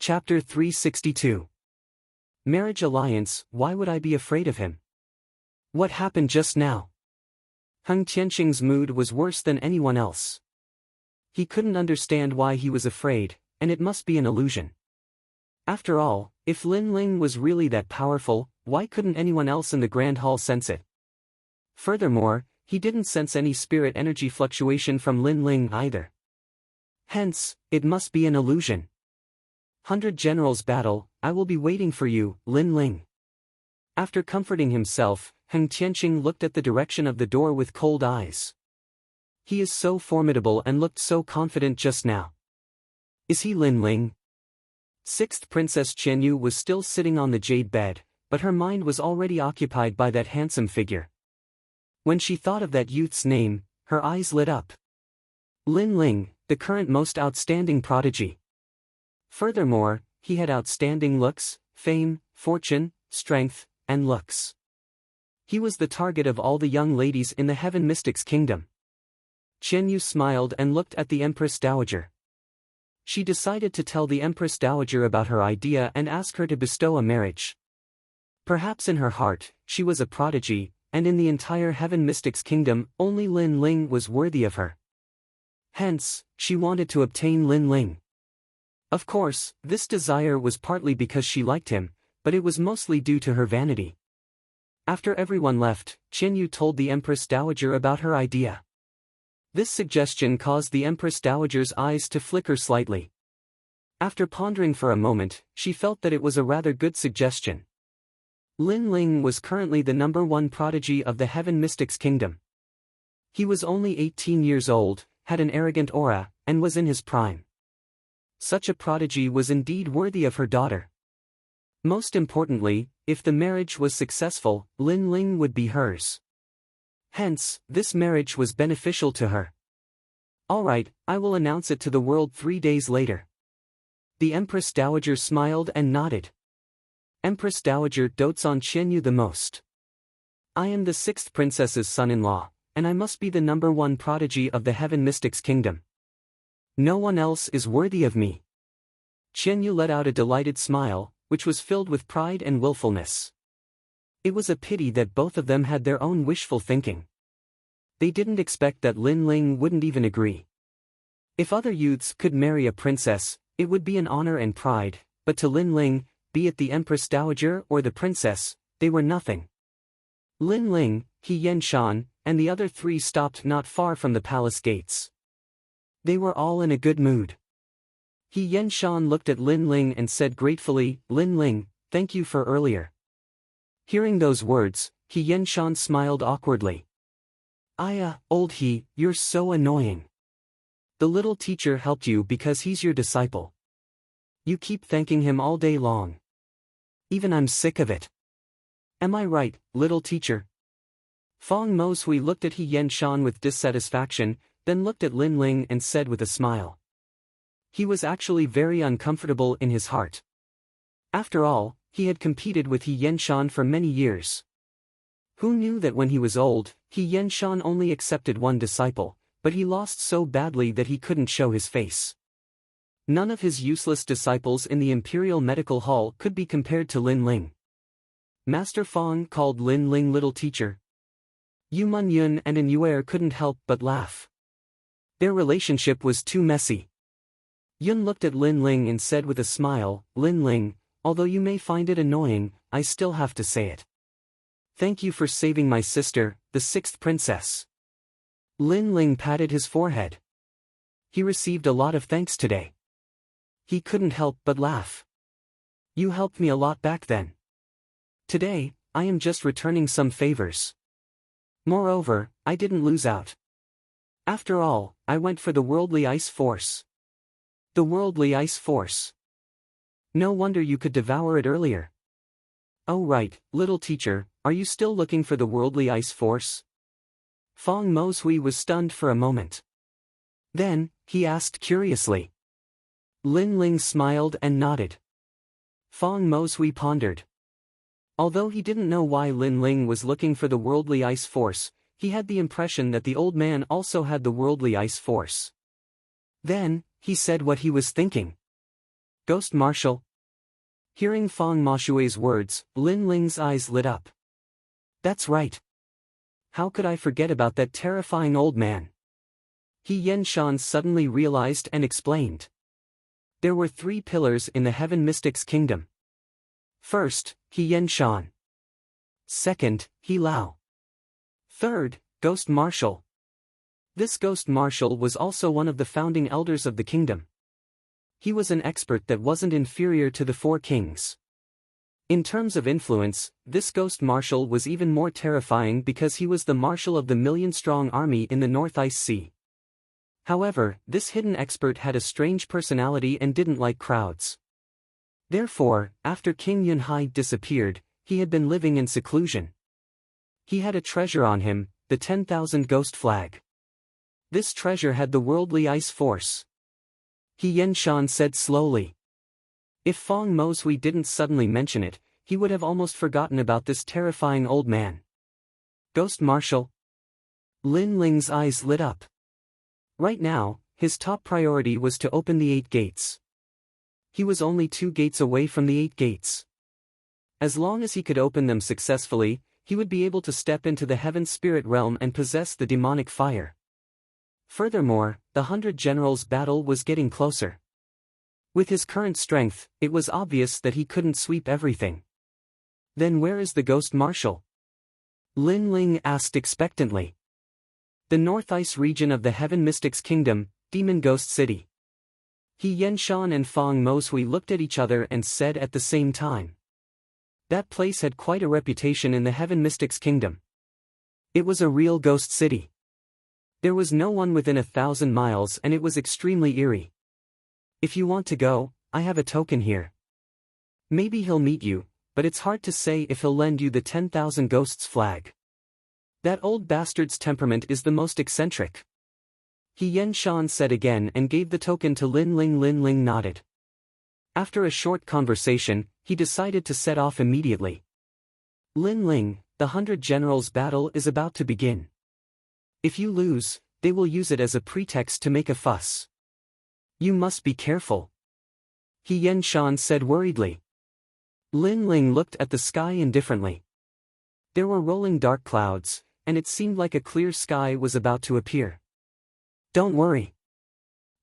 Chapter 362. Marriage Alliance. Why would I be afraid of him? What happened just now? Heng Tianqing's mood was worse than anyone else. He couldn't understand why he was afraid, and it must be an illusion. After all, if Lin Ling was really that powerful, why couldn't anyone else in the Grand Hall sense it? Furthermore, he didn't sense any spirit energy fluctuation from Lin Ling either. Hence, it must be an illusion. 100 Generals battle, I will be waiting for you, Lin Ling. After comforting himself, Heng Tianqing looked at the direction of the door with cold eyes. He is so formidable and looked so confident just now. Is he Lin Ling? Sixth Princess Qianyu was still sitting on the jade bed, but her mind was already occupied by that handsome figure. When she thought of that youth's name, her eyes lit up. Lin Ling, the current most outstanding prodigy. Furthermore, he had outstanding looks, fame, fortune, strength, and looks. He was the target of all the young ladies in the Heaven Mystics Kingdom. Qianyu smiled and looked at the Empress Dowager. She decided to tell the Empress Dowager about her idea and ask her to bestow a marriage. Perhaps in her heart, she was a prodigy, and in the entire Heaven Mystics Kingdom, only Lin Ling was worthy of her. Hence, she wanted to obtain Lin Ling. Of course, this desire was partly because she liked him, but it was mostly due to her vanity. After everyone left, Qianyu told the Empress Dowager about her idea. This suggestion caused the Empress Dowager's eyes to flicker slightly. After pondering for a moment, she felt that it was a rather good suggestion. Lin Ling was currently the #1 prodigy of the Heaven Mystics Kingdom. He was only 18 years old, had an arrogant aura, and was in his prime. Such a prodigy was indeed worthy of her daughter. Most importantly, if the marriage was successful, Lin Ling would be hers. Hence, this marriage was beneficial to her. Alright, I will announce it to the world 3 days later. The Empress Dowager smiled and nodded. Empress Dowager dotes on Qianyu the most. I am the 6th princess's son-in-law, and I must be the #1 prodigy of the Heaven Mystics Kingdom. No one else is worthy of me. Qianyu let out a delighted smile, which was filled with pride and willfulness. It was a pity that both of them had their own wishful thinking. They didn't expect that Lin Ling wouldn't even agree. If other youths could marry a princess, it would be an honor and pride, but to Lin Ling, be it the Empress Dowager or the princess, they were nothing. Lin Ling, He Yenshan, and the other 3 stopped not far from the palace gates. They were all in a good mood. He Yenshan looked at Lin Ling and said gratefully, Lin Ling, thank you for earlier. Hearing those words, He Yenshan smiled awkwardly. Old He, you're so annoying. The little teacher helped you because he's your disciple. You keep thanking him all day long. Even I'm sick of it. Am I right, little teacher? Feng Moshui looked at He Yenshan with dissatisfaction, then looked at Lin Ling and said with a smile. He was actually very uncomfortable in his heart. After all, he had competed with He Yenshan for many years. Who knew that when he was old, He Yenshan only accepted one disciple, but he lost so badly that he couldn't show his face. None of his useless disciples in the Imperial Medical Hall could be compared to Lin Ling. Master Feng called Lin Ling little teacher. Yu Yun and An Yuer couldn't help but laugh. Their relationship was too messy. Yun looked at Lin Ling and said with a smile, Lin Ling, although you may find it annoying, I still have to say it. Thank you for saving my sister, the 6th princess. Lin Ling patted his forehead. He received a lot of thanks today. He couldn't help but laugh. You helped me a lot back then. Today, I am just returning some favors. Moreover, I didn't lose out. After all, I went for the worldly ice force. The worldly ice force. No wonder you could devour it earlier. Oh right, little teacher, are you still looking for the worldly ice force? Feng Moshui was stunned for a moment. Then, he asked curiously. Lin Ling smiled and nodded. Feng Moshui pondered. Although he didn't know why Lin Ling was looking for the worldly ice force, he had the impression that the old man also had the worldly ice force. Then, he said what he was thinking. Ghost Marshal? Hearing Fang Mashui's words, Lin Ling's eyes lit up. That's right. How could I forget about that terrifying old man? He Yenshan suddenly realized and explained. There were 3 pillars in the Heaven Mystics Kingdom. First, He Yenshan. Second, He Lao. Third, Ghost Marshal. This Ghost Marshal was also one of the founding elders of the kingdom. He was an expert that wasn't inferior to the 4 kings. In terms of influence, this Ghost Marshal was even more terrifying because he was the marshal of the million-strong army in the North Ice Sea. However, this hidden expert had a strange personality and didn't like crowds. Therefore, after King Yunhai disappeared, he had been living in seclusion. He had a treasure on him, the 10,000 Ghost Flag. This treasure had the worldly ice force. He Yenshan said slowly. If Fang Moshui didn't suddenly mention it, he would have almost forgotten about this terrifying old man. Ghost Marshal? Lin Ling's eyes lit up. Right now, his top priority was to open the 8 gates. He was only 2 gates away from the 8 gates. As long as he could open them successfully, he would be able to step into the Heaven Spirit Realm and possess the demonic fire. Furthermore, the 100 Generals battle was getting closer. With his current strength, it was obvious that he couldn't sweep everything. Then where is the Ghost Marshal? Lin Ling asked expectantly. The North Ice region of the Heaven Mystics Kingdom, Demon Ghost City. He Yenshan and Fang Moshui looked at each other and said at the same time. That place had quite a reputation in the Heaven Mystics Kingdom. It was a real ghost city. There was no one within 1,000 miles and it was extremely eerie. If you want to go, I have a token here. Maybe he'll meet you, but it's hard to say if he'll lend you the 10,000 Ghosts flag. That old bastard's temperament is the most eccentric. He Yenshan said again and gave the token to Lin Ling. Lin Ling nodded. After a short conversation, he decided to set off immediately. Lin Ling, the 100 Generals battle is about to begin. If you lose, they will use it as a pretext to make a fuss. You must be careful. He Yenshan said worriedly. Lin Ling looked at the sky indifferently. There were rolling dark clouds, and it seemed like a clear sky was about to appear. Don't worry.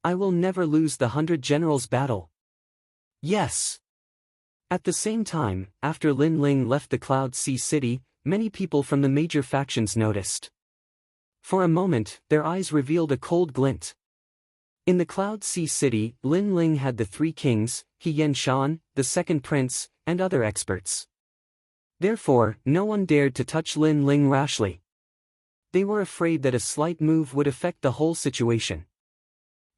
I will never lose the 100 Generals battle. Yes. At the same time, after Lin Ling left the Cloud Sea City, many people from the major factions noticed. For a moment, their eyes revealed a cold glint. In the Cloud Sea City, Lin Ling had the 3 kings, He Yenshan, the second prince, and other experts. Therefore, no one dared to touch Lin Ling rashly. They were afraid that a slight move would affect the whole situation.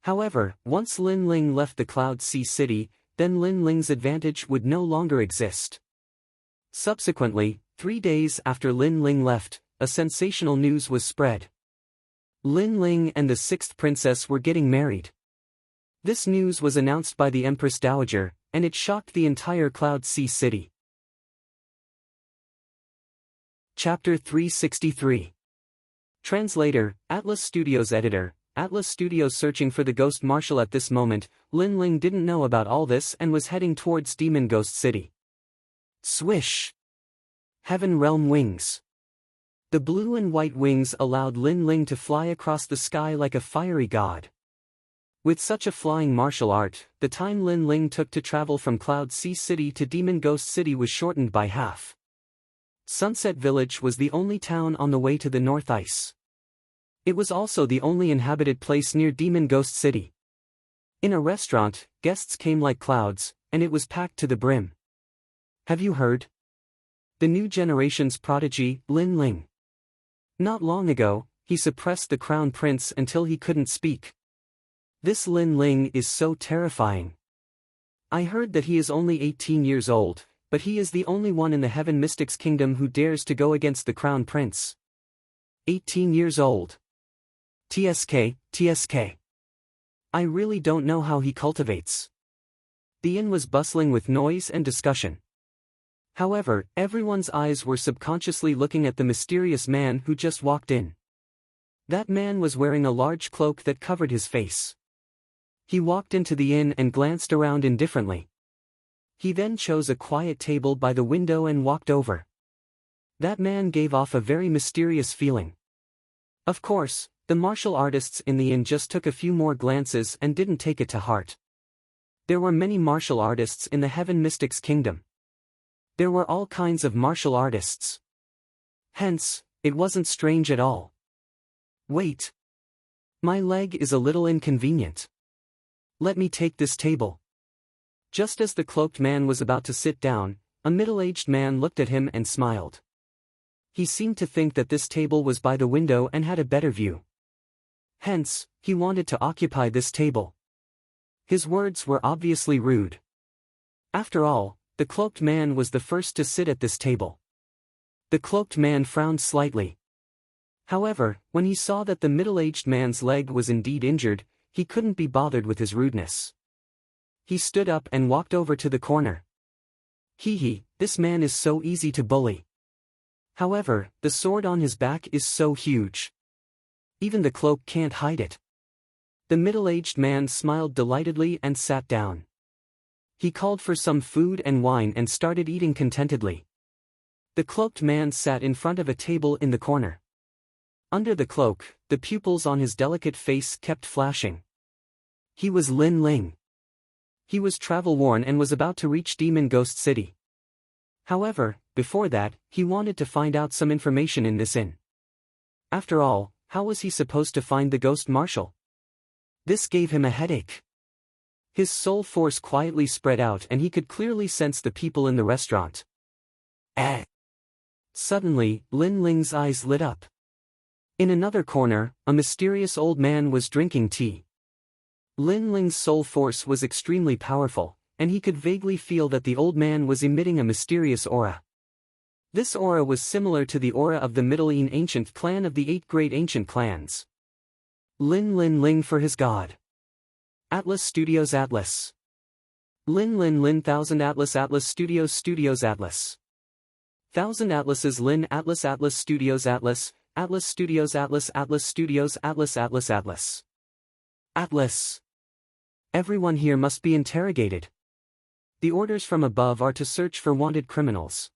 However, once Lin Ling left the Cloud Sea City, then Lin Ling's advantage would no longer exist. Subsequently, 3 days after Lin Ling left, a sensational news was spread. Lin Ling and the 6th princess were getting married. This news was announced by the Empress Dowager, and it shocked the entire Cloud Sea City. Chapter 363. Translator, Atlas Studios Editor, Atlas Studios. Searching for the Ghost Marshal. At this moment, Lin Ling didn't know about all this and was heading towards Demon Ghost City. Swish! Heaven Realm wings. The blue and white wings allowed Lin Ling to fly across the sky like a fiery god. With such a flying martial art, the time Lin Ling took to travel from Cloud Sea City to Demon Ghost City was shortened by half. Sunset Village was the only town on the way to the North Ice. It was also the only inhabited place near Demon Ghost City. In a restaurant, guests came like clouds, and it was packed to the brim. Have you heard? The new generation's prodigy, Lin Ling. Not long ago, he suppressed the crown prince until he couldn't speak. This Lin Ling is so terrifying. I heard that he is only 18 years old, but he is the only one in the Heaven Mystics Kingdom who dares to go against the crown prince. 18 years old. TSK. I really don't know how he cultivates. The inn was bustling with noise and discussion. However, everyone's eyes were subconsciously looking at the mysterious man who just walked in. That man was wearing a large cloak that covered his face. He walked into the inn and glanced around indifferently. He then chose a quiet table by the window and walked over. That man gave off a very mysterious feeling. Of course, the martial artists in the inn just took a few more glances and didn't take it to heart. There were many martial artists in the Heaven Mystics Kingdom. There were all kinds of martial artists. Hence, it wasn't strange at all. Wait. My leg is a little inconvenient. Let me take this table. Just as the cloaked man was about to sit down, a middle-aged man looked at him and smiled. He seemed to think that this table was by the window and had a better view. Hence, he wanted to occupy this table. His words were obviously rude. After all, the cloaked man was the first to sit at this table. The cloaked man frowned slightly. However, when he saw that the middle-aged man's leg was indeed injured, he couldn't be bothered with his rudeness. He stood up and walked over to the corner. Hee, this man is so easy to bully. However, the sword on his back is so huge. Even the cloak can't hide it. The middle-aged man smiled delightedly and sat down. He called for some food and wine and started eating contentedly. The cloaked man sat in front of a table in the corner. Under the cloak, the pupils on his delicate face kept flashing. He was Lin Ling. He was travel-worn and was about to reach Demon Ghost City. However, before that, he wanted to find out some information in this inn. After all, how was he supposed to find the Ghost Marshal? This gave him a headache. His soul force quietly spread out and he could clearly sense the people in the restaurant. Suddenly, Lin Ling's eyes lit up. In another corner, a mysterious old man was drinking tea. Lin Ling's soul force was extremely powerful, and he could vaguely feel that the old man was emitting a mysterious aura. This aura was similar to the aura of the Middle-Ean ancient clan of the 8 great ancient clans. Lin Ling for his god. Atlas Studios Atlas. Lin 1000 Atlas Studios Atlas. 1000 Atlases Lin Atlas Studios Atlas Studios Atlas Studios Atlas. Atlas. Everyone here must be interrogated. The orders from above are to search for wanted criminals.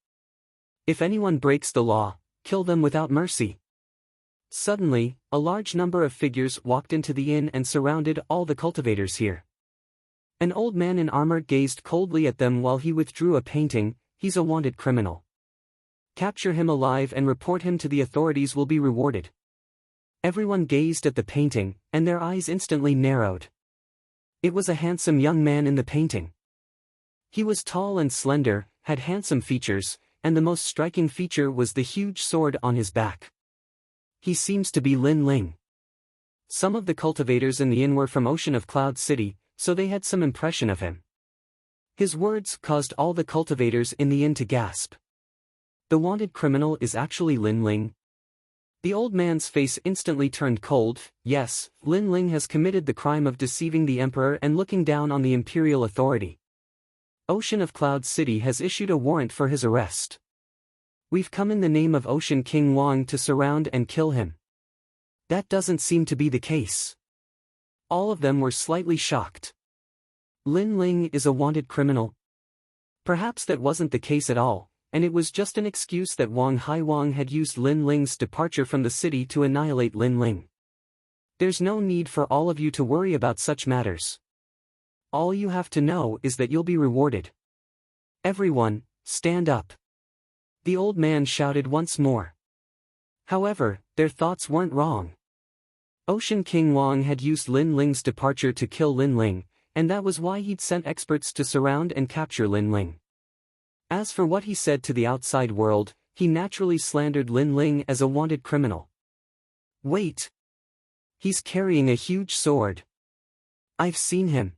If anyone breaks the law, kill them without mercy. Suddenly, a large number of figures walked into the inn and surrounded all the cultivators here. An old man in armor gazed coldly at them while he withdrew a painting. He's a wanted criminal. Capture him alive and report him to the authorities will be rewarded. Everyone gazed at the painting, and their eyes instantly narrowed. It was a handsome young man in the painting. He was tall and slender, had handsome features, and the most striking feature was the huge sword on his back. He seems to be Lin Ling. Some of the cultivators in the inn were from Ocean of Cloud City, so they had some impression of him. His words caused all the cultivators in the inn to gasp. The wanted criminal is actually Lin Ling. The old man's face instantly turned cold. Yes, Lin Ling has committed the crime of deceiving the emperor and looking down on the imperial authority. Ocean of Cloud City has issued a warrant for his arrest. We've come in the name of Ocean King Wang to surround and kill him. That doesn't seem to be the case. All of them were slightly shocked. Lin Ling is a wanted criminal? Perhaps that wasn't the case at all, and it was just an excuse that Wang Haiwang had used Lin Ling's departure from the city to annihilate Lin Ling. There's no need for all of you to worry about such matters. All you have to know is that you'll be rewarded. Everyone, stand up. The old man shouted once more. However, their thoughts weren't wrong. Ocean King Wang had used Lin Ling's departure to kill Lin Ling, and that was why he'd sent experts to surround and capture Lin Ling. As for what he said to the outside world, he naturally slandered Lin Ling as a wanted criminal. Wait. He's carrying a huge sword. I've seen him.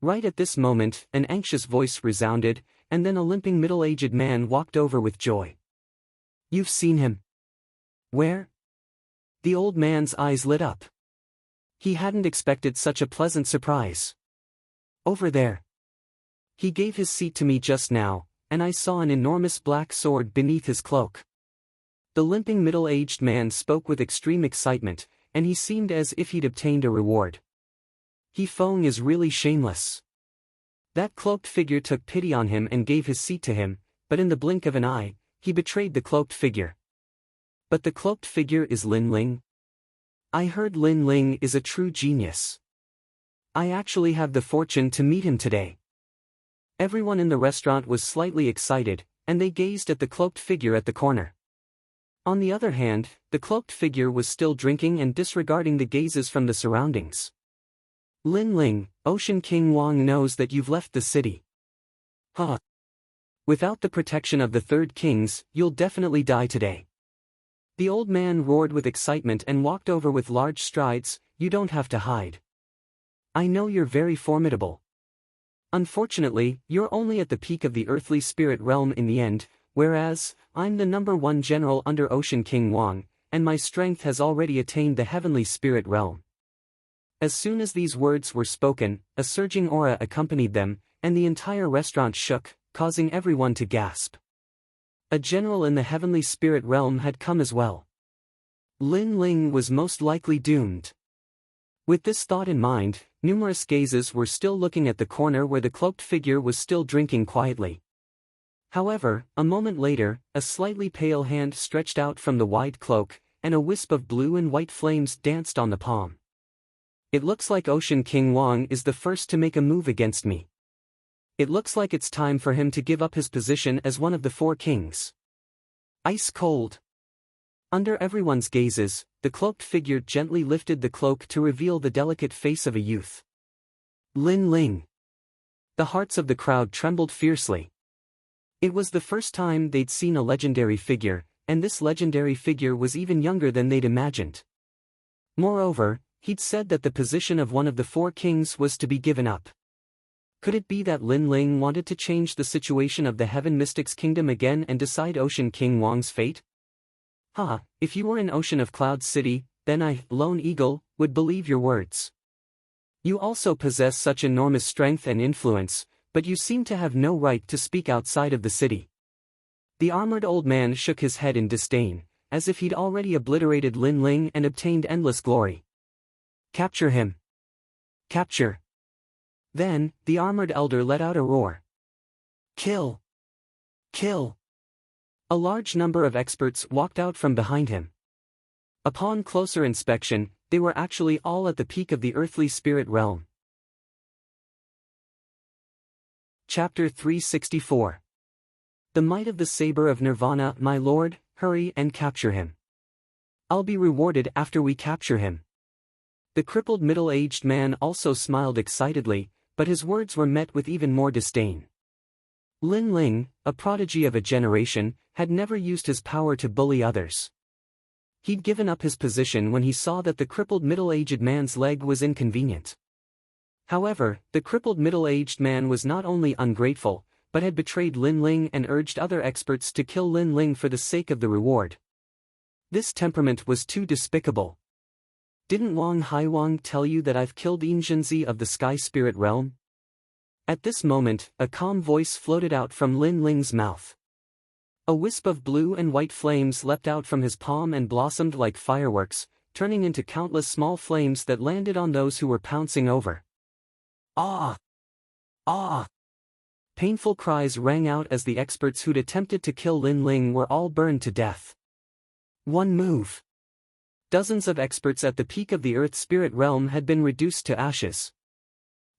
Right at this moment, an anxious voice resounded, and then a limping middle-aged man walked over with joy. You've seen him? Where? The old man's eyes lit up. He hadn't expected such a pleasant surprise. Over there. He gave his seat to me just now, and I saw an enormous black sword beneath his cloak. The limping middle-aged man spoke with extreme excitement, and he seemed as if he'd obtained a reward. He Feng is really shameless. That cloaked figure took pity on him and gave his seat to him, but in the blink of an eye, he betrayed the cloaked figure. But the cloaked figure is Lin Ling? I heard Lin Ling is a true genius. I actually have the fortune to meet him today. Everyone in the restaurant was slightly excited, and they gazed at the cloaked figure at the corner. On the other hand, the cloaked figure was still drinking and disregarding the gazes from the surroundings. Lin Ling, Ocean King Wang knows that you've left the city. Huh. Without the protection of the third kings, you'll definitely die today. The old man roared with excitement and walked over with large strides. You don't have to hide. I know you're very formidable. Unfortunately, you're only at the peak of the earthly spirit realm in the end, whereas, I'm the #1 general under Ocean King Wang, and my strength has already attained the heavenly spirit realm. As soon as these words were spoken, a surging aura accompanied them, and the entire restaurant shook, causing everyone to gasp. A general in the heavenly spirit realm had come as well. Lin Ling was most likely doomed. With this thought in mind, numerous gazes were still looking at the corner where the cloaked figure was still drinking quietly. However, a moment later, a slightly pale hand stretched out from the wide cloak, and a wisp of blue and white flames danced on the palm. It looks like Ocean King Wang is the first to make a move against me. It looks like it's time for him to give up his position as one of the four kings. Ice cold. Under everyone's gazes, the cloaked figure gently lifted the cloak to reveal the delicate face of a youth. Lin Ling. The hearts of the crowd trembled fiercely. It was the first time they'd seen a legendary figure, and this legendary figure was even younger than they'd imagined. Moreover, he'd said that the position of one of the four kings was to be given up. Could it be that Lin Ling wanted to change the situation of the Heaven Mystics Kingdom again and decide Ocean King Wang's fate? If you were in Ocean of Cloud City, then I, Lone Eagle, would believe your words. You also possess such enormous strength and influence, but you seem to have no right to speak outside of the city. The armored old man shook his head in disdain, as if he'd already obliterated Lin Ling and obtained endless glory. Capture him. Capture. Then, the armored elder let out a roar. Kill. Kill. A large number of experts walked out from behind him. Upon closer inspection, they were actually all at the peak of the earthly spirit realm. Chapter 364. The might of the saber of Nirvana. My lord, hurry and capture him. I'll be rewarded after we capture him. The crippled middle-aged man also smiled excitedly, but his words were met with even more disdain. Lin Ling, a prodigy of a generation, had never used his power to bully others. He'd given up his position when he saw that the crippled middle-aged man's leg was inconvenient. However, the crippled middle-aged man was not only ungrateful, but had betrayed Lin Ling and urged other experts to kill Lin Ling for the sake of the reward. This temperament was too despicable. Didn't Wang Haiwang tell you that I've killed Yinzhenzi of the Sky Spirit Realm? At this moment, a calm voice floated out from Lin Ling's mouth. A wisp of blue and white flames leapt out from his palm and blossomed like fireworks, turning into countless small flames that landed on those who were pouncing over. Ah! Ah! Painful cries rang out as the experts who'd attempted to kill Lin Ling were all burned to death. One move. Dozens of experts at the peak of the Earth Spirit Realm had been reduced to ashes.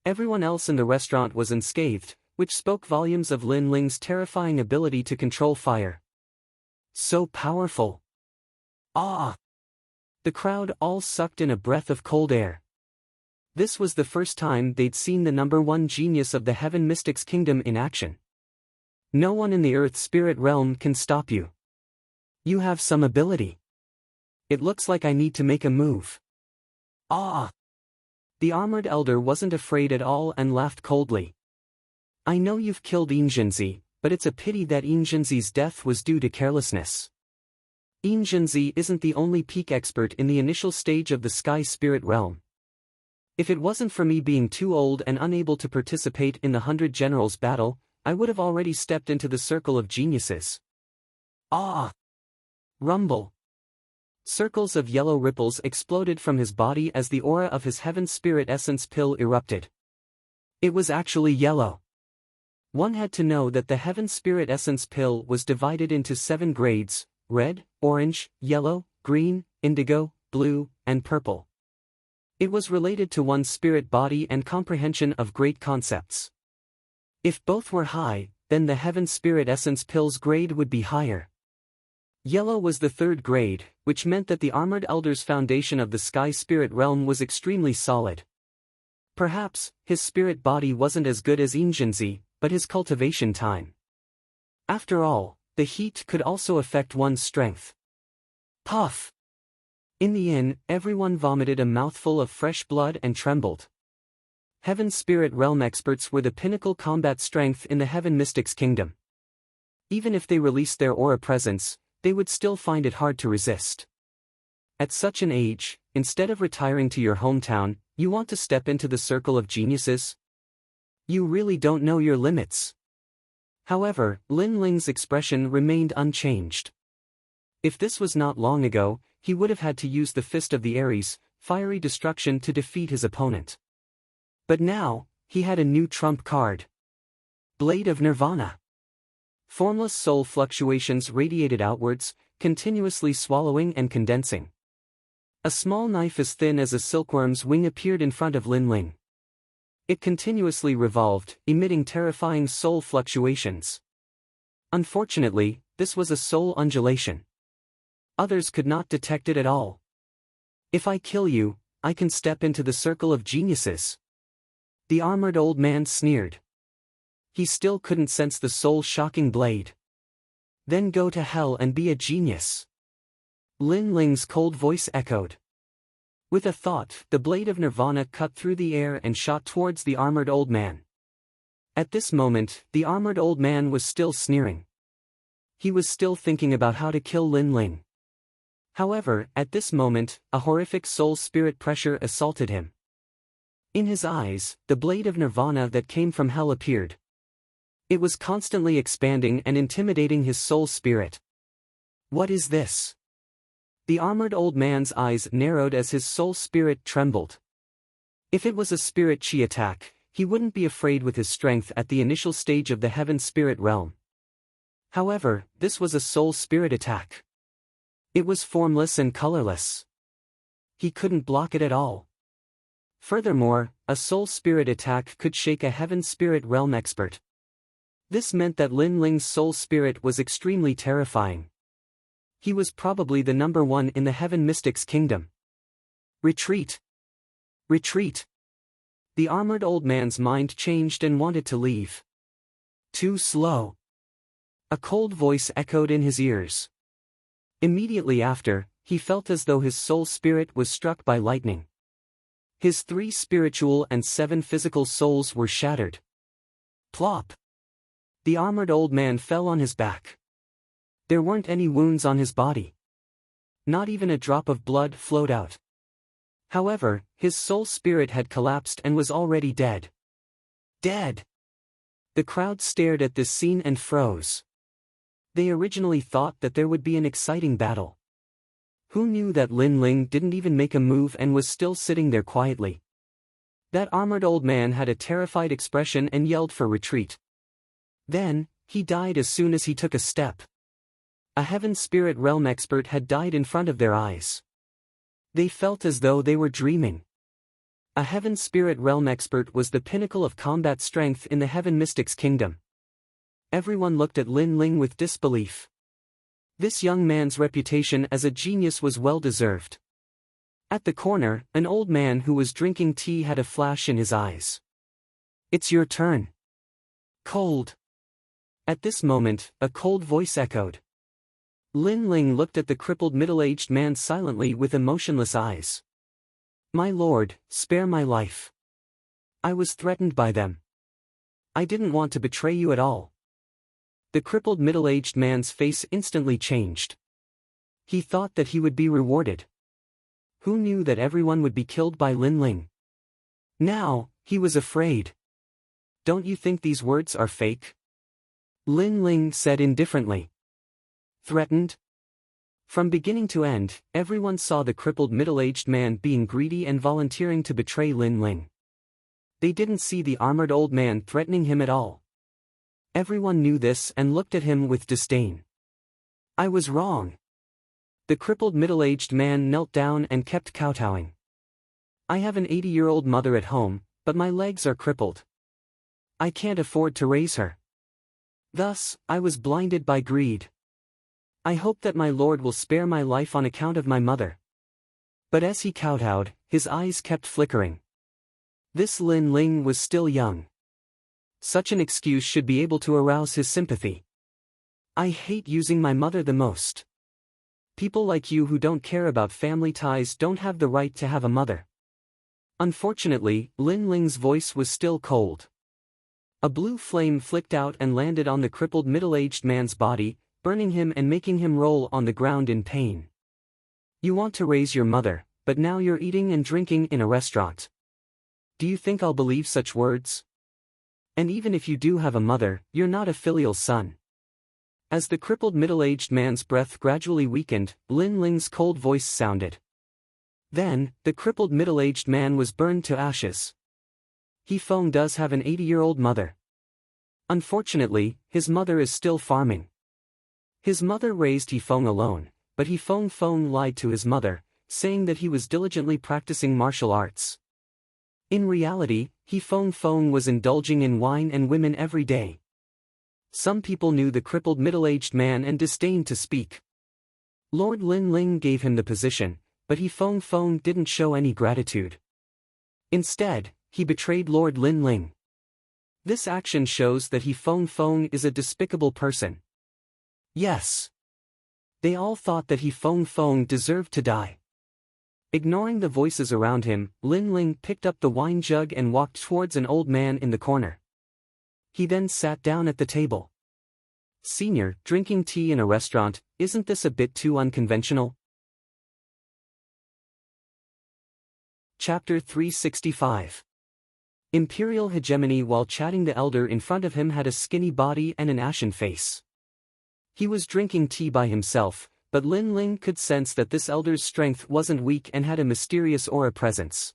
Everyone else in the restaurant was unscathed, which spoke volumes of Lin Ling's terrifying ability to control fire. So powerful! Ah! The crowd all sucked in a breath of cold air. This was the first time they'd seen the #1 genius of the Heaven Mystics Kingdom in action. No one in the Earth Spirit Realm can stop you. You have some ability. It looks like I need to make a move. Ah! The armored elder wasn't afraid at all and laughed coldly. I know you've killed Yinzhenzi, but it's a pity that Yinzhenzi's death was due to carelessness. Yinzhenzi isn't the only peak expert in the initial stage of the Sky Spirit Realm. If it wasn't for me being too old and unable to participate in the 100 Generals battle, I would have already stepped into the circle of geniuses. Ah! Rumble. Circles of yellow ripples exploded from his body as the aura of his heaven spirit essence pill erupted. It was actually yellow. One had to know that the heaven spirit essence pill was divided into 7 grades: red, orange, yellow, green, indigo, blue, and purple. It was related to one's spirit body and comprehension of great concepts. If both were high, then the heaven spirit essence pill's grade would be higher. Yellow was the 3rd grade, which meant that the Armored Elder's foundation of the sky spirit realm was extremely solid. Perhaps, his spirit body wasn't as good as Injinzi, but his cultivation time. After all, the heat could also affect one's strength. Puff! In the inn, everyone vomited a mouthful of fresh blood and trembled. Heaven spirit realm experts were the pinnacle combat strength in the Heaven Mystics Kingdom. Even if they released their aura presence, they would still find it hard to resist. At such an age, instead of retiring to your hometown, you want to step into the circle of geniuses? You really don't know your limits. However, Lin Ling's expression remained unchanged. If this was not long ago, he would have had to use the Fist of the Aries, fiery destruction, to defeat his opponent. But now, he had a new trump card. Blade of Nirvana. Formless soul fluctuations radiated outwards, continuously swallowing and condensing. A small knife as thin as a silkworm's wing appeared in front of Lin Ling. It continuously revolved, emitting terrifying soul fluctuations. Unfortunately, this was a soul undulation. Others could not detect it at all. If I kill you, I can step into the circle of geniuses. The armored old man sneered. He still couldn't sense the soul-shocking blade. Then go to hell and be a genius. Lin Ling's cold voice echoed. With a thought, the blade of Nirvana cut through the air and shot towards the armored old man. At this moment, the armored old man was still sneering. He was still thinking about how to kill Lin Ling. However, at this moment, a horrific soul-spirit pressure assaulted him. In his eyes, the blade of Nirvana that came from hell appeared. It was constantly expanding and intimidating his soul spirit. What is this? The armored old man's eyes narrowed as his soul spirit trembled. If it was a spirit chi attack, he wouldn't be afraid with his strength at the initial stage of the heaven spirit realm. However, this was a soul spirit attack. It was formless and colorless. He couldn't block it at all. Furthermore, a soul spirit attack could shake a heaven spirit realm expert. This meant that Lin Ling's soul spirit was extremely terrifying. He was probably the number 1 in the Heaven Mystics Kingdom. Retreat! Retreat! The armored old man's mind changed and wanted to leave. Too slow. A cold voice echoed in his ears. Immediately after, he felt as though his soul spirit was struck by lightning. His 3 spiritual and 7 physical souls were shattered. Plop! The armored old man fell on his back. There weren't any wounds on his body. Not even a drop of blood flowed out. However, his soul spirit had collapsed and was already dead. Dead! The crowd stared at this scene and froze. They originally thought that there would be an exciting battle. Who knew that Lin Ling didn't even make a move and was still sitting there quietly? That armored old man had a terrified expression and yelled for retreat. Then, he died as soon as he took a step. A heaven spirit realm expert had died in front of their eyes. They felt as though they were dreaming. A heaven spirit realm expert was the pinnacle of combat strength in the Heaven Mystics Kingdom. Everyone looked at Lin Ling with disbelief. This young man's reputation as a genius was well deserved. At the corner, an old man who was drinking tea had a flash in his eyes. It's your turn. Cold. At this moment, a cold voice echoed. Lin Ling looked at the crippled middle-aged man silently with emotionless eyes. My lord, spare my life. I was threatened by them. I didn't want to betray you at all. The crippled middle-aged man's face instantly changed. He thought that he would be rewarded. Who knew that everyone would be killed by Lin Ling? Now, he was afraid. Don't you think these words are fake? Lin Ling said indifferently. Threatened? From beginning to end, everyone saw the crippled middle-aged man being greedy and volunteering to betray Lin Ling. They didn't see the armored old man threatening him at all. Everyone knew this and looked at him with disdain. I was wrong. The crippled middle-aged man knelt down and kept kowtowing. I have an 80-year-old mother at home, but my legs are crippled. I can't afford to raise her. Thus, I was blinded by greed. I hope that my Lord will spare my life on account of my mother. But as he kowtowed, his eyes kept flickering. This Lin Ling was still young. Such an excuse should be able to arouse his sympathy. I hate using my mother the most. People like you who don't care about family ties don't have the right to have a mother. Unfortunately, Lin Ling's voice was still cold. A blue flame flicked out and landed on the crippled middle-aged man's body, burning him and making him roll on the ground in pain. You want to raise your mother, but now you're eating and drinking in a restaurant. Do you think I'll believe such words? And even if you do have a mother, you're not a filial son. As the crippled middle-aged man's breath gradually weakened, Lin Ling's cold voice sounded. Then, the crippled middle-aged man was burned to ashes. He Feng does have an 80-year-old mother. Unfortunately, his mother is still farming. His mother raised He Feng alone, but He Feng lied to his mother, saying that he was diligently practicing martial arts. In reality, He Feng was indulging in wine and women every day. Some people knew the crippled middle-aged man and disdained to speak. Lord Lin Ling gave him the position, but He Feng didn't show any gratitude. Instead, he betrayed Lord Lin Ling. This action shows that He Feng is a despicable person. Yes. They all thought that He Feng deserved to die. Ignoring the voices around him, Lin Ling picked up the wine jug and walked towards an old man in the corner. He then sat down at the table. Senior, drinking tea in a restaurant, isn't this a bit too unconventional? Chapter 365. Imperial hegemony. While chatting, the elder in front of him had a skinny body and an ashen face. He was drinking tea by himself, but Lin Ling could sense that this elder's strength wasn't weak and had a mysterious aura presence.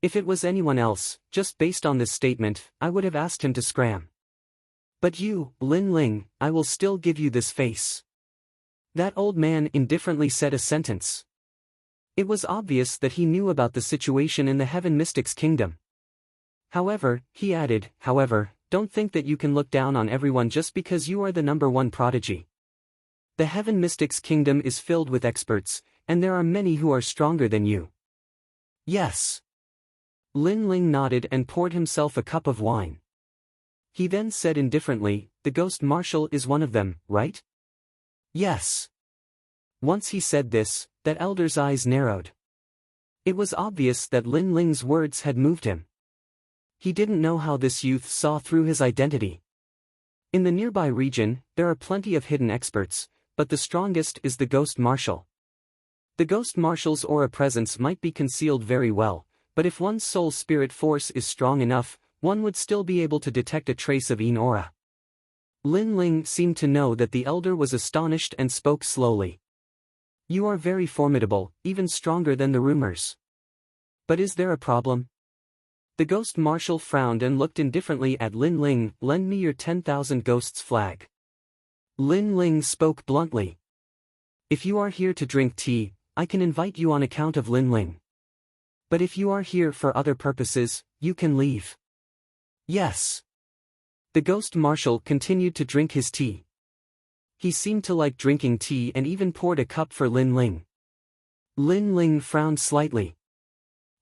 If it was anyone else, just based on this statement, I would have asked him to scram. But you, Lin Ling, I will still give you this face. That old man indifferently said a sentence. It was obvious that he knew about the situation in the Heaven Mystics Kingdom. However, he added, don't think that you can look down on everyone just because you are the #1 prodigy. The Heaven Mystics Kingdom is filled with experts, and there are many who are stronger than you. Yes. Lin Ling nodded and poured himself a cup of wine. He then said indifferently, the Ghost Marshal is one of them, right? Yes. Once he said this, that elder's eyes narrowed. It was obvious that Lin Ling's words had moved him. He didn't know how this youth saw through his identity. In the nearby region, there are plenty of hidden experts, but the strongest is the Ghost Marshal. The Ghost Marshal's aura presence might be concealed very well, but if one's soul spirit force is strong enough, one would still be able to detect a trace of Yin aura. Lin Ling seemed to know that the elder was astonished and spoke slowly. You are very formidable, even stronger than the rumors. But is there a problem? The Ghost Marshal frowned and looked indifferently at Lin Ling. Lend me your 10,000 ghosts flag. Lin Ling spoke bluntly. If you are here to drink tea, I can invite you on account of Lin Ling. But if you are here for other purposes, you can leave. Yes. The Ghost Marshal continued to drink his tea. He seemed to like drinking tea and even poured a cup for Lin Ling. Lin Ling frowned slightly.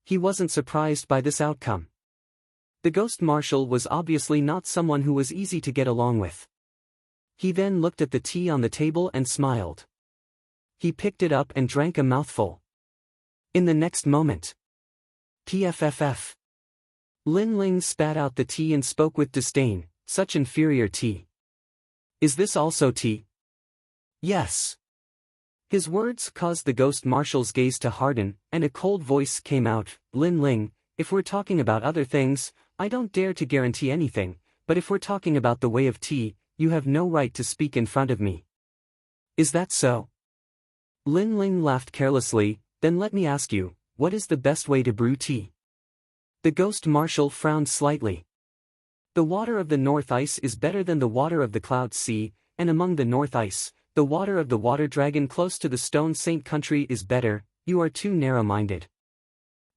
He wasn't surprised by this outcome. The Ghost Marshal was obviously not someone who was easy to get along with. He then looked at the tea on the table and smiled. He picked it up and drank a mouthful. In the next moment, PFFF. Lin Ling spat out the tea and spoke with disdain, such inferior tea. Is this also tea? Yes. His words caused the Ghost Marshal's gaze to harden, and a cold voice came out, Lin Ling, if we're talking about other things, I don't dare to guarantee anything, but if we're talking about the way of tea, you have no right to speak in front of me. Is that so? Lin Ling laughed carelessly. Then let me ask you, what is the best way to brew tea? The ghost marshal frowned slightly. The water of the North Ice is better than the water of the Cloud Sea, and among the North Ice, the water of the Water Dragon close to the Stone Saint country is better. You are too narrow-minded.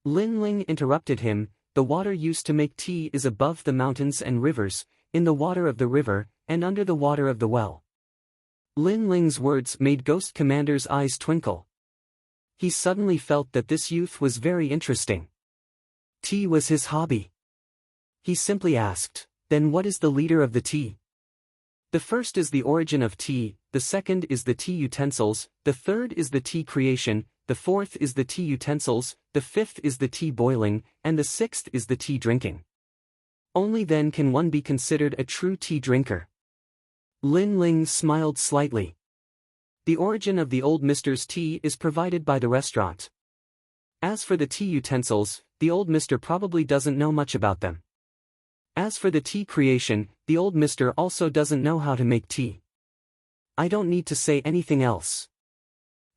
Lin Ling interrupted him. The water used to make tea is above the mountains and rivers, in the water of the river, and under the water of the well. Lin Ling's words made Ghost Commander's eyes twinkle. He suddenly felt that this youth was very interesting. Tea was his hobby. He simply asked, then what is the leader of the tea? The first is the origin of tea, the second is the tea utensils, the third is the tea creation, the fourth is the tea utensils, the fifth is the tea boiling, and the sixth is the tea drinking. Only then can one be considered a true tea drinker. Lin Ling smiled slightly. The origin of the old mister's tea is provided by the restaurant. As for the tea utensils, the old mister probably doesn't know much about them. As for the tea creation, the old mister also doesn't know how to make tea. I don't need to say anything else.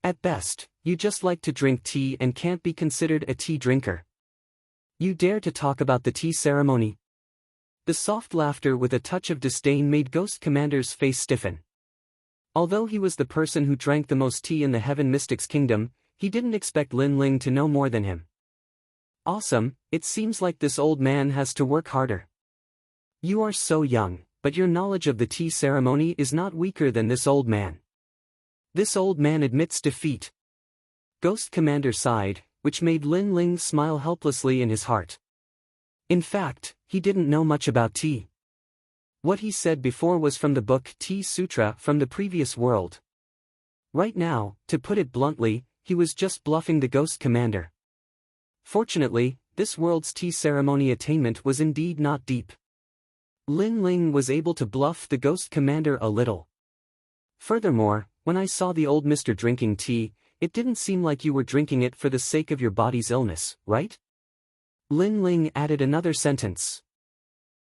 At best, you just like to drink tea and can't be considered a tea drinker. You dare to talk about the tea ceremony? The soft laughter with a touch of disdain made Ghost Commander's face stiffen. Although he was the person who drank the most tea in the Heaven Mystics Kingdom, he didn't expect Lin Ling to know more than him. Awesome, it seems like this old man has to work harder. You are so young, but your knowledge of the tea ceremony is not weaker than this old man. This old man admits defeat. Ghost Commander sighed, which made Lin Ling smile helplessly in his heart. In fact, he didn't know much about tea. What he said before was from the book Tea Sutra from the previous world. Right now, to put it bluntly, he was just bluffing the Ghost Commander. Fortunately, this world's tea ceremony attainment was indeed not deep. Lin Ling was able to bluff the Ghost Commander a little. Furthermore, when I saw the old mister drinking tea, it didn't seem like you were drinking it for the sake of your body's illness, right? Lin Ling added another sentence.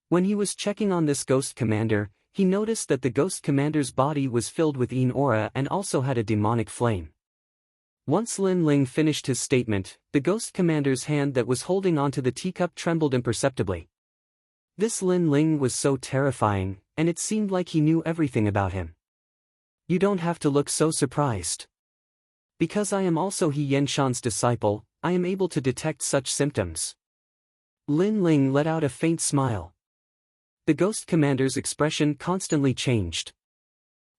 When he was checking on this Ghost Commander, he noticed that the Ghost Commander's body was filled with Een aura and also had a demonic flame. Once Lin Ling finished his statement, the Ghost Commander's hand that was holding onto the teacup trembled imperceptibly. This Lin Ling was so terrifying, and it seemed like he knew everything about him. You don't have to look so surprised. Because I am also He Yenshan's disciple, I am able to detect such symptoms. Lin Ling let out a faint smile. The Ghost Commander's expression constantly changed.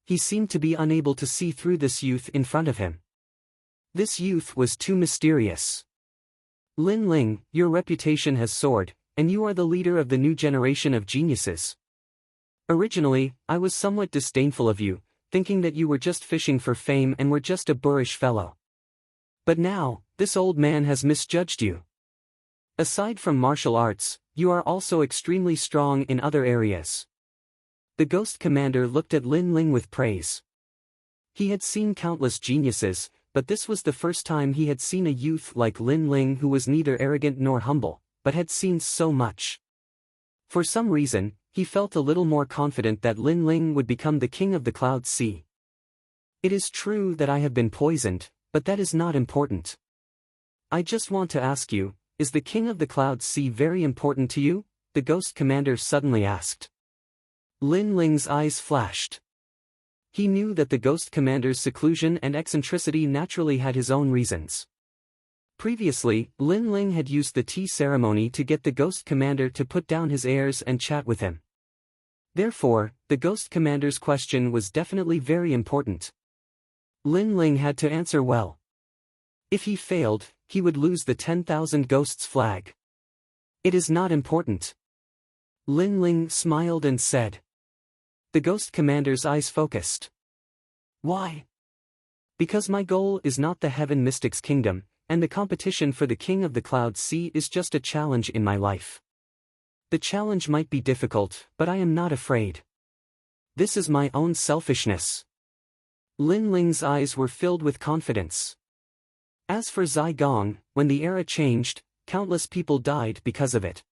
He seemed to be unable to see through this youth in front of him. This youth was too mysterious. Lin Ling, your reputation has soared, and you are the leader of the new generation of geniuses. Originally, I was somewhat disdainful of you, thinking that you were just fishing for fame and were just a boorish fellow. But now, this old man has misjudged you. Aside from martial arts, you are also extremely strong in other areas. The Ghost Commander looked at Lin Ling with praise. He had seen countless geniuses, but this was the first time he had seen a youth like Lin Ling who was neither arrogant nor humble, but had seen so much. For some reason, he felt a little more confident that Lin Ling would become the king of the Cloud Sea. It is true that I have been poisoned, but that is not important. I just want to ask you, is the king of the Cloud Sea very important to you? The Ghost Commander suddenly asked. Lin Ling's eyes flashed. He knew that the Ghost Commander's seclusion and eccentricity naturally had his own reasons. Previously, Lin Ling had used the tea ceremony to get the Ghost Commander to put down his airs and chat with him. Therefore, the Ghost Commander's question was definitely very important. Lin Ling had to answer well. If he failed, he would lose the 10,000 Ghosts flag. It is not important. Lin Ling smiled and said. The Ghost Commander's eyes focused. Why? Because my goal is not the Heaven Mystics Kingdom, and the competition for the King of the Cloud Sea is just a challenge in my life. The challenge might be difficult, but I am not afraid. This is my own selfishness. Lin Ling's eyes were filled with confidence. As for Zai Gong, when the era changed, countless people died because of it.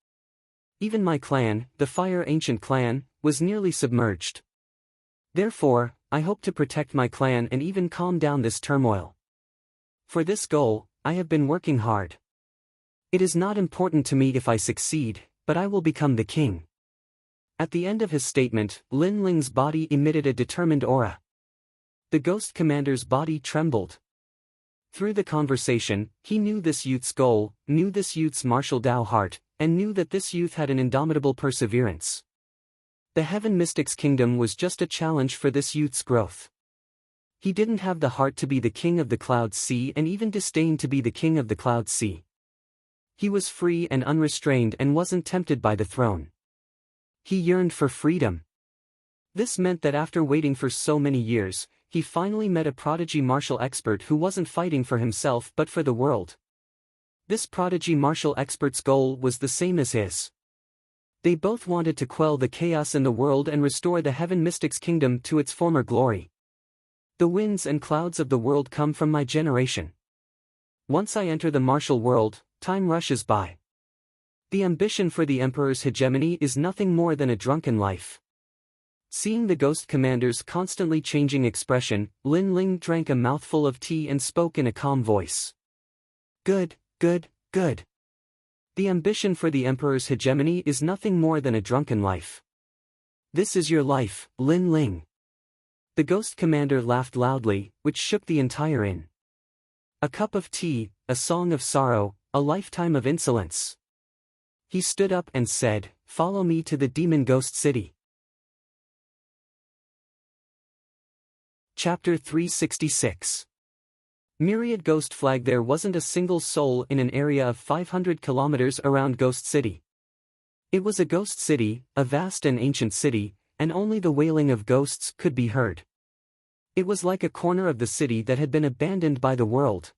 Even my clan, the Fire Ancient clan, was nearly submerged. Therefore, I hope to protect my clan and even calm down this turmoil. For this goal, I have been working hard. It is not important to me if I succeed, but I will become the king. At the end of his statement, Lin Ling's body emitted a determined aura. The ghost commander's body trembled. Through the conversation, he knew this youth's goal, knew this youth's martial Dao heart, and knew that this youth had an indomitable perseverance. The Heaven Mystic's kingdom was just a challenge for this youth's growth. He didn't have the heart to be the king of the Cloud Sea and even disdained to be the king of the Cloud Sea. He was free and unrestrained and wasn't tempted by the throne. He yearned for freedom. This meant that after waiting for so many years, he finally met a prodigy martial expert who wasn't fighting for himself but for the world. This prodigy martial expert's goal was the same as his. They both wanted to quell the chaos in the world and restore the Heaven Mystic's kingdom to its former glory. The winds and clouds of the world come from my generation. Once I enter the martial world, time rushes by. The ambition for the Emperor's hegemony is nothing more than a drunken life. Seeing the ghost commander's constantly changing expression, Lin Ling drank a mouthful of tea and spoke in a calm voice. Good, good, good. The ambition for the Emperor's hegemony is nothing more than a drunken life. This is your life, Lin Ling. The ghost commander laughed loudly, which shook the entire inn. A cup of tea, a song of sorrow, a lifetime of insolence. He stood up and said, "Follow me to the demon ghost city." Chapter 366. Myriad Ghost Flag. There wasn't a single soul in an area of 500 kilometers around Ghost City. It was a ghost city, a vast and ancient city, and only the wailing of ghosts could be heard. It was like a corner of the city that had been abandoned by the world.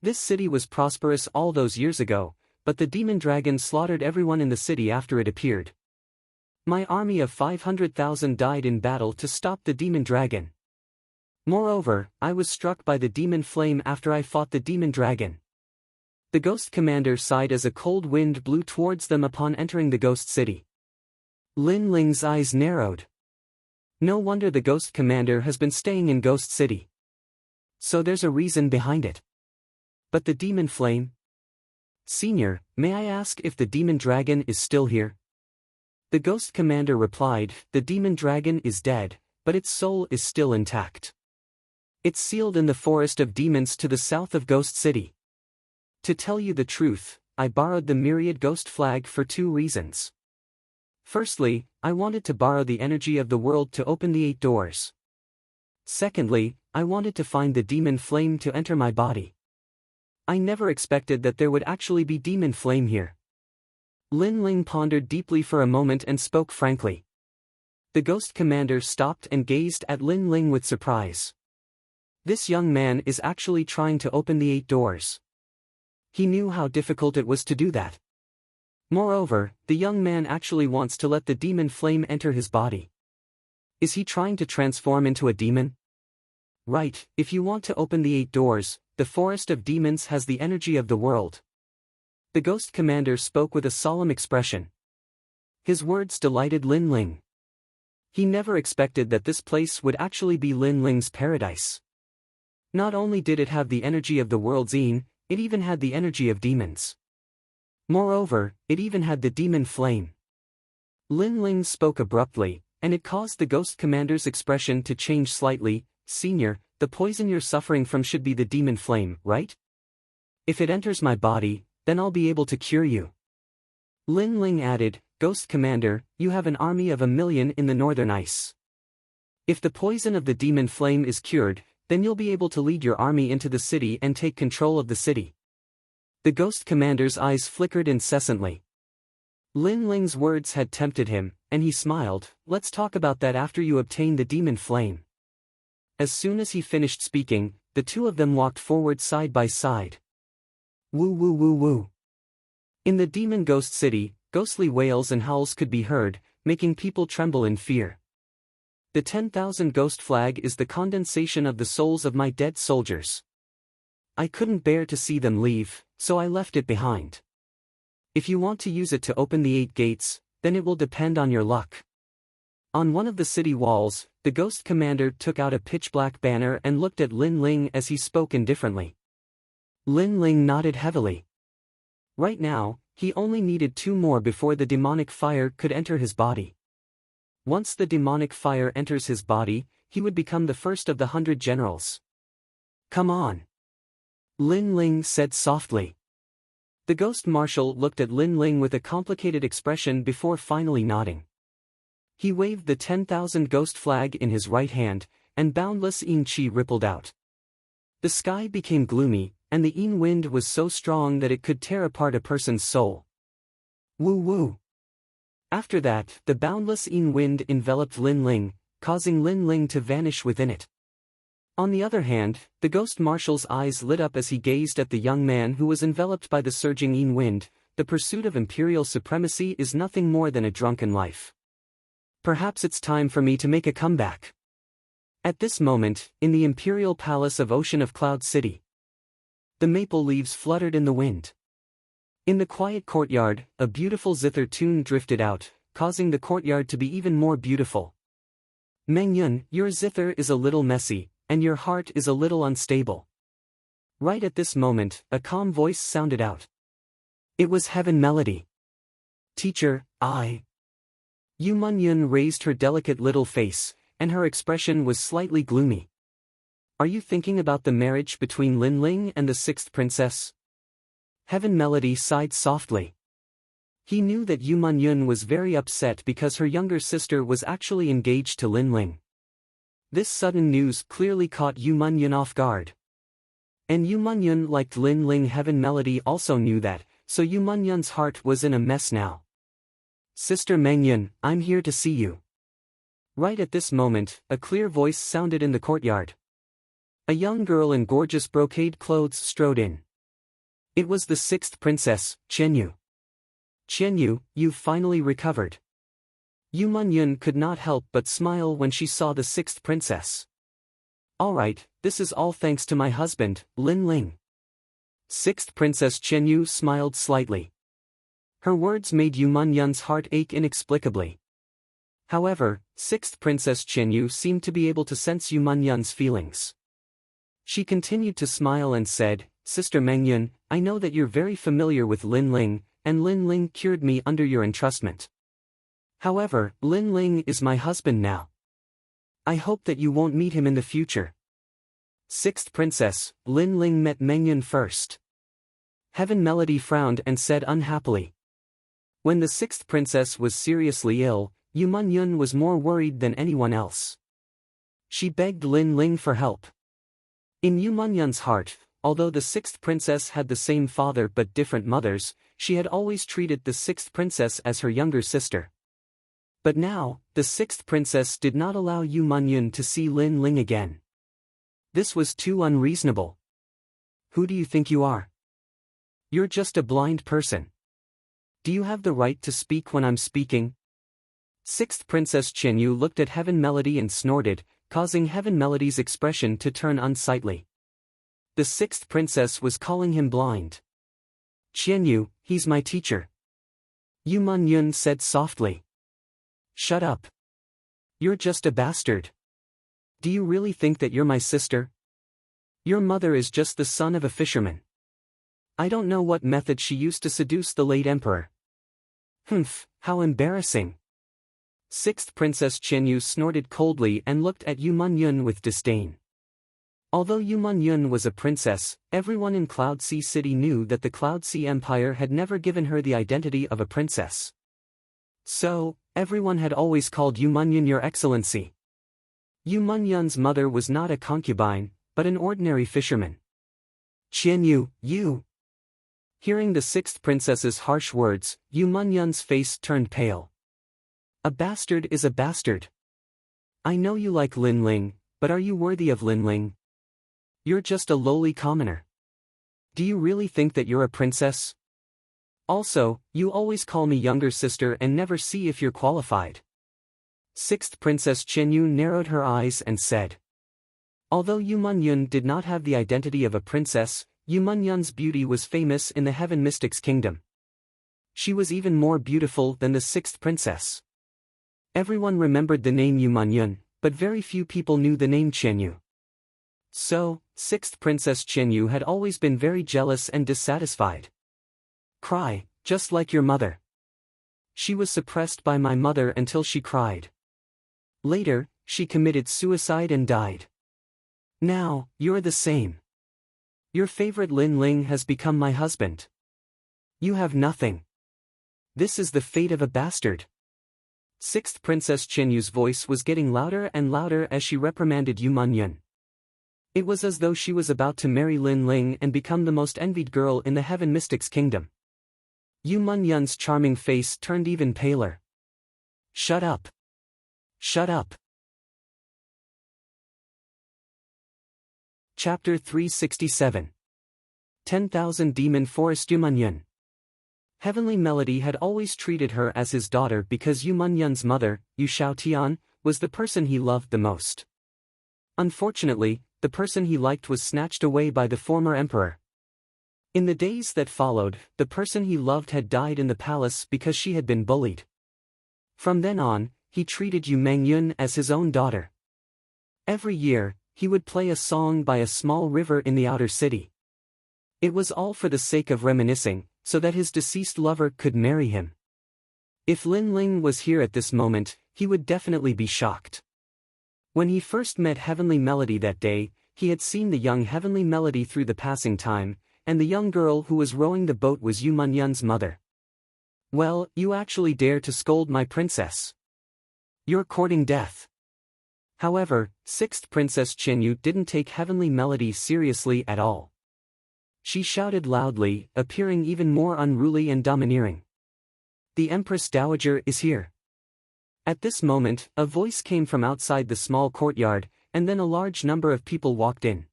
This city was prosperous all those years ago, but the demon dragon slaughtered everyone in the city after it appeared. My army of 500,000 died in battle to stop the demon dragon. Moreover, I was struck by the demon flame after I fought the demon dragon. The ghost commander sighed as a cold wind blew towards them upon entering the ghost city. Lin Ling's eyes narrowed. No wonder the ghost commander has been staying in Ghost City. So there's a reason behind it. But the demon flame? Senior, may I ask if the demon dragon is still here? The ghost commander replied, the demon dragon is dead, but its soul is still intact. It's sealed in the forest of demons to the south of Ghost City. To tell you the truth, I borrowed the Myriad Ghost Flag for 2 reasons. Firstly, I wanted to borrow the energy of the world to open the 8 doors. Secondly, I wanted to find the demon flame to enter my body. I never expected that there would actually be demon flame here. Lin Ling pondered deeply for a moment and spoke frankly. The ghost commander stopped and gazed at Lin Ling with surprise. This young man is actually trying to open the 8 doors. He knew how difficult it was to do that. Moreover, the young man actually wants to let the demon flame enter his body. Is he trying to transform into a demon? Right, if you want to open the 8 doors, the forest of demons has the energy of the world. The ghost commander spoke with a solemn expression. His words delighted Lin Ling. He never expected that this place would actually be Lin Ling's paradise. Not only did it have the energy of the world's Een, it even had the energy of demons. Moreover, it even had the demon flame. Lin Ling spoke abruptly, and it caused the ghost commander's expression to change slightly. Senior, the poison you're suffering from should be the demon flame, right? If it enters my body, then I'll be able to cure you. Lin Ling added, Ghost Commander, you have an army of 1 million in the northern ice. If the poison of the demon flame is cured, then you'll be able to lead your army into the city and take control of the city. The ghost commander's eyes flickered incessantly. Lin Ling's words had tempted him, and he smiled. Let's talk about that after you obtain the demon flame. As soon as he finished speaking, the two of them walked forward side by side. Woo woo woo woo. In the demon ghost city, ghostly wails and howls could be heard, making people tremble in fear. The 10,000 ghost flag is the condensation of the souls of my dead soldiers. I couldn't bear to see them leave, so I left it behind. If you want to use it to open the 8 gates, then it will depend on your luck. On one of the city walls, the ghost commander took out a pitch-black banner and looked at Lin Ling as he spoke indifferently. Lin Ling nodded heavily. Right now, he only needed 2 more before the demonic fire could enter his body. Once the demonic fire enters his body, he would become the first of the 100 generals. Come on. Lin Ling said softly. The ghost marshal looked at Lin Ling with a complicated expression before finally nodding. He waved the 10,000 ghost flag in his right hand, and boundless yin qi rippled out. The sky became gloomy, and the yin wind was so strong that it could tear apart a person's soul. Woo woo. After that, the boundless yin wind enveloped Lin Ling, causing Lin Ling to vanish within it. On the other hand, the ghost marshal's eyes lit up as he gazed at the young man who was enveloped by the surging yin wind. The pursuit of imperial supremacy is nothing more than a drunken life. Perhaps it's time for me to make a comeback. At this moment, in the imperial palace of Ocean of Cloud City, the maple leaves fluttered in the wind. In the quiet courtyard, a beautiful zither tune drifted out, causing the courtyard to be even more beautiful. Mengyun, your zither is a little messy, and your heart is a little unstable. Right at this moment, a calm voice sounded out. It was Heaven Melody. Teacher, Yu Munyun raised her delicate little face, and her expression was slightly gloomy. Are you thinking about the marriage between Lin Ling and the 6th princess? Heaven Melody sighed softly. He knew that Yu Munyun was very upset because her younger sister was actually engaged to Lin Ling. This sudden news clearly caught Yu Munyun off guard. And Yu Munyun liked Lin Ling. Heaven Melody also knew that, so Yu Munyun's heart was in a mess now. Sister Mengyun, I'm here to see you. Right at this moment, a clear voice sounded in the courtyard. A young girl in gorgeous brocade clothes strode in. It was the 6th princess, Qianyu. Qianyu, you've finally recovered. Yu Munyun could not help but smile when she saw the 6th princess. Alright, this is all thanks to my husband, Lin Ling. 6th Princess Qianyu smiled slightly. Her words made Yu Munyun's heart ache inexplicably. However, 6th Princess Qianyu seemed to be able to sense Yu Munyun's feelings. She continued to smile and said, Sister Mengyun, I know that you're very familiar with Lin Ling, and Lin Ling cured me under your entrustment. However, Lin Ling is my husband now. I hope that you won't meet him in the future. 6th Princess, Lin Ling met Mengyun first. Heaven Melody frowned and said unhappily. When the 6th Princess was seriously ill, Yu Munyun was more worried than anyone else. She begged Lin Ling for help. In Yu Munyun's heart, although the 6th princess had the same father but different mothers, she had always treated the 6th princess as her younger sister. But now, the 6th princess did not allow Yu Munyun to see Lin Ling again. This was too unreasonable. Who do you think you are? You're just a blind person. Do you have the right to speak when I'm speaking? 6th Princess Qianyu looked at Heaven Melody and snorted, causing Heaven Melody's expression to turn unsightly. The 6th princess was calling him blind. Qianyu, he's my teacher. Yu Munyun said softly. Shut up. You're just a bastard. Do you really think that you're my sister? Your mother is just the son of a fisherman. I don't know what method she used to seduce the late emperor. Humph, how embarrassing. 6th Princess Qianyu snorted coldly and looked at Yu Munyun with disdain. Although Yu Munyun was a princess, everyone in Cloud Sea City knew that the Cloud Sea Empire had never given her the identity of a princess. So, everyone had always called Yu Munyun Your Excellency. Yu Munyun's mother was not a concubine, but an ordinary fisherman. Qianyu, you. Hearing the 6th princess's harsh words, Yu Munyun's face turned pale. A bastard is a bastard. I know you like Lin Ling, but are you worthy of Lin Ling? You're just a lowly commoner. Do you really think that you're a princess? Also, you always call me younger sister and never see if you're qualified. 6th Princess Qianyu narrowed her eyes and said. Although Yu Munyun did not have the identity of a princess, Yu Munyun's beauty was famous in the Heaven Mystics Kingdom. She was even more beautiful than the 6th princess. Everyone remembered the name Yu Munyun, but very few people knew the name Qianyu. So, sixth Princess Qianyu had always been very jealous and dissatisfied. Cry, just like your mother. She was suppressed by my mother until she cried. Later, she committed suicide and died. Now, you're the same. Your favorite Lin Ling has become my husband. You have nothing. This is the fate of a bastard. Sixth Princess Qianyu's voice was getting louder and louder as she reprimanded Yu Munyun. It was as though she was about to marry Lin Ling and become the most envied girl in the Heaven Mystics Kingdom. Yu Munyun's charming face turned even paler. Shut up. Shut up. Chapter 367. 10,000 Demon Forest. Yu Munyun. Heavenly Melody had always treated her as his daughter because Yu Munyun's mother, Yu Shaotian, was the person he loved the most. Unfortunately, the person he liked was snatched away by the former emperor. In the days that followed, the person he loved had died in the palace because she had been bullied. From then on, he treated Yu Mengyun as his own daughter. Every year, he would play a song by a small river in the outer city. It was all for the sake of reminiscing, so that his deceased lover could marry him. If Lin Ling was here at this moment, he would definitely be shocked. When he first met Heavenly Melody that day, he had seen the young Heavenly Melody through the passing time, and the young girl who was rowing the boat was Yu Munyun's mother. Well, you actually dare to scold my princess. You're courting death. However, sixth Princess Qianyu didn't take Heavenly Melody seriously at all. She shouted loudly, appearing even more unruly and domineering. The Empress Dowager is here. At this moment, a voice came from outside the small courtyard, and then a large number of people walked in.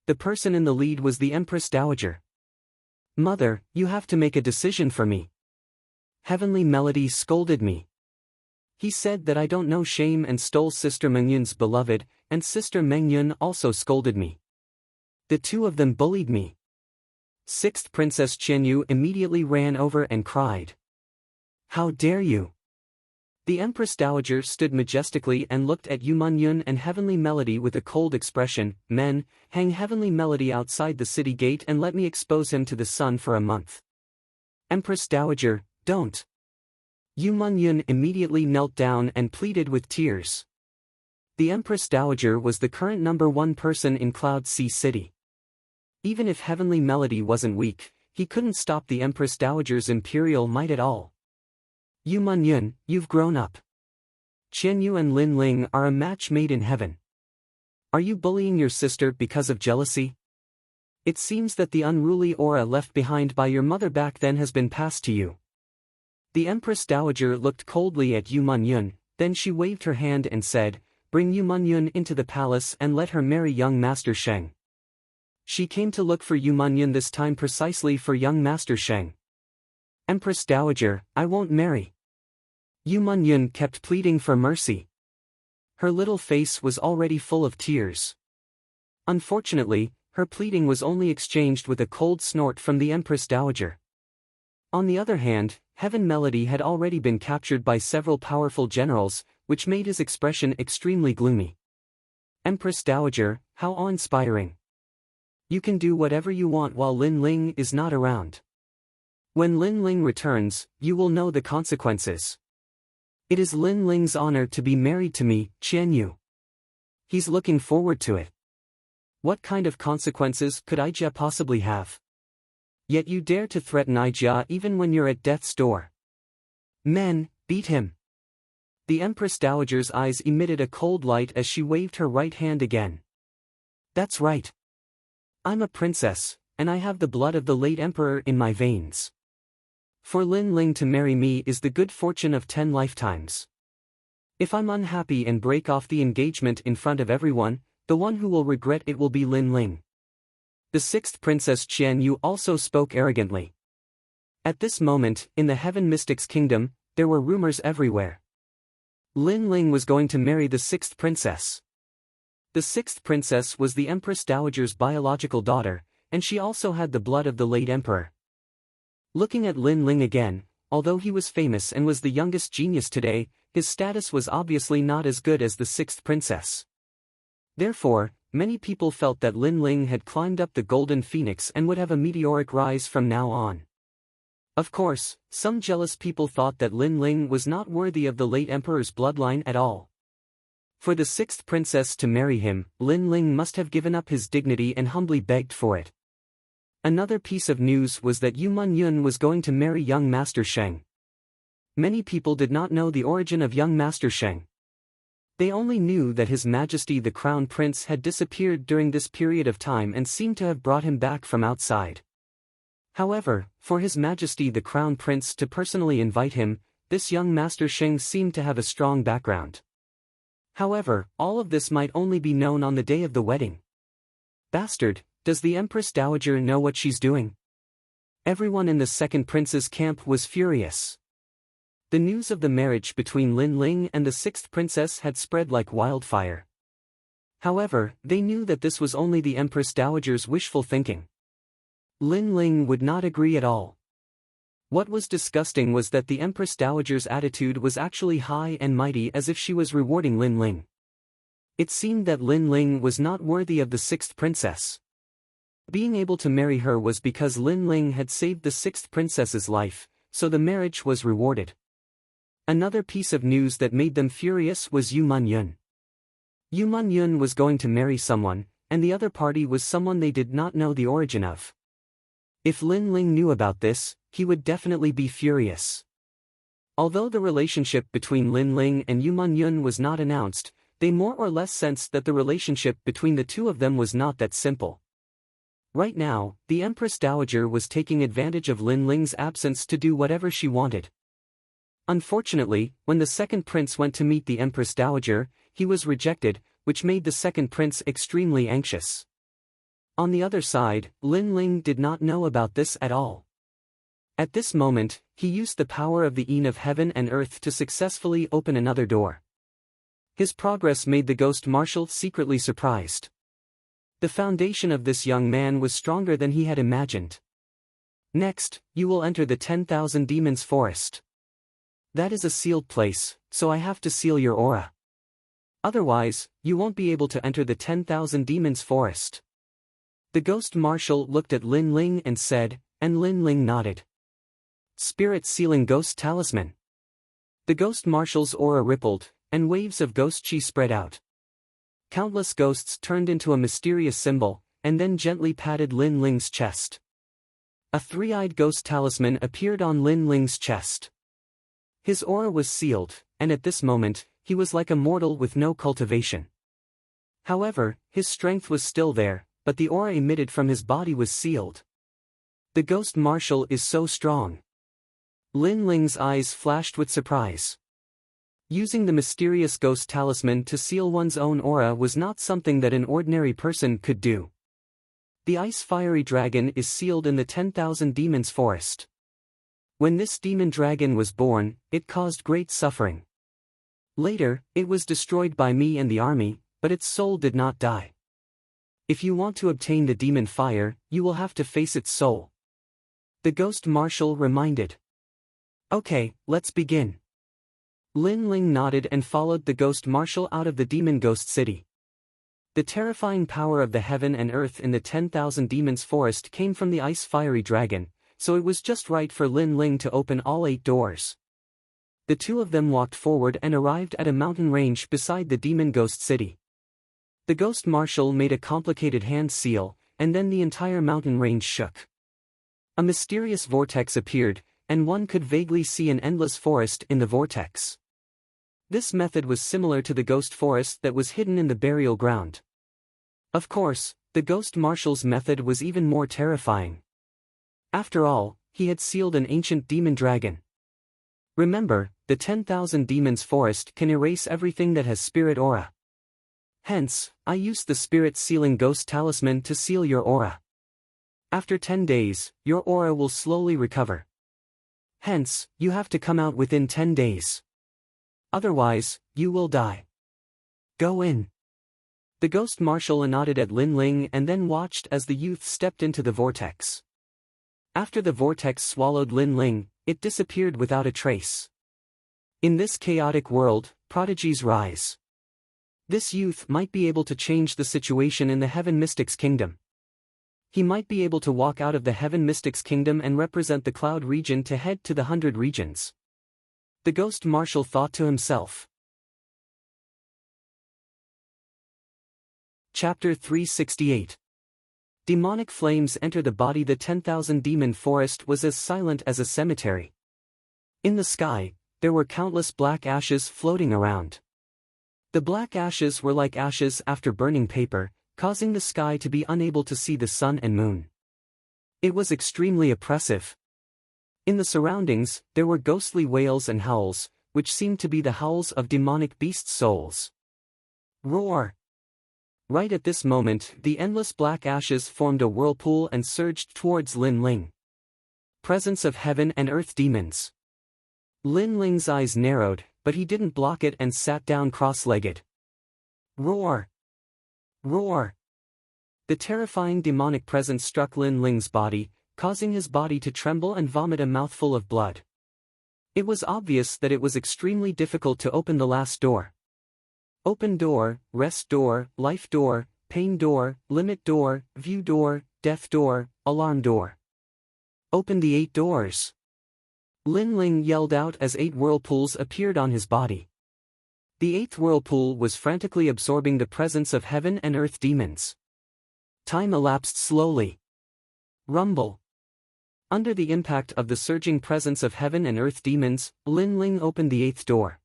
The person in the lead was the Empress Dowager. Mother, you have to make a decision for me. Heavenly Melody scolded me. He said that I don't know shame and stole Sister Mengyun's beloved, and Sister Mengyun also scolded me. The two of them bullied me. Sixth Princess Qianyu immediately ran over and cried. How dare you! The Empress Dowager stood majestically and looked at Yu Munyun and Heavenly Melody with a cold expression. Men, hang Heavenly Melody outside the city gate and let me expose him to the sun for a month. Empress Dowager, don't. Yu Munyun immediately knelt down and pleaded with tears. The Empress Dowager was the current #1 person in Cloud Sea City. Even if Heavenly Melody wasn't weak, he couldn't stop the Empress Dowager's imperial might at all. Yu Munyun, you've grown up. Qianyu and Lin Ling are a match made in heaven. Are you bullying your sister because of jealousy? It seems that the unruly aura left behind by your mother back then has been passed to you. The Empress Dowager looked coldly at Yu Munyun, then she waved her hand and said, bring Yu Munyun into the palace and let her marry young Master Sheng. She came to look for Yu Munyun this time precisely for young Master Sheng. Empress Dowager, I won't marry. Yu Munyun kept pleading for mercy. Her little face was already full of tears. Unfortunately, her pleading was only exchanged with a cold snort from the Empress Dowager. On the other hand, Heaven Melody had already been captured by several powerful generals, which made his expression extremely gloomy. Empress Dowager, how awe-inspiring. You can do whatever you want while Lin Ling is not around. When Lin Ling returns, you will know the consequences. It is Lin Ling's honor to be married to me, Qianyu. He's looking forward to it. What kind of consequences could Aijia possibly have? Yet you dare to threaten Aijia even when you're at death's door. Men, beat him. The Empress Dowager's eyes emitted a cold light as she waved her right hand again. That's right. I'm a princess, and I have the blood of the late emperor in my veins. For Lin Ling to marry me is the good fortune of 10 lifetimes. If I'm unhappy and break off the engagement in front of everyone, the one who will regret it will be Lin Ling. The sixth Princess Qianyu also spoke arrogantly. At this moment, in the Heaven Mystics Kingdom, there were rumors everywhere. Lin Ling was going to marry the sixth princess. The sixth princess was the Empress Dowager's biological daughter, and she also had the blood of the late emperor. Looking at Lin Ling again, although he was famous and was the youngest genius today, his status was obviously not as good as the sixth princess. Therefore, many people felt that Lin Ling had climbed up the golden phoenix and would have a meteoric rise from now on. Of course, some jealous people thought that Lin Ling was not worthy of the late emperor's bloodline at all. For the sixth princess to marry him, Lin Ling must have given up his dignity and humbly begged for it. Another piece of news was that Yu Yun was going to marry young Master Sheng. Many people did not know the origin of young Master Sheng. They only knew that His Majesty the Crown Prince had disappeared during this period of time and seemed to have brought him back from outside. However, for His Majesty the Crown Prince to personally invite him, this young Master Sheng seemed to have a strong background. However, all of this might only be known on the day of the wedding. Bastard, does the Empress Dowager know what she's doing? Everyone in the second prince's camp was furious. The news of the marriage between Lin Ling and the sixth princess had spread like wildfire. However, they knew that this was only the Empress Dowager's wishful thinking. Lin Ling would not agree at all. What was disgusting was that the Empress Dowager's attitude was actually high and mighty, as if she was rewarding Lin Ling. It seemed that Lin Ling was not worthy of the sixth princess. Being able to marry her was because Lin Ling had saved the sixth princess's life, so the marriage was rewarded. Another piece of news that made them furious was Yu Yun. Yu Yun was going to marry someone, and the other party was someone they did not know the origin of. If Lin Ling knew about this, he would definitely be furious. Although the relationship between Lin Ling and Yu Yun was not announced, they more or less sensed that the relationship between the two of them was not that simple. Right now, the Empress Dowager was taking advantage of Lin Ling's absence to do whatever she wanted. Unfortunately, when the second prince went to meet the Empress Dowager, he was rejected, which made the second prince extremely anxious. On the other side, Lin Ling did not know about this at all. At this moment, he used the power of the Yin of heaven and earth to successfully open another door. His progress made the Ghost Marshal secretly surprised. The foundation of this young man was stronger than he had imagined. Next, you will enter the 10,000 Demons Forest. That is a sealed place, so I have to seal your aura. Otherwise, you won't be able to enter the 10,000 Demons Forest. The Ghost Marshal looked at Lin Ling and said, and Lin Ling nodded. Spirit Sealing Ghost Talisman. The Ghost Marshal's aura rippled, and waves of ghost chi spread out. Countless ghosts turned into a mysterious symbol, and then gently patted Lin Ling's chest. A three-eyed ghost talisman appeared on Lin Ling's chest. His aura was sealed, and at this moment, he was like a mortal with no cultivation. However, his strength was still there, but the aura emitted from his body was sealed. The Ghost Marshal is so strong. Lin Ling's eyes flashed with surprise. Using the mysterious ghost talisman to seal one's own aura was not something that an ordinary person could do. The ice fiery dragon is sealed in the 10,000 Demons Forest. When this demon dragon was born, it caused great suffering. Later, it was destroyed by me and the army, but its soul did not die. If you want to obtain the demon fire, you will have to face its soul. The Ghost Marshal reminded. Okay, let's begin. Lin Ling nodded and followed the Ghost Marshal out of the Demon Ghost City. The terrifying power of the heaven and earth in the 10,000 Demons Forest came from the ice fiery dragon, so it was just right for Lin Ling to open all 8 doors. The two of them walked forward and arrived at a mountain range beside the Demon Ghost City. The Ghost Marshal made a complicated hand seal, and then the entire mountain range shook. A mysterious vortex appeared, and one could vaguely see an endless forest in the vortex. This method was similar to the ghost forest that was hidden in the burial ground. Of course, the Ghost Marshal's method was even more terrifying. After all, he had sealed an ancient demon dragon. Remember, the 10,000 Demons Forest can erase everything that has spirit aura. Hence, I used the Spirit Sealing Ghost Talisman to seal your aura. After 10 days, your aura will slowly recover. Hence, you have to come out within 10 days. Otherwise, you will die. Go in. The Ghost Marshal nodded at Lin Ling and then watched as the youth stepped into the vortex. After the vortex swallowed Lin Ling, it disappeared without a trace. In this chaotic world, prodigies rise. This youth might be able to change the situation in the Heaven Mystics Kingdom. He might be able to walk out of the Heaven Mystics Kingdom and represent the Cloud region to head to the 100 regions. The Ghost Marshal thought to himself. Chapter 368. Demonic flames enter the body. The 10,000 demon forest was as silent as a cemetery. In the sky, there were countless black ashes floating around. The black ashes were like ashes after burning paper, causing the sky to be unable to see the sun and moon. It was extremely oppressive. In the surroundings, there were ghostly wails and howls, which seemed to be the howls of demonic beast souls. Roar! Right at this moment, the endless black ashes formed a whirlpool and surged towards Lin Ling. Presence of heaven and earth demons. Lin Ling's eyes narrowed, but he didn't block it and sat down cross-legged. Roar! Roar! The terrifying demonic presence struck Lin Ling's body, causing his body to tremble and vomit a mouthful of blood. It was obvious that it was extremely difficult to open the last door. Open door, rest door, life door, pain door, limit door, view door, death door, alarm door. Open the 8 doors. Lin Ling yelled out as 8 whirlpools appeared on his body. The 8th whirlpool was frantically absorbing the presence of heaven and earth demons. Time elapsed slowly. Rumble. Under the impact of the surging presence of heaven and earth demons, Lin Ling opened the 8th door.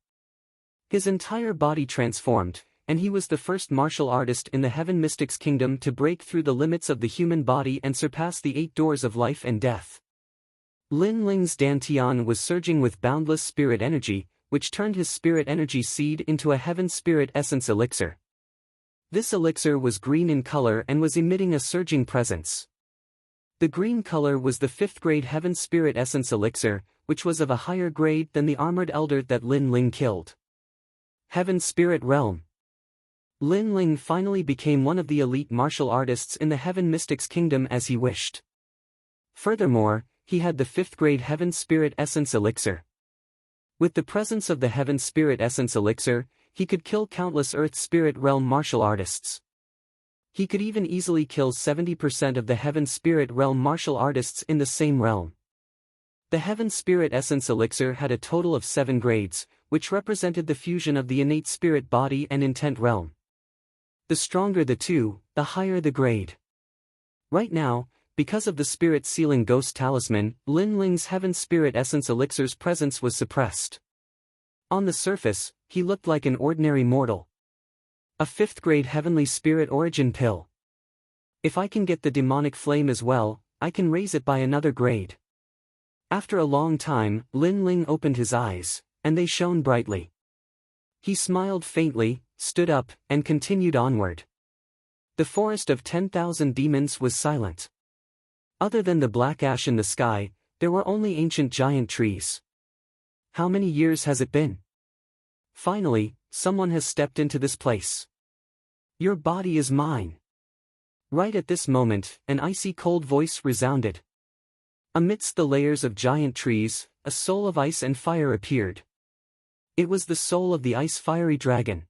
His entire body transformed, and he was the first martial artist in the Heaven Mystics Kingdom to break through the limits of the human body and surpass the 8 doors of life and death. Lin Ling's dantian was surging with boundless spirit energy, which turned his spirit energy seed into a heaven spirit essence elixir. This elixir was green in color and was emitting a surging presence. The green color was the 5th grade heaven spirit essence elixir, which was of a higher grade than the armored elder that Lin Ling killed. Heaven Spirit Realm. Lin Ling finally became one of the elite martial artists in the Heaven Mystics Kingdom as he wished. Furthermore, he had the 5th grade Heaven Spirit Essence Elixir. With the presence of the Heaven Spirit Essence Elixir, he could kill countless Earth Spirit Realm martial artists. He could even easily kill 70% of the Heaven Spirit Realm martial artists in the same realm. The Heaven Spirit Essence Elixir had a total of 7 grades, which represented the fusion of the innate spirit body and intent realm. The stronger the two, the higher the grade. Right now, because of the spirit sealing ghost talisman, Lin Ling's Heaven Spirit Essence Elixir's presence was suppressed. On the surface, he looked like an ordinary mortal. A 5th grade Heavenly Spirit Origin Pill. If I can get the demonic flame as well, I can raise it by another grade. After a long time, Lin Ling opened his eyes, and they shone brightly. He smiled faintly, stood up, and continued onward. The forest of 10,000 demons was silent. Other than the black ash in the sky, there were only ancient giant trees. How many years has it been? Finally, someone has stepped into this place. Your body is mine. Right at this moment, an icy cold voice resounded. Amidst the layers of giant trees, a soul of ice and fire appeared. It was the soul of the ice-fiery dragon.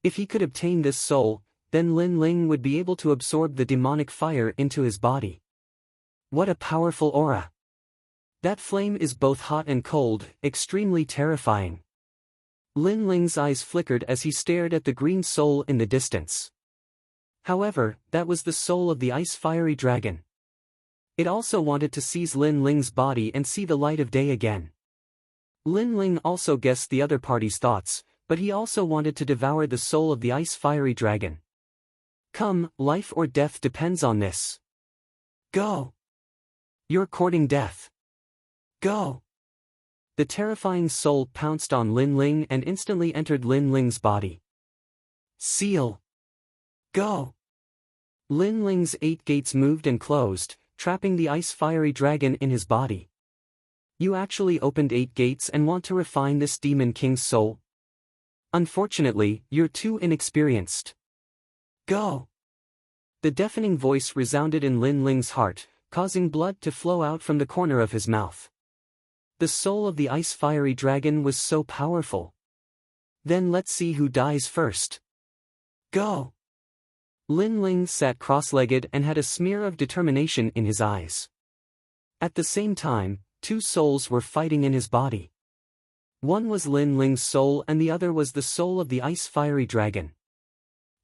If he could obtain this soul, then Lin Ling would be able to absorb the demonic fire into his body. What a powerful aura! That flame is both hot and cold, extremely terrifying. Lin Ling's eyes flickered as he stared at the green soul in the distance. However, that was the soul of the ice-fiery dragon. It also wanted to seize Lin Ling's body and see the light of day again. Lin Ling also guessed the other party's thoughts, but he also wanted to devour the soul of the ice-fiery dragon. Come, life or death depends on this. Go! You're courting death. Go! The terrifying soul pounced on Lin Ling and instantly entered Lin Ling's body. Seal! Go! Lin Ling's 8 gates moved and closed, trapping the ice-fiery dragon in his body. You actually opened 8 gates and want to refine this demon king's soul? Unfortunately, you're too inexperienced. Go! The deafening voice resounded in Lin Ling's heart, causing blood to flow out from the corner of his mouth. The soul of the ice-fiery dragon was so powerful. Then let's see who dies first. Go! Lin Ling sat cross-legged and had a smear of determination in his eyes. At the same time, two souls were fighting in his body. One was Lin Ling's soul and the other was the soul of the ice-fiery dragon.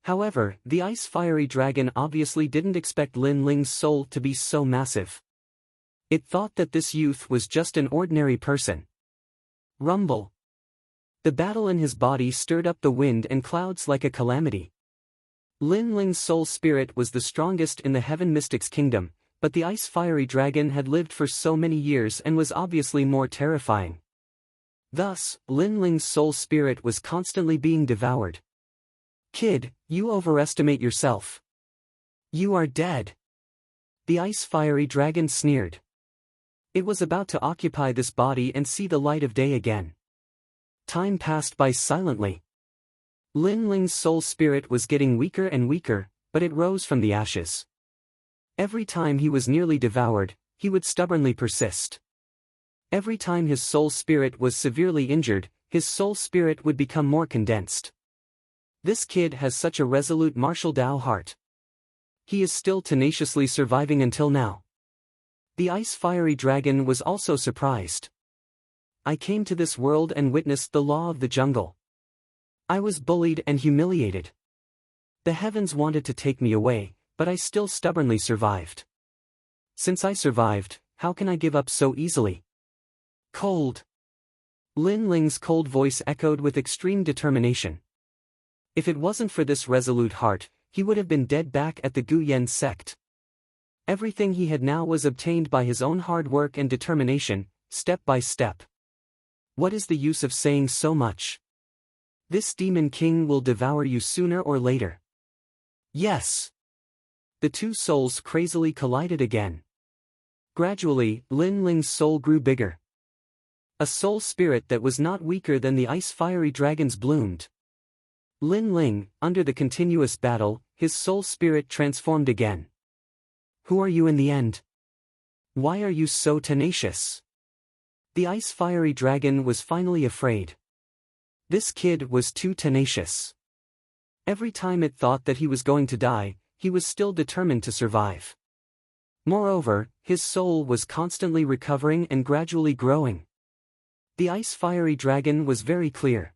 However, the ice-fiery dragon obviously didn't expect Lin Ling's soul to be so massive. It thought that this youth was just an ordinary person. Rumble. The battle in his body stirred up the wind and clouds like a calamity. Lin Ling's soul spirit was the strongest in the Heaven Mystics Kingdom, but the ice-fiery dragon had lived for so many years and was obviously more terrifying. Thus, Lin Ling's soul spirit was constantly being devoured. Kid, you overestimate yourself. You are dead. The ice-fiery dragon sneered. It was about to occupy this body and see the light of day again. Time passed by silently. Lin Ling's soul spirit was getting weaker and weaker, but it rose from the ashes. Every time he was nearly devoured, he would stubbornly persist. Every time his soul spirit was severely injured, his soul spirit would become more condensed. This kid has such a resolute martial Dao heart. He is still tenaciously surviving until now. The ice-fiery dragon was also surprised. I came to this world and witnessed the law of the jungle. I was bullied and humiliated. The heavens wanted to take me away, but I still stubbornly survived. Since I survived, how can I give up so easily? Cold. Lin Ling's cold voice echoed with extreme determination. If it wasn't for this resolute heart, he would have been dead back at the Guyan sect. Everything he had now was obtained by his own hard work and determination, step by step. What is the use of saying so much? This demon king will devour you sooner or later. Yes. The two souls crazily collided again. Gradually, Lin Ling's soul grew bigger. A soul spirit that was not weaker than the ice-fiery dragons bloomed. Lin Ling, under the continuous battle, his soul spirit transformed again. Who are you in the end? Why are you so tenacious? The ice-fiery dragon was finally afraid. This kid was too tenacious. Every time it thought that he was going to die, he was still determined to survive. Moreover, his soul was constantly recovering and gradually growing. The ice-fiery dragon was very clear.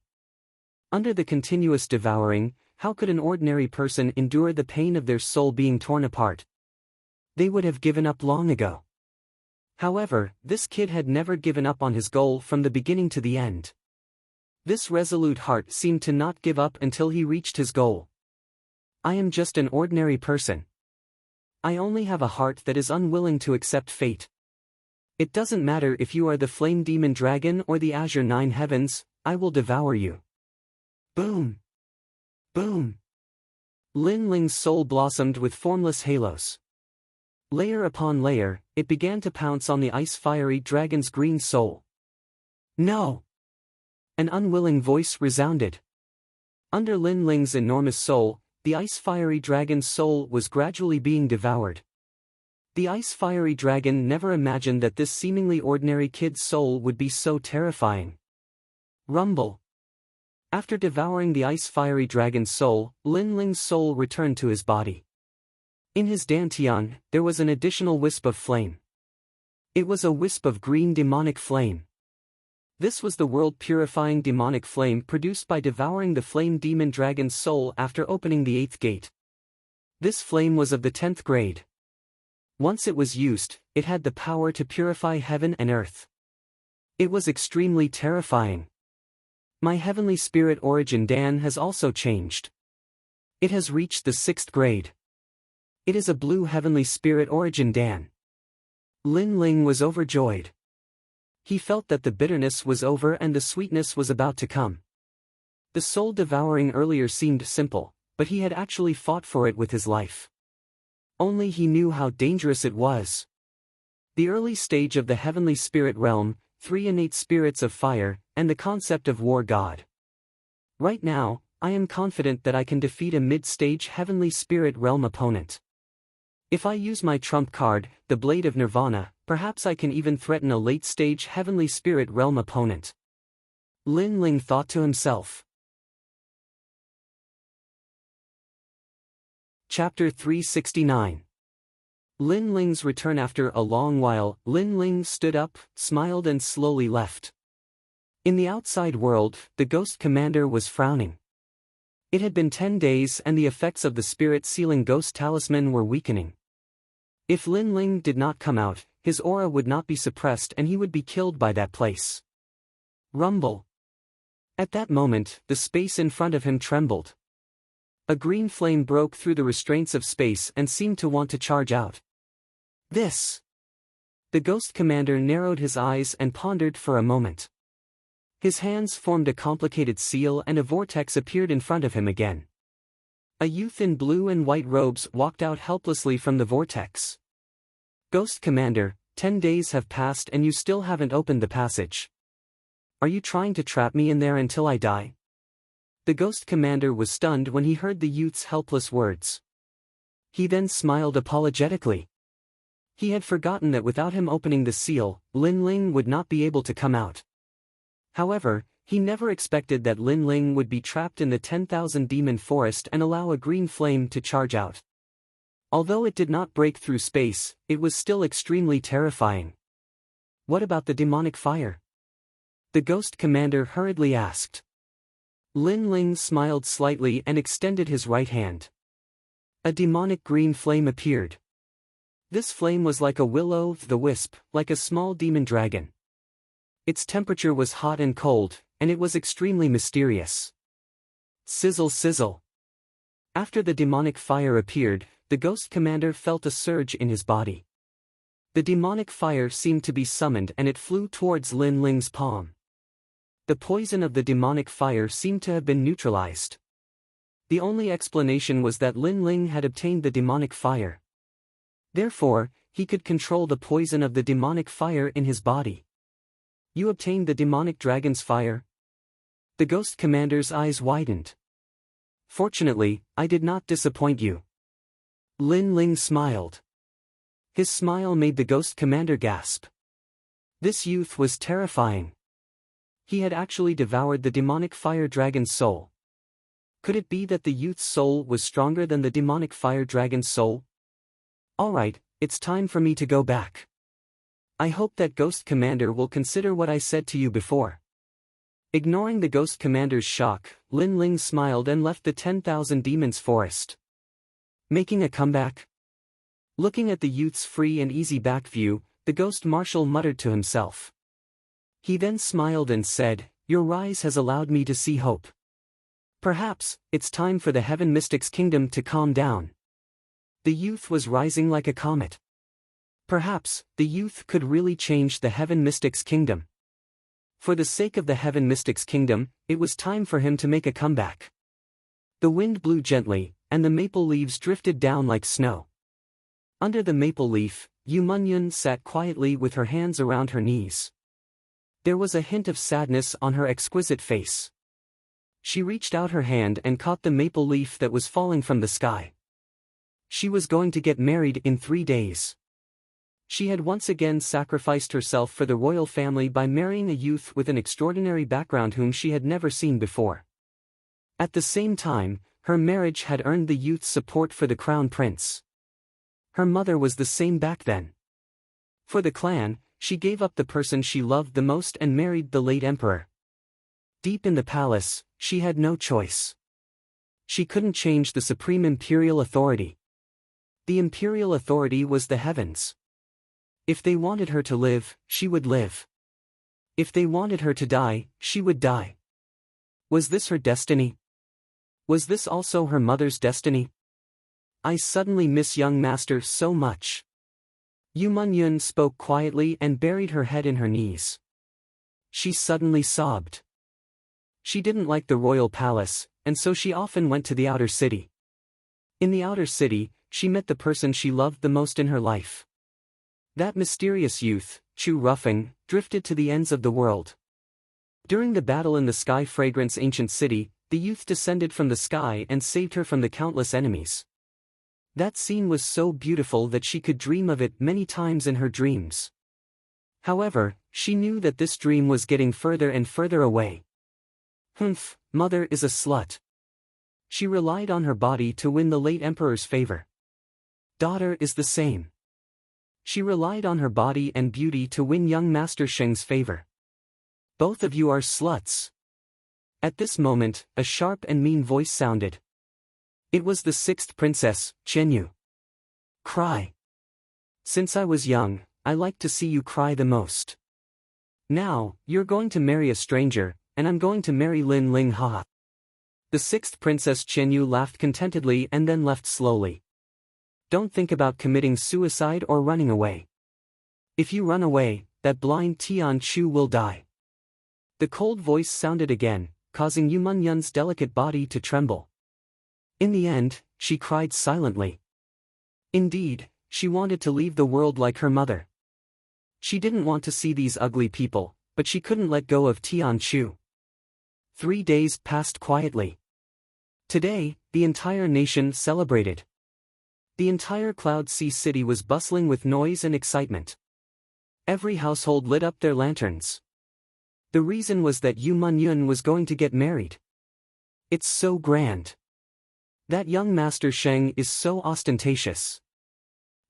Under the continuous devouring, how could an ordinary person endure the pain of their soul being torn apart? They would have given up long ago. However, this kid had never given up on his goal from the beginning to the end. This resolute heart seemed to not give up until he reached his goal. I am just an ordinary person. I only have a heart that is unwilling to accept fate. It doesn't matter if you are the flame demon dragon or the azure nine heavens, I will devour you. Boom! Boom! Lin Ling's soul blossomed with formless halos. Layer upon layer, it began to pounce on the ice-fiery dragon's green soul. No! An unwilling voice resounded. Under Lin Ling's enormous soul, the ice-fiery dragon's soul was gradually being devoured. The ice-fiery dragon never imagined that this seemingly ordinary kid's soul would be so terrifying. Rumble. After devouring the ice-fiery dragon's soul, Lin Ling's soul returned to his body. In his dantian, there was an additional wisp of flame. It was a wisp of green demonic flame. This was the world-purifying demonic flame produced by devouring the flame demon dragon's soul after opening the 8th gate. This flame was of the 10th grade. Once it was used, it had the power to purify heaven and earth. It was extremely terrifying. My heavenly spirit origin Dan has also changed. It has reached the 6th grade. It is a blue heavenly spirit origin Dan. Lin Ling was overjoyed. He felt that the bitterness was over and the sweetness was about to come. The soul devouring earlier seemed simple, but he had actually fought for it with his life. Only he knew how dangerous it was. The early stage of the heavenly spirit realm, 3 innate spirits of fire, and the concept of war god. Right now, I am confident that I can defeat a mid-stage heavenly spirit realm opponent. If I use my trump card, the Blade of Nirvana, perhaps I can even threaten a late-stage heavenly spirit realm opponent. Lin Ling thought to himself. Chapter 369. Lin Ling's return. After a long while, Lin Ling stood up, smiled and slowly left. In the outside world, the ghost commander was frowning. It had been 10 days and the effects of the spirit-sealing ghost talisman were weakening. If Lin Ling did not come out, his aura would not be suppressed and he would be killed by that place. Rumble. At that moment, the space in front of him trembled. A green flame broke through the restraints of space and seemed to want to charge out. This. The ghost commander narrowed his eyes and pondered for a moment. His hands formed a complicated seal and a vortex appeared in front of him again. A youth in blue and white robes walked out helplessly from the vortex. Ghost Commander, 10 days have passed and you still haven't opened the passage. Are you trying to trap me in there until I die? The Ghost Commander was stunned when he heard the youth's helpless words. He then smiled apologetically. He had forgotten that without him opening the seal, Lin Ling would not be able to come out. However, he never expected that Lin Ling would be trapped in the 10,000 demon forest and allow a green flame to charge out. Although it did not break through space, it was still extremely terrifying. What about the demonic fire? The Ghost Commander hurriedly asked. Lin Ling smiled slightly and extended his right hand. A demonic green flame appeared. This flame was like a will-o'-the-wisp, like a small demon dragon. Its temperature was hot and cold, and it was extremely mysterious. Sizzle sizzle. After the demonic fire appeared, the Ghost Commander felt a surge in his body. The demonic fire seemed to be summoned and it flew towards Lin Ling's palm. The poison of the demonic fire seemed to have been neutralized. The only explanation was that Lin Ling had obtained the demonic fire. Therefore, he could control the poison of the demonic fire in his body. You obtained the demonic dragon's fire? The Ghost Commander's eyes widened. Fortunately, I did not disappoint you. Lin Ling smiled. His smile made the Ghost Commander gasp. This youth was terrifying. He had actually devoured the demonic fire dragon's soul. Could it be that the youth's soul was stronger than the demonic fire dragon's soul? Alright, it's time for me to go back. I hope that Ghost Commander will consider what I said to you before. Ignoring the Ghost Commander's shock, Lin Ling smiled and left the 10,000 demons forest. Making a comeback? Looking at the youth's free and easy back view, the Ghost Marshal muttered to himself. He then smiled and said, Your rise has allowed me to see hope. Perhaps, it's time for the Heaven Mystics Kingdom to calm down. The youth was rising like a comet. Perhaps, the youth could really change the Heaven Mystics Kingdom. For the sake of the Heaven Mystics Kingdom, it was time for him to make a comeback. The wind blew gently, and the maple leaves drifted down like snow. Under the maple leaf, Yu Munyun sat quietly with her hands around her knees. There was a hint of sadness on her exquisite face. She reached out her hand and caught the maple leaf that was falling from the sky. She was going to get married in 3 days. She had once again sacrificed herself for the royal family by marrying a youth with an extraordinary background whom she had never seen before. At the same time, her marriage had earned the youth's support for the crown prince. Her mother was the same back then. For the clan, she gave up the person she loved the most and married the late emperor. Deep in the palace, she had no choice. She couldn't change the supreme imperial authority. The imperial authority was the heavens. If they wanted her to live, she would live. If they wanted her to die, she would die. Was this her destiny? Was this also her mother's destiny? I suddenly miss young master so much. Yu Munyun spoke quietly and buried her head in her knees. She suddenly sobbed. She didn't like the royal palace, and so she often went to the outer city. In the outer city, she met the person she loved the most in her life. That mysterious youth, Chu Ruffing, drifted to the ends of the world. During the battle in the Sky Fragrance ancient city, the youth descended from the sky and saved her from the countless enemies. That scene was so beautiful that she could dream of it many times in her dreams. However, she knew that this dream was getting further and further away. Humph, mother is a slut. She relied on her body to win the late emperor's favor. Daughter is the same. She relied on her body and beauty to win young Master Sheng's favor. Both of you are sluts. At this moment, a sharp and mean voice sounded. It was the sixth princess, Chenyu. Cry. Since I was young, I like to see you cry the most. Now, you're going to marry a stranger, and I'm going to marry Lin Ling Ha. The sixth princess Chenyu laughed contentedly and then left slowly. Don't think about committing suicide or running away. If you run away, that blind Tian Chu will die. The cold voice sounded again, causing Yu Munyun's delicate body to tremble. In the end, she cried silently. Indeed, she wanted to leave the world like her mother. She didn't want to see these ugly people, but she couldn't let go of Tian Chu. 3 days passed quietly. Today, the entire nation celebrated. The entire Cloud Sea city was bustling with noise and excitement. Every household lit up their lanterns. The reason was that Yu Munyun was going to get married. It's so grand. That young Master Sheng is so ostentatious.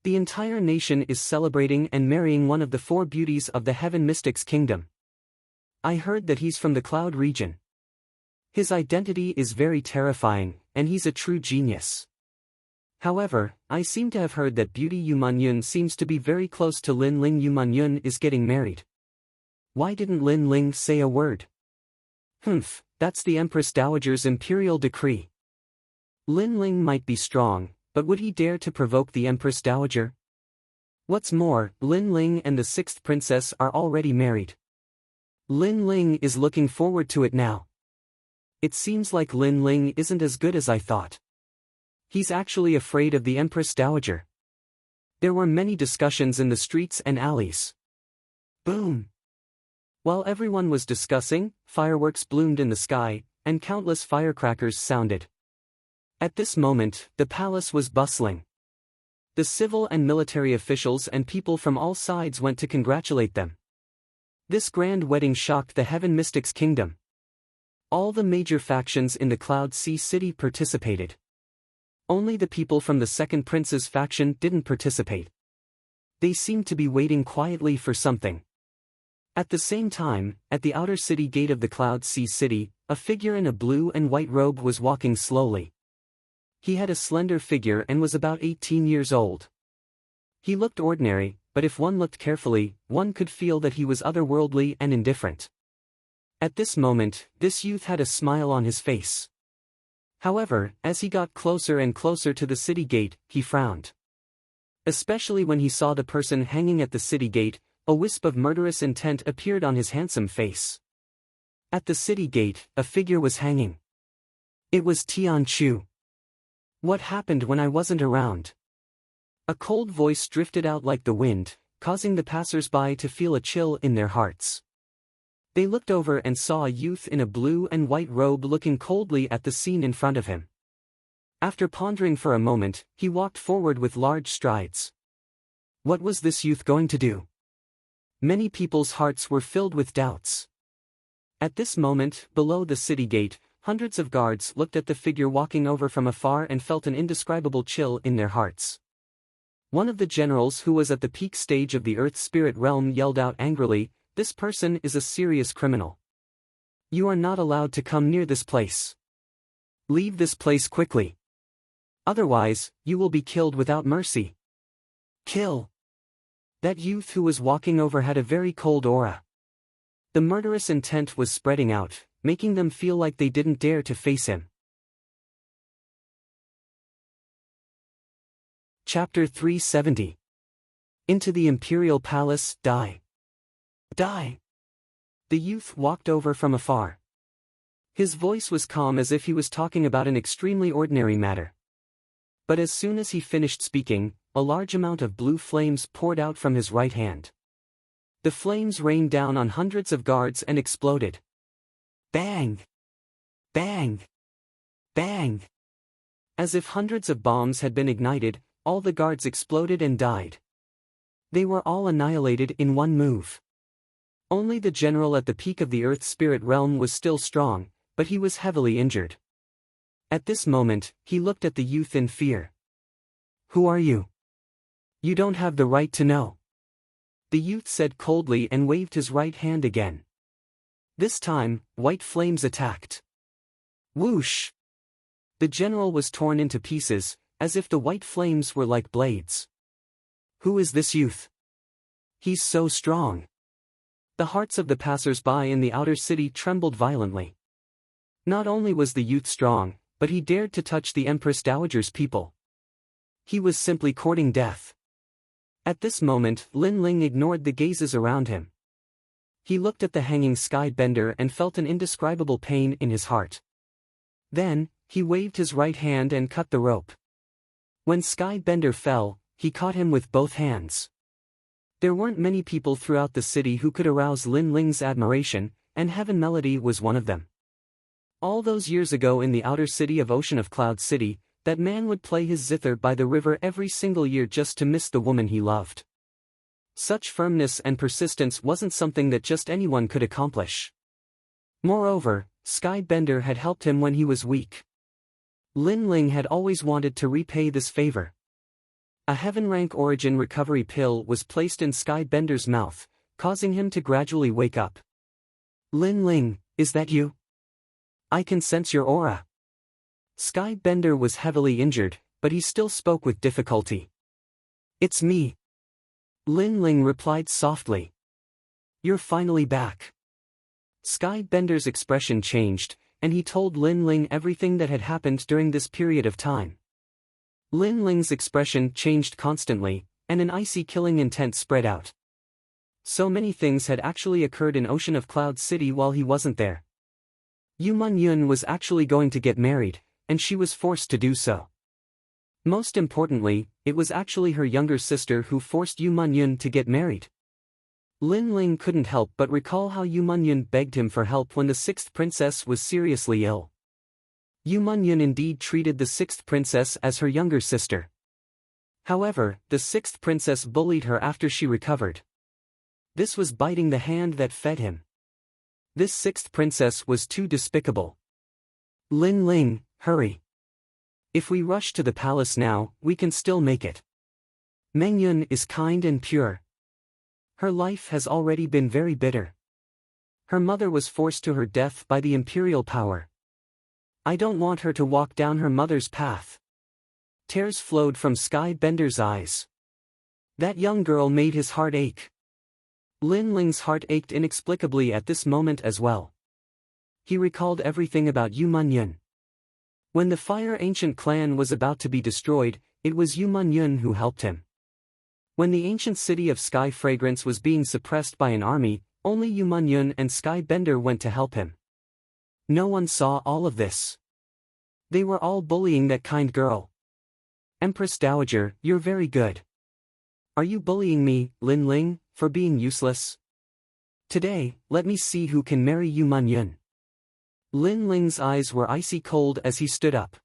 The entire nation is celebrating and marrying one of the 4 beauties of the Heaven Mystics Kingdom. I heard that he's from the Cloud region. His identity is very terrifying, and he's a true genius. However, I seem to have heard that Beauty Yu Munyun seems to be very close to Lin Ling. Yu Munyun is getting married. Why didn't Lin Ling say a word? That's the Empress Dowager's imperial decree. Lin Ling might be strong, but would he dare to provoke the Empress Dowager? What's more, Lin Ling and the sixth princess are already married. Lin Ling is looking forward to it now. It seems like Lin Ling isn't as good as I thought. He's actually afraid of the Empress Dowager. There were many discussions in the streets and alleys. Boom! While everyone was discussing, fireworks bloomed in the sky, and countless firecrackers sounded. At this moment, the palace was bustling. The civil and military officials and people from all sides went to congratulate them. This grand wedding shocked the Heaven Mystics Kingdom. All the major factions in the Cloud Sea City participated. Only the people from the second prince's faction didn't participate. They seemed to be waiting quietly for something. At the same time, at the outer city gate of the Cloud Sea City, a figure in a blue and white robe was walking slowly. He had a slender figure and was about 18 years old. He looked ordinary, but if one looked carefully, one could feel that he was otherworldly and indifferent. At this moment, this youth had a smile on his face. However, as he got closer and closer to the city gate, he frowned. Especially when he saw the person hanging at the city gate, a wisp of murderous intent appeared on his handsome face. At the city gate, a figure was hanging. It was Tian Chu. What happened when I wasn't around? A cold voice drifted out like the wind, causing the passers-by to feel a chill in their hearts. They looked over and saw a youth in a blue and white robe looking coldly at the scene in front of him. After pondering for a moment, he walked forward with large strides. What was this youth going to do? Many people's hearts were filled with doubts. At this moment, below the city gate, hundreds of guards looked at the figure walking over from afar and felt an indescribable chill in their hearts. One of the generals who was at the peak stage of the Earth Spirit realm yelled out angrily, "This person is a serious criminal. You are not allowed to come near this place. Leave this place quickly. Otherwise, you will be killed without mercy." Kill! That youth who was walking over had a very cold aura. The murderous intent was spreading out, making them feel like they didn't dare to face him. Chapter 370. Into the Imperial Palace, die. Die! The youth walked over from afar. His voice was calm as if he was talking about an extremely ordinary matter. But as soon as he finished speaking, a large amount of blue flames poured out from his right hand. The flames rained down on hundreds of guards and exploded. Bang! Bang! Bang! As if hundreds of bombs had been ignited, all the guards exploded and died. They were all annihilated in one move. Only the general at the peak of the Earth Spirit realm was still strong, but he was heavily injured. At this moment, he looked at the youth in fear. "Who are you? You don't have the right to know." The youth said coldly and waved his right hand again. This time, white flames attacked. Whoosh! The general was torn into pieces, as if the white flames were like blades. "Who is this youth? He's so strong." The hearts of the passers-by in the outer city trembled violently. Not only was the youth strong, but he dared to touch the Empress Dowager's people. He was simply courting death. At this moment, Lin Ling ignored the gazes around him. He looked at the hanging skybender and felt an indescribable pain in his heart. Then, he waved his right hand and cut the rope. When skybender fell, he caught him with both hands. There weren't many people throughout the city who could arouse Lin Ling's admiration, and Heaven Melody was one of them. All those years ago in the outer city of Ocean of Cloud City, that man would play his zither by the river every single year just to miss the woman he loved. Such firmness and persistence wasn't something that just anyone could accomplish. Moreover, Skybender had helped him when he was weak. Lin Ling had always wanted to repay this favor. A Heaven Rank Origin recovery pill was placed in Skybender's mouth, causing him to gradually wake up. "Lin Ling, is that you? I can sense your aura." Skybender was heavily injured, but he still spoke with difficulty. "It's me." Lin Ling replied softly. "You're finally back." Skybender's expression changed, and he told Lin Ling everything that had happened during this period of time. Lin Ling's expression changed constantly, and an icy killing intent spread out. So many things had actually occurred in Ocean of Cloud City while he wasn't there. Yu Man Yun was actually going to get married, and she was forced to do so. Most importantly, it was actually her younger sister who forced Yu Man Yun to get married. Lin Ling couldn't help but recall how Yu Man Yun begged him for help when the sixth princess was seriously ill. Yu Man Yun indeed treated the sixth princess as her younger sister. However, the sixth princess bullied her after she recovered. This was biting the hand that fed him. This sixth princess was too despicable. "Lin Ling, hurry. If we rush to the palace now, we can still make it. Meng Yun is kind and pure. Her life has already been very bitter. Her mother was forced to her death by the imperial power. I don't want her to walk down her mother's path." Tears flowed from Skybender's eyes. That young girl made his heart ache. Lin Ling's heart ached inexplicably at this moment as well. He recalled everything about Yu Man Yun. When the Fire Ancient clan was about to be destroyed, it was Yu Man Yun who helped him. When the ancient city of Sky Fragrance was being suppressed by an army, only Yu Man Yun and Skybender went to help him. No one saw all of this. They were all bullying that kind girl. "Empress Dowager, you're very good. Are you bullying me, Lin Ling, for being useless? Today, let me see who can marry Yu Man Yun." Lin Ling's eyes were icy cold as he stood up.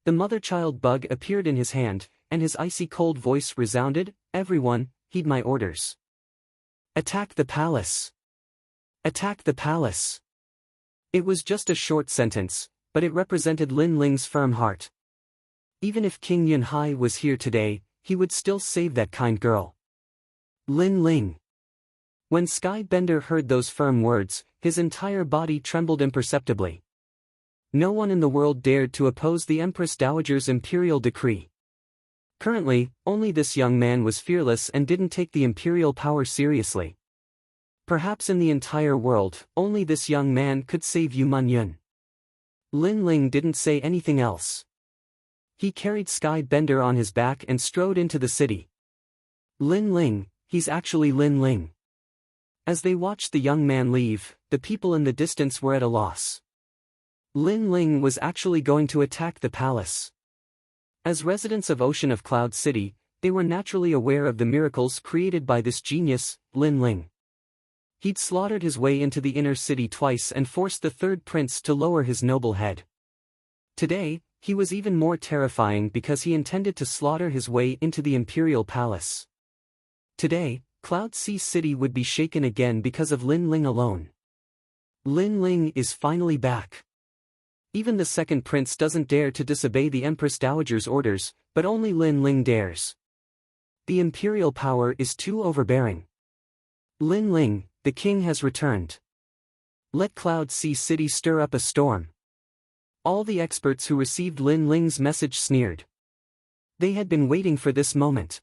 The mother-child bug appeared in his hand, and his icy cold voice resounded, "Everyone, heed my orders. Attack the palace. Attack the palace." It was just a short sentence, but it represented Lin Ling's firm heart. Even if King Yun Hai was here today, he would still save that kind girl. Lin Ling. When Skybender heard those firm words, his entire body trembled imperceptibly. No one in the world dared to oppose the Empress Dowager's imperial decree. Currently, only this young man was fearless and didn't take the imperial power seriously. Perhaps in the entire world, only this young man could save Yu Man Yun. Lin Ling didn't say anything else. He carried Skybender on his back and strode into the city. Lin Ling, he's actually Lin Ling. As they watched the young man leave, the people in the distance were at a loss. Lin Ling was actually going to attack the palace. As residents of Ocean of Cloud City, they were naturally aware of the miracles created by this genius, Lin Ling. He'd slaughtered his way into the inner city twice and forced the third prince to lower his noble head. Today, he was even more terrifying because he intended to slaughter his way into the imperial palace. Today, Cloud Sea City would be shaken again because of Lin Ling alone. Lin Ling is finally back. Even the second prince doesn't dare to disobey the Empress Dowager's orders, but only Lin Ling dares. The imperial power is too overbearing. Lin Ling, the king has returned. Let Cloud Sea City stir up a storm. All the experts who received Lin Ling's message sneered. They had been waiting for this moment.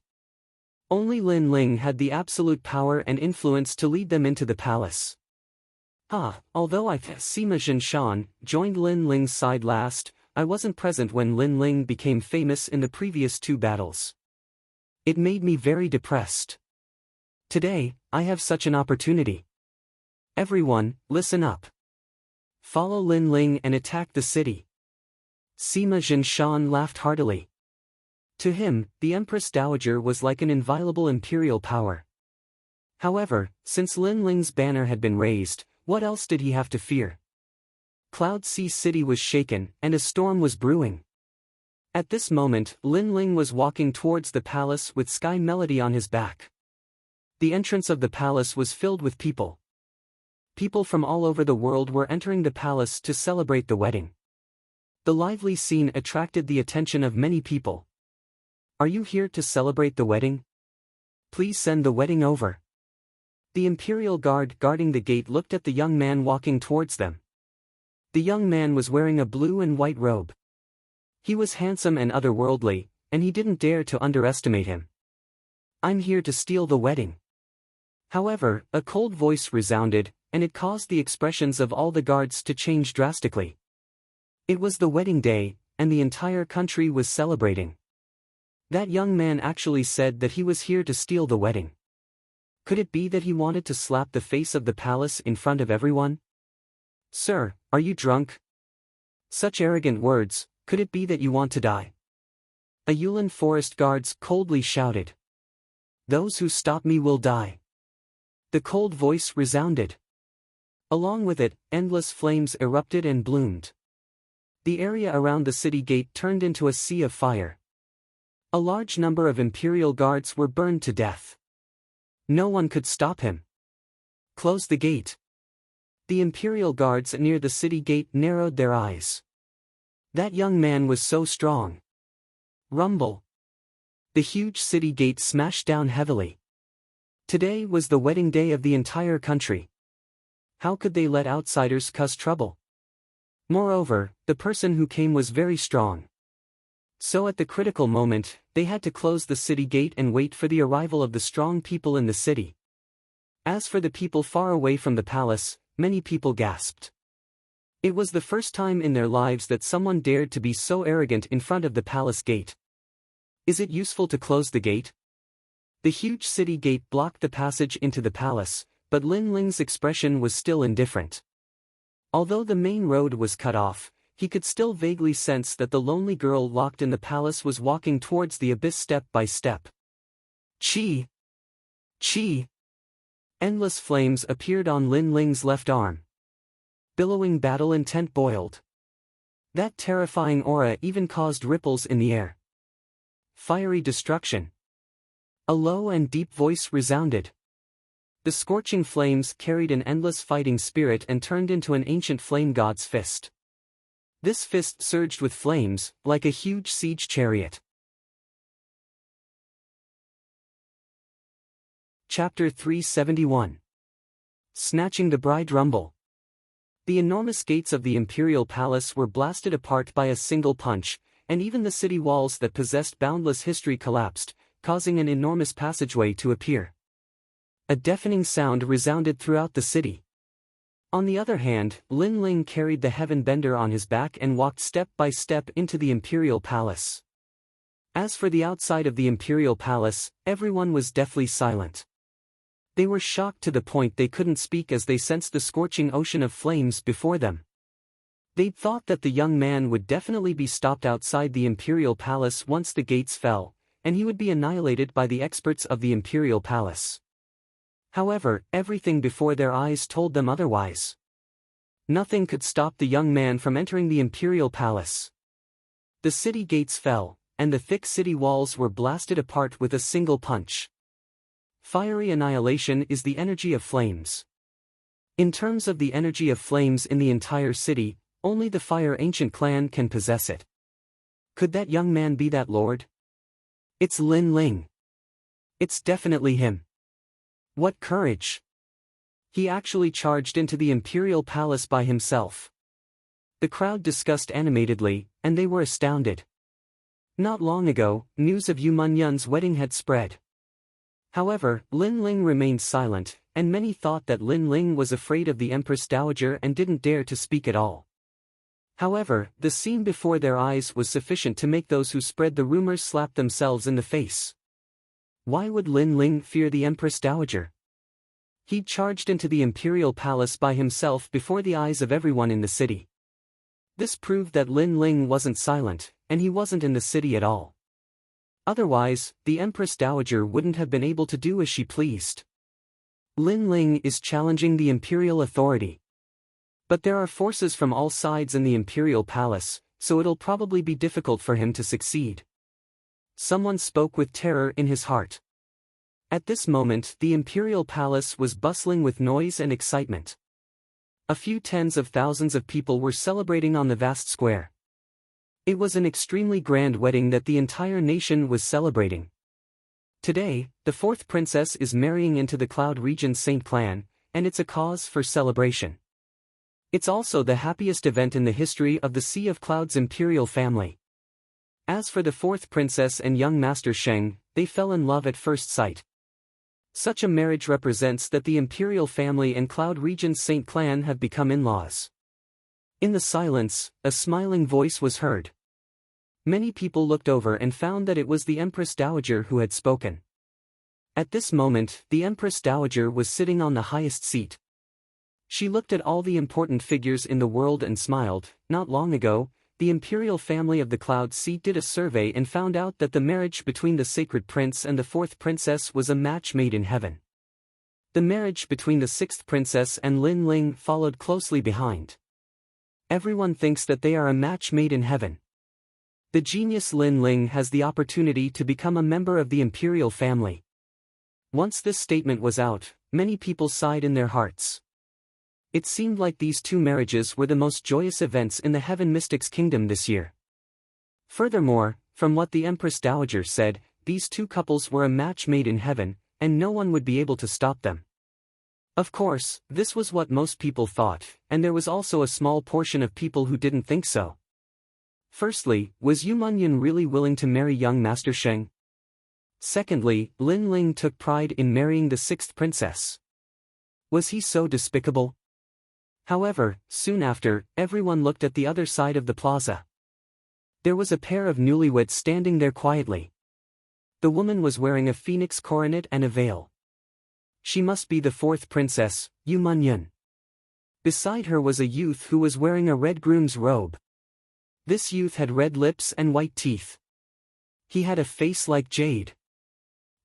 Only Lin Ling had the absolute power and influence to lead them into the palace. Although Sima Zhenshan joined Lin Ling's side last, I wasn't present when Lin Ling became famous in the previous 2 battles. It made me very depressed. Today, I have such an opportunity. Everyone, listen up. Follow Lin Ling and attack the city. Sima Zhenshan laughed heartily. To him, the Empress Dowager was like an inviolable imperial power. However, since Lin Ling's banner had been raised, what else did he have to fear? Cloud Sea City was shaken, and a storm was brewing. At this moment, Lin Ling was walking towards the palace with Sky Melody on his back. The entrance of the palace was filled with people. People from all over the world were entering the palace to celebrate the wedding. The lively scene attracted the attention of many people. Are you here to celebrate the wedding? Please send the wedding over. The imperial guard guarding the gate looked at the young man walking towards them. The young man was wearing a blue and white robe. He was handsome and otherworldly, and he didn't dare to underestimate him. I'm here to steal the wedding. However, a cold voice resounded, and it caused the expressions of all the guards to change drastically. It was the wedding day, and the entire country was celebrating. That young man actually said that he was here to steal the wedding. Could it be that he wanted to slap the face of the palace in front of everyone? Sir, are you drunk? Such arrogant words, could it be that you want to die? A Yulin forest guards coldly shouted. Those who stop me will die. The cold voice resounded. Along with it, endless flames erupted and bloomed. The area around the city gate turned into a sea of fire. A large number of imperial guards were burned to death. No one could stop him. Close the gate. The imperial guards near the city gate narrowed their eyes. That young man was so strong. Rumble. The huge city gate smashed down heavily. Today was the wedding day of the entire country. How could they let outsiders cause trouble? Moreover, the person who came was very strong. So at the critical moment, they had to close the city gate and wait for the arrival of the strong people in the city. As for the people far away from the palace, many people gasped. It was the first time in their lives that someone dared to be so arrogant in front of the palace gate. Is it useful to close the gate? The huge city gate blocked the passage into the palace, but Lin Ling's expression was still indifferent. Although the main road was cut off, he could still vaguely sense that the lonely girl locked in the palace was walking towards the abyss step by step. Chi! Chi! Endless flames appeared on Lin Ling's left arm. Billowing battle intent boiled. That terrifying aura even caused ripples in the air. Fiery destruction. A low and deep voice resounded. The scorching flames carried an endless fighting spirit and turned into an ancient flame god's fist. This fist surged with flames, like a huge siege chariot. Chapter 371. Snatching the Bride Rumble. The enormous gates of the imperial palace were blasted apart by a single punch, and even the city walls that possessed boundless history collapsed, causing an enormous passageway to appear. A deafening sound resounded throughout the city. On the other hand, Lin Ling carried the heaven bender on his back and walked step by step into the imperial palace. As for the outside of the imperial palace, everyone was deathly silent. They were shocked to the point they couldn't speak as they sensed the scorching ocean of flames before them. They'd thought that the young man would definitely be stopped outside the imperial palace once the gates fell, and he would be annihilated by the experts of the imperial palace. However, everything before their eyes told them otherwise. Nothing could stop the young man from entering the imperial palace. The city gates fell, and the thick city walls were blasted apart with a single punch. Fiery annihilation is the energy of flames. In terms of the energy of flames in the entire city, Only the Fire Ancient clan can possess it. Could that young man be that lord? It's Lin Ling. It's definitely him. What courage! He actually charged into the imperial palace by himself. The crowd discussed animatedly, and they were astounded. Not long ago, news of Yu Munyun's wedding had spread. However, Lin Ling remained silent, and many thought that Lin Ling was afraid of the Empress Dowager and didn't dare to speak at all. However, the scene before their eyes was sufficient to make those who spread the rumors slap themselves in the face. Why would Lin Ling fear the Empress Dowager? He'd charged into the imperial palace by himself before the eyes of everyone in the city. This proved that Lin Ling wasn't silent, and he wasn't in the city at all. Otherwise, the Empress Dowager wouldn't have been able to do as she pleased. Lin Ling is challenging the imperial authority. But there are forces from all sides in the imperial palace, so it'll probably be difficult for him to succeed. Someone spoke with terror in his heart. At this moment, the imperial palace was bustling with noise and excitement. A few tens of thousands of people were celebrating on the vast square. It was an extremely grand wedding that the entire nation was celebrating. Today, the fourth princess is marrying into the Cloud Region's Saint clan, and it's a cause for celebration. It's also the happiest event in the history of the Sea of Clouds imperial family. As for the fourth princess and young Master Sheng, they fell in love at first sight. Such a marriage represents that the imperial family and Cloud Region's Saint clan have become in-laws. In the silence, a smiling voice was heard. Many people looked over and found that it was the Empress Dowager who had spoken. At this moment, the Empress Dowager was sitting on the highest seat. She looked at all the important figures in the world and smiled. Not long ago, the imperial family of the Cloud Sea did a survey and found out that the marriage between the sacred prince and the fourth princess was a match made in heaven. The marriage between the sixth princess and Lin Ling followed closely behind. Everyone thinks that they are a match made in heaven. The genius Lin Ling has the opportunity to become a member of the imperial family. Once this statement was out, many people sighed in their hearts. It seemed like these two marriages were the most joyous events in the Heaven Mystics Kingdom this year. Furthermore, from what the Empress Dowager said, these two couples were a match made in heaven, and no one would be able to stop them. Of course, this was what most people thought, and there was also a small portion of people who didn't think so. Firstly, was Yu Munyun really willing to marry young Master Sheng? Secondly, Lin Ling took pride in marrying the sixth princess. Was he so despicable? However, soon after, everyone looked at the other side of the plaza. There was a pair of newlyweds standing there quietly. The woman was wearing a phoenix coronet and a veil. She must be the fourth princess, Yu Munyun. Beside her was a youth who was wearing a red groom's robe. This youth had red lips and white teeth. He had a face like jade.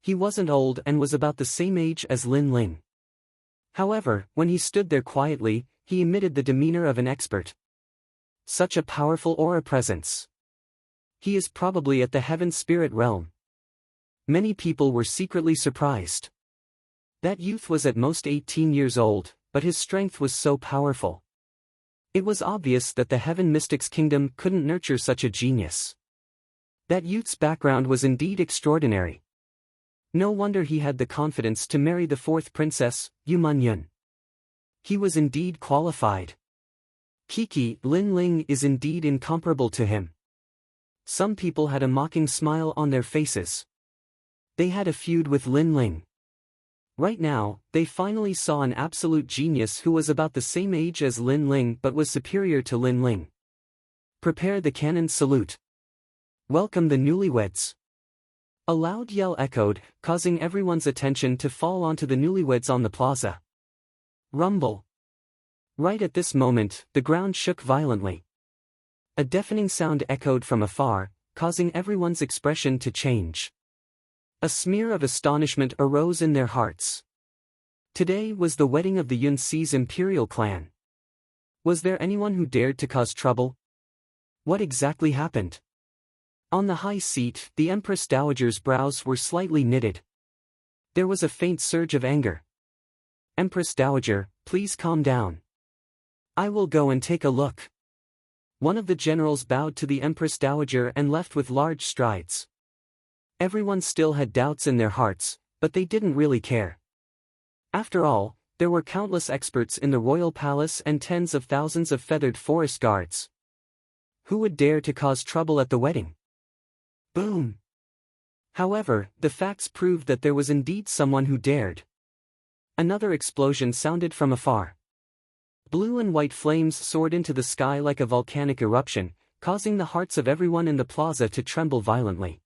He wasn't old and was about the same age as Lin Ling. However, when he stood there quietly, he emitted the demeanor of an expert. Such a powerful aura presence. He is probably at the heaven spirit realm. Many people were secretly surprised. That youth was at most 18 years old, but his strength was so powerful. It was obvious that the Heaven Mystics Kingdom couldn't nurture such a genius. That youth's background was indeed extraordinary. No wonder he had the confidence to marry the fourth princess, Yu Munyun. He was indeed qualified. Kiki, Lin Ling is indeed incomparable to him. Some people had a mocking smile on their faces. They had a feud with Lin Ling. Right now, they finally saw an absolute genius who was about the same age as Lin Ling but was superior to Lin Ling. Prepare the cannon salute. Welcome the newlyweds. A loud yell echoed, causing everyone's attention to fall onto the newlyweds on the plaza. Rumble. Right at this moment, the ground shook violently. A deafening sound echoed from afar, causing everyone's expression to change. A smear of astonishment arose in their hearts. Today was the wedding of the Yunxi's imperial clan. Was there anyone who dared to cause trouble? What exactly happened? On the high seat, the Empress Dowager's brows were slightly knitted. There was a faint surge of anger. Empress Dowager, please calm down. I will go and take a look. One of the generals bowed to the Empress Dowager and left with large strides. Everyone still had doubts in their hearts, but they didn't really care. After all, there were countless experts in the royal palace and tens of thousands of feathered forest guards. Who would dare to cause trouble at the wedding? Boom! However, the facts proved that there was indeed someone who dared. Another explosion sounded from afar. Blue and white flames soared into the sky like a volcanic eruption, causing the hearts of everyone in the plaza to tremble violently.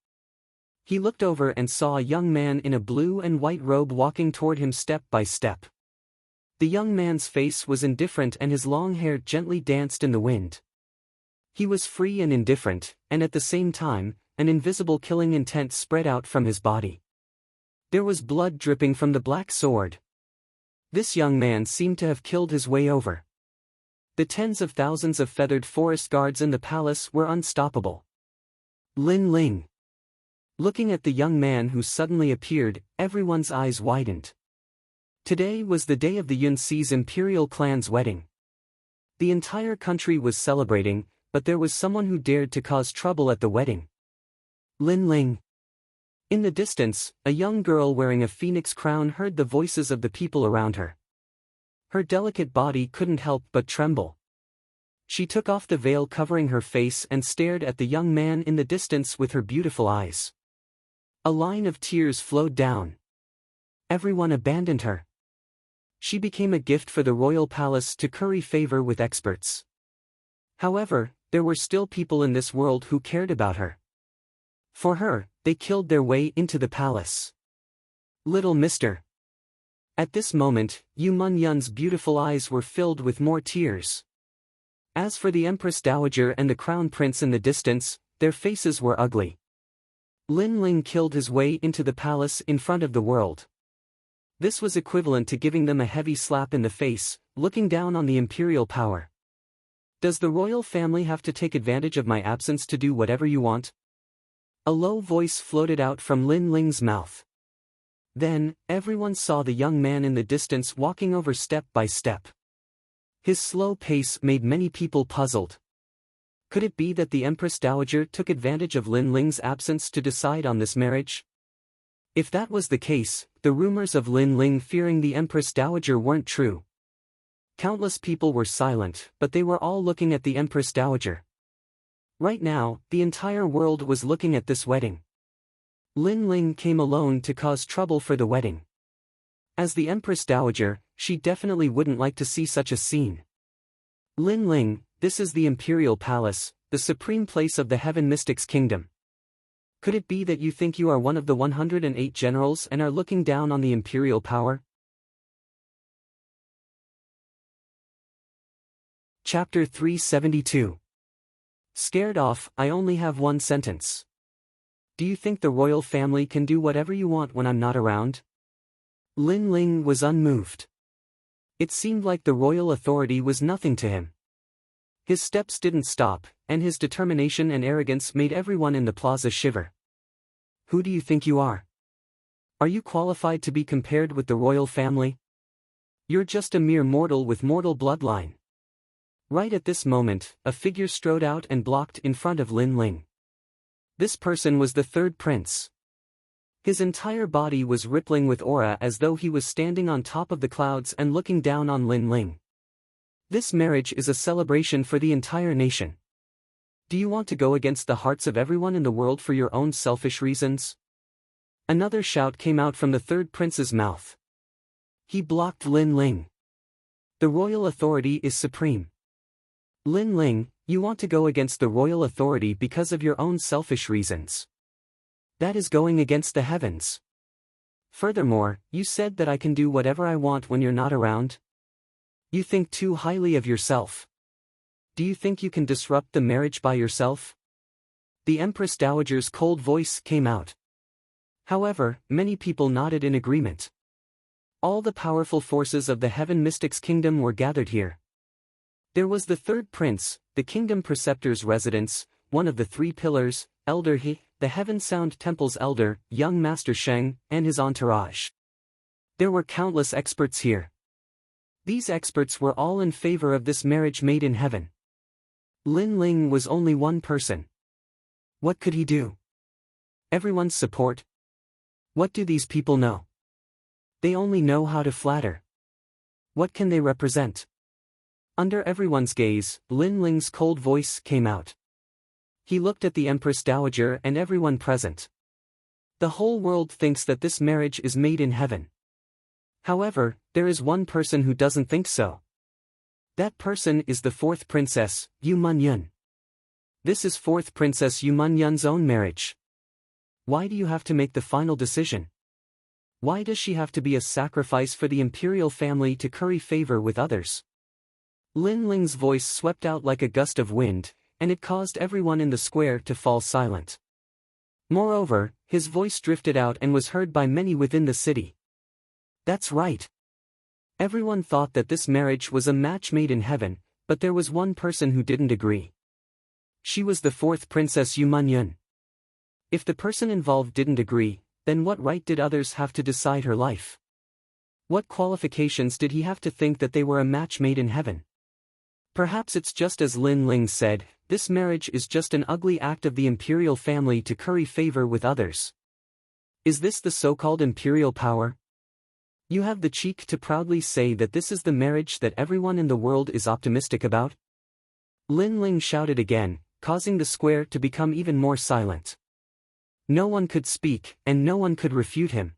He looked over and saw a young man in a blue and white robe walking toward him step by step. The young man's face was indifferent and his long hair gently danced in the wind. He was free and indifferent, and at the same time, an invisible killing intent spread out from his body. There was blood dripping from the black sword. This young man seemed to have killed his way over. The tens of thousands of feathered forest guards in the palace were unstoppable. Lin Ling. Looking at the young man who suddenly appeared, everyone's eyes widened. Today was the day of the Yunxi's imperial clan's wedding. The entire country was celebrating, but there was someone who dared to cause trouble at the wedding. Lin Ling. In the distance, a young girl wearing a phoenix crown heard the voices of the people around her. Her delicate body couldn't help but tremble. She took off the veil covering her face and stared at the young man in the distance with her beautiful eyes. A line of tears flowed down. Everyone abandoned her. She became a gift for the royal palace to curry favor with experts. However, there were still people in this world who cared about her. For her, they killed their way into the palace. Little mister. At this moment, Yu Munyun's beautiful eyes were filled with more tears. As for the Empress Dowager and the Crown Prince in the distance, their faces were ugly. Lin Ling killed his way into the palace in front of the world. This was equivalent to giving them a heavy slap in the face, looking down on the imperial power. Does the royal family have to take advantage of my absence to do whatever you want? A low voice floated out from Lin Ling's mouth. Then, everyone saw the young man in the distance walking over step by step. His slow pace made many people puzzled. Could it be that the Empress Dowager took advantage of Lin Ling's absence to decide on this marriage? If that was the case, the rumors of Lin Ling fearing the Empress Dowager weren't true. Countless people were silent, but they were all looking at the Empress Dowager. Right now, the entire world was looking at this wedding. Lin Ling came alone to cause trouble for the wedding. As the Empress Dowager, she definitely wouldn't like to see such a scene. Lin Ling, this is the Imperial Palace, the supreme place of the Heaven Mystics Kingdom. Could it be that you think you are one of the 108 generals and are looking down on the imperial power? Chapter 372. Scared off, I only have one sentence. Do you think the royal family can do whatever you want when I'm not around? Lin Ling was unmoved. It seemed like the royal authority was nothing to him. His steps didn't stop, and his determination and arrogance made everyone in the plaza shiver. Who do you think you are? Are you qualified to be compared with the royal family? You're just a mere mortal with mortal bloodline. Right at this moment, a figure strode out and blocked in front of Lin Ling. This person was the third prince. His entire body was rippling with aura as though he was standing on top of the clouds and looking down on Lin Ling. This marriage is a celebration for the entire nation. Do you want to go against the hearts of everyone in the world for your own selfish reasons? Another shout came out from the third prince's mouth. He blocked Lin Ling. The royal authority is supreme. Lin Ling, you want to go against the royal authority because of your own selfish reasons. That is going against the heavens. Furthermore, you said that I can do whatever I want when you're not around. You think too highly of yourself. Do you think you can disrupt the marriage by yourself? The Empress Dowager's cold voice came out. However, many people nodded in agreement. All the powerful forces of the Heaven Mystics Kingdom were gathered here. There was the third prince, the kingdom preceptor's residence, one of the three pillars, Elder He, the Heaven Sound Temple's elder, young Master Sheng, and his entourage. There were countless experts here. These experts were all in favor of this marriage made in heaven. Lin Ling was only one person. What could he do? Everyone's support? What do these people know? They only know how to flatter. What can they represent? Under everyone's gaze, Lin Ling's cold voice came out. He looked at the Empress Dowager and everyone present. The whole world thinks that this marriage is made in heaven. However, there is one person who doesn't think so. That person is the fourth princess, Yu Munyun. This is fourth princess Yu Munyun's own marriage. Why do you have to make the final decision? Why does she have to be a sacrifice for the imperial family to curry favor with others? Lin Ling's voice swept out like a gust of wind, and it caused everyone in the square to fall silent. Moreover, his voice drifted out and was heard by many within the city. That's right. Everyone thought that this marriage was a match made in heaven, but there was one person who didn't agree. She was the fourth princess Yu Munyun. If the person involved didn't agree, then what right did others have to decide her life? What qualifications did he have to think that they were a match made in heaven? Perhaps it's just as Lin Ling said, this marriage is just an ugly act of the imperial family to curry favor with others. Is this the so-called imperial power? You have the cheek to proudly say that this is the marriage that everyone in the world is optimistic about? Lin Ling shouted again, causing the square to become even more silent. No one could speak, and no one could refute him.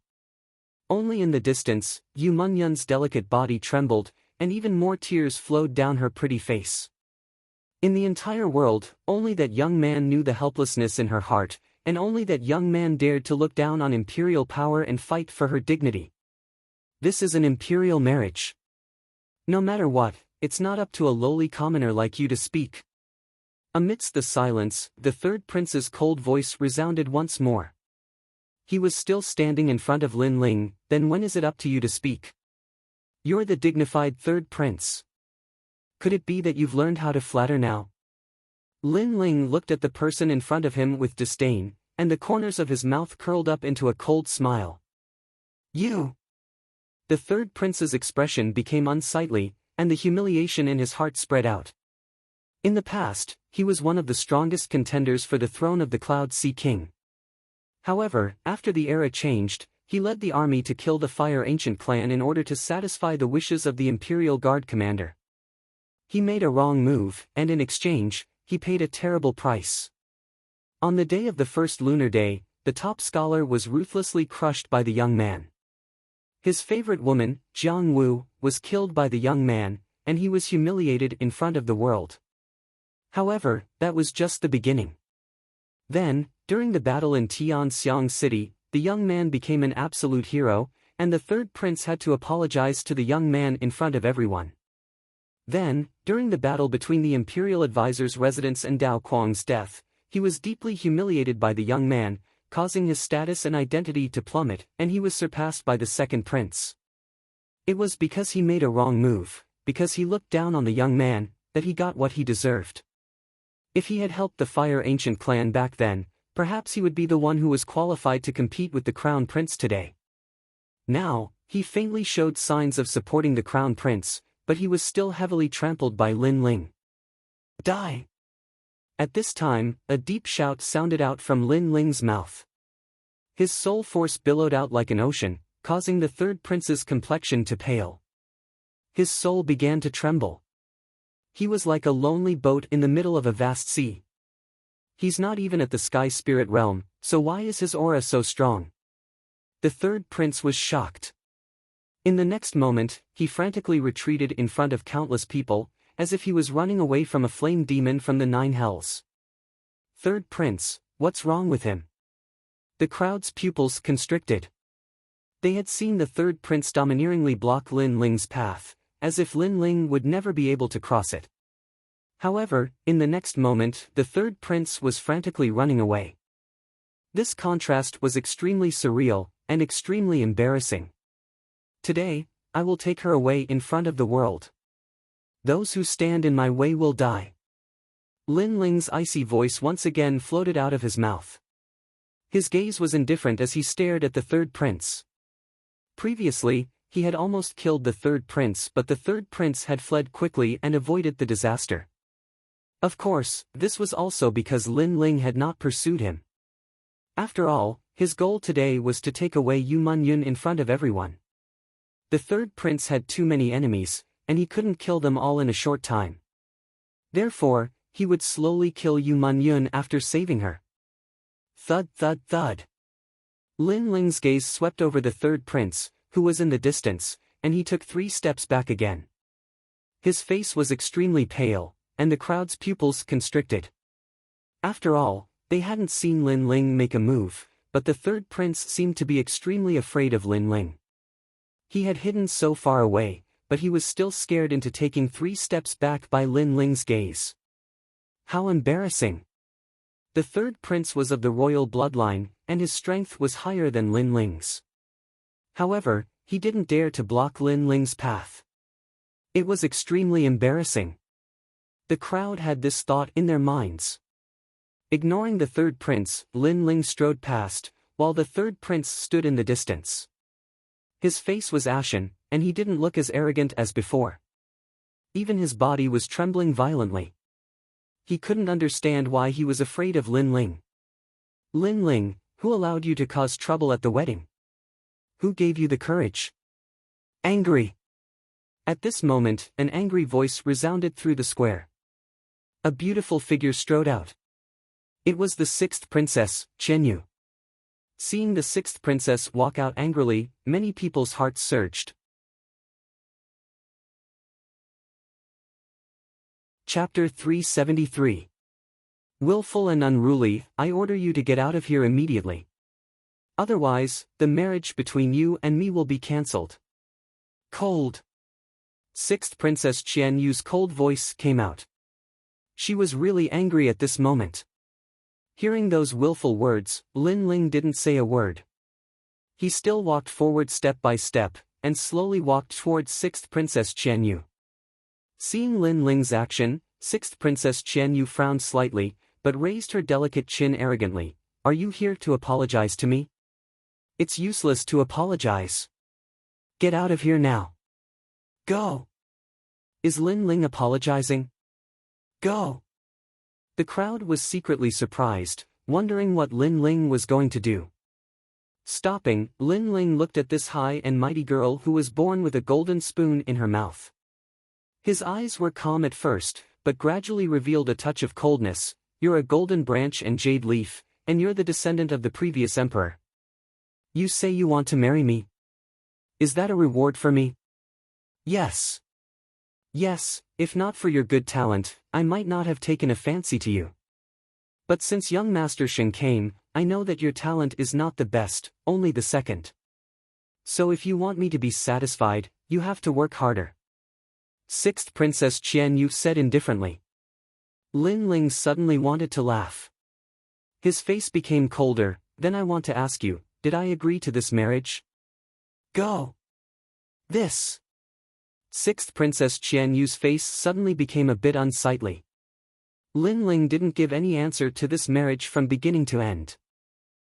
Only in the distance, Yu Munyun's delicate body trembled, and even more tears flowed down her pretty face. In the entire world, only that young man knew the helplessness in her heart, and only that young man dared to look down on imperial power and fight for her dignity. This is an imperial marriage. No matter what, it's not up to a lowly commoner like you to speak. Amidst the silence, the third prince's cold voice resounded once more. He was still standing in front of Lin Ling. Then when is it up to you to speak? You're the dignified third prince. Could it be that you've learned how to flatter now? Lin Ling looked at the person in front of him with disdain, and the corners of his mouth curled up into a cold smile. You! The third prince's expression became unsightly, and the humiliation in his heart spread out. In the past, he was one of the strongest contenders for the throne of the Cloud Sea King. However, after the era changed, he led the army to kill the Fire Ancient clan in order to satisfy the wishes of the Imperial Guard commander. He made a wrong move, and in exchange, he paid a terrible price. On the day of the first lunar day, the top scholar was ruthlessly crushed by the young man. His favorite woman, Jiang Wu, was killed by the young man, and he was humiliated in front of the world. However, that was just the beginning. Then, during the battle in Tianxiang City, the young man became an absolute hero, and the third prince had to apologize to the young man in front of everyone. Then, during the battle between the imperial advisor's residence and Dao Quang's death, he was deeply humiliated by the young man, causing his status and identity to plummet, and he was surpassed by the second prince. It was because he made a wrong move, because he looked down on the young man, that he got what he deserved. If he had helped the Fire Ancient clan back then, perhaps he would be the one who was qualified to compete with the Crown Prince today. Now, he faintly showed signs of supporting the Crown Prince, but he was still heavily trampled by Lin Ling. Die! At this time, a deep shout sounded out from Lin Ling's mouth. His soul force billowed out like an ocean, causing the third prince's complexion to pale. His soul began to tremble. He was like a lonely boat in the middle of a vast sea. He's not even at the sky spirit realm, so why is his aura so strong? The third prince was shocked. In the next moment, he frantically retreated in front of countless people, as if he was running away from a flame demon from the 9 hells. Third prince, what's wrong with him? The crowd's pupils constricted. They had seen the third prince domineeringly block Lin Ling's path, as if Lin Ling would never be able to cross it. However, in the next moment, the third prince was frantically running away. This contrast was extremely surreal, and extremely embarrassing. Today, I will take her away in front of the world. Those who stand in my way will die. Lin Ling's icy voice once again floated out of his mouth. His gaze was indifferent as he stared at the third prince. Previously, he had almost killed the third prince, but the third prince had fled quickly and avoided the disaster. Of course, this was also because Lin Ling had not pursued him. After all, his goal today was to take away Yu Munyun in front of everyone. The third prince had too many enemies, and he couldn't kill them all in a short time. Therefore, he would slowly kill Yu Munyun after saving her. Thud thud thud. Lin Ling's gaze swept over the third prince, who was in the distance, and he took 3 steps back again. His face was extremely pale, and the crowd's pupils constricted. After all, they hadn't seen Lin Ling make a move, but the third prince seemed to be extremely afraid of Lin Ling. He had hidden so far away, but he was still scared into taking 3 steps back by Lin Ling's gaze. How embarrassing! The third prince was of the royal bloodline, and his strength was higher than Lin Ling's. However, he didn't dare to block Lin Ling's path. It was extremely embarrassing. The crowd had this thought in their minds. Ignoring the third prince, Lin Ling strode past, while the third prince stood in the distance. His face was ashen, and he didn't look as arrogant as before. Even his body was trembling violently. He couldn't understand why he was afraid of Lin Ling. Lin Ling, who allowed you to cause trouble at the wedding? Who gave you the courage? Angry. At this moment, an angry voice resounded through the square. A beautiful figure strode out. It was the 6th princess, Chen Yu. Seeing the 6th princess walk out angrily, many people's hearts surged. Chapter 373. Willful and unruly, I order you to get out of here immediately. Otherwise, the marriage between you and me will be cancelled. Cold. 6th Princess Chen Yu's cold voice came out. She was really angry at this moment. Hearing those willful words, Lin Ling didn't say a word. He still walked forward step by step, and slowly walked towards 6th Princess Chen Yu. Seeing Lin Ling's action, 6th Princess Chen Yu frowned slightly, but raised her delicate chin arrogantly. Are you here to apologize to me? It's useless to apologize. Get out of here now. Go. Is Lin Ling apologizing? Go. The crowd was secretly surprised, wondering what Lin Ling was going to do. Stopping, Lin Ling looked at this high and mighty girl who was born with a golden spoon in her mouth. His eyes were calm at first, but gradually revealed a touch of coldness. You're a golden branch and jade leaf, and you're the descendant of the previous emperor. You say you want to marry me? Is that a reward for me? Yes. Yes, if not for your good talent, I might not have taken a fancy to you. But since young Master Shen came, I know that your talent is not the best, only the second. So if you want me to be satisfied, you have to work harder. 6th Princess Chen Yu said indifferently. Lin Ling suddenly wanted to laugh. His face became colder. Then I want to ask you, did I agree to this marriage? Go. This. 6th Princess Chen Yu's face suddenly became a bit unsightly. Lin Ling didn't give any answer to this marriage from beginning to end.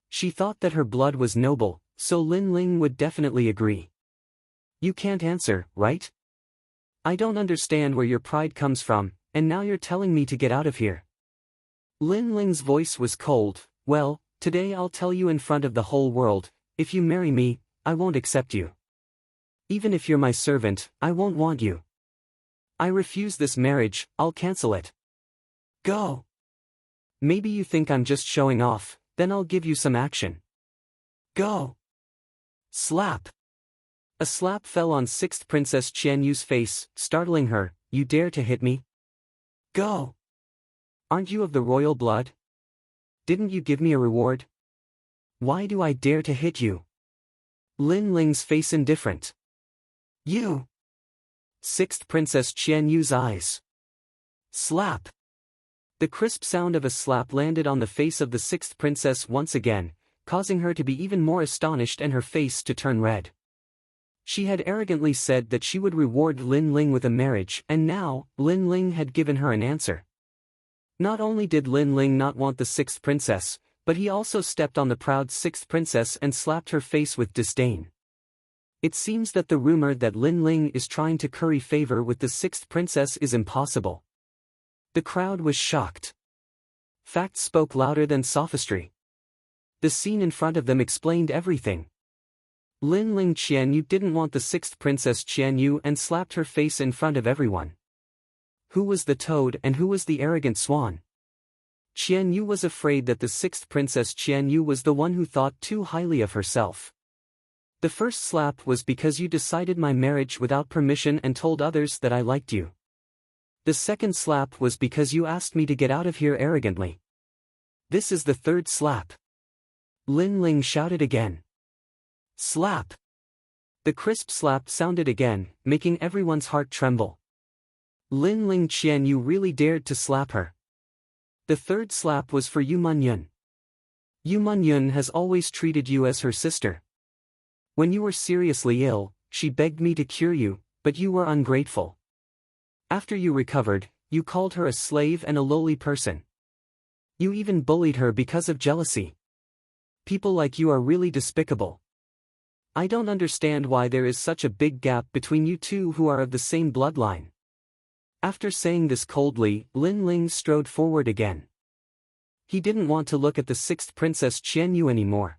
She thought that her blood was noble, so Lin Ling would definitely agree. You can't answer, right? I don't understand where your pride comes from, and now you're telling me to get out of here. Lin Ling's voice was cold. Well, today I'll tell you in front of the whole world, if you marry me, I won't accept you. Even if you're my servant, I won't want you. I refuse this marriage, I'll cancel it. Go. Maybe you think I'm just showing off, then I'll give you some action. Go. Slap. A slap fell on 6th Princess Chen Yu's face, startling her. You dare to hit me? Go. Aren't you of the royal blood? Didn't you give me a reward? Why do I dare to hit you? Lin Ling's face indifferent. You. 6th Princess Chen Yu's eyes. Slap. The crisp sound of a slap landed on the face of the 6th princess once again, causing her to be even more astonished and her face to turn red. She had arrogantly said that she would reward Lin Ling with a marriage, and now, Lin Ling had given her an answer. Not only did Lin Ling not want the 6th princess, but he also stepped on the proud 6th princess and slapped her face with disdain. It seems that the rumor that Lin Ling is trying to curry favor with the 6th princess is impossible. The crowd was shocked. Facts spoke louder than sophistry. The scene in front of them explained everything. Lin Ling Qianyu didn't want the sixth princess Qianyu and slapped her face in front of everyone. Who was the toad and who was the arrogant swan? Qianyu was afraid that the sixth princess Qianyu was the one who thought too highly of herself. The first slap was because you decided my marriage without permission and told others that I liked you. The second slap was because you asked me to get out of here arrogantly. This is the third slap. Lin Ling shouted again. Slap! The crisp slap sounded again, making everyone's heart tremble. Lin Ling Qianyu really dared to slap her. The third slap was for Yu Munyun. Yu Munyun has always treated you as her sister. When you were seriously ill, she begged me to cure you, but you were ungrateful. After you recovered, you called her a slave and a lowly person. You even bullied her because of jealousy. People like you are really despicable. I don't understand why there is such a big gap between you two who are of the same bloodline. After saying this coldly, Lin Ling strode forward again. He didn't want to look at the sixth princess Qianyu anymore.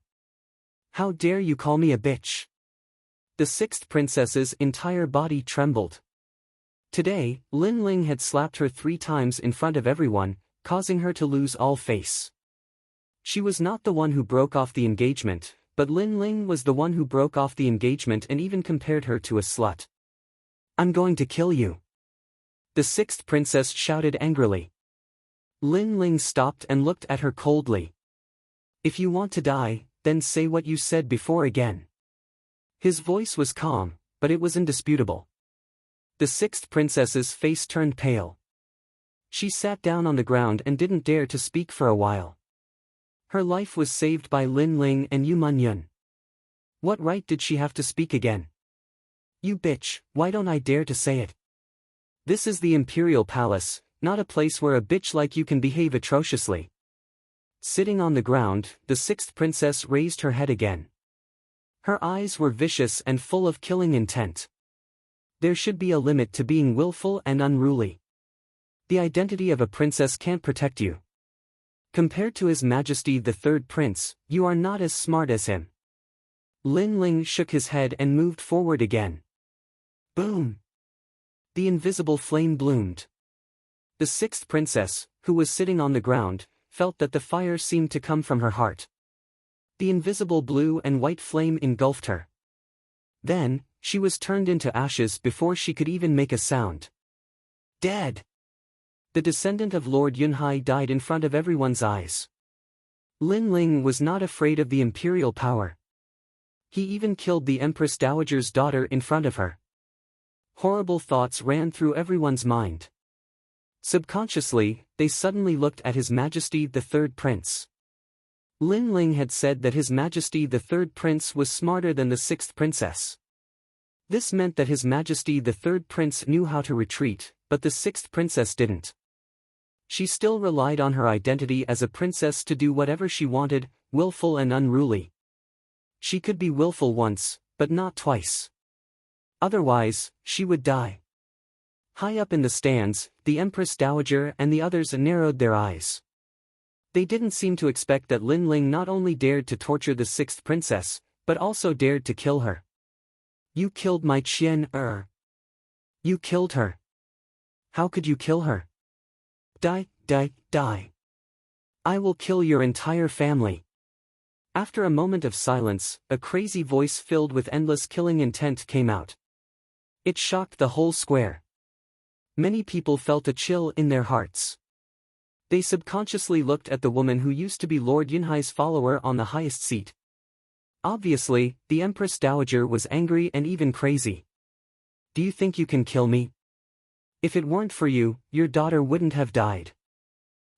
How dare you call me a bitch? The sixth princess's entire body trembled. Today, Lin Ling had slapped her 3 times in front of everyone, causing her to lose all face. She was not the one who broke off the engagement, but Lin Ling was the one who broke off the engagement and even compared her to a slut. I'm going to kill you. The sixth princess shouted angrily. Lin Ling stopped and looked at her coldly. If you want to die, then say what you said before again. His voice was calm, but it was indisputable. The sixth princess's face turned pale. She sat down on the ground and didn't dare to speak for a while. Her life was saved by Lin Ling and Yu Munyun. What right did she have to speak again? You bitch, why don't I dare to say it? This is the Imperial Palace, not a place where a bitch like you can behave atrociously. Sitting on the ground, the sixth princess raised her head again. Her eyes were vicious and full of killing intent. There should be a limit to being willful and unruly. The identity of a princess can't protect you. Compared to His Majesty the Third Prince, you are not as smart as him. Lin Ling shook his head and moved forward again. Boom! The invisible flame bloomed. The sixth princess, who was sitting on the ground, felt that the fire seemed to come from her heart. The invisible blue and white flame engulfed her. Then, she was turned into ashes before she could even make a sound. Dead! The descendant of Lord Yunhai died in front of everyone's eyes. Lin Ling was not afraid of the imperial power. He even killed the Empress Dowager's daughter in front of her. Horrible thoughts ran through everyone's mind. Subconsciously, they suddenly looked at His Majesty the Third Prince. Lin Ling had said that His Majesty the Third Prince was smarter than the sixth princess. This meant that His Majesty the Third Prince knew how to retreat, but the sixth princess didn't. She still relied on her identity as a princess to do whatever she wanted, willful and unruly. She could be willful once, but not twice. Otherwise, she would die. High up in the stands, the Empress Dowager and the others narrowed their eyes. They didn't seem to expect that Lin Ling not only dared to torture the sixth princess, but also dared to kill her. You killed my Qian. You killed her. How could you kill her? Die, die, die. I will kill your entire family. After a moment of silence, a crazy voice filled with endless killing intent came out. It shocked the whole square. Many people felt a chill in their hearts. They subconsciously looked at the woman who used to be Lord Yunhai's follower on the highest seat. Obviously, the Empress Dowager was angry and even crazy. Do you think you can kill me? If it weren't for you, your daughter wouldn't have died.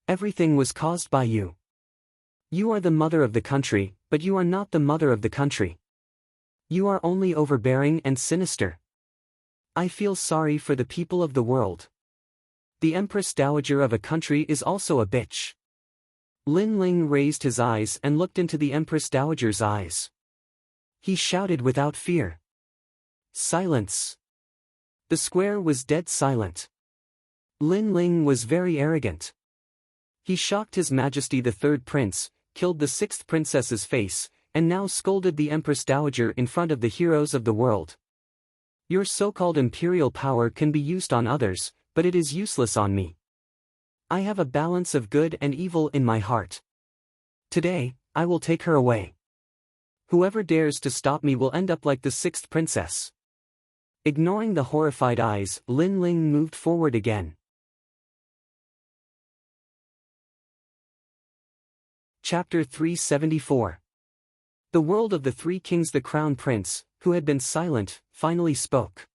Everything was caused by you. You are the mother of the country, but you are not the mother of the country. You are only overbearing and sinister. I feel sorry for the people of the world. The Empress Dowager of a country is also a bitch. Lin Ling raised his eyes and looked into the Empress Dowager's eyes. He shouted without fear. Silence. The square was dead silent. Lin Ling was very arrogant. He shocked His Majesty the Third Prince, killed the sixth princess's face, and now scolded the Empress Dowager in front of the heroes of the world. Your so-called imperial power can be used on others, but it is useless on me. I have a balance of good and evil in my heart. Today, I will take her away. Whoever dares to stop me will end up like the sixth princess. Ignoring the horrified eyes, Lin Ling moved forward again. Chapter 374. The world of the three kings. The Crown Prince, who had been silent, finally spoke.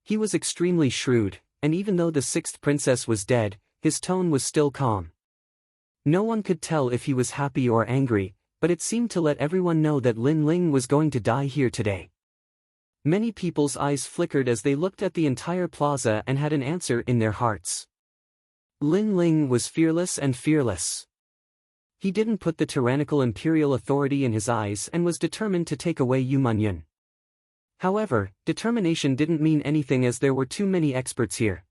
He was extremely shrewd, and even though the sixth princess was dead, his tone was still calm. No one could tell if he was happy or angry, but it seemed to let everyone know that Lin Ling was going to die here today. Many people's eyes flickered as they looked at the entire plaza and had an answer in their hearts. Lin Ling was fearless and fearless. He didn't put the tyrannical imperial authority in his eyes and was determined to take away Yu Munyun. However, determination didn't mean anything as there were too many experts here.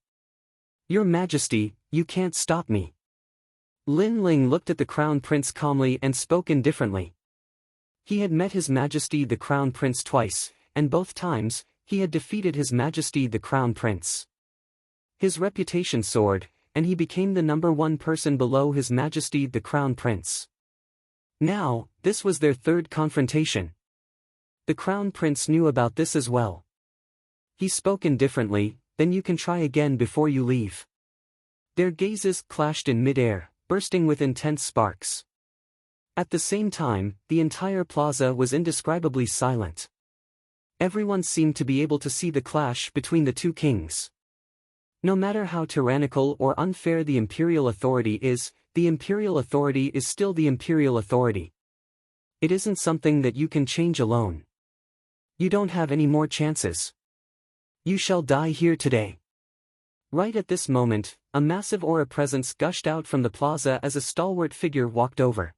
Your Majesty, you can't stop me. Lin Ling looked at the Crown Prince calmly and spoke indifferently. He had met His Majesty the Crown Prince twice, and both times, he had defeated His Majesty the Crown Prince. His reputation soared, and he became the #1 person below His Majesty the Crown Prince. Now, this was their third confrontation. The Crown Prince knew about this as well. He spoke indifferently, then you can try again before you leave. Their gazes clashed in mid-air, bursting with intense sparks. At the same time, the entire plaza was indescribably silent. Everyone seemed to be able to see the clash between the two kings. No matter how tyrannical or unfair the imperial authority is, the imperial authority is still the imperial authority. It isn't something that you can change alone. You don't have any more chances. You shall die here today. Right at this moment, a massive aura presence gushed out from the plaza as a stalwart figure walked over.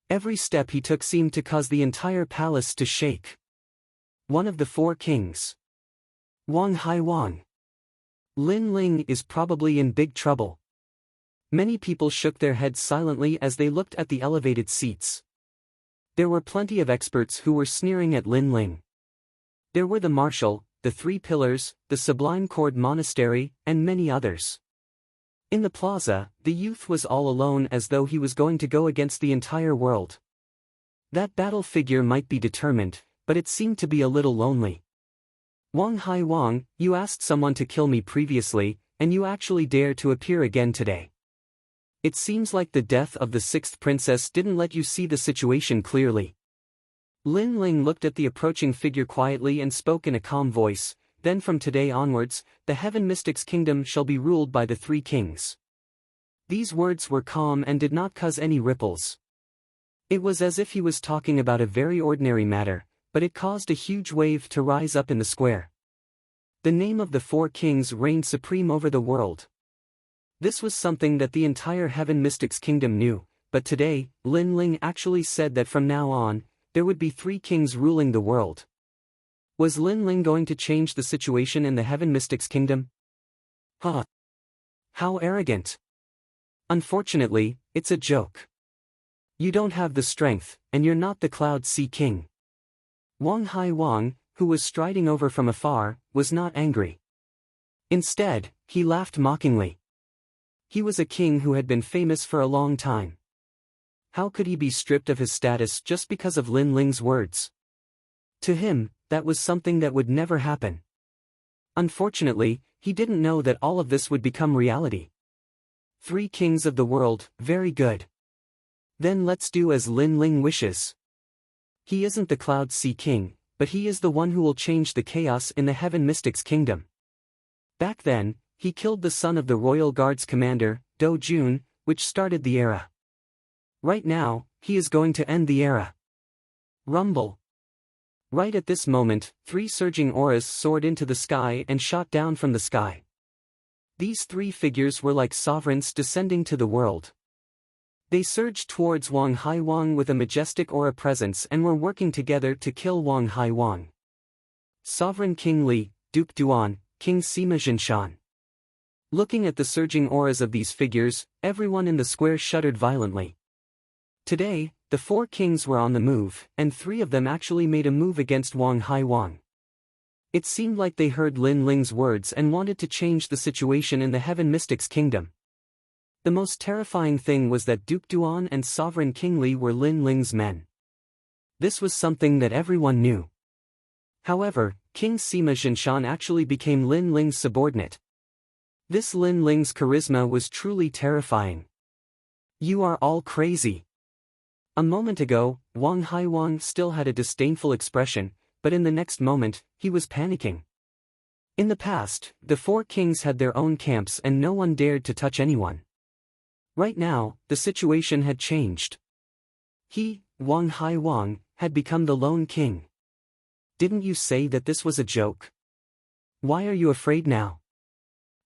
Every step he took seemed to cause the entire palace to shake. One of the four kings. Wang Hai Wang. Lin Ling is probably in big trouble. Many people shook their heads silently as they looked at the elevated seats. There were plenty of experts who were sneering at Lin Ling. There were the Marshal, the Three Pillars, the Sublime Cord Monastery, and many others. In the plaza, the youth was all alone as though he was going to go against the entire world. That battle figure might be determined, but it seemed to be a little lonely. Wang Hai Wang, you asked someone to kill me previously, and you actually dare to appear again today. It seems like the death of the sixth princess didn't let you see the situation clearly. Lin Ling looked at the approaching figure quietly and spoke in a calm voice, then from today onwards, the Heaven Mystics Kingdom shall be ruled by the three kings. These words were calm and did not cause any ripples. It was as if he was talking about a very ordinary matter, but it caused a huge wave to rise up in the square. The name of the four kings reigned supreme over the world. This was something that the entire Heaven Mystics Kingdom knew, but today, Lin Ling actually said that from now on, there would be three kings ruling the world. Was Lin Ling going to change the situation in the Heaven Mystics Kingdom? Huh. How arrogant. Unfortunately, it's a joke. You don't have the strength, and you're not the Cloud Sea King. Wang Hai Wang, who was striding over from afar, was not angry. Instead, he laughed mockingly. He was a king who had been famous for a long time. How could he be stripped of his status just because of Lin Ling's words? To him, that was something that would never happen. Unfortunately, he didn't know that all of this would become reality. Three kings of the world, very good. Then let's do as Lin Ling wishes. He isn't the Cloud Sea King, but he is the one who will change the chaos in the Heaven Mystics Kingdom. Back then, he killed the son of the Royal Guards commander, Do Jun, which started the era. Right now, he is going to end the era. Rumble. Right at this moment, three surging auras soared into the sky and shot down from the sky. These three figures were like sovereigns descending to the world. They surged towards Wang Hai Wang with a majestic aura presence and were working together to kill Wang Hai Wang. Sovereign King Li, Duke Duan, King Sima Jinshan. Looking at the surging auras of these figures, everyone in the square shuddered violently. Today, the four kings were on the move, and three of them actually made a move against Wang Haiwang. It seemed like they heard Lin Ling's words and wanted to change the situation in the Heaven Mystics Kingdom. The most terrifying thing was that Duke Duan and Sovereign King Li were Lin Ling's men. This was something that everyone knew. However, King Sima Jinshan actually became Lin Ling's subordinate. This Lin Ling's charisma was truly terrifying. You are all crazy. A moment ago, Wang Haiwang still had a disdainful expression, but in the next moment, he was panicking. In the past, the four kings had their own camps and no one dared to touch anyone. Right now, the situation had changed. He, Wang Haiwang, had become the lone king. Didn't you say that this was a joke? Why are you afraid now?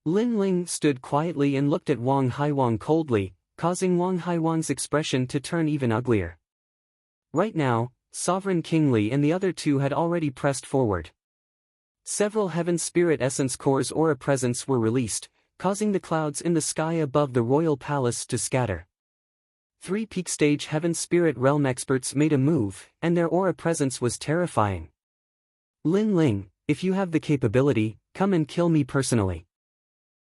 Lin Ling stood quietly and looked at Wang Haiwang coldly, causing Wang Haiwang's expression to turn even uglier. Right now, Sovereign King Li and the other two had already pressed forward. Several Heaven Spirit Essence Core's aura presence were released, causing the clouds in the sky above the royal palace to scatter. 3 peak stage Heaven Spirit Realm experts made a move, and their aura presence was terrifying. Lin Ling, if you have the capability, come and kill me personally.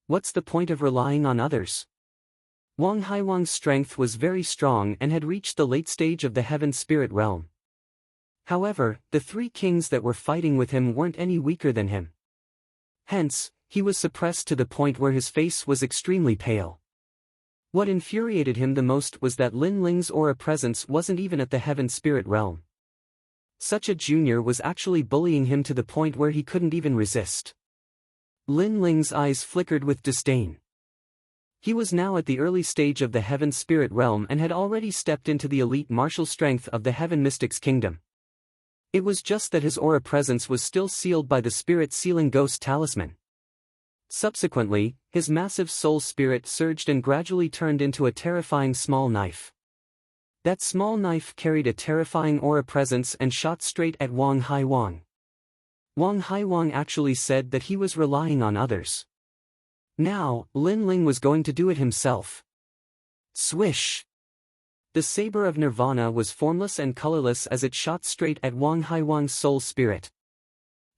What's the point of relying on others? Wang Haiwang's strength was very strong and had reached the late stage of the Heaven Spirit Realm. However, the 3 kings that were fighting with him weren't any weaker than him. Hence, he was suppressed to the point where his face was extremely pale. What infuriated him the most was that Lin Ling's aura presence wasn't even at the Heaven Spirit Realm. Such a junior was actually bullying him to the point where he couldn't even resist. Lin Ling's eyes flickered with disdain. He was now at the early stage of the Heaven Spirit Realm and had already stepped into the elite martial strength of the Heaven Mystics Kingdom. It was just that his aura presence was still sealed by the Spirit Sealing Ghost Talisman. Subsequently, his massive soul spirit surged and gradually turned into a terrifying small knife. That small knife carried a terrifying aura presence and shot straight at Wang Haiwang. Wang Haiwang actually said that he was relying on others. Now, Lin Ling was going to do it himself. Swish! The saber of Nirvana was formless and colorless as it shot straight at Wang Haiwang's soul spirit.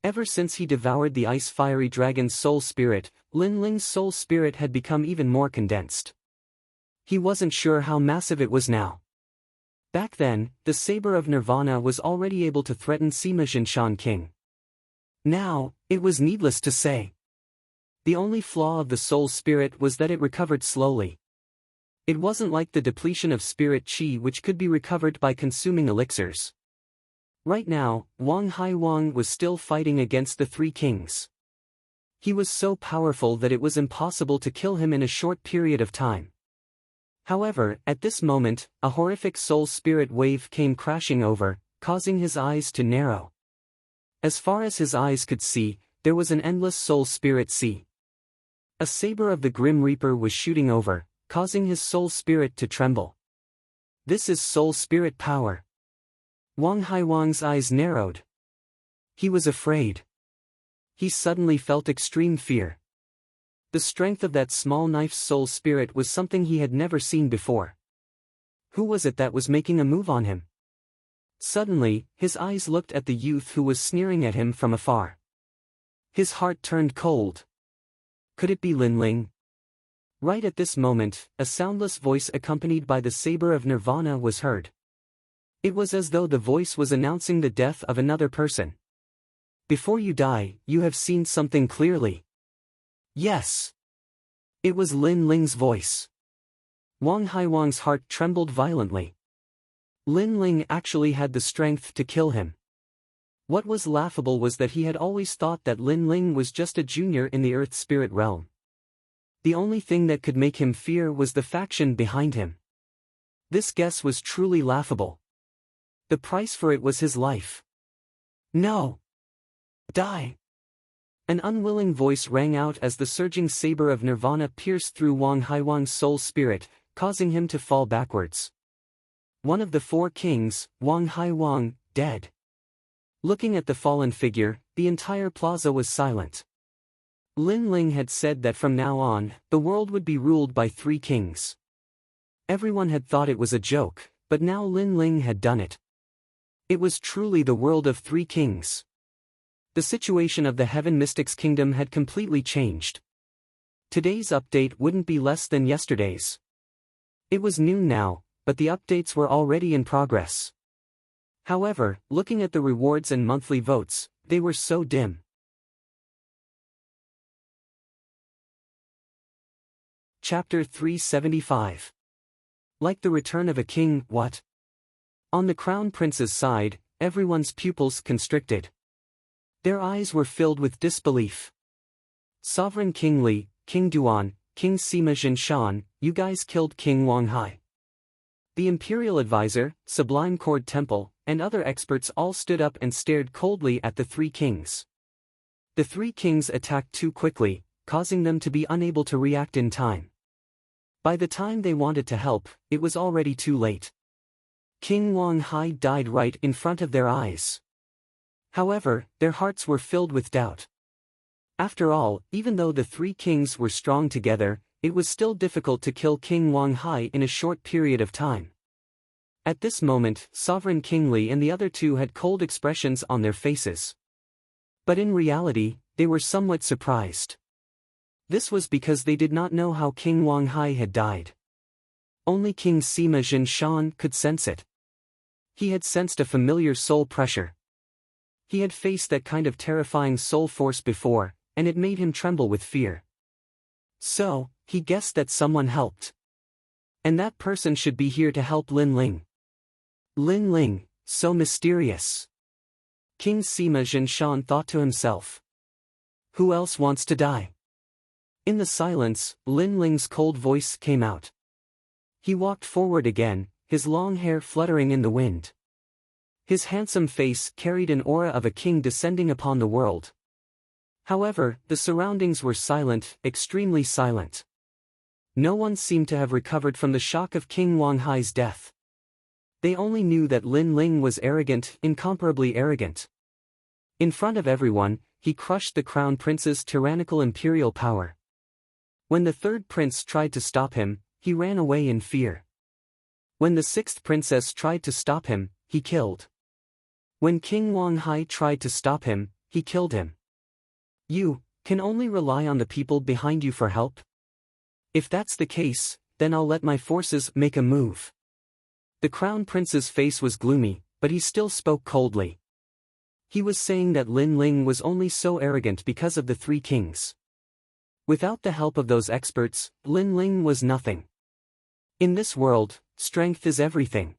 Ever since he devoured the ice-fiery dragon's soul spirit, Lin Ling's soul spirit had become even more condensed. He wasn't sure how massive it was now. Back then, the saber of Nirvana was already able to threaten Sima Jinshan King. Now, it was needless to say. The only flaw of the soul spirit was that it recovered slowly. It wasn't like the depletion of spirit chi which could be recovered by consuming elixirs. Right now, Wang Haiwang was still fighting against the 3 kings. He was so powerful that it was impossible to kill him in a short period of time. However, at this moment, a horrific soul spirit wave came crashing over, causing his eyes to narrow. As far as his eyes could see, there was an endless soul spirit sea. A saber of the Grim Reaper was shooting over, causing his soul spirit to tremble. This is soul spirit power. Wang Haiwang's eyes narrowed. He was afraid. He suddenly felt extreme fear. The strength of that small knife's soul spirit was something he had never seen before. Who was it that was making a move on him? Suddenly, his eyes looked at the youth who was sneering at him from afar. His heart turned cold. Could it be Lin Ling? Right at this moment, a soundless voice accompanied by the saber of Nirvana was heard. It was as though the voice was announcing the death of another person. Before you die, you have seen something clearly. Yes. It was Lin Ling's voice. Wang Haiwang's heart trembled violently. Lin Ling actually had the strength to kill him. What was laughable was that he had always thought that Lin Ling was just a junior in the Earth Spirit Realm. The only thing that could make him fear was the faction behind him. This guess was truly laughable. The price for it was his life. No! Die! An unwilling voice rang out as the surging saber of Nirvana pierced through Wang Haiwang's soul spirit, causing him to fall backwards. One of the 4 kings, Wang Haiwang, dead. Looking at the fallen figure, the entire plaza was silent. Lin Ling had said that from now on, the world would be ruled by 3 kings. Everyone had thought it was a joke, but now Lin Ling had done it. It was truly the world of 3 kings. The situation of the Heaven Mystics Kingdom had completely changed. Today's update wouldn't be less than yesterday's. It was noon now, but the updates were already in progress. However, looking at the rewards and monthly votes, they were so dim. Chapter 375. Like the return of a king, what? On the Crown Prince's side, everyone's pupils constricted. Their eyes were filled with disbelief. Sovereign King Li, King Duan, King Sima Jinshan, you guys killed King Wang Hai. The Imperial Advisor, Sublime Cord Temple, and other experts all stood up and stared coldly at the 3 kings. The 3 kings attacked too quickly, causing them to be unable to react in time. By the time they wanted to help, it was already too late. King Wang Hai died right in front of their eyes. However, their hearts were filled with doubt. After all, even though the 3 kings were strong together, it was still difficult to kill King Wang Hai in a short period of time. At this moment, Sovereign King Li and the other 2 had cold expressions on their faces. But in reality, they were somewhat surprised. This was because they did not know how King Wang Hai had died. Only King Sima Jinshan could sense it. He had sensed a familiar soul pressure. He had faced that kind of terrifying soul force before, and it made him tremble with fear. So, he guessed that someone helped. And that person should be here to help Lin Ling. Lin Ling, so mysterious. King Sima Jinshan thought to himself. Who else wants to die? In the silence, Lin Ling's cold voice came out. He walked forward again, his long hair fluttering in the wind. His handsome face carried an aura of a king descending upon the world. However, the surroundings were silent, extremely silent. No one seemed to have recovered from the shock of King Wang Hai's death. They only knew that Lin Ling was arrogant, incomparably arrogant. In front of everyone, he crushed the Crown Prince's tyrannical imperial power. When the 3rd prince tried to stop him, he ran away in fear. When the 6th princess tried to stop him, he killed. When King Wang Hai tried to stop him, he killed him. You can only rely on the people behind you for help? If that's the case, then I'll let my forces make a move. The Crown Prince's face was gloomy, but he still spoke coldly. He was saying that Lin Ling was only so arrogant because of the 3 kings. Without the help of those experts, Lin Ling was nothing. In this world, strength is everything.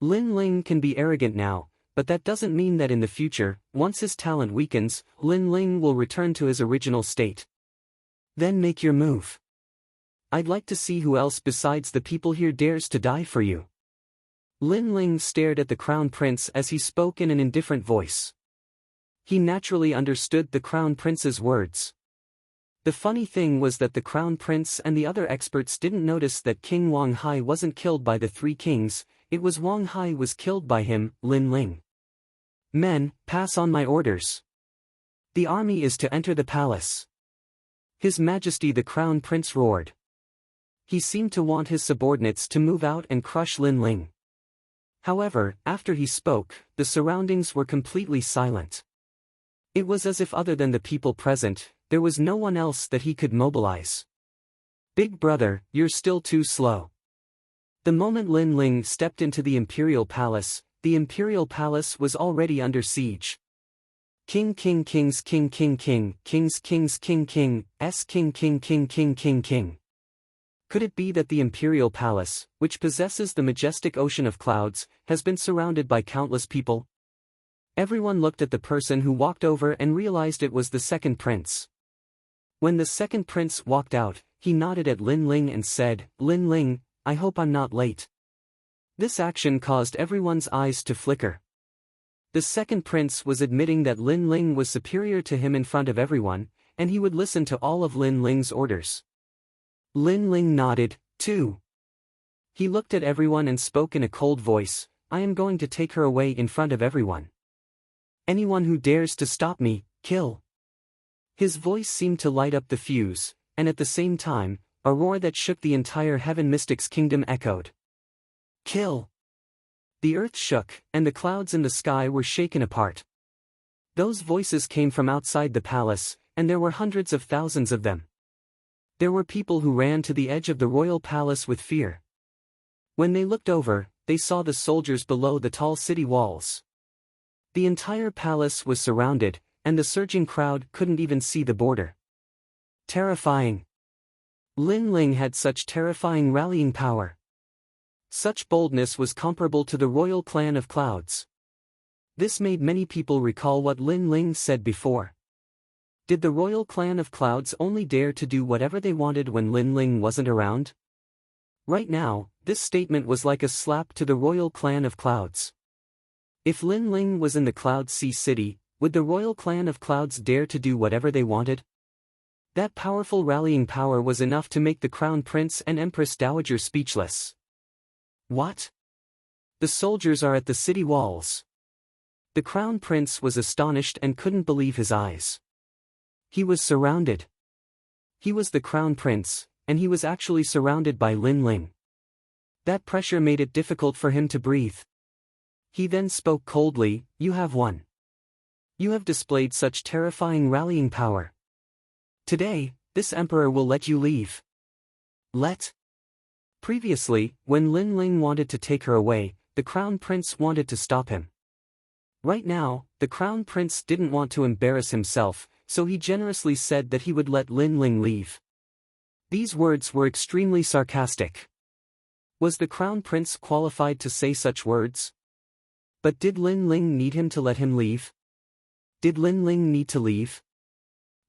Lin Ling can be arrogant now, but that doesn't mean that in the future, once his talent weakens, Lin Ling will return to his original state. Then make your move. I'd like to see who else besides the people here dares to die for you. Lin Ling stared at the Crown Prince as he spoke in an indifferent voice. He naturally understood the Crown Prince's words. The funny thing was that the Crown Prince and the other experts didn't notice that King Wang Hai wasn't killed by the 3 kings, it was Wang Hai was killed by him, Lin Ling. Men, pass on my orders. The army is to enter the palace. His Majesty the Crown Prince roared. He seemed to want his subordinates to move out and crush Lin Ling. However, after he spoke, the surroundings were completely silent. It was as if other than the people present, there was no one else that he could mobilize. Big brother, you're still too slow. The moment Lin Ling stepped into the Imperial Palace was already under siege. King King Kings King King King Kings Kings King King S King King King King King King. Could it be that the Imperial Palace, which possesses the majestic ocean of clouds, has been surrounded by countless people? Everyone looked at the person who walked over and realized it was the 2nd prince. When the 2nd prince walked out, he nodded at Lin Ling and said, Lin Ling, I hope I'm not late. This action caused everyone's eyes to flicker. The 2nd prince was admitting that Lin Ling was superior to him in front of everyone, and he would listen to all of Lin Ling's orders. Lin Ling nodded, too. He looked at everyone and spoke in a cold voice, I am going to take her away in front of everyone. Anyone who dares to stop me, kill. His voice seemed to light up the fuse, and at the same time, a roar that shook the entire Heaven Mystic's kingdom echoed. Kill! The earth shook, and the clouds in the sky were shaken apart. Those voices came from outside the palace, and there were hundreds of thousands of them. There were people who ran to the edge of the royal palace with fear. When they looked over, they saw the soldiers below the tall city walls. The entire palace was surrounded, and the surging crowd couldn't even see the border. Terrifying. Lin Ling had such terrifying rallying power. Such boldness was comparable to the royal clan of clouds. This made many people recall what Lin Ling said before. Did the royal clan of clouds only dare to do whatever they wanted when Lin Ling wasn't around? Right now, this statement was like a slap to the royal clan of clouds. If Lin Ling was in the Cloud Sea City, would the royal clan of clouds dare to do whatever they wanted? That powerful rallying power was enough to make the Crown Prince and Empress Dowager speechless. What? The soldiers are at the city walls. The Crown Prince was astonished and couldn't believe his eyes. He was surrounded. He was the Crown Prince, and he was actually surrounded by Lin Ling. That pressure made it difficult for him to breathe. He then spoke coldly, "You have won. You have displayed such terrifying rallying power. Today, this emperor will let you leave." Let? Previously, when Lin Ling wanted to take her away, the Crown Prince wanted to stop him. Right now, the Crown Prince didn't want to embarrass himself, so he generously said that he would let Lin Ling leave. These words were extremely sarcastic. Was the Crown Prince qualified to say such words? But did Lin Ling need him to let him leave? Did Lin Ling need to leave?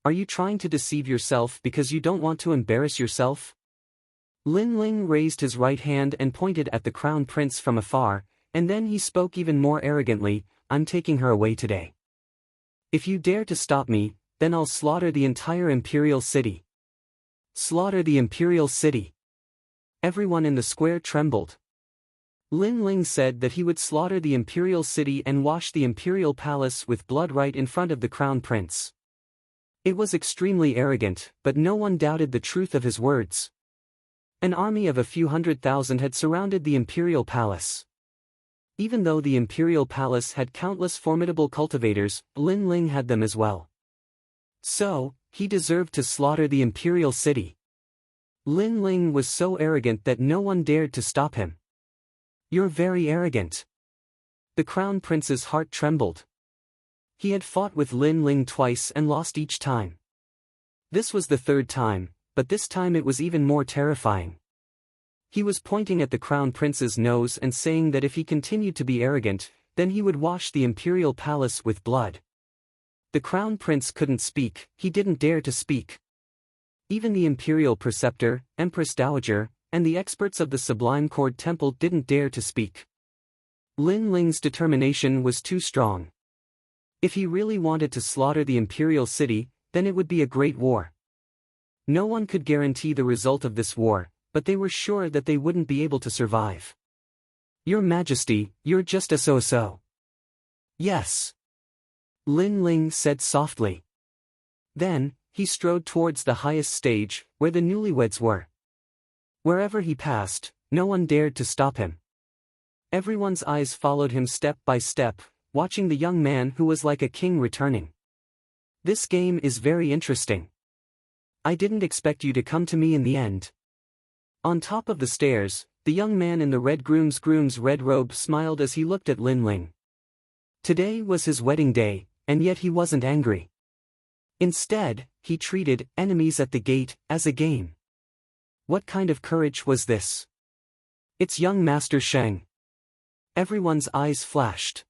Are you trying to deceive yourself because you don't want to embarrass yourself? Lin Ling raised his right hand and pointed at the Crown Prince from afar, and then he spoke even more arrogantly, "I'm taking her away today. If you dare to stop me, then I'll slaughter the entire imperial city." Slaughter the imperial city. Everyone in the square trembled. Lin Ling said that he would slaughter the imperial city and wash the imperial palace with blood right in front of the Crown Prince. It was extremely arrogant, but no one doubted the truth of his words. An army of a few 100,000 had surrounded the imperial palace. Even though the imperial palace had countless formidable cultivators, Lin Ling had them as well. So, he deserved to slaughter the imperial city. Lin Ling was so arrogant that no one dared to stop him. "You're very arrogant." The Crown Prince's heart trembled. He had fought with Lin Ling twice and lost each time. This was the third time, but this time it was even more terrifying. He was pointing at the Crown Prince's nose and saying that if he continued to be arrogant, then he would wash the imperial palace with blood. The Crown Prince couldn't speak, he didn't dare to speak. Even the imperial preceptor, Empress Dowager, and the experts of the Sublime Cord Temple didn't dare to speak. Lin Ling's determination was too strong. If he really wanted to slaughter the imperial city, then it would be a great war. No one could guarantee the result of this war, but they were sure that they wouldn't be able to survive. "Your Majesty, you're just a so-so." "Yes," Lin Ling said softly. Then, he strode towards the highest stage, where the newlyweds were. Wherever he passed, no one dared to stop him. Everyone's eyes followed him step by step, watching the young man who was like a king returning. "This game is very interesting. I didn't expect you to come to me in the end." On top of the stairs, the young man in the red groom's red robe smiled as he looked at Lin Ling. Today was his wedding day, and yet he wasn't angry. Instead, he treated enemies at the gate as a game. What kind of courage was this? "It's young Master Sheng." Everyone's eyes flashed.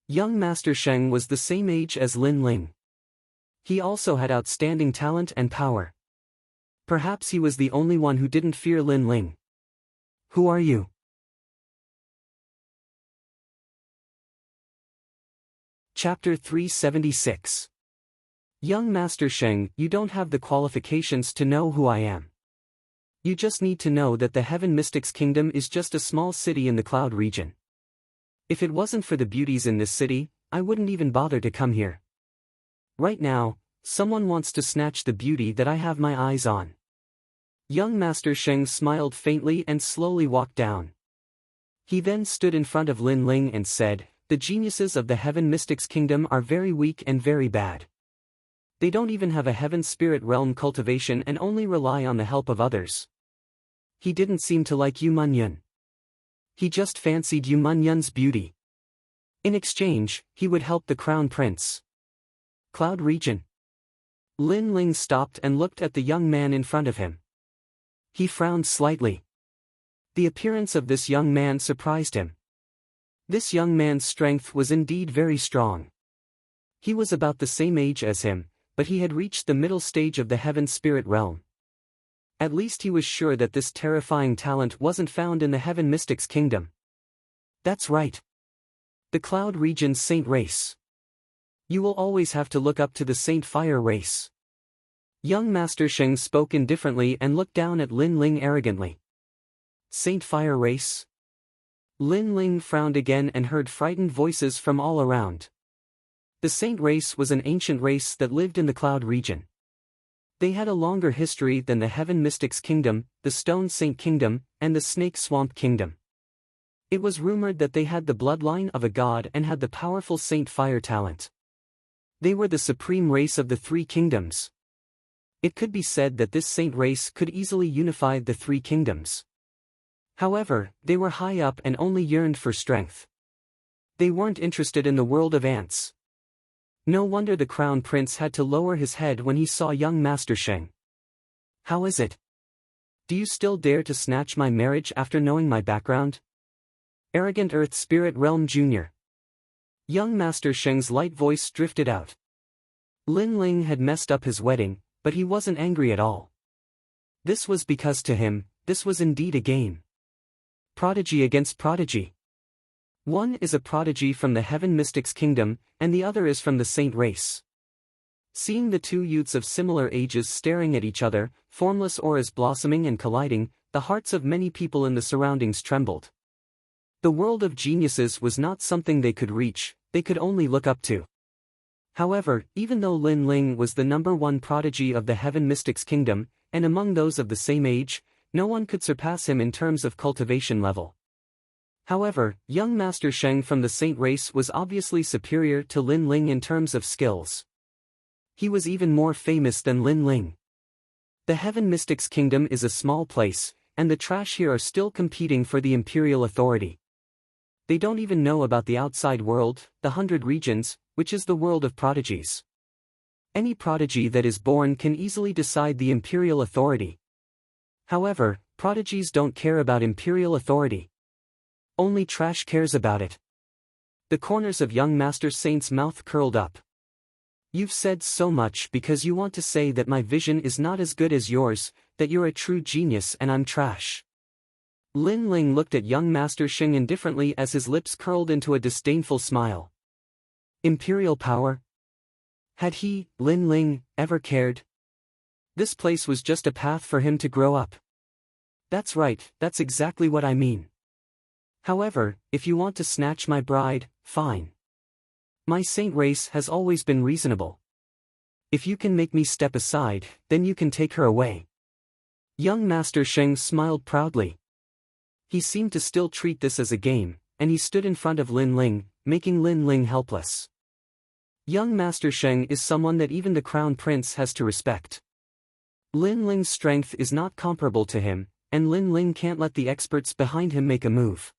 Young Master Sheng was the same age as Lin Ling. He also had outstanding talent and power. Perhaps he was the only one who didn't fear Lin Ling. "Who are you?" Chapter 376. Young Master Sheng, you don't have the qualifications to know who I am. You just need to know that the Heaven Mystic's kingdom is just a small city in the Cloud region. If it wasn't for the beauties in this city, I wouldn't even bother to come here. Right now, Someone wants to snatch the beauty that I have my eyes on. Young Master Sheng smiled faintly and slowly walked down. He then stood in front of Lin Ling and said, "The geniuses of the Heaven Mystics Kingdom are very weak and very bad. They don't even have a Heaven Spirit Realm cultivation and only rely on the help of others." He didn't seem to like Yu Munyun. He just fancied Yu Munyun's beauty. In exchange, he would help the Crown Prince. Cloud Region. Lin Ling stopped and looked at the young man in front of him. He frowned slightly. The appearance of this young man surprised him. This young man's strength was indeed very strong. He was about the same age as him, but he had reached the middle stage of the Heaven Spirit Realm. At least he was sure that this terrifying talent wasn't found in the Heaven Mystics Kingdom. That's right. The Cloud Region's Saint Race. You will always have to look up to the Saint Fire Race. Young Master Sheng spoke indifferently and looked down at Lin Ling arrogantly. Saint Fire Race? Lin Ling frowned again and heard frightened voices from all around. The Saint Race was an ancient race that lived in the Cloud Region. They had a longer history than the Heaven Mystics Kingdom, the Stone Saint Kingdom, and the Snake Swamp Kingdom. It was rumored that they had the bloodline of a god and had the powerful Saint Fire talent. They were the supreme race of the three kingdoms. It could be said that this saint race could easily unify the three kingdoms. However, they were high up and only yearned for strength. They weren't interested in the world of ants. No wonder the Crown Prince had to lower his head when he saw young Master Sheng. How is it? Do you still dare to snatch my marriage after knowing my background? Arrogant Earth Spirit Realm Jr. Young Master Sheng's light voice drifted out. Lin Ling had messed up his wedding, but he wasn't angry at all. This was because to him, this was indeed a game. Prodigy against prodigy. One is a prodigy from the Heaven Mystics Kingdom, and the other is from the Saint Race. Seeing the two youths of similar ages staring at each other, formless auras blossoming and colliding, the hearts of many people in the surroundings trembled. The world of geniuses was not something they could reach, they could only look up to. However, even though Lin Ling was the #1 prodigy of the Heaven Mystics Kingdom, and among those of the same age, no one could surpass him in terms of cultivation level. However, young Master Sheng from the Saint Race was obviously superior to Lin Ling in terms of skills. He was even more famous than Lin Ling. The Heaven Mystics Kingdom is a small place, and the trash here are still competing for the imperial authority. They don't even know about the outside world, the 100 regions, which is the world of prodigies. Any prodigy that is born can easily decide the imperial authority. However, prodigies don't care about imperial authority. Only trash cares about it. The corners of young Master Saint's mouth curled up. You've said so much because you want to say that my vision is not as good as yours, that you're a true genius and I'm trash. Lin Ling looked at young Master Sheng indifferently as his lips curled into a disdainful smile. Imperial power? Had he, Lin Ling, ever cared? This place was just a path for him to grow up. That's right, that's exactly what I mean. However, if you want to snatch my bride, fine. My saint race has always been reasonable. If you can make me step aside, then you can take her away. Young Master Sheng smiled proudly. He seemed to still treat this as a game, and he stood in front of Lin Ling, making Lin Ling helpless. Young Master Sheng is someone that even the Crown Prince has to respect. Lin Ling's strength is not comparable to him, and Lin Ling can't let the experts behind him make a move.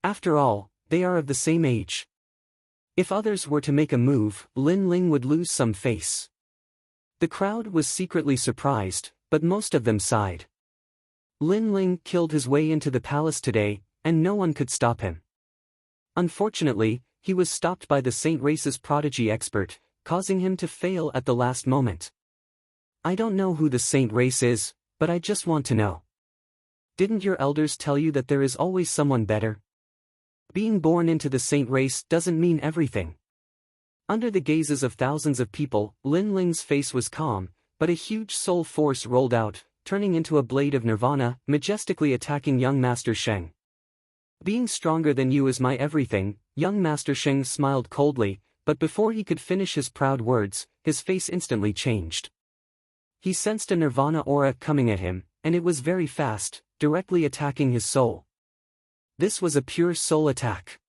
After all, they are of the same age. If others were to make a move, Lin Ling would lose some face. The crowd was secretly surprised, but most of them sighed. Lin Ling killed his way into the palace today, and no one could stop him. Unfortunately, he was stopped by the Saint Race's prodigy expert, causing him to fail at the last moment. I don't know who the Saint Race is, but I just want to know. Didn't your elders tell you that there is always someone better? Being born into the Saint Race doesn't mean everything. Under the gazes of thousands of people, Lin Ling's face was calm, but a huge soul force rolled out, turning into a blade of nirvana, majestically attacking young Master Sheng. Being stronger than you is my everything, young Master Sheng smiled coldly, but before he could finish his proud words, his face instantly changed. He sensed a nirvana aura coming at him, and it was very fast, directly attacking his soul. This was a pure soul attack.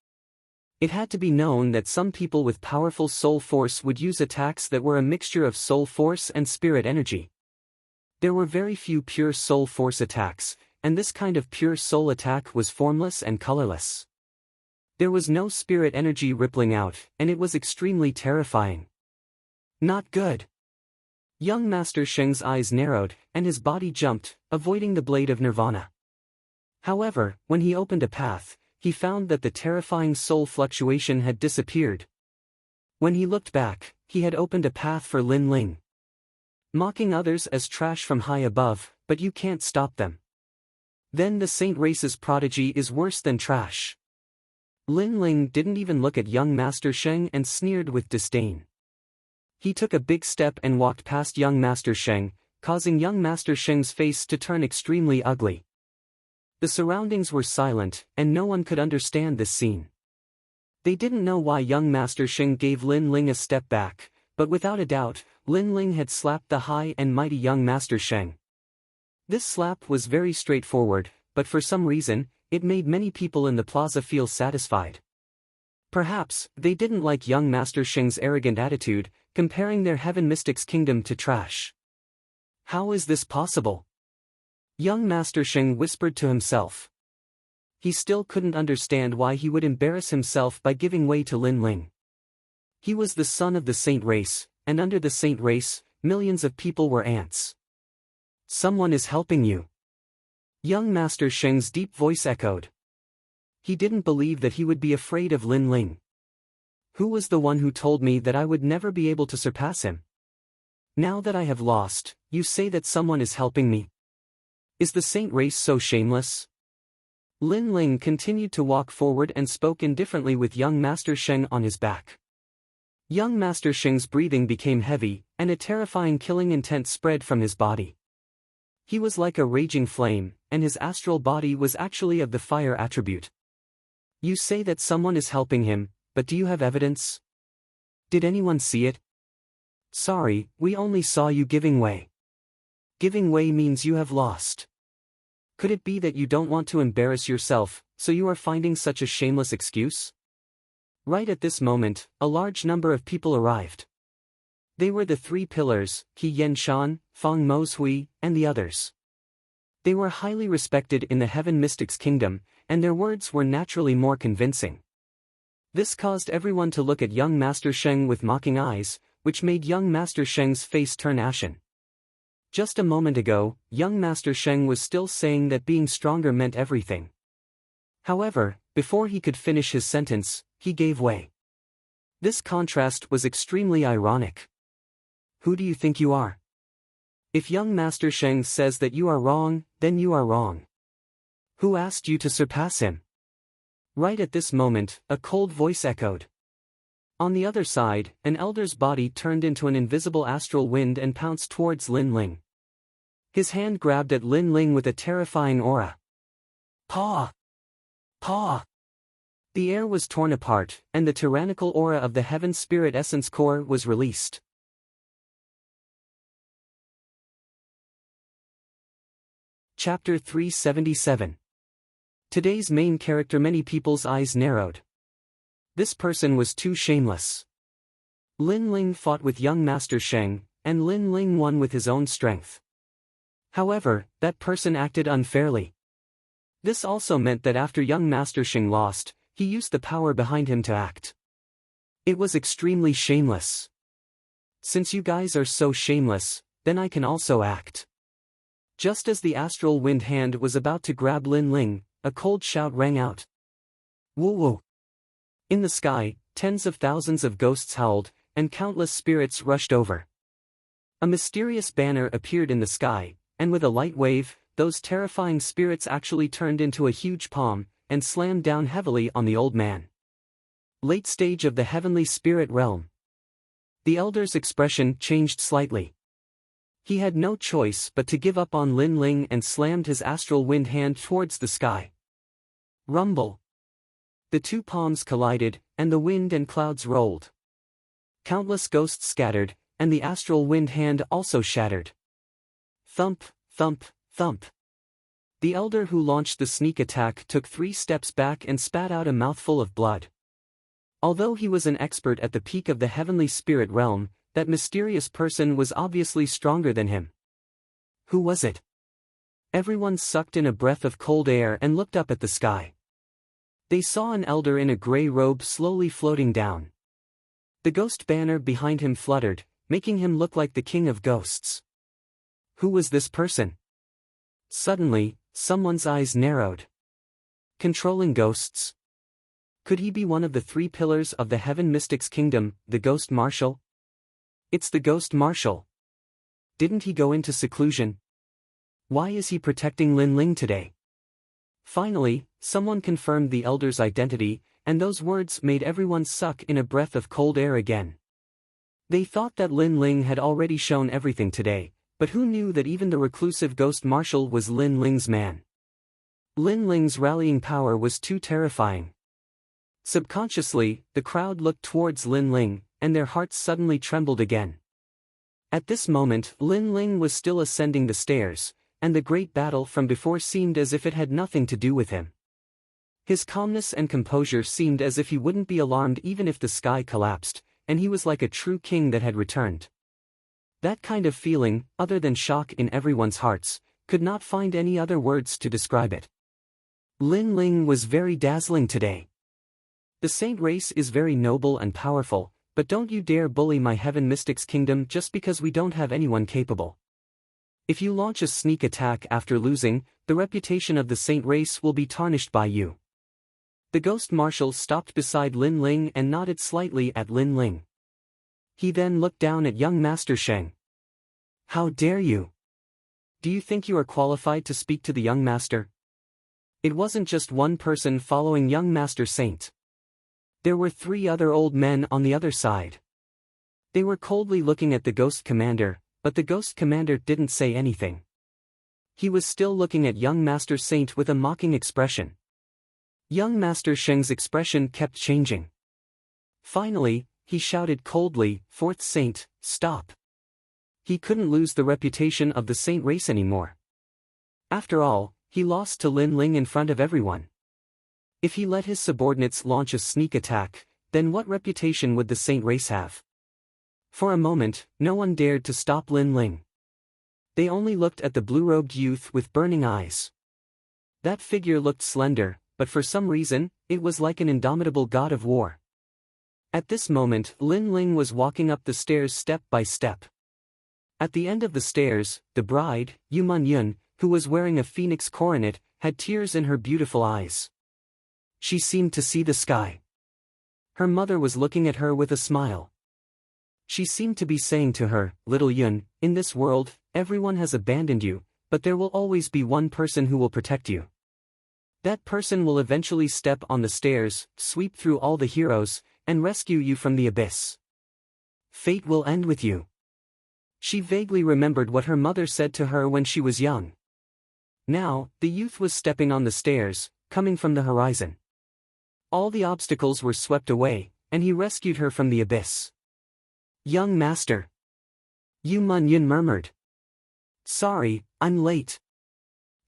It had to be known that some people with powerful soul force would use attacks that were a mixture of soul force and spirit energy. There were very few pure soul force attacks, and this kind of pure soul attack was formless and colorless. There was no spirit energy rippling out, and it was extremely terrifying. Not good. Young Master Sheng's eyes narrowed, and his body jumped, avoiding the blade of nirvana. However, when he opened a path, he found that the terrifying soul fluctuation had disappeared. When he looked back, he had opened a path for Lin Ling. Mocking others as trash from high above, but you can't stop them. Then the Saint Race's prodigy is worse than trash. Lin Ling didn't even look at young Master Sheng and sneered with disdain. He took a big step and walked past young Master Sheng, causing young Master Sheng's face to turn extremely ugly. The surroundings were silent, and no one could understand this scene. They didn't know why young Master Sheng gave Lin Ling a step back, but without a doubt, Lin Ling had slapped the high and mighty young Master Sheng. This slap was very straightforward, but for some reason, it made many people in the plaza feel satisfied. Perhaps, they didn't like young Master Sheng's arrogant attitude, comparing their Heaven Mystics kingdom to trash. How is this possible? Young Master Sheng whispered to himself. He still couldn't understand why he would embarrass himself by giving way to Lin Ling. He was the son of the Saint Race, and under the Saint Race, millions of people were ants. Someone is helping you. Young Master Sheng's deep voice echoed. He didn't believe that he would be afraid of Lin Ling. Who was the one who told me that I would never be able to surpass him? Now that I have lost, you say that someone is helping me. Is the Saint Race so shameless? Lin Ling continued to walk forward and spoke indifferently with young Master Sheng on his back. Young Master Sheng's breathing became heavy, and a terrifying killing intent spread from his body. He was like a raging flame, and his astral body was actually of the fire attribute. You say that someone is helping him, but do you have evidence? Did anyone see it? Sorry, we only saw you giving way. Giving way means you have lost. Could it be that you don't want to embarrass yourself, so you are finding such a shameless excuse? Right at this moment, a large number of people arrived. They were the three pillars, Qi Yenshan, Feng Mozhui, and the others. They were highly respected in the Heaven Mystics Kingdom, and their words were naturally more convincing. This caused everyone to look at young Master Sheng with mocking eyes, which made young Master Sheng's face turn ashen. Just a moment ago, young Master Sheng was still saying that being stronger meant everything. However, before he could finish his sentence, he gave way. This contrast was extremely ironic. Who do you think you are? If young Master Sheng says that you are wrong, then you are wrong. Who asked you to surpass him? Right at this moment, a cold voice echoed. On the other side, an elder's body turned into an invisible astral wind and pounced towards Lin Ling. His hand grabbed at Lin Ling with a terrifying aura. Paw! Paw! The air was torn apart, and the tyrannical aura of the Heaven Spirit Essence Core was released. Chapter 377. Today's main character. Many people's eyes narrowed. This person was too shameless. Lin Ling fought with young Master Sheng, and Lin Ling won with his own strength. However, that person acted unfairly. This also meant that after young Master Sheng lost, he used the power behind him to act. It was extremely shameless. Since you guys are so shameless, then I can also act. Just as the astral wind hand was about to grab Lin Ling, a cold shout rang out. Woo woo! In the sky, tens of thousands of ghosts howled, and countless spirits rushed over. A mysterious banner appeared in the sky, and with a light wave, those terrifying spirits actually turned into a huge palm, and slammed down heavily on the old man. Late stage of the heavenly spirit realm. The elder's expression changed slightly. He had no choice but to give up on Lin Ling and slammed his astral wind hand towards the sky. Rumble. The two palms collided, and the wind and clouds rolled. Countless ghosts scattered, and the astral wind hand also shattered. Thump, thump, thump. The elder who launched the sneak attack took 3 steps back and spat out a mouthful of blood. Although he was an expert at the peak of the heavenly spirit realm, that mysterious person was obviously stronger than him. Who was it? Everyone sucked in a breath of cold air and looked up at the sky. They saw an elder in a gray robe slowly floating down. The ghost banner behind him fluttered, making him look like the king of ghosts. Who was this person? Suddenly, someone's eyes narrowed. Controlling ghosts? Could he be one of the 3 pillars of the Heaven Mystics Kingdom, the Ghost Marshal? It's the Ghost Marshal. Didn't he go into seclusion? Why is he protecting Lin Ling today? Finally, someone confirmed the elder's identity, and those words made everyone suck in a breath of cold air again. They thought that Lin Ling had already shown everything today, but who knew that even the reclusive Ghost Marshal was Lin Ling's man? Lin Ling's rallying power was too terrifying. Subconsciously, the crowd looked towards Lin Ling, and their hearts suddenly trembled again. At this moment, Lin Ling was still ascending the stairs, and the great battle from before seemed as if it had nothing to do with him. His calmness and composure seemed as if he wouldn't be alarmed even if the sky collapsed, and he was like a true king that had returned. That kind of feeling, other than shock in everyone's hearts, could not find any other words to describe it. Lin Ling was very dazzling today. The saint race is very noble and powerful, but don't you dare bully my Heaven Mystics Kingdom just because we don't have anyone capable. If you launch a sneak attack after losing, the reputation of the saint race will be tarnished by you. The Ghost Marshal stopped beside Lin Ling and nodded slightly at Lin Ling. He then looked down at young Master Sheng. How dare you? Do you think you are qualified to speak to the young master? It wasn't just one person following young Master Saint. There were 3 other old men on the other side. They were coldly looking at the Ghost Commander, but the Ghost Commander didn't say anything. He was still looking at young Master Saint with a mocking expression. Young Master Sheng's expression kept changing. Finally, he shouted coldly, "Fourth Saint, stop." He couldn't lose the reputation of the saint race anymore. After all, he lost to Lin Ling in front of everyone. If he let his subordinates launch a sneak attack, then what reputation would the saint race have? For a moment, no one dared to stop Lin Ling. They only looked at the blue-robed youth with burning eyes. That figure looked slender, but for some reason, it was like an indomitable god of war. At this moment, Lin Ling was walking up the stairs step by step. At the end of the stairs, the bride, Yu Yun, who was wearing a phoenix coronet, had tears in her beautiful eyes. She seemed to see the sky. Her mother was looking at her with a smile. She seemed to be saying to her, "Little Yun, in this world, everyone has abandoned you, but there will always be one person who will protect you. That person will eventually step on the stairs, sweep through all the heroes, and rescue you from the abyss. Fate will end with you." She vaguely remembered what her mother said to her when she was young. Now, the youth was stepping on the stairs, coming from the horizon. All the obstacles were swept away, and he rescued her from the abyss. "Young master." Yu Yun murmured. "Sorry, I'm late."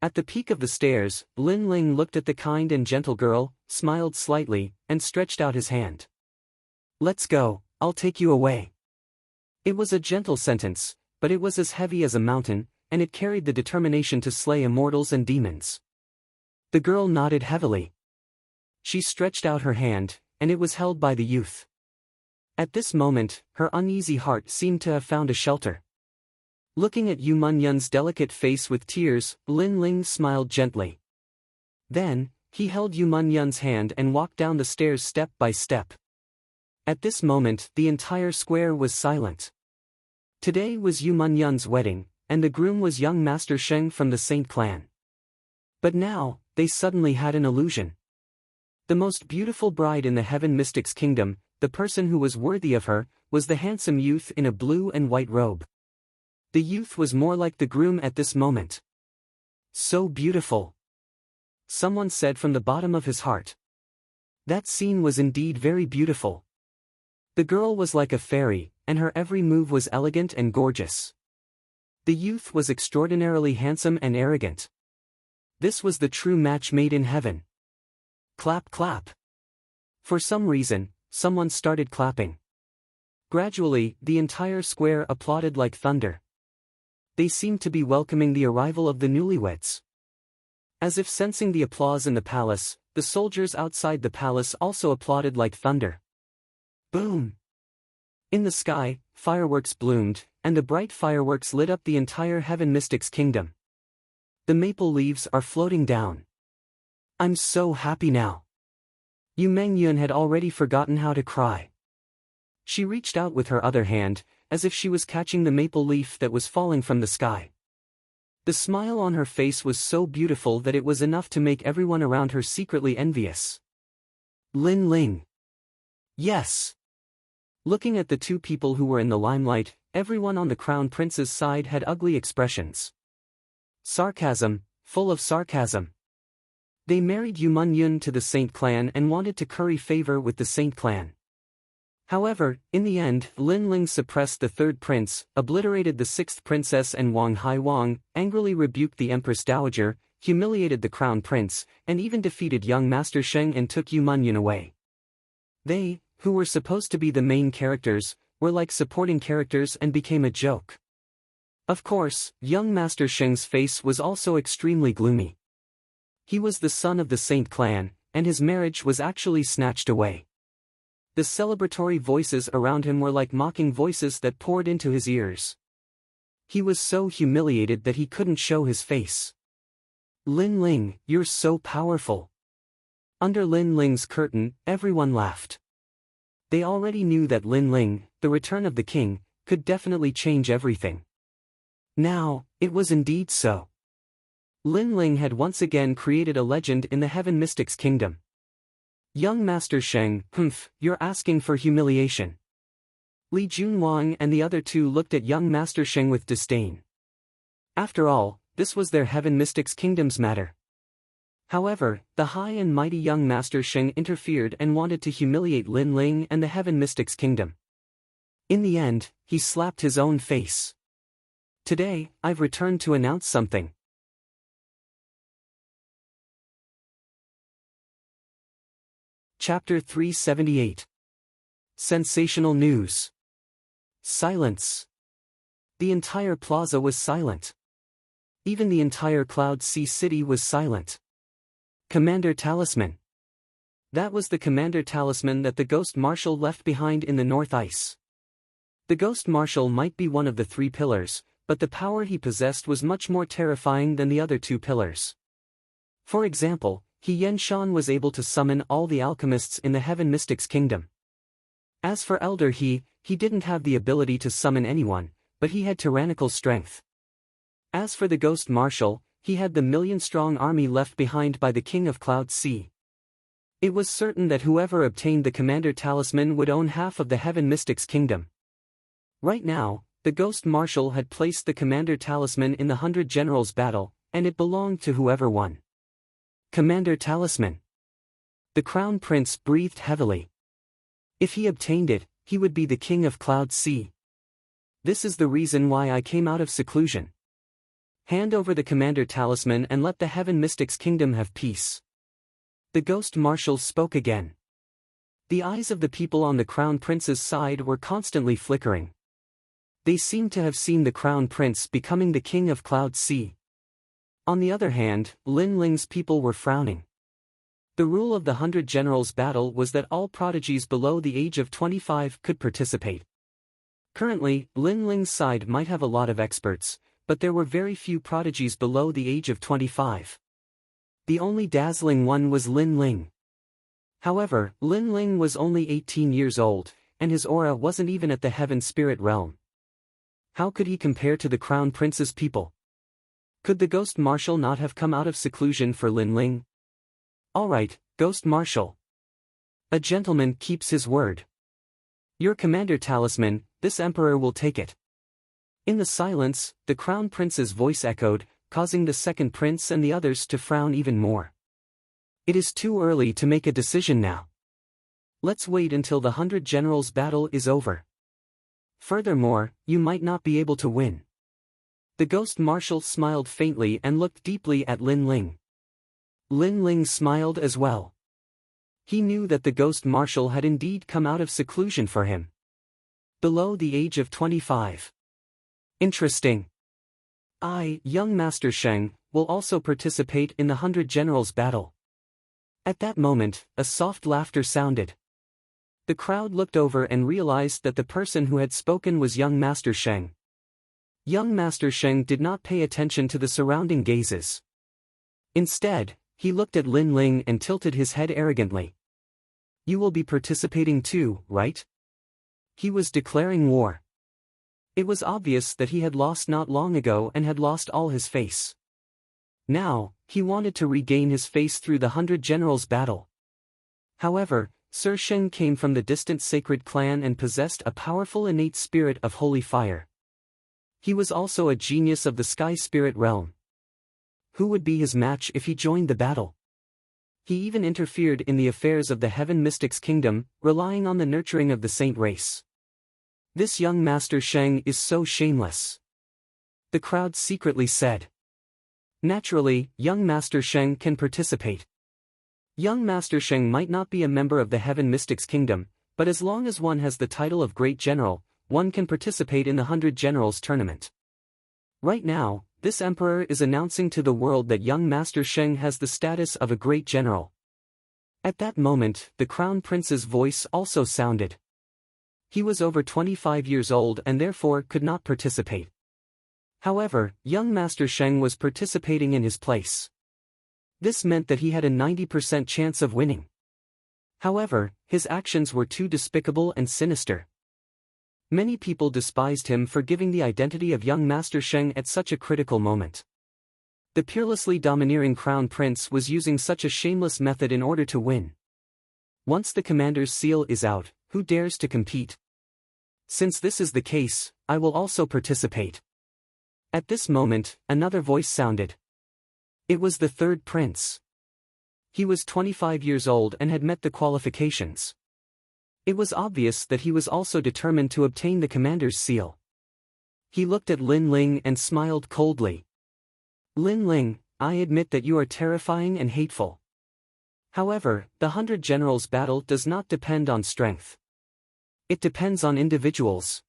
At the peak of the stairs, Lin Ling looked at the kind and gentle girl, smiled slightly, and stretched out his hand. "Let's go, I'll take you away." It was a gentle sentence, but it was as heavy as a mountain, and it carried the determination to slay immortals and demons. The girl nodded heavily. She stretched out her hand, and it was held by the youth. At this moment, her uneasy heart seemed to have found a shelter. Looking at Yu Yun's delicate face with tears, Lin Ling smiled gently. Then, he held Yu Yun's hand and walked down the stairs step by step. At this moment, the entire square was silent. Today was Yu Yun's wedding, and the groom was young Master Sheng from the Saint clan. But now, they suddenly had an illusion. The most beautiful bride in the Heaven Mystics Kingdom, the person who was worthy of her, was the handsome youth in a blue and white robe. The youth was more like the groom at this moment. "So beautiful," someone said from the bottom of his heart. That scene was indeed very beautiful. The girl was like a fairy, and her every move was elegant and gorgeous. The youth was extraordinarily handsome and arrogant. This was the true match made in heaven. Clap, clap. For some reason, someone started clapping. Gradually, the entire square applauded like thunder. They seemed to be welcoming the arrival of the newlyweds. As if sensing the applause in the palace, the soldiers outside the palace also applauded like thunder. Boom! In the sky, fireworks bloomed, and the bright fireworks lit up the entire Heaven Mystics kingdom. The maple leaves are floating down. I'm so happy now. Yu Mengyun had already forgotten how to cry. She reached out with her other hand, as if she was catching the maple leaf that was falling from the sky. The smile on her face was so beautiful that it was enough to make everyone around her secretly envious. Lin Ling. Yes. Looking at the two people who were in the limelight, everyone on the crown prince's side had ugly expressions. Sarcasm, full of sarcasm. They married Yu Mengyun to the Saint clan and wanted to curry favor with the Saint clan. However, in the end, Lin Ling suppressed the third prince, obliterated the sixth princess and Wang Hai Wang, angrily rebuked the Empress Dowager, humiliated the crown prince, and even defeated young Master Sheng and took Yu Mengyun away. They, who were supposed to be the main characters, were like supporting characters and became a joke. Of course, young Master Sheng's face was also extremely gloomy. He was the son of the Saint clan, and his marriage was actually snatched away. The celebratory voices around him were like mocking voices that poured into his ears. He was so humiliated that he couldn't show his face. Lin Ling, you're so powerful. Under Lin Ling's curtain, everyone laughed. They already knew that Lin Ling, the return of the king, could definitely change everything. Now, it was indeed so. Lin Ling had once again created a legend in the Heaven Mystics kingdom. Young Master Sheng, you're asking for humiliation. Li Junwang and the other two looked at young Master Sheng with disdain. After all, this was their Heaven Mystics kingdom's matter. However, the high and mighty young Master Sheng interfered and wanted to humiliate Lin Ling and the Heaven Mystics kingdom. In the end, he slapped his own face. Today, I've returned to announce something. Chapter 378. Sensational news. Silence. The entire plaza was silent. Even the entire Cloud Sea city was silent. Commander Talisman. That was the Commander Talisman that the Ghost Marshal left behind in the North Ice. The Ghost Marshal might be one of the three pillars, but the power he possessed was much more terrifying than the other two pillars. For example, He Yenshan was able to summon all the alchemists in the Heaven Mystics Kingdom. As for Elder He didn't have the ability to summon anyone, but he had tyrannical strength. As for the Ghost Marshal, he had the million-strong army left behind by the King of Cloud Sea. It was certain that whoever obtained the Commander Talisman would own half of the Heaven Mystics Kingdom. Right now, the Ghost Marshal had placed the Commander Talisman in the 100 Generals battle, and it belonged to whoever won. Commander Talisman. The Crown Prince breathed heavily. If he obtained it, he would be the King of Cloud Sea. This is the reason why I came out of seclusion. Hand over the Commander Talisman and let the Heaven Mystics Kingdom have peace. The Ghost Marshal spoke again. The eyes of the people on the Crown Prince's side were constantly flickering. They seemed to have seen the Crown Prince becoming the King of Cloud Sea. On the other hand, Lin Ling's people were frowning. The rule of the 100 Generals battle was that all prodigies below the age of 25 could participate. Currently, Lin Ling's side might have a lot of experts, but there were very few prodigies below the age of 25. The only dazzling one was Lin Ling. However, Lin Ling was only 18 years old, and his aura wasn't even at the Heaven Spirit realm. How could he compare to the Crown Prince's people? Could the Ghost Marshal not have come out of seclusion for Lin Ling? Alright, Ghost Marshal. A gentleman keeps his word. Your Commander Talisman, this Emperor will take it. In the silence, the Crown Prince's voice echoed, causing the second prince and the others to frown even more. It is too early to make a decision now. Let's wait until the 100 Generals battle is over. Furthermore, you might not be able to win. The Ghost Marshal smiled faintly and looked deeply at Lin Ling. Lin Ling smiled as well. He knew that the Ghost Marshal had indeed come out of seclusion for him. Below the age of 25. Interesting. I, young Master Sheng, will also participate in the 100 Generals battle. At that moment, a soft laughter sounded. The crowd looked over and realized that the person who had spoken was young Master Sheng. Young Master Sheng did not pay attention to the surrounding gazes. Instead, he looked at Lin Ling and tilted his head arrogantly. You will be participating too, right? He was declaring war. It was obvious that he had lost not long ago and had lost all his face. Now, he wanted to regain his face through the 100 Generals battle. However, Sir Sheng came from the distant sacred clan and possessed a powerful innate spirit of holy fire. He was also a genius of the sky spirit realm. Who would be his match if he joined the battle? He even interfered in the affairs of the Heaven Mystics Kingdom, relying on the nurturing of the saint race. This young Master Sheng is so shameless. The crowd secretly said. Naturally, young Master Sheng can participate. Young Master Sheng might not be a member of the Heaven Mystics Kingdom, but as long as one has the title of Great General, one can participate in the 100 Generals tournament. Right now, this emperor is announcing to the world that young Master Sheng has the status of a great general. At that moment, the Crown Prince's voice also sounded. He was over 25 years old and therefore could not participate. However, young Master Sheng was participating in his place. This meant that he had a 90% chance of winning. However, his actions were too despicable and sinister. Many people despised him for giving the identity of young Master Sheng at such a critical moment. The peerlessly domineering Crown Prince was using such a shameless method in order to win. Once the commander's seal is out, who dares to compete? Since this is the case, I will also participate. At this moment, another voice sounded. It was the third prince. He was 25 years old and had met the qualifications. It was obvious that he was also determined to obtain the commander's seal. He looked at Lin Ling and smiled coldly. Lin Ling, I admit that you are terrifying and hateful. However, the 100 Generals battle does not depend on strength. It depends on individuals.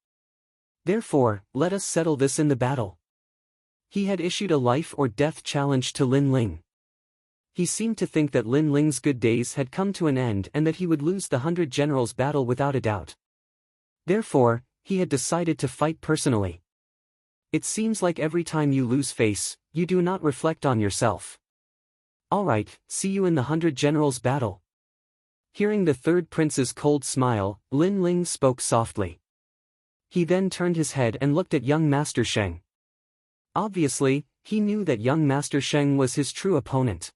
Therefore, let us settle this in the battle. He had issued a life or death challenge to Lin Ling. He seemed to think that Lin Ling's good days had come to an end and that he would lose the 100 Generals battle without a doubt. Therefore, he had decided to fight personally. It seems like every time you lose face, you do not reflect on yourself. Alright, see you in the 100 Generals battle. Hearing the third prince's cold smile, Lin Ling spoke softly. He then turned his head and looked at young Master Sheng. Obviously, he knew that young Master Sheng was his true opponent.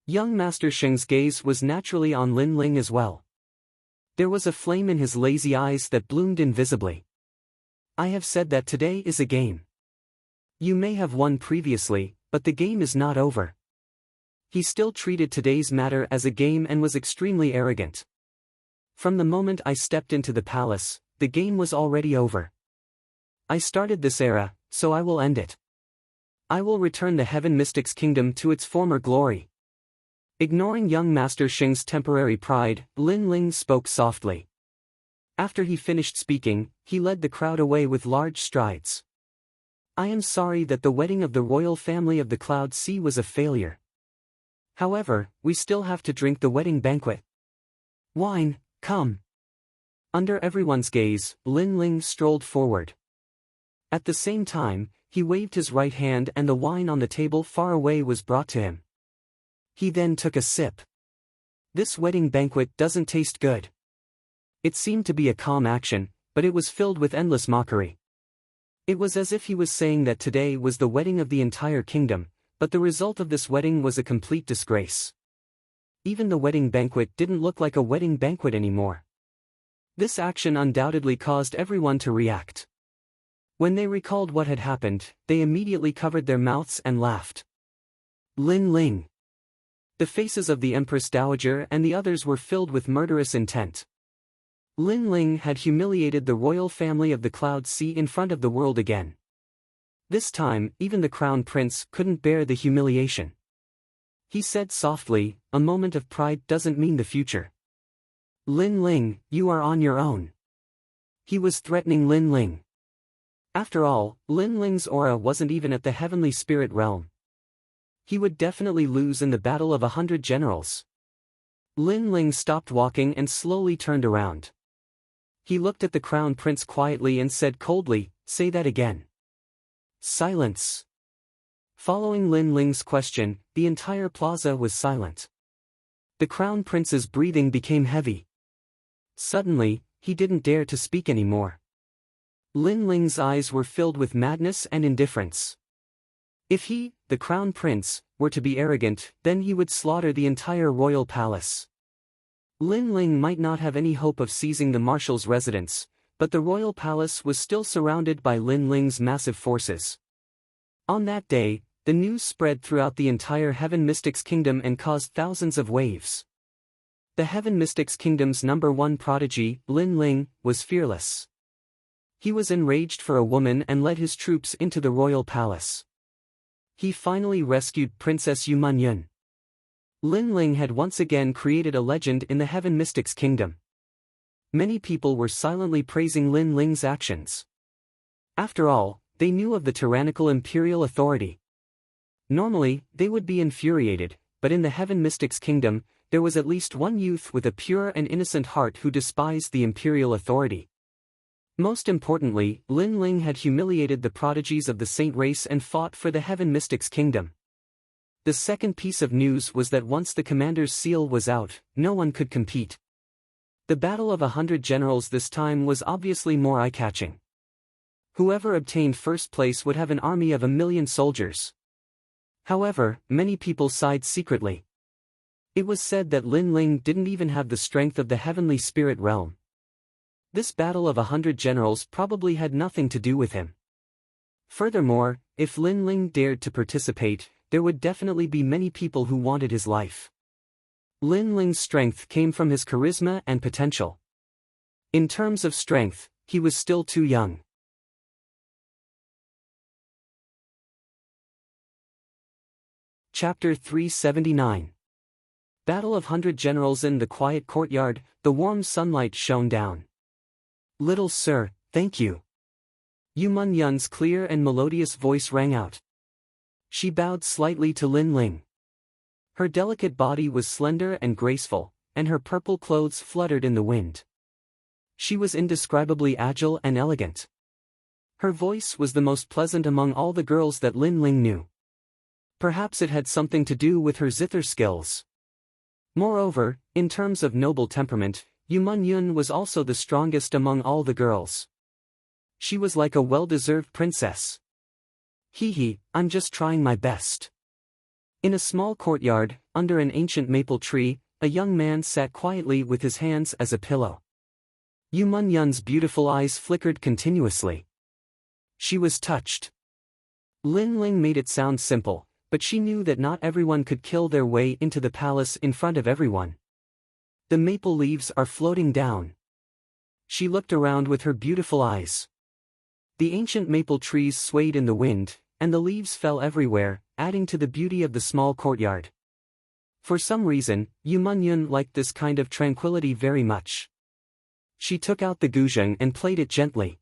Young Master Sheng's gaze was naturally on Lin Ling as well. There was a flame in his lazy eyes that bloomed invisibly. I have said that today is a game. You may have won previously, but the game is not over. He still treated today's matter as a game and was extremely arrogant. From the moment I stepped into the palace, the game was already over. I started this era, so I will end it. I will return the Heaven Mystics Kingdom to its former glory. Ignoring young Master Sheng's temporary pride, Lin Ling spoke softly. After he finished speaking, he led the crowd away with large strides. I am sorry that the wedding of the royal family of the Cloud Sea was a failure. However, we still have to drink the wedding banquet. Wine, come. Under everyone's gaze, Lin Ling strolled forward. At the same time, he waved his right hand and the wine on the table far away was brought to him. He then took a sip. This wedding banquet doesn't taste good. It seemed to be a calm action, but it was filled with endless mockery. It was as if he was saying that today was the wedding of the entire kingdom, but the result of this wedding was a complete disgrace. Even the wedding banquet didn't look like a wedding banquet anymore. This action undoubtedly caused everyone to react. When they recalled what had happened, they immediately covered their mouths and laughed. Lin Ling. The faces of the Empress Dowager and the others were filled with murderous intent. Lin Ling had humiliated the royal family of the Cloud Sea in front of the world again. This time, even the Crown Prince couldn't bear the humiliation. He said softly, "A moment of pride doesn't mean the future. Lin Ling, you are on your own." He was threatening Lin Ling. After all, Lin Ling's aura wasn't even at the heavenly spirit realm. He would definitely lose in the battle of 100 generals. Lin Ling stopped walking and slowly turned around. He looked at the Crown Prince quietly and said coldly, "Say that again." Silence. Following Lin Ling's question, the entire plaza was silent. The Crown Prince's breathing became heavy. Suddenly, he didn't dare to speak anymore. Lin Ling's eyes were filled with madness and indifference. If he, the Crown Prince, were to be arrogant, then he would slaughter the entire royal palace. Lin Ling might not have any hope of seizing the marshal's residence, but the royal palace was still surrounded by Lin Ling's massive forces. On that day, the news spread throughout the entire Heaven Mystics Kingdom and caused thousands of waves. The Heaven Mystics Kingdom's #1 prodigy, Lin Ling, was fearless. He was enraged for a woman and led his troops into the royal palace. He finally rescued Princess Yuman. Lin Ling had once again created a legend in the Heaven Mystics Kingdom. Many people were silently praising Lin Ling's actions. After all, they knew of the tyrannical imperial authority. Normally, they would be infuriated, but in the Heaven Mystics Kingdom, there was at least one youth with a pure and innocent heart who despised the imperial authority. Most importantly, Lin Ling had humiliated the prodigies of the saint race and fought for the Heaven Mystics Kingdom. The second piece of news was that once the commander's seal was out, no one could compete. The battle of 100 generals this time was obviously more eye-catching. Whoever obtained first place would have an army of 1,000,000 soldiers. However, many people sighed secretly. It was said that Lin Ling didn't even have the strength of the heavenly spirit realm. This battle of 100 generals probably had nothing to do with him. Furthermore, if Lin Ling dared to participate, there would definitely be many people who wanted his life. Lin Ling's strength came from his charisma and potential. In terms of strength, he was still too young. Chapter 379. Battle of 100 Generals. In the quiet courtyard, the warm sunlight shone down. "Little sir, thank you." Yuman Yun's clear and melodious voice rang out. She bowed slightly to Lin Ling. Her delicate body was slender and graceful, and her purple clothes fluttered in the wind. She was indescribably agile and elegant. Her voice was the most pleasant among all the girls that Lin Ling knew. Perhaps it had something to do with her zither skills. Moreover, in terms of noble temperament, Yuman Yun was also the strongest among all the girls. She was like a well-deserved princess. Hee, I'm just trying my best." In a small courtyard, under an ancient maple tree, a young man sat quietly with his hands as a pillow. Yuman Yun's beautiful eyes flickered continuously. She was touched. Lin Ling made it sound simple, but she knew that not everyone could kill their way into the palace in front of everyone. "The maple leaves are floating down." She looked around with her beautiful eyes. The ancient maple trees swayed in the wind, and the leaves fell everywhere, adding to the beauty of the small courtyard. For some reason, Yuman Yun liked this kind of tranquility very much. She took out the guzheng and played it gently.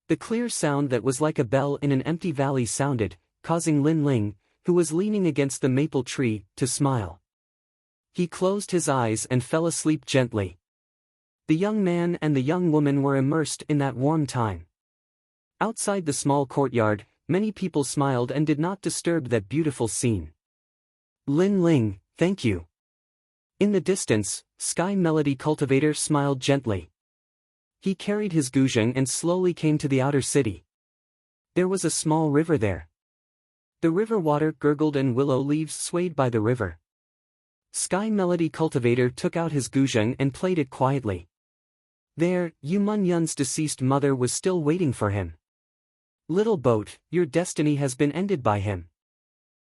The clear sound that was like a bell in an empty valley sounded, causing Lin Ling, who was leaning against the maple tree, to smile. He closed his eyes and fell asleep gently. The young man and the young woman were immersed in that warm time. Outside the small courtyard, many people smiled and did not disturb that beautiful scene. "Lin Ling, thank you." In the distance, Sky Melody Cultivator smiled gently. He carried his guzheng and slowly came to the outer city. There was a small river there. The river water gurgled and willow leaves swayed by the river. Sky Melody Cultivator took out his guzheng and played it quietly. There, Yuman Yun's deceased mother was still waiting for him. "Little boat, your destiny has been ended by him."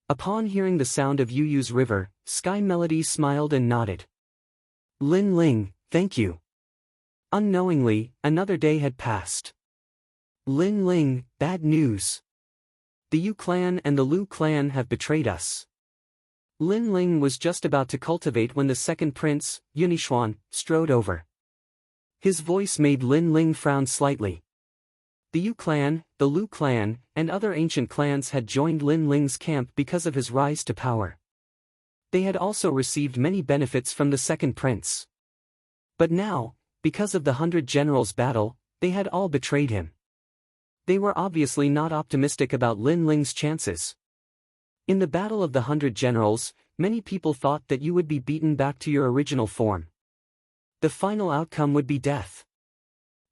Upon hearing the sound of Yuyu's river, Sky Melody smiled and nodded. Lin Ling, thank you. Unknowingly, another day had passed. Lin Ling, bad news. The Yu clan and the Lu clan have betrayed us. Lin Ling was just about to cultivate when the second prince, Yunishuan, strode over. His voice made Lin Ling frown slightly. The Yu clan, the Lu clan, and other ancient clans had joined Lin Ling's camp because of his rise to power. They had also received many benefits from the second prince. But now, because of the 100 Generals battle, they had all betrayed him. They were obviously not optimistic about Lin Ling's chances. In the Battle of the 100 Generals, many people thought that you would be beaten back to your original form. The final outcome would be death.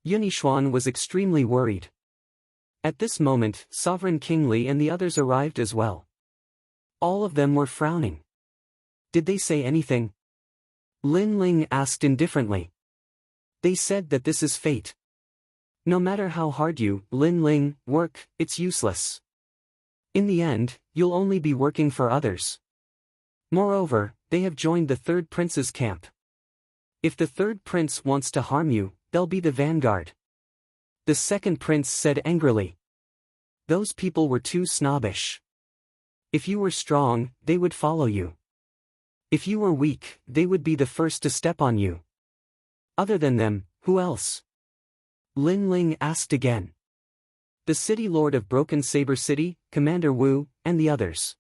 Yunishuan was extremely worried. At this moment, Sovereign King Li and the others arrived as well. All of them were frowning. Did they say anything? Lin Ling asked indifferently. They said that this is fate. No matter how hard you, Lin Ling, work, it's useless. In the end, you'll only be working for others. Moreover, they have joined the third prince's camp. If the third prince wants to harm you, they'll be the vanguard. The second prince said angrily. Those people were too snobbish. If you were strong, they would follow you. If you were weak, they would be the first to step on you. Other than them, who else? Lin Ling asked again. The city lord of Broken Saber City, Commander Wu, and the others.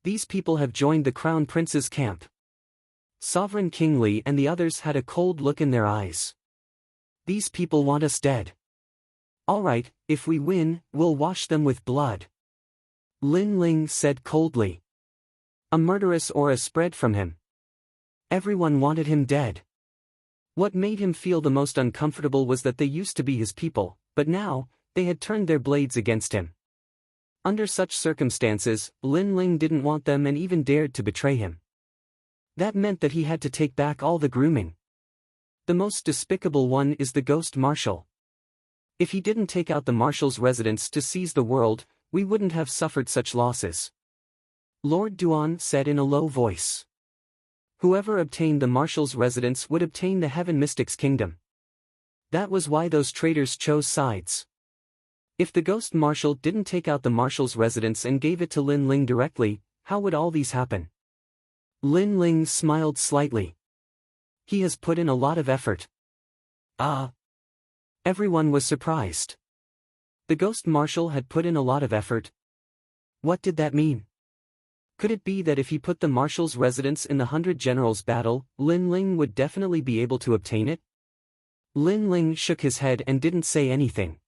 These people have joined the crown prince's camp. Sovereign King Li and the others had a cold look in their eyes. These people want us dead. Alright, if we win, we'll wash them with blood. Lin Ling said coldly. A murderous aura spread from him. Everyone wanted him dead. What made him feel the most uncomfortable was that they used to be his people, but now, they had turned their blades against him. Under such circumstances, Lin Ling didn't want them and even dared to betray him. That meant that he had to take back all the grooming. The most despicable one is the Ghost Marshal. If he didn't take out the Marshal's residence to seize the world, we wouldn't have suffered such losses. Lord Duan said in a low voice. Whoever obtained the Marshal's residence would obtain the Heaven Mystic's kingdom. That was why those traitors chose sides. If the Ghost Marshal didn't take out the Marshal's residence and gave it to Lin Ling directly, how would all these happen? Lin Ling smiled slightly. He has put in a lot of effort. Ah. Everyone was surprised. The Ghost Marshal had put in a lot of effort. What did that mean? Could it be that if he put the Marshal's residence in the 100 Generals battle, Lin Ling would definitely be able to obtain it? Lin Ling shook his head and didn't say anything.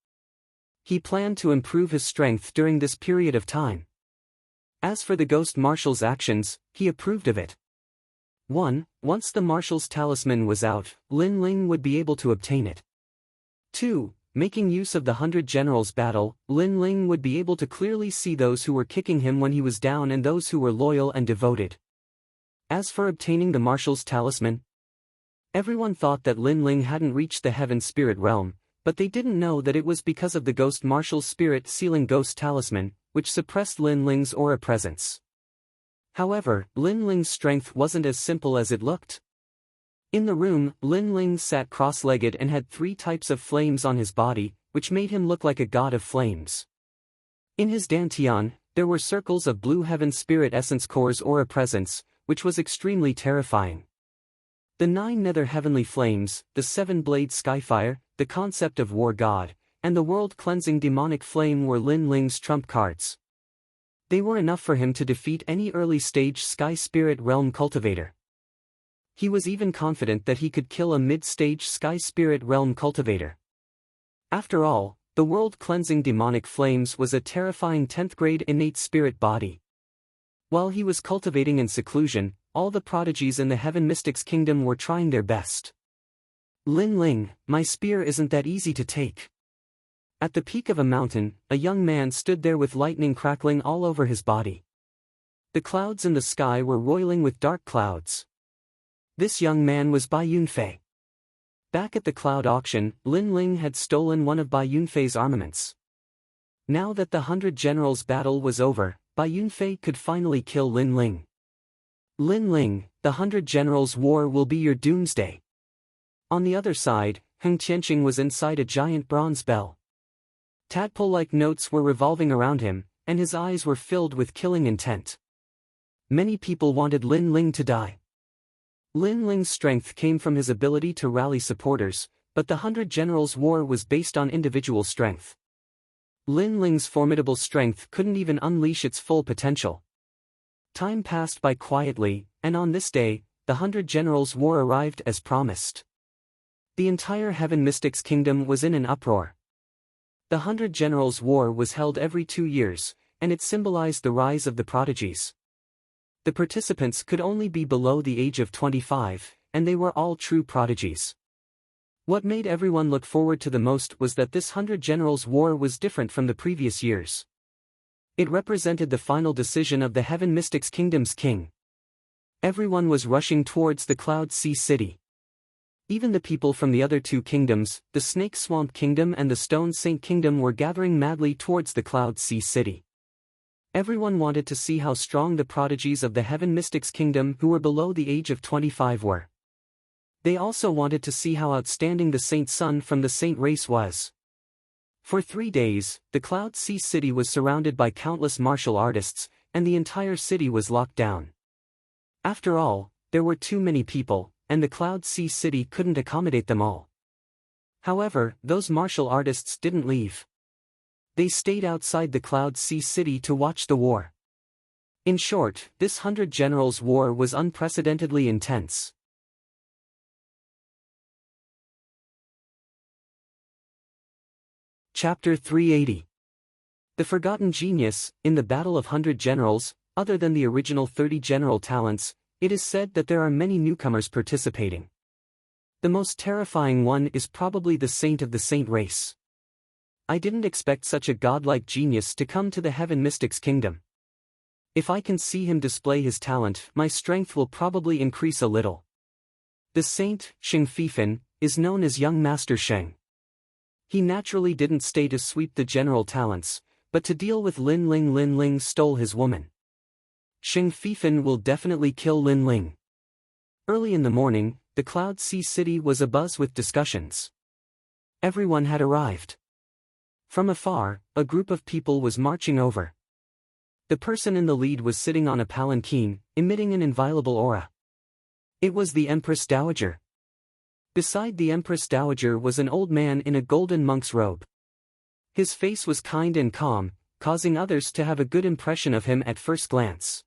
He planned to improve his strength during this period of time. As for the Ghost Marshal's actions, he approved of it. 1. Once the Marshal's talisman was out, Lin Ling would be able to obtain it. 2. Making use of the 100 Generals battle, Lin Ling would be able to clearly see those who were kicking him when he was down and those who were loyal and devoted. As for obtaining the Marshal's talisman, everyone thought that Lin Ling hadn't reached the Heaven Spirit realm, but they didn't know that it was because of the Ghost Marshal's spirit sealing Ghost Talisman, which suppressed Lin Ling's aura presence. However, Lin Ling's strength wasn't as simple as it looked. In the room, Lin Ling sat cross-legged and had 3 types of flames on his body, which made him look like a god of flames. In his dantian, there were circles of blue Heaven Spirit Essence Core's aura presence, which was extremely terrifying. The 9 nether heavenly flames, the 7-blade Skyfire, the concept of War God, and the world-cleansing demonic flame were Lin Ling's trump cards. They were enough for him to defeat any early-stage Sky Spirit Realm cultivator. He was even confident that he could kill a mid-stage Sky Spirit Realm cultivator. After all, the world-cleansing demonic flames was a terrifying 10th grade innate spirit body. While he was cultivating in seclusion, all the prodigies in the Heaven Mystic's kingdom were trying their best. Lin Ling, my spear isn't that easy to take. At the peak of a mountain, a young man stood there with lightning crackling all over his body. The clouds in the sky were roiling with dark clouds. This young man was Bai Yunfei. Back at the cloud auction, Lin Ling had stolen one of Bai Yunfei's armaments. Now that the 100 Generals battle was over, Bai Yunfei could finally kill Lin Ling. Lin Ling, the 100 Generals War will be your doomsday. On the other side, Heng Qianqing was inside a giant bronze bell. Tadpole-like notes were revolving around him, and his eyes were filled with killing intent. Many people wanted Lin Ling to die. Lin Ling's strength came from his ability to rally supporters, but the 100 Generals War was based on individual strength. Lin Ling's formidable strength couldn't even unleash its full potential. Time passed by quietly, and on this day, the 100 Generals War arrived as promised. The entire Heaven Mystics Kingdom was in an uproar. The 100 Generals War was held every 2 years, and it symbolized the rise of the prodigies. The participants could only be below the age of 25, and they were all true prodigies. What made everyone look forward to the most was that this 100 Generals War was different from the previous years. It represented the final decision of the Heaven Mystics Kingdom's king. Everyone was rushing towards the Cloud Sea City. Even the people from the other 2 kingdoms, the Snake Swamp Kingdom and the Stone Saint Kingdom, were gathering madly towards the Cloud Sea City. Everyone wanted to see how strong the prodigies of the Heaven Mystics Kingdom who were below the age of 25 were. They also wanted to see how outstanding the Saint Son from the Saint race was. For 3 days, the Cloud Sea City was surrounded by countless martial artists, and the entire city was locked down. After all, there were too many people, and the Cloud Sea City couldn't accommodate them all. However, those martial artists didn't leave. They stayed outside the Cloud Sea City to watch the war. In short, this 100 Generals War was unprecedentedly intense. Chapter 380. The Forgotten Genius. In the Battle of 100 Generals, other than the original 30 general talents, it is said that there are many newcomers participating. The most terrifying one is probably the Saint of the Saint race. I didn't expect such a godlike genius to come to the Heaven Mystics Kingdom. If I can see him display his talent, my strength will probably increase a little. The Saint, Sheng Fifan, is known as Young Master Sheng. He naturally didn't stay to sweep the general talents, but to deal with Lin Ling. Lin Ling stole his woman. Sheng Fifan will definitely kill Lin Ling. Early in the morning, the Cloud Sea City was abuzz with discussions. Everyone had arrived. From afar, a group of people was marching over. The person in the lead was sitting on a palanquin, emitting an inviolable aura. It was the Empress Dowager. Beside the Empress Dowager was an old man in a golden monk's robe. His face was kind and calm, causing others to have a good impression of him at first glance.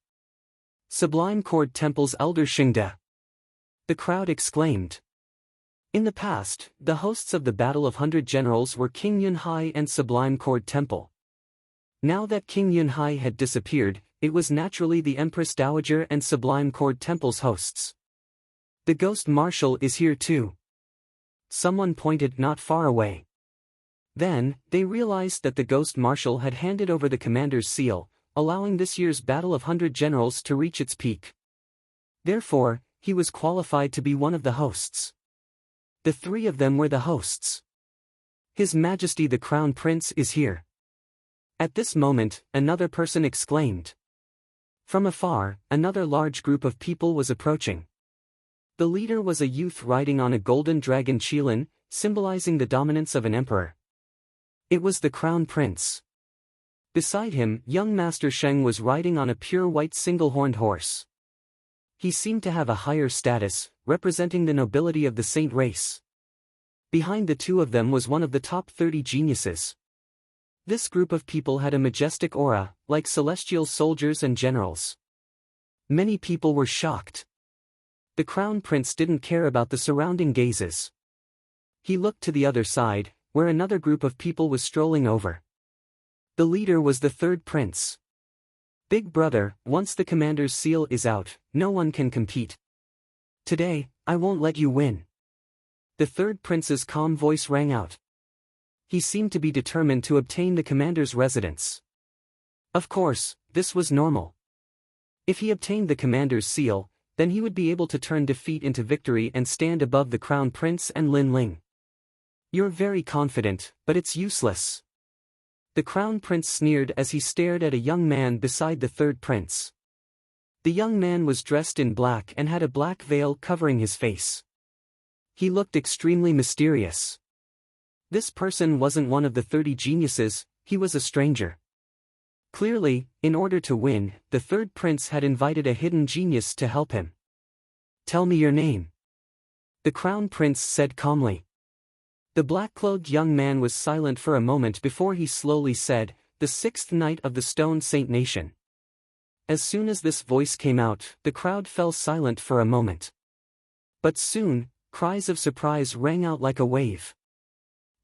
Sublime Cord Temple's Elder Shengde. The crowd exclaimed. In the past, the hosts of the Battle of 100 Generals were King Yunhai and Sublime Cord Temple. Now that King Yunhai had disappeared, it was naturally the Empress Dowager and Sublime Cord Temple's hosts. The Ghost Marshal is here too. Someone pointed not far away. Then, they realized that the Ghost Marshal had handed over the commander's seal, allowing this year's Battle of 100 Generals to reach its peak. Therefore, he was qualified to be one of the hosts. The 3 of them were the hosts. His Majesty the Crown Prince is here. At this moment, another person exclaimed. From afar, another large group of people was approaching. The leader was a youth riding on a golden dragon qilin, symbolizing the dominance of an emperor. It was the Crown Prince. Beside him, young Master Sheng was riding on a pure white single-horned horse. He seemed to have a higher status, representing the nobility of the Saint race. Behind the 2 of them was one of the top 30 geniuses. This group of people had a majestic aura, like celestial soldiers and generals. Many people were shocked. The Crown Prince didn't care about the surrounding gazes. He looked to the other side, where another group of people was strolling over. The leader was the 3rd prince. Big brother, once the commander's seal is out, no one can compete. Today, I won't let you win. The 3rd prince's calm voice rang out. He seemed to be determined to obtain the commander's residence. Of course, this was normal. If he obtained the commander's seal, then he would be able to turn defeat into victory and stand above the Crown Prince and Lin Ling. You're very confident, but it's useless. The Crown Prince sneered as he stared at a young man beside the 3rd prince. The young man was dressed in black and had a black veil covering his face. He looked extremely mysterious. This person wasn't one of the 30 geniuses, he was a stranger. Clearly, in order to win, the third prince had invited a hidden genius to help him. "Tell me your name," the crown prince said calmly. The black-clothed young man was silent for a moment before he slowly said, "The sixth knight of the Stone Saint Nation." As soon as this voice came out, the crowd fell silent for a moment. But soon, cries of surprise rang out like a wave.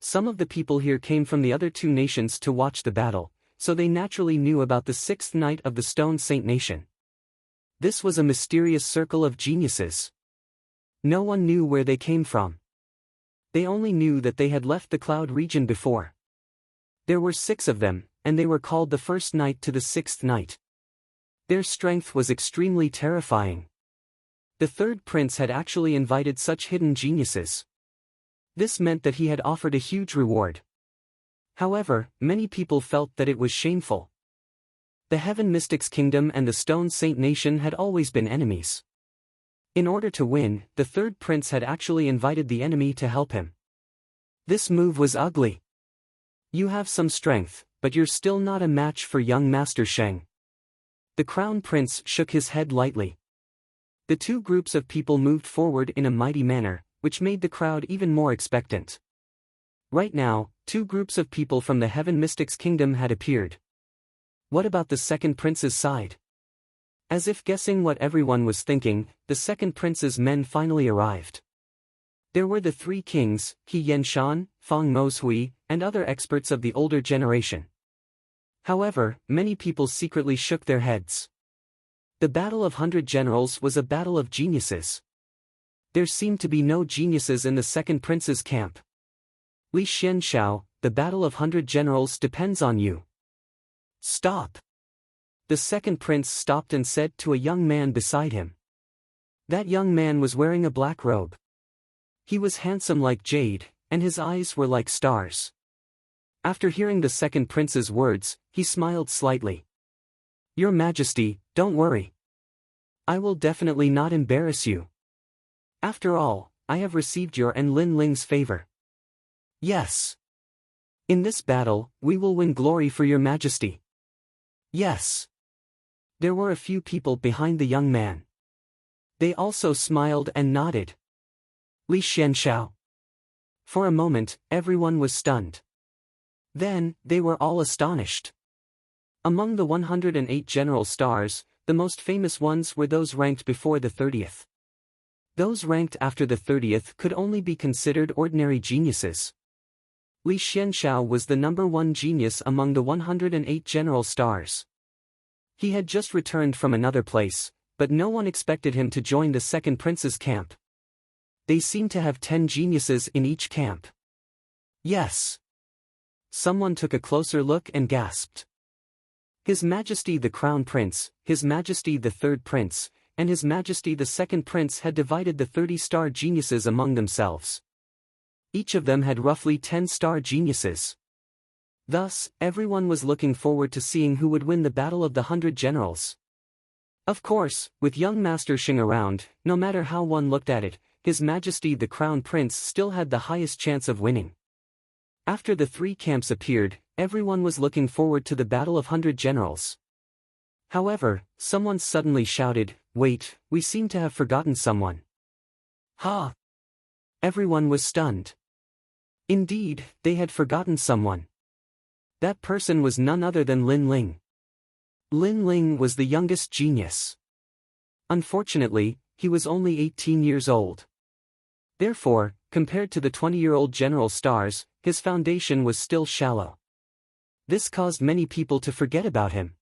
Some of the people here came from the other two nations to watch the battle, so they naturally knew about the sixth knight of the Stone Saint Nation. This was a mysterious circle of geniuses. No one knew where they came from. They only knew that they had left the cloud region before. There were 6 of them, and they were called the first knight to the sixth knight. Their strength was extremely terrifying. The third prince had actually invited such hidden geniuses. This meant that he had offered a huge reward. However, many people felt that it was shameful. The Heaven Mystics Kingdom and the Stone Saint Nation had always been enemies. In order to win, the third prince had actually invited the enemy to help him. This move was ugly. "You have some strength, but you're still not a match for young Master Sheng." The crown prince shook his head lightly. The two groups of people moved forward in a mighty manner, which made the crowd even more expectant. Right now, 2 groups of people from the Heaven Mystics Kingdom had appeared. What about the second prince's side? As if guessing what everyone was thinking, the second prince's men finally arrived. There were the 3 kings, He Yenshan, Feng Mozhui, and other experts of the older generation. However, many people secretly shook their heads. The Battle of 100 Generals was a battle of geniuses. There seemed to be no geniuses in the second prince's camp. "Li Xianxiao, the Battle of 100 Generals depends on you." "Stop!" The second prince stopped and said to a young man beside him. That young man was wearing a black robe. He was handsome like jade, and his eyes were like stars. After hearing the second prince's words, he smiled slightly. "Your Majesty, don't worry. I will definitely not embarrass you. After all, I have received your and Lin Ling's favor. Yes. In this battle, we will win glory for your Majesty." "Yes." There were a few people behind the young man. They also smiled and nodded. "Li Xianxiao." For a moment, everyone was stunned. Then, they were all astonished. Among the 108 general stars, the most famous ones were those ranked before the 30th. Those ranked after the 30th could only be considered ordinary geniuses. Li Xianxiao was the number 1 genius among the 108 general stars. He had just returned from another place, but no one expected him to join the second prince's camp. They seemed to have 10 geniuses in each camp. Yes. Someone took a closer look and gasped. His Majesty the Crown Prince, His Majesty the Third Prince, and His Majesty the Second Prince had divided the 30-star geniuses among themselves. Each of them had roughly 10-star geniuses. Thus, everyone was looking forward to seeing who would win the Battle of the 100 Generals. Of course, with young Master Sheng around, no matter how one looked at it, His Majesty the Crown Prince still had the highest chance of winning. After the 3 camps appeared, everyone was looking forward to the Battle of 100 Generals. However, someone suddenly shouted, "Wait, we seem to have forgotten someone." "Ha!" Everyone was stunned. Indeed, they had forgotten someone. That person was none other than Lin Ling. Lin Ling was the youngest genius. Unfortunately, he was only 18 years old. Therefore, compared to the 20-year-old general stars, his foundation was still shallow. This caused many people to forget about him.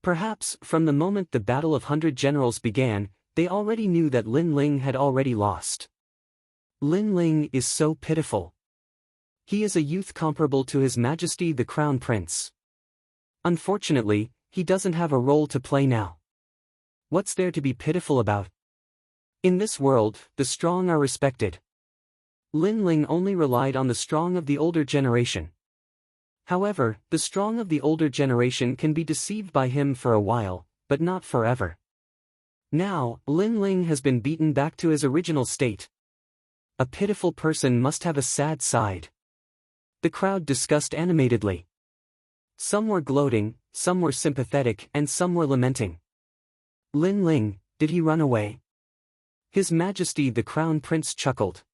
Perhaps, from the moment the Battle of 100 Generals began, they already knew that Lin Ling had already lost. Lin Ling is so pitiful. He is a youth comparable to His Majesty the Crown Prince. Unfortunately, he doesn't have a role to play now. What's there to be pitiful about? In this world, the strong are respected. Lin Ling only relied on the strong of the older generation. However, the strong of the older generation can be deceived by him for a while, but not forever. Now, Lin Ling has been beaten back to his original state. A pitiful person must have a sad side. The crowd discussed animatedly. Some were gloating, some were sympathetic, and some were lamenting. Lin Ling, did he run away? His Majesty the Crown Prince chuckled.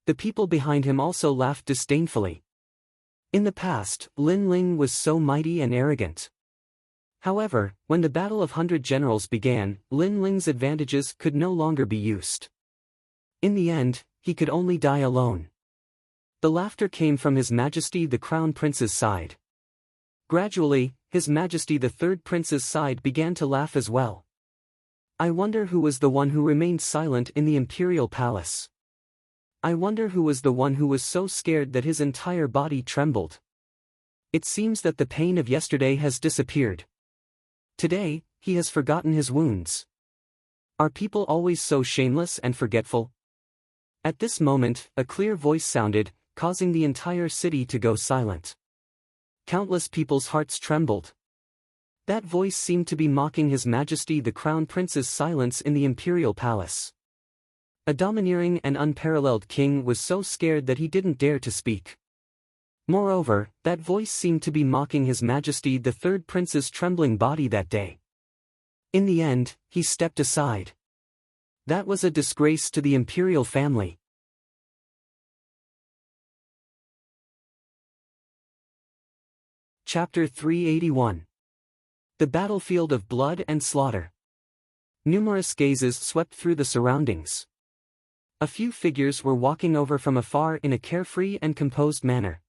The people behind him also laughed disdainfully. In the past, Lin Ling was so mighty and arrogant. However, when the Battle of 100 Generals began, Lin Ling's advantages could no longer be used. In the end, he could only die alone. The laughter came from His Majesty the Crown Prince's side. Gradually, His Majesty the Third Prince's side began to laugh as well. I wonder who was the one who remained silent in the imperial palace. I wonder who was the one who was so scared that his entire body trembled. It seems that the pain of yesterday has disappeared. Today, he has forgotten his wounds. Are people always so shameless and forgetful? At this moment, a clear voice sounded, causing the entire city to go silent. Countless people's hearts trembled. That voice seemed to be mocking His Majesty the Crown Prince's silence in the imperial palace. A domineering and unparalleled king was so scared that he didn't dare to speak. Moreover, that voice seemed to be mocking His Majesty the Third Prince's trembling body that day. In the end, he stepped aside. That was a disgrace to the imperial family. Chapter 381. The Battlefield of Blood and Slaughter. Numerous gazes swept through the surroundings. A few figures were walking over from afar in a carefree and composed manner.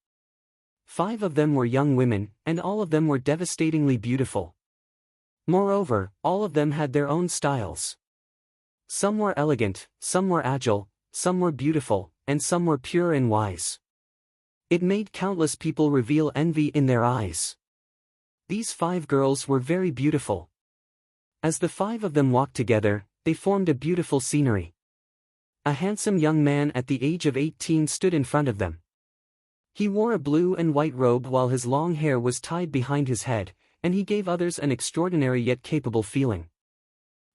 5 of them were young women, and all of them were devastatingly beautiful. Moreover, all of them had their own styles. Some were elegant, some were agile, some were beautiful, and some were pure and wise. It made countless people reveal envy in their eyes. These 5 girls were very beautiful. As the 5 of them walked together, they formed a beautiful scenery. A handsome young man at the age of 18 stood in front of them. He wore a blue and white robe while his long hair was tied behind his head, and he gave others an extraordinary yet capable feeling.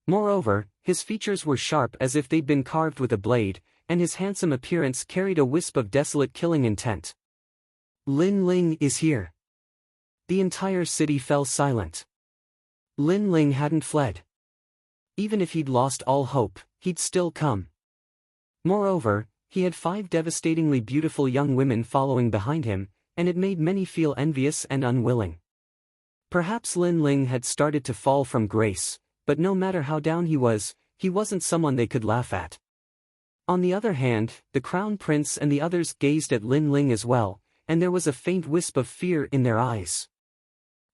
Moreover, his features were sharp as if they'd been carved with a blade, and his handsome appearance carried a wisp of desolate killing intent. Lin Ling is here. The entire city fell silent. Lin Ling hadn't fled. Even if he'd lost all hope, he'd still come. Moreover, he had 5 devastatingly beautiful young women following behind him, and it made many feel envious and unwilling. Perhaps Lin Ling had started to fall from grace, but no matter how down he wasn't someone they could laugh at. On the other hand, the Crown Prince and the others gazed at Lin Ling as well, and there was a faint wisp of fear in their eyes.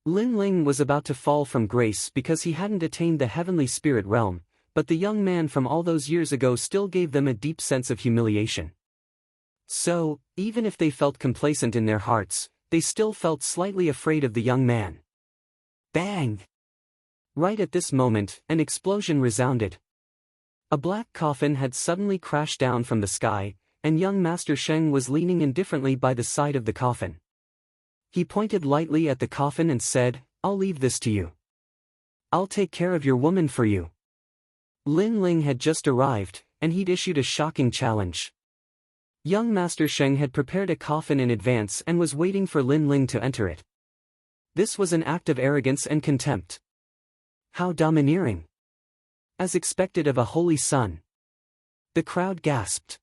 Lin Ling was about to fall from grace because he hadn't attained the heavenly spirit realm, but the young man from all those years ago still gave them a deep sense of humiliation. So, even if they felt complacent in their hearts, they still felt slightly afraid of the young man. Bang! Right at this moment, an explosion resounded. A black coffin had suddenly crashed down from the sky, and young Master Sheng was leaning indifferently by the side of the coffin. He pointed lightly at the coffin and said, "I'll leave this to you. I'll take care of your woman for you." Lin Ling had just arrived, and he'd issued a shocking challenge. Young Master Sheng had prepared a coffin in advance and was waiting for Lin Ling to enter it. This was an act of arrogance and contempt. How domineering! As expected of a holy son. The crowd gasped.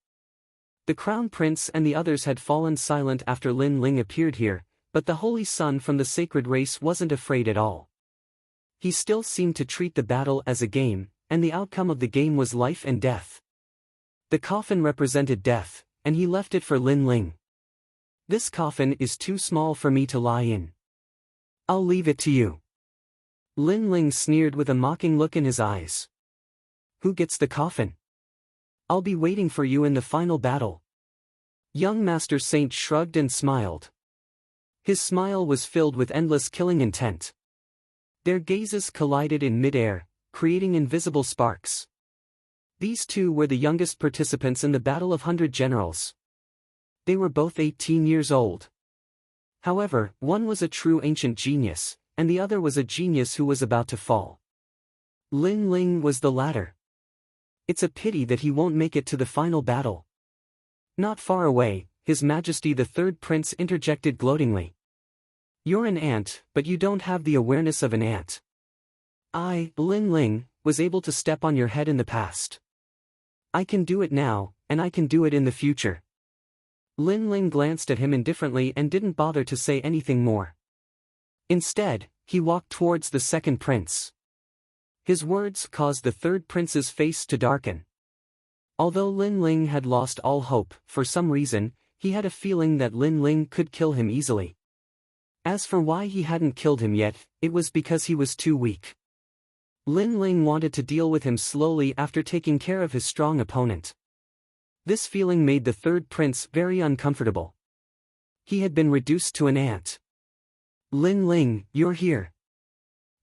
The Crown Prince and the others had fallen silent after Lin Ling appeared here, but the holy son from the sacred race wasn't afraid at all. He still seemed to treat the battle as a game, and the outcome of the game was life and death. The coffin represented death, and he left it for Lin Ling. "This coffin is too small for me to lie in. I'll leave it to you." Lin Ling sneered with a mocking look in his eyes. "Who gets the coffin? I'll be waiting for you in the final battle." Young Master Saint shrugged and smiled. His smile was filled with endless killing intent. Their gazes collided in mid-air, creating invisible sparks. These 2 were the youngest participants in the Battle of 100 Generals. They were both 18 years old. However, one was a true ancient genius, and the other was a genius who was about to fall. Lin Ling was the latter. It's a pity that he won't make it to the final battle. Not far away, His Majesty the Third Prince interjected gloatingly. You're an ant, but you don't have the awareness of an ant. I, Lin Ling, was able to step on your head in the past. I can do it now, and I can do it in the future. Lin Ling glanced at him indifferently and didn't bother to say anything more. Instead, he walked towards the second prince. His words caused the third prince's face to darken. Although Lin Ling had lost all hope, for some reason, he had a feeling that Lin Ling could kill him easily. As for why he hadn't killed him yet, it was because he was too weak. Lin Ling wanted to deal with him slowly after taking care of his strong opponent. This feeling made the third prince very uncomfortable. He had been reduced to an ant. Lin Ling, you're here.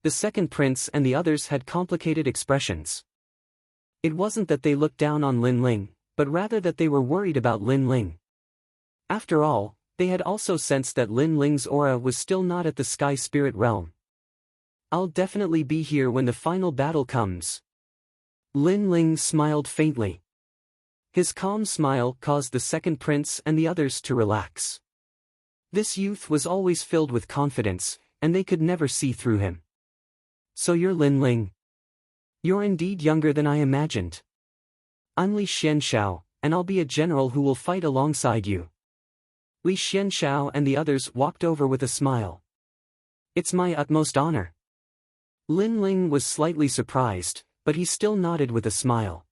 The second prince and the others had complicated expressions. It wasn't that they looked down on Lin Ling, but rather that they were worried about Lin Ling. After all, they had also sensed that Lin Ling's aura was still not at the Sky Spirit realm. I'll definitely be here when the final battle comes. Lin Ling smiled faintly. His calm smile caused the second prince and the others to relax. This youth was always filled with confidence, and they could never see through him. So you're Lin Ling. You're indeed younger than I imagined. I'm Li Xianshao, and I'll be a general who will fight alongside you. Li Xianshao and the others walked over with a smile. It's my utmost honor. Lin Ling was slightly surprised, but he still nodded with a smile.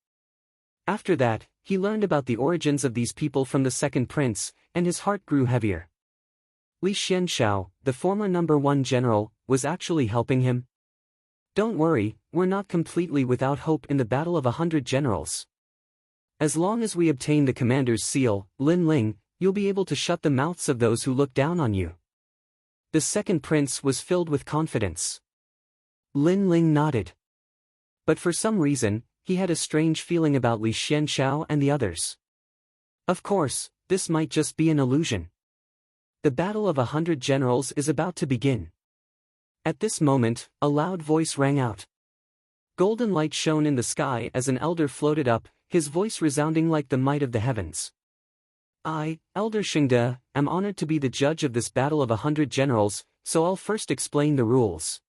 After that, he learned about the origins of these people from the second prince, and his heart grew heavier. Li Xianshao, the former #1 general, was actually helping him. Don't worry, we're not completely without hope in the battle of 100 generals. As long as we obtain the commander's seal, Lin Ling, you'll be able to shut the mouths of those who look down on you. The second prince was filled with confidence. Lin Ling nodded. But for some reason, he had a strange feeling about Li Xianshao and the others. Of course, this might just be an illusion. The battle of 100 generals is about to begin. At this moment, a loud voice rang out. Golden light shone in the sky as an elder floated up, his voice resounding like the might of the heavens. I, Elder Xingde, am honored to be the judge of this battle of 100 generals, so I'll first explain the rules.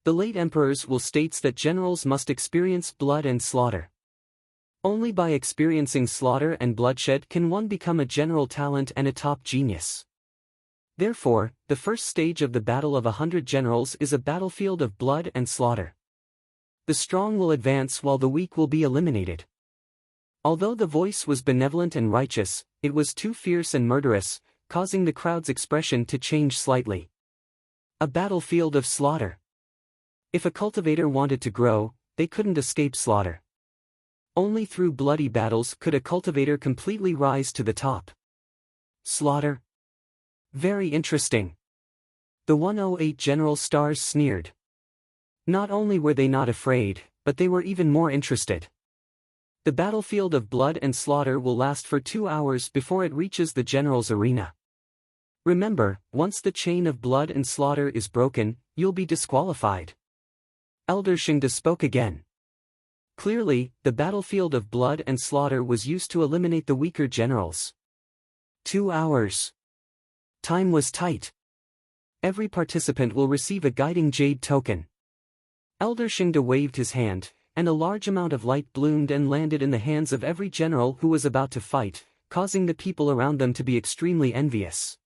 The late emperor's will states that generals must experience blood and slaughter. Only by experiencing slaughter and bloodshed can one become a general talent and a top genius. Therefore, the first stage of the battle of 100 generals is a battlefield of blood and slaughter. The strong will advance while the weak will be eliminated. Although the voice was benevolent and righteous, it was too fierce and murderous, causing the crowd's expression to change slightly. A battlefield of slaughter. If a cultivator wanted to grow, they couldn't escape slaughter. Only through bloody battles could a cultivator completely rise to the top. Slaughter. Very interesting. The 108 General Stars sneered. Not only were they not afraid, but they were even more interested. The battlefield of blood and slaughter will last for 2 hours before it reaches the general's arena. Remember, once the chain of blood and slaughter is broken, you'll be disqualified. Elder Xingde spoke again. Clearly, the battlefield of blood and slaughter was used to eliminate the weaker generals. 2 hours. Time was tight. Every participant will receive a guiding jade token. Elder Xingde waved his hand, and a large amount of light bloomed and landed in the hands of every general who was about to fight, causing the people around them to be extremely envious.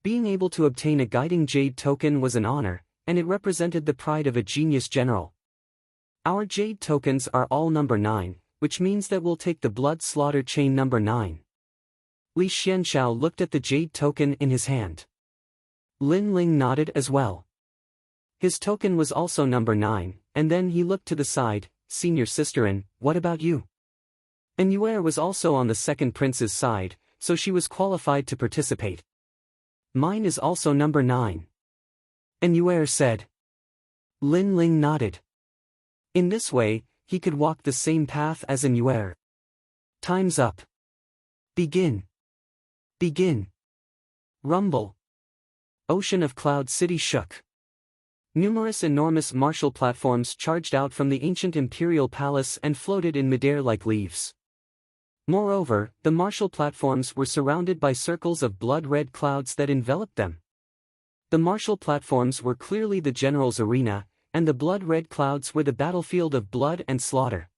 Being able to obtain a guiding jade token was an honor, and it represented the pride of a genius general. Our jade tokens are all number 9, which means that we'll take the blood slaughter chain number 9. Li Xianshao looked at the jade token in his hand. Lin Ling nodded as well. His token was also number 9, and then he looked to the side. Senior sisterin, what about you? And Yuer was also on the second prince's side, so she was qualified to participate. Mine is also number 9. And Yuer said. Lin Ling nodded. In this way, he could walk the same path as an Yuer. Time's up. Begin. Begin. Rumble. Ocean of Cloud City shook. Numerous enormous martial platforms charged out from the ancient imperial palace and floated in midair like leaves. Moreover, the martial platforms were surrounded by circles of blood-red clouds that enveloped them. The martial platforms were clearly the general's arena, and the blood-red clouds were the battlefield of blood and slaughter.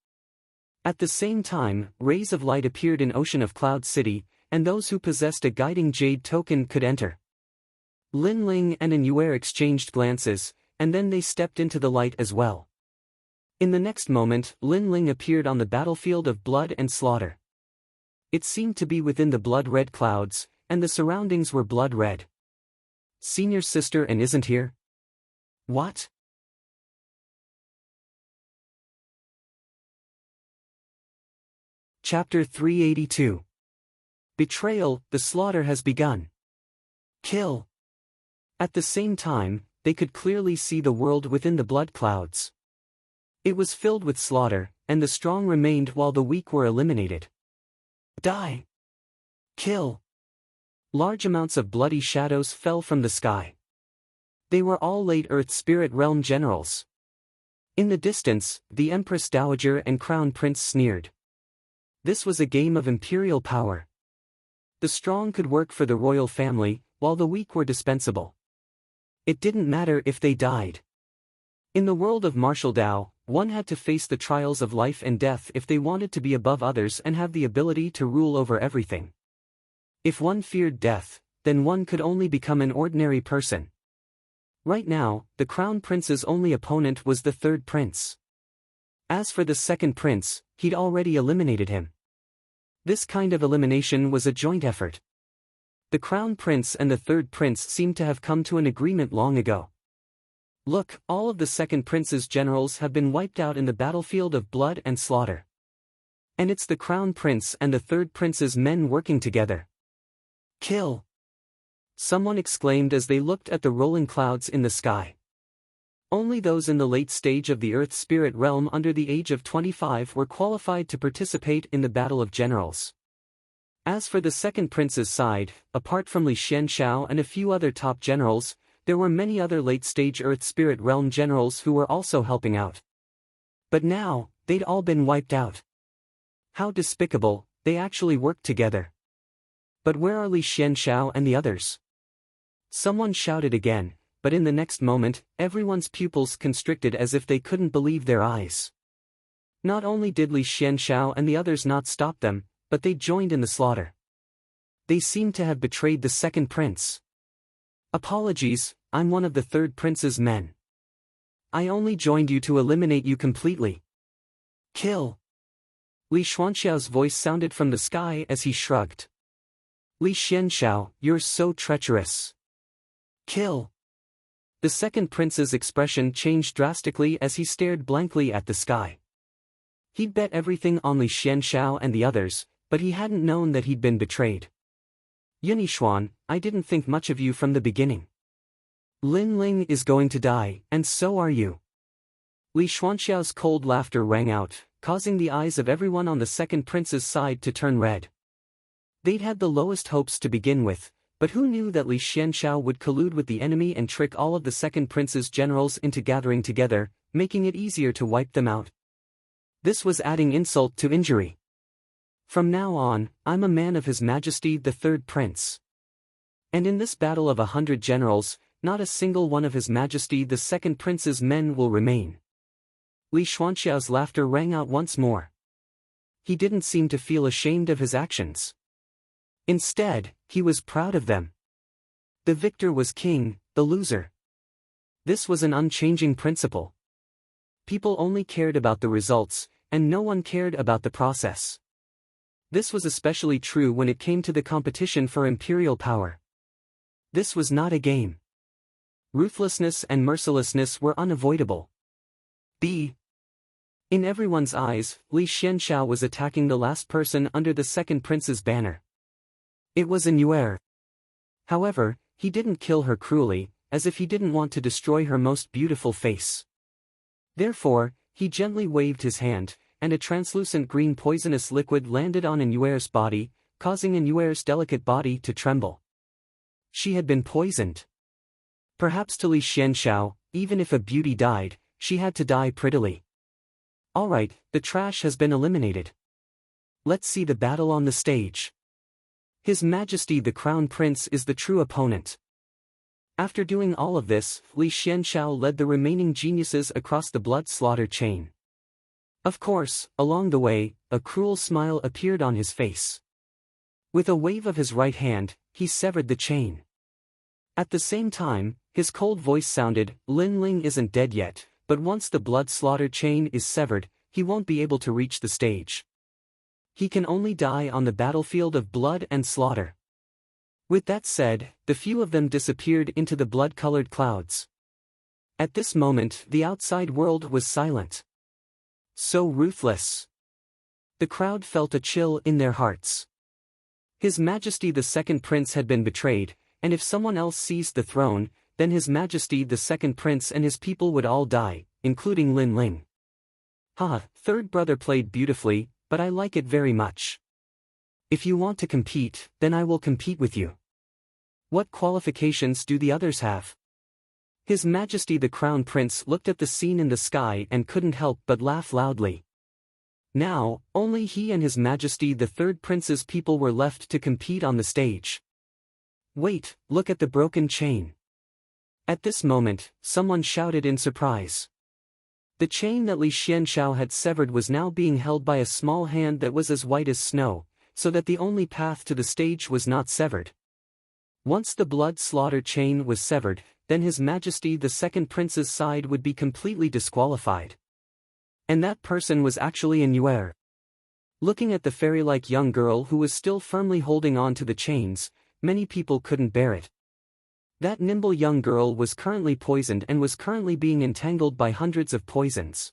At the same time, rays of light appeared in Ocean of Cloud City, and those who possessed a guiding jade token could enter. Lin Ling and An'Yuer exchanged glances, and then they stepped into the light as well. In the next moment, Lin Ling appeared on the battlefield of blood and slaughter. It seemed to be within the blood-red clouds, and the surroundings were blood-red. Senior sister and isn't here? What? Chapter 382. Betrayal, the slaughter has begun. Kill. At the same time, they could clearly see the world within the blood clouds. It was filled with slaughter, and the strong remained while the weak were eliminated. Die. Kill. Large amounts of bloody shadows fell from the sky. They were all late Earth Spirit Realm generals. In the distance, the Empress Dowager and Crown Prince sneered. This was a game of imperial power. The strong could work for the royal family, while the weak were dispensable. It didn't matter if they died. In the world of martial Tao, one had to face the trials of life and death if they wanted to be above others and have the ability to rule over everything. If one feared death, then one could only become an ordinary person. Right now, the Crown Prince's only opponent was the third prince. As for the second prince, he'd already eliminated him. This kind of elimination was a joint effort. The Crown Prince and the third prince seemed to have come to an agreement long ago. Look, all of the second prince's generals have been wiped out in the battlefield of blood and slaughter. And it's the Crown Prince and the third prince's men working together. Kill. Someone exclaimed as they looked at the rolling clouds in the sky. Only those in the late stage of the Earth Spirit Realm under the age of 25 were qualified to participate in the Battle of Generals. As for the second prince's side, apart from Li Xianxiao and a few other top generals, there were many other late-stage Earth Spirit Realm generals who were also helping out. But now, they'd all been wiped out. How despicable, they actually worked together. But where are Li Xianxiao and the others? Someone shouted again, but in the next moment, everyone's pupils constricted as if they couldn't believe their eyes. Not only did Li Xianxiao and the others not stop them, but they joined in the slaughter. They seemed to have betrayed the second prince. Apologies, I'm one of the third prince's men. I only joined you to eliminate you completely. Kill. Li Xuanxiao's voice sounded from the sky as he shrugged. Li Xianxiao, you're so treacherous. Kill. The second prince's expression changed drastically as he stared blankly at the sky. He'd bet everything on Li Xianxiao and the others, but he hadn't known that he'd been betrayed. Yunixuan, I didn't think much of you from the beginning. Lin Ling is going to die, and so are you. Li Xuanxiao's cold laughter rang out, causing the eyes of everyone on the second prince's side to turn red. They'd had the lowest hopes to begin with, but who knew that Li Xianxiao would collude with the enemy and trick all of the second prince's generals into gathering together, making it easier to wipe them out. This was adding insult to injury. From now on, I'm a man of His Majesty the Third Prince. And in this battle of 100 generals, not a single one of His Majesty the Second Prince's men will remain. Li Xuanxiao's laughter rang out once more. He didn't seem to feel ashamed of his actions. Instead, he was proud of them. The victor was king, the loser. This was an unchanging principle. People only cared about the results, and no one cared about the process. This was especially true when it came to the competition for imperial power. This was not a game. Ruthlessness and mercilessness were unavoidable. In everyone's eyes, Li Xianxiao was attacking the last person under the second prince's banner. It was An'Yuer. However, he didn't kill her cruelly, as if he didn't want to destroy her most beautiful face. Therefore, he gently waved his hand, and a translucent green poisonous liquid landed on An'Yuer's body, causing An'Yuer's delicate body to tremble. She had been poisoned. Perhaps to Li Xianxiao, even if a beauty died, she had to die prettily. Alright, the trash has been eliminated. Let's see the battle on the stage. His Majesty the Crown Prince is the true opponent. After doing all of this, Li Xianxiao led the remaining geniuses across the blood slaughter chain. Of course, along the way, a cruel smile appeared on his face. With a wave of his right hand, he severed the chain. At the same time, his cold voice sounded, "Lin Ling isn't dead yet, but once the blood slaughter chain is severed, he won't be able to reach the stage. He can only die on the battlefield of blood and slaughter." With that said, the few of them disappeared into the blood-colored clouds. At this moment, the outside world was silent. So ruthless. The crowd felt a chill in their hearts. His Majesty the Second Prince had been betrayed, and if someone else seized the throne, then His Majesty the Second Prince and his people would all die, including Lin Ling. Third brother played beautifully, but I like it very much. If you want to compete, then I will compete with you. What qualifications do the others have? His Majesty the Crown Prince looked at the scene in the sky and couldn't help but laugh loudly. Now, only he and His Majesty the Third Prince's people were left to compete on the stage. Wait, look at the broken chain. At this moment, someone shouted in surprise. The chain that Li Xianxiao had severed was now being held by a small hand that was as white as snow, so that the only path to the stage was not severed. Once the blood slaughter chain was severed, then His Majesty the Second Prince's side would be completely disqualified. And that person was actually An Yuer. Looking at the fairy-like young girl who was still firmly holding on to the chains, many people couldn't bear it. That nimble young girl was currently poisoned and was currently being entangled by hundreds of poisons.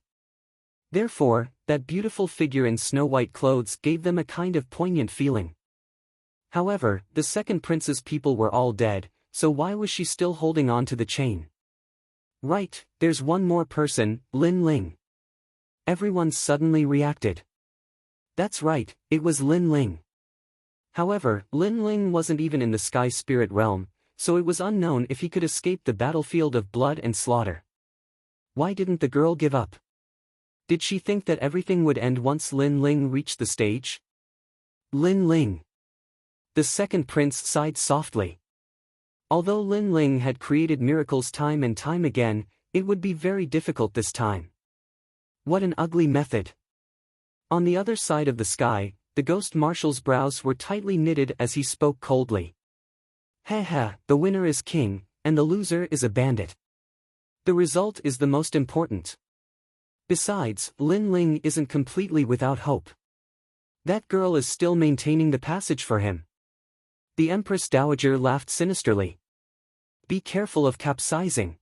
Therefore, that beautiful figure in snow-white clothes gave them a kind of poignant feeling. However, the Second Prince's people were all dead, so why was she still holding on to the chain? Right, there's one more person, Lin Ling. Everyone suddenly reacted. That's right, it was Lin Ling. However, Lin Ling wasn't even in the sky spirit realm, so it was unknown if he could escape the battlefield of blood and slaughter. Why didn't the girl give up? Did she think that everything would end once Lin Ling reached the stage? Lin Ling. The Second Prince sighed softly. Although Lin Ling had created miracles time and time again, it would be very difficult this time. What an ugly method. On the other side of the sky, the Ghost Marshal's brows were tightly knitted as he spoke coldly. The winner is king, and the loser is a bandit. The result is the most important. Besides, Lin Ling isn't completely without hope. That girl is still maintaining the passage for him. The Empress Dowager laughed sinisterly. Be careful of capsizing.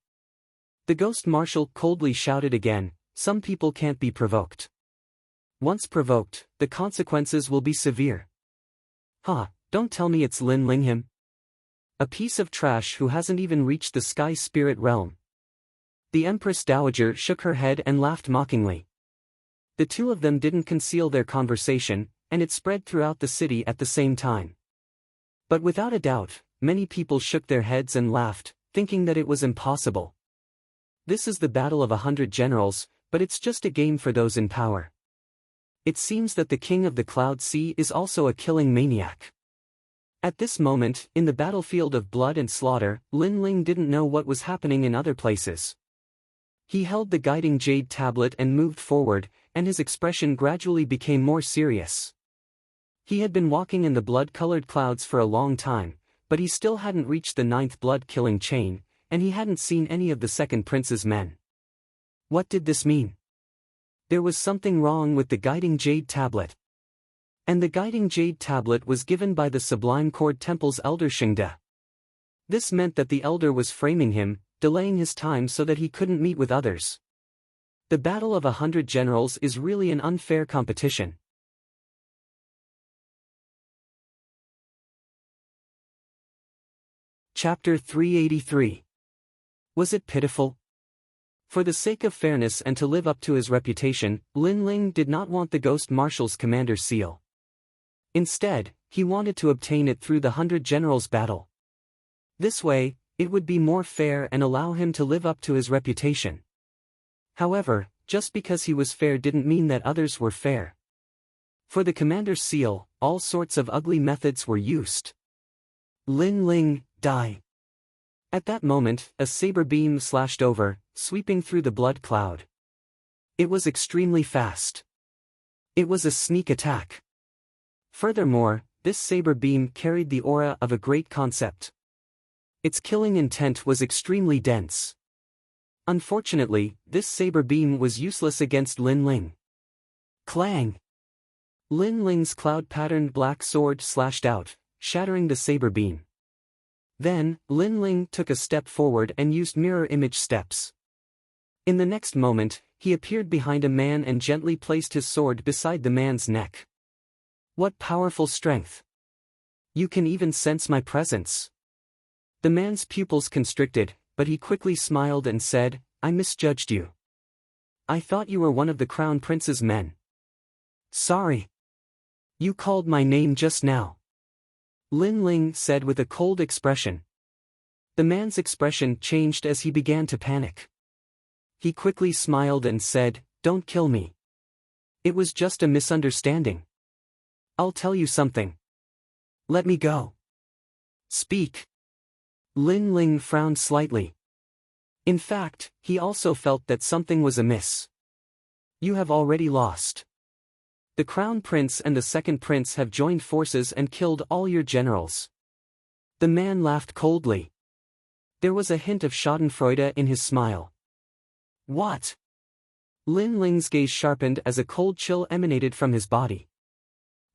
The Ghost Marshal coldly shouted again, some people can't be provoked. Once provoked, the consequences will be severe. Don't tell me it's Lin Ling him. A piece of trash who hasn't even reached the sky spirit realm. The Empress Dowager shook her head and laughed mockingly. The two of them didn't conceal their conversation, and it spread throughout the city at the same time. But without a doubt, many people shook their heads and laughed, thinking that it was impossible. This is the battle of 100 generals, but it's just a game for those in power. It seems that the King of the Cloud Sea is also a killing maniac. At this moment, in the battlefield of blood and slaughter, Lin Ling didn't know what was happening in other places. He held the guiding jade tablet and moved forward, and his expression gradually became more serious. He had been walking in the blood-colored clouds for a long time, but he still hadn't reached the 9th blood-killing chain, and he hadn't seen any of the Second Prince's men. What did this mean? There was something wrong with the guiding jade tablet. And the guiding jade tablet was given by the Sublime Cord Temple's elder Shengde. This meant that the elder was framing him, delaying his time so that he couldn't meet with others. The battle of 100 generals is really an unfair competition. Chapter 383. Was it pitiful? For the sake of fairness and to live up to his reputation, Lin Ling did not want the Ghost Marshal's commander's seal. Instead, he wanted to obtain it through the 100 Generals battle. This way, It would be more fair and allow him to live up to his reputation. However, just because he was fair didn't mean that others were fair. For the commander's seal, all sorts of ugly methods were used. Lin Ling, die. At that moment, a saber beam slashed over, sweeping through the blood cloud. It was extremely fast. It was a sneak attack. Furthermore, this saber beam carried the aura of a great concept. Its killing intent was extremely dense. Unfortunately, this saber beam was useless against Lin Ling. Clang! Lin Ling's cloud-patterned black sword slashed out, shattering the saber beam. Then, Lin Ling took a step forward and used mirror image steps. In the next moment, he appeared behind a man and gently placed his sword beside the man's neck. What powerful strength! You can even sense my presence. The man's pupils constricted, but he quickly smiled and said, I misjudged you. I thought you were one of the Crown Prince's men. Sorry. You called my name just now. Lin Ling said with a cold expression. The man's expression changed as he began to panic. He quickly smiled and said, Don't kill me. It was just a misunderstanding. I'll tell you something. Let me go. Speak. Lin Ling frowned slightly. In fact, he also felt that something was amiss. You have already lost. The Crown Prince and the Second Prince have joined forces and killed all your generals. The man laughed coldly. There was a hint of schadenfreude in his smile. What? Lin Ling's gaze sharpened as a cold chill emanated from his body.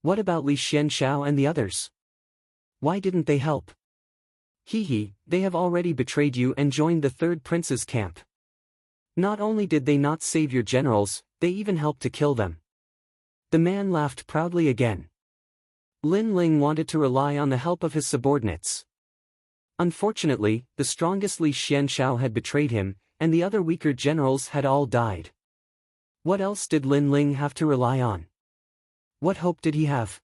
What about Li Xianxiao and the others? Why didn't they help? They have already betrayed you and joined the Third Prince's camp. Not only did they not save your generals, they even helped to kill them. The man laughed proudly again. Lin Ling wanted to rely on the help of his subordinates. Unfortunately, the strongest Li Xianxiao had betrayed him, and the other weaker generals had all died. What else did Lin Ling have to rely on? What hope did he have?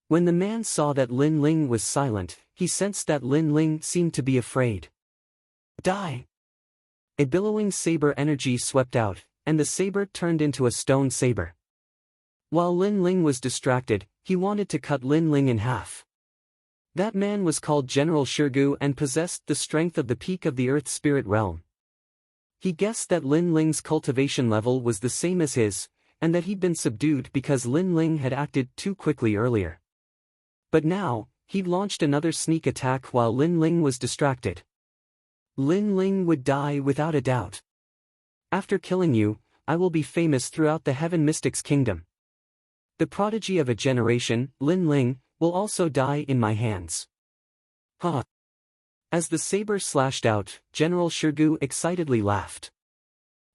When the man saw that Lin Ling was silent, he sensed that Lin Ling seemed to be afraid. Die! A billowing saber energy swept out, and the saber turned into a stone saber. While Lin Ling was distracted, he wanted to cut Lin Ling in half. That man was called General Shirgu and possessed the strength of the peak of the Earth Spirit Realm. He guessed that Lin Ling's cultivation level was the same as his, and that he'd been subdued because Lin Ling had acted too quickly earlier. But now, he'd launched another sneak attack while Lin Ling was distracted. Lin Ling would die without a doubt. After killing you, I will be famous throughout the Heaven Mystics Kingdom. The prodigy of a generation, Lin Ling, will also die in my hands. Huh. As the saber slashed out, General Shirgu excitedly laughed.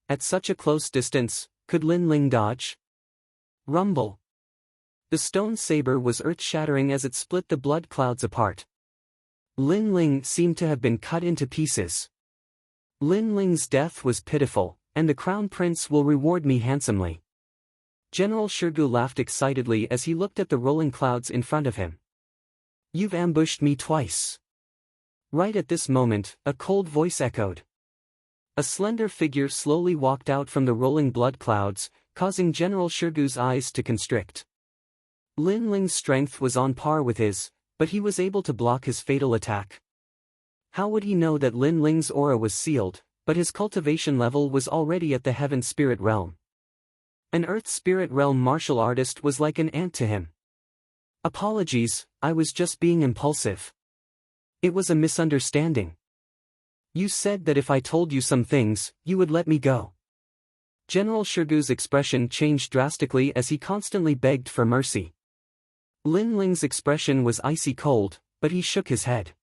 At such a close distance, could Lin Ling dodge? Rumble. The stone saber was earth-shattering as it split the blood clouds apart. Lin Ling seemed to have been cut into pieces. Lin Ling's death was pitiful, and the Crown Prince will reward me handsomely. General Shirgu laughed excitedly as he looked at the rolling clouds in front of him. You've ambushed me twice. Right at this moment, a cold voice echoed. A slender figure slowly walked out from the rolling blood clouds, causing General Shirgu's eyes to constrict. Lin Ling's strength was on par with his, but he was able to block his fatal attack. How would he know that Lin Ling's aura was sealed, but his cultivation level was already at the Heaven Spirit Realm? An Earth Spirit Realm martial artist was like an ant to him. Apologies, I was just being impulsive. It was a misunderstanding. You said that if I told you some things, you would let me go. General Shirgu's expression changed drastically as he constantly begged for mercy. Lin Ling's expression was icy cold, but he shook his head.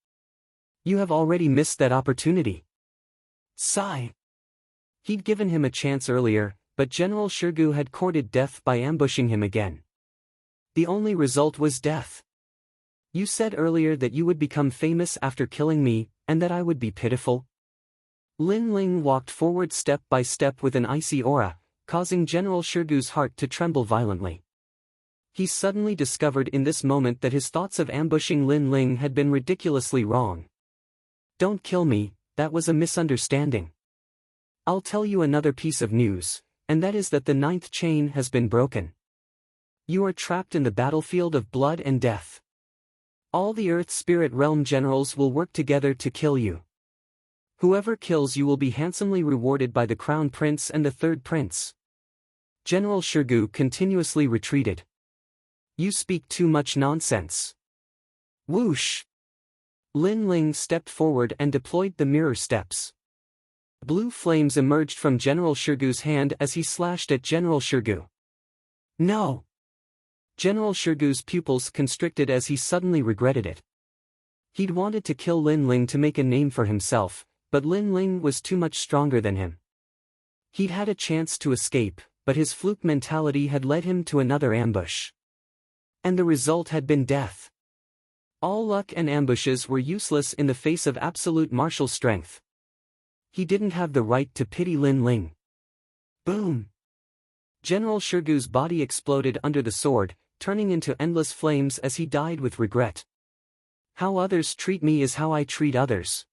You have already missed that opportunity. Sigh. He'd given him a chance earlier, but General Shirgu had courted death by ambushing him again. The only result was death. You said earlier that you would become famous after killing me, and that I would be pitiful. Lin Ling walked forward step by step with an icy aura, causing General Shirgu's heart to tremble violently. He suddenly discovered in this moment that his thoughts of ambushing Lin Ling had been ridiculously wrong. Don't kill me, that was a misunderstanding. I'll tell you another piece of news, and that is that the 9th chain has been broken. You are trapped in the battlefield of blood and death. All the Earth Spirit Realm generals will work together to kill you. Whoever kills you will be handsomely rewarded by the Crown Prince and the Third Prince. General Shirgu continuously retreated. You speak too much nonsense. Whoosh! Lin Ling stepped forward and deployed the mirror steps. Blue flames emerged from General Shirgu's hand as he slashed at General Shirgu. No! General Shirgu's pupils constricted as he suddenly regretted it. He'd wanted to kill Lin Ling to make a name for himself, but Lin Ling was too much stronger than him. He'd had a chance to escape, but his fluke mentality had led him to another ambush. And the result had been death. All luck and ambushes were useless in the face of absolute martial strength. He didn't have the right to pity Lin Ling. Boom! General Shirgu's body exploded under the sword, turning into endless flames as he died with regret. How others treat me is how I treat others.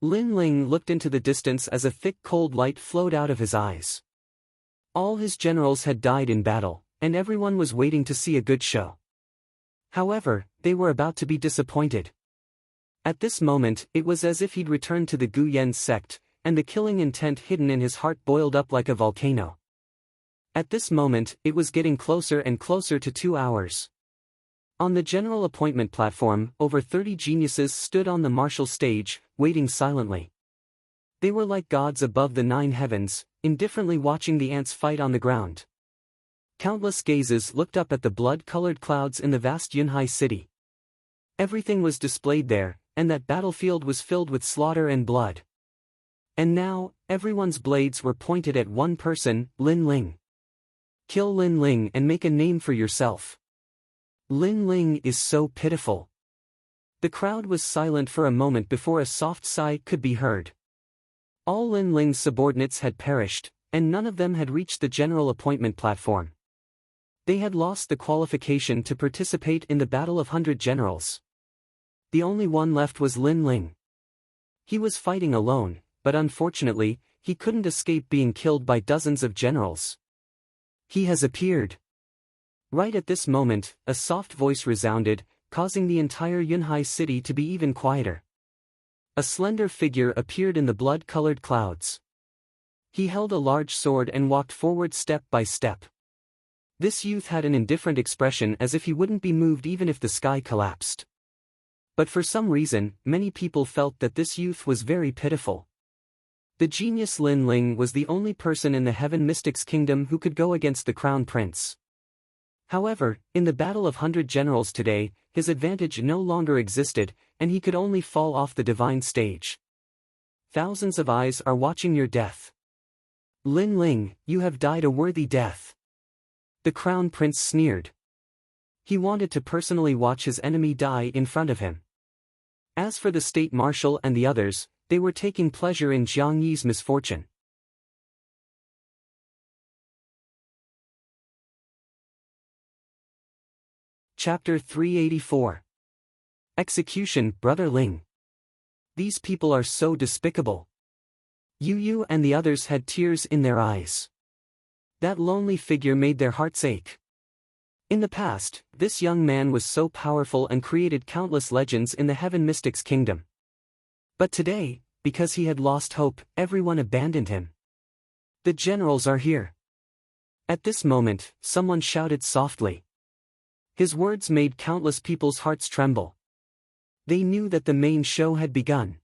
Lin Ling looked into the distance as a thick cold light flowed out of his eyes. All his generals had died in battle, and everyone was waiting to see a good show. However, they were about to be disappointed. At this moment, it was as if he'd returned to the Gu Yen sect, and the killing intent hidden in his heart boiled up like a volcano. At this moment, it was getting closer and closer to 2 hours. On the general appointment platform, over 30 geniuses stood on the martial stage, waiting silently. They were like gods above the 9 heavens, indifferently watching the ants fight on the ground. Countless gazes looked up at the blood-colored clouds in the vast Yunhai city. Everything was displayed there, and that battlefield was filled with slaughter and blood. And now, everyone's blades were pointed at one person, Lin Ling. Kill Lin Ling and make a name for yourself. Lin Ling is so pitiful. The crowd was silent for a moment before a soft sigh could be heard. All Lin Ling's subordinates had perished, and none of them had reached the general appointment platform. They had lost the qualification to participate in the Battle of 100 Generals. The only one left was Lin Ling. He was fighting alone, but unfortunately, he couldn't escape being killed by dozens of generals. He has appeared. Right at this moment, a soft voice resounded, causing the entire Yunhai city to be even quieter. A slender figure appeared in the blood-colored clouds. He held a large sword and walked forward step by step. This youth had an indifferent expression as if he wouldn't be moved even if the sky collapsed. But for some reason, many people felt that this youth was very pitiful. The genius Lin Ling was the only person in the Heaven Mystics Kingdom who could go against the Crown Prince. However, in the Battle of 100 Generals today, his advantage no longer existed, and he could only fall off the divine stage. Thousands of eyes are watching your death. Lin Ling, you have died a worthy death. The Crown Prince sneered. He wanted to personally watch his enemy die in front of him. As for the State Marshal and the others, they were taking pleasure in Jiang Yi's misfortune. Chapter 384. Execution, Brother Ling. These people are so despicable. Yu and the others had tears in their eyes. That lonely figure made their hearts ache. In the past, this young man was so powerful and created countless legends in the Heaven Mystics Kingdom. But today, because he had lost hope, everyone abandoned him. The generals are here. At this moment, someone shouted softly. His words made countless people's hearts tremble. They knew that the main show had begun.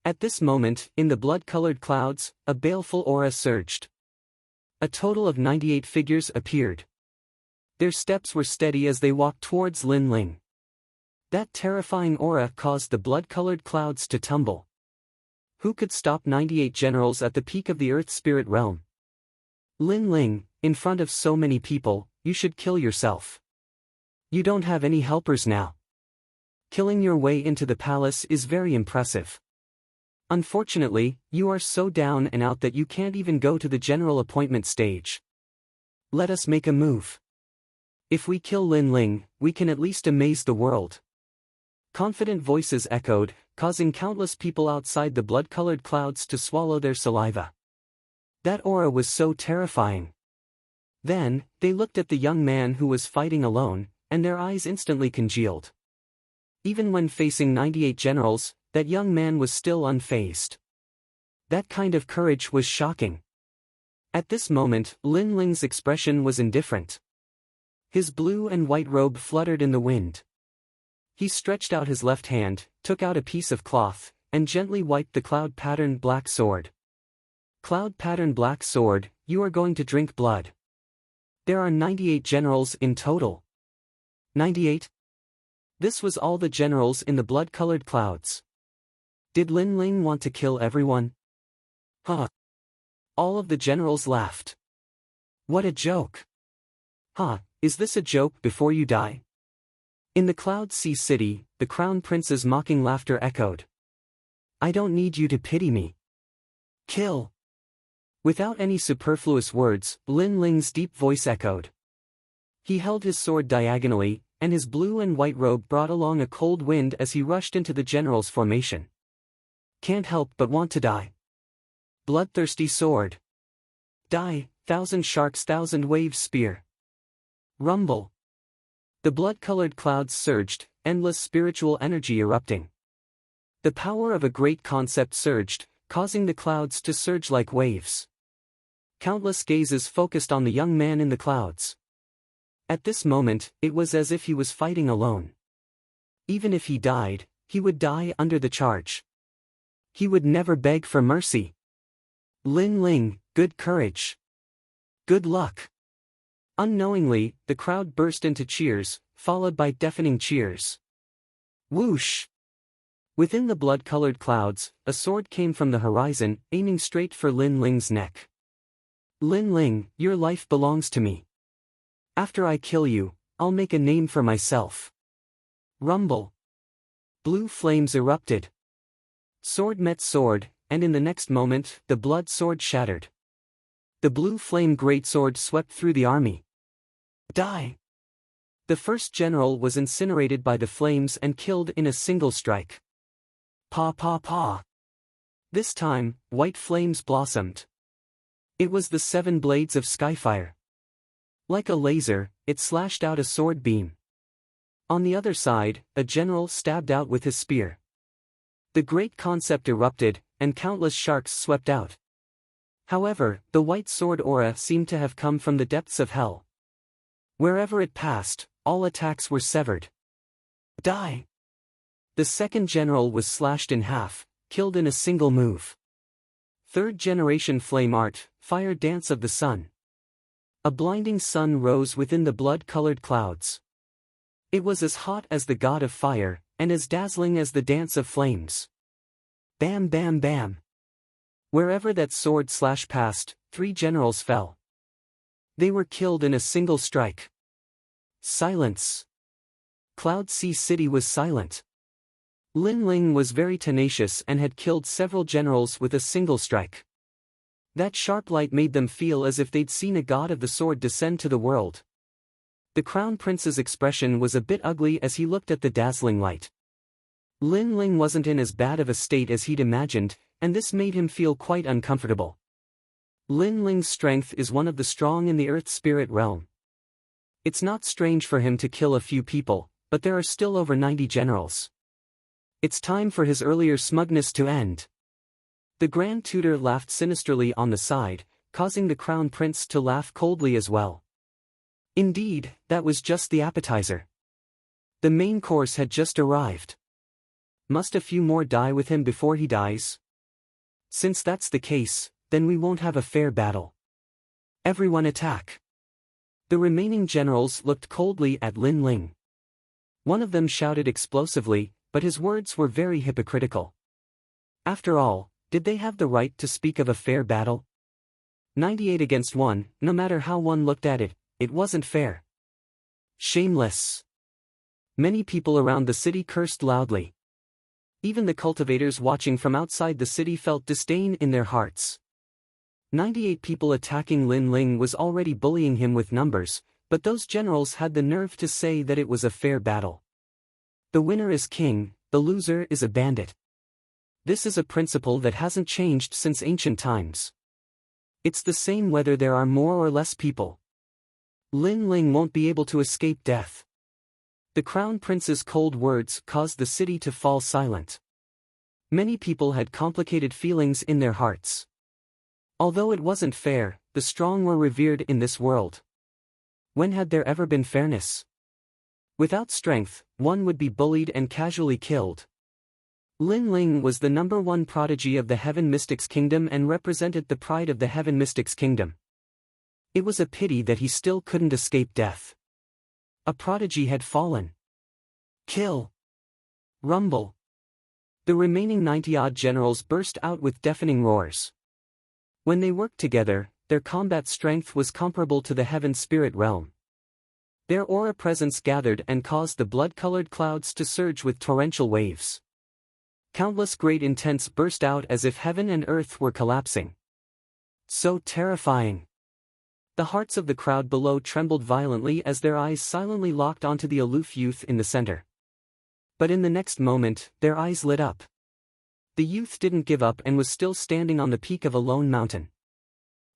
At this moment, in the blood-colored clouds, a baleful aura surged. A total of 98 figures appeared. Their steps were steady as they walked towards Lin Ling. That terrifying aura caused the blood-colored clouds to tumble. Who could stop 98 generals at the peak of the Earth Spirit Realm? Lin Ling, in front of so many people, you should kill yourself. You don't have any helpers now. Killing your way into the palace is very impressive. Unfortunately, you are so down and out that you can't even go to the general appointment stage. Let us make a move. If we kill Lin Ling, we can at least amaze the world. Confident voices echoed, causing countless people outside the blood-colored clouds to swallow their saliva. That aura was so terrifying. Then, they looked at the young man who was fighting alone, and their eyes instantly congealed. Even when facing 98 generals, that young man was still unfazed. That kind of courage was shocking. At this moment, Lin Ling's expression was indifferent. His blue and white robe fluttered in the wind. He stretched out his left hand, took out a piece of cloth, and gently wiped the cloud-patterned black sword. Cloud-patterned black sword, you are going to drink blood. There are 98 generals in total. 98? This was all the generals in the blood-colored clouds. Did Lin Ling want to kill everyone? Huh. All of the generals laughed. What a joke. Huh, is this a joke before you die? In the Cloud Sea City, the Crown Prince's mocking laughter echoed. I don't need you to pity me. Kill. Without any superfluous words, Lin Ling's deep voice echoed. He held his sword diagonally, and his blue and white robe brought along a cold wind as he rushed into the general's formation. Can't help but want to die. Bloodthirsty sword. Die, thousand sharks, thousand waves spear. Rumble. The blood-colored clouds surged, endless spiritual energy erupting. The power of a great concept surged, causing the clouds to surge like waves. Countless gazes focused on the young man in the clouds. At this moment, it was as if he was fighting alone. Even if he died, he would die under the charge. He would never beg for mercy. Lin Ling, good courage. Good luck. Unknowingly, the crowd burst into cheers, followed by deafening cheers. Whoosh! Within the blood-colored clouds, a sword came from the horizon, aiming straight for Lin Ling's neck. Lin Ling, your life belongs to me. After I kill you, I'll make a name for myself. Rumble. Blue flames erupted. Sword met sword, and in the next moment, the blood sword shattered. The blue flame greatsword swept through the army. Die! The first general was incinerated by the flames and killed in a single strike. Pa pa pa! This time, white flames blossomed. It was the 7 blades of Skyfire. Like a laser, it slashed out a sword beam. On the other side, a general stabbed out with his spear. The great concept erupted, and countless sharks swept out. However, the white sword aura seemed to have come from the depths of hell. Wherever it passed, all attacks were severed. Die! The second general was slashed in half, killed in a single move. Third generation flame art, fire dance of the sun. A blinding sun rose within the blood-colored clouds. It was as hot as the god of fire, and as dazzling as the dance of flames. Bam bam bam. Wherever that sword slash passed, 3 generals fell. They were killed in a single strike. Silence. Cloud Sea City was silent. Lin Ling was very tenacious and had killed several generals with a single strike. That sharp light made them feel as if they'd seen a god of the sword descend to the world. The Crown Prince's expression was a bit ugly as he looked at the dazzling light. Lin Ling wasn't in as bad of a state as he'd imagined, and this made him feel quite uncomfortable. Lin Ling's strength is one of the strong in the Earth Spirit realm. It's not strange for him to kill a few people, but there are still over 90 generals. It's time for his earlier smugness to end. The Grand Tutor laughed sinisterly on the side, causing the Crown Prince to laugh coldly as well. Indeed, that was just the appetizer. The main course had just arrived. Must a few more die with him before he dies? Since that's the case, then we won't have a fair battle. Everyone attack. The remaining generals looked coldly at Lin Ling. One of them shouted explosively, but his words were very hypocritical. After all, did they have the right to speak of a fair battle? 98 against 1, no matter how one looked at it, it wasn't fair. Shameless. Many people around the city cursed loudly. Even the cultivators watching from outside the city felt disdain in their hearts. 98 people attacking Lin Ling was already bullying him with numbers, but those generals had the nerve to say that it was a fair battle. The winner is king, the loser is a bandit. This is a principle that hasn't changed since ancient times. It's the same whether there are more or less people. Lin Ling won't be able to escape death. The crown prince's cold words caused the city to fall silent. Many people had complicated feelings in their hearts. Although it wasn't fair, the strong were revered in this world. When had there ever been fairness? Without strength, one would be bullied and casually killed. Lin Ling was the #1 prodigy of the Heaven Mystics Kingdom and represented the pride of the Heaven Mystics Kingdom. It was a pity that he still couldn't escape death. A prodigy had fallen. Kill! Rumble! The remaining 90-odd generals burst out with deafening roars. When they worked together, their combat strength was comparable to the Heaven Spirit Realm. Their aura presence gathered and caused the blood-colored clouds to surge with torrential waves. Countless great intents burst out as if heaven and earth were collapsing. So terrifying. The hearts of the crowd below trembled violently as their eyes silently locked onto the aloof youth in the center. But in the next moment, their eyes lit up. The youth didn't give up and was still standing on the peak of a lone mountain.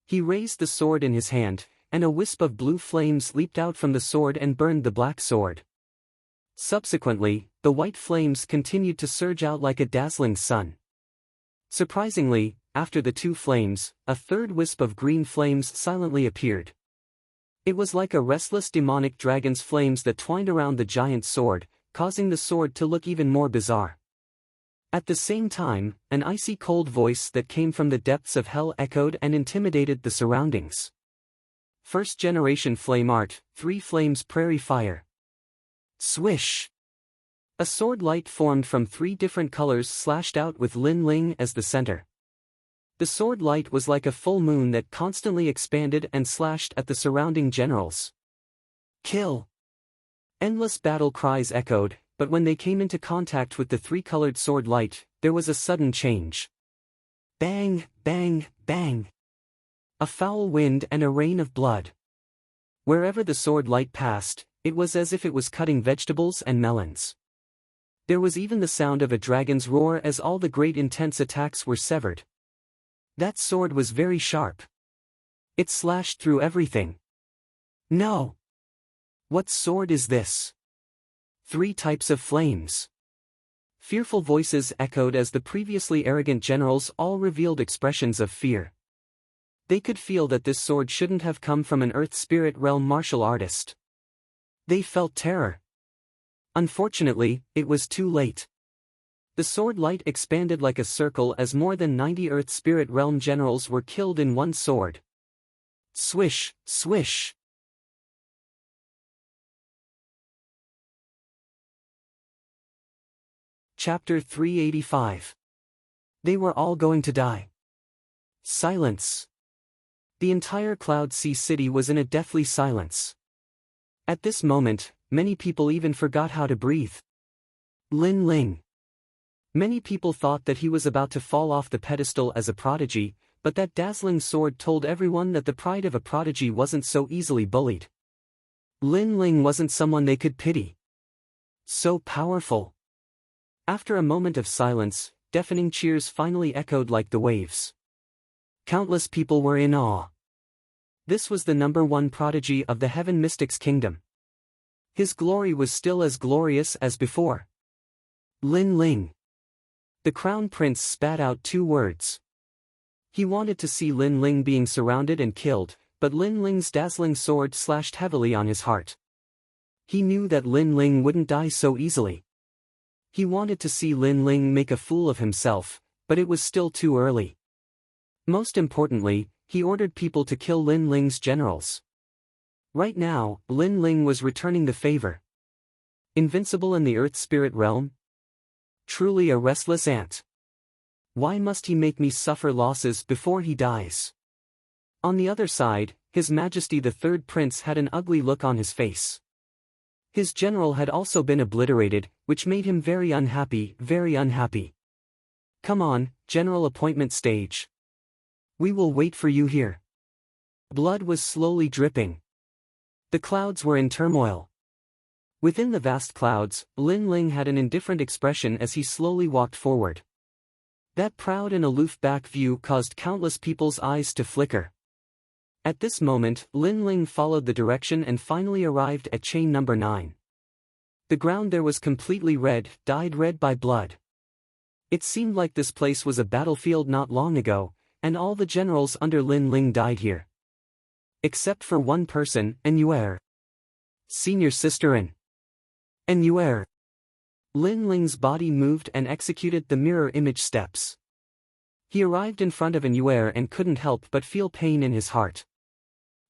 He raised the sword in his hand, and a wisp of blue flames leaped out from the sword and burned the black sword. Subsequently, the white flames continued to surge out like a dazzling sun. Surprisingly, after the two flames, a third wisp of green flames silently appeared. It was like a restless demonic dragon's flames that twined around the giant sword, causing the sword to look even more bizarre. At the same time, an icy cold voice that came from the depths of hell echoed and intimidated the surroundings. First generation flame art, 3 flames prairie fire. Swish! A sword light formed from 3 different colors slashed out with Lin Ling as the center. The sword light was like a full moon that constantly expanded and slashed at the surrounding generals. Kill! Endless battle cries echoed, but when they came into contact with the 3-colored sword light, there was a sudden change. Bang, bang, bang! A foul wind and a rain of blood. Wherever the sword light passed, it was as if it was cutting vegetables and melons. There was even the sound of a dragon's roar as all the great intense attacks were severed. That sword was very sharp. It slashed through everything. No! What sword is this? 3 types of flames. Fearful voices echoed as the previously arrogant generals all revealed expressions of fear. They could feel that this sword shouldn't have come from an Earth Spirit Realm martial artist. They felt terror. Unfortunately, it was too late. The sword light expanded like a circle as more than 90 Earth Spirit Realm generals were killed in one sword. Swish, swish. Chapter 385. They were all going to die. Silence. The entire Cloud Sea City was in a deathly silence. At this moment, many people even forgot how to breathe. Lin Ling. Many people thought that he was about to fall off the pedestal as a prodigy, but that dazzling sword told everyone that the pride of a prodigy wasn't so easily bullied. Lin Ling wasn't someone they could pity. So powerful. After a moment of silence, deafening cheers finally echoed like the waves. Countless people were in awe. This was the #1 prodigy of the Heaven Mystics Kingdom. His glory was still as glorious as before. Lin Ling. The Crown Prince spat out 2 words. He wanted to see Lin Ling being surrounded and killed, but Lin Ling's dazzling sword slashed heavily on his heart. He knew that Lin Ling wouldn't die so easily. He wanted to see Lin Ling make a fool of himself, but it was still too early. Most importantly, he ordered people to kill Lin Ling's generals. Right now, Lin Ling was returning the favor. Invincible in the Earth Spirit Realm? Truly a restless ant. Why must he make me suffer losses before he dies? On the other side, His Majesty the Third Prince had an ugly look on his face. His general had also been obliterated, which made him very unhappy, very unhappy. Come on, general appointment stage. We will wait for you here. Blood was slowly dripping. The clouds were in turmoil. Within the vast clouds, Lin Ling had an indifferent expression as he slowly walked forward. That proud and aloof back view caused countless people's eyes to flicker. At this moment, Lin Ling followed the direction and finally arrived at chain number 9. The ground there was completely red, dyed red by blood. It seemed like this place was a battlefield not long ago, and all the generals under Lin Ling died here. Except for one person, Enuer. Senior sister Enuer. Lin Ling's body moved and executed the mirror image steps. He arrived in front of Enuer and couldn't help but feel pain in his heart.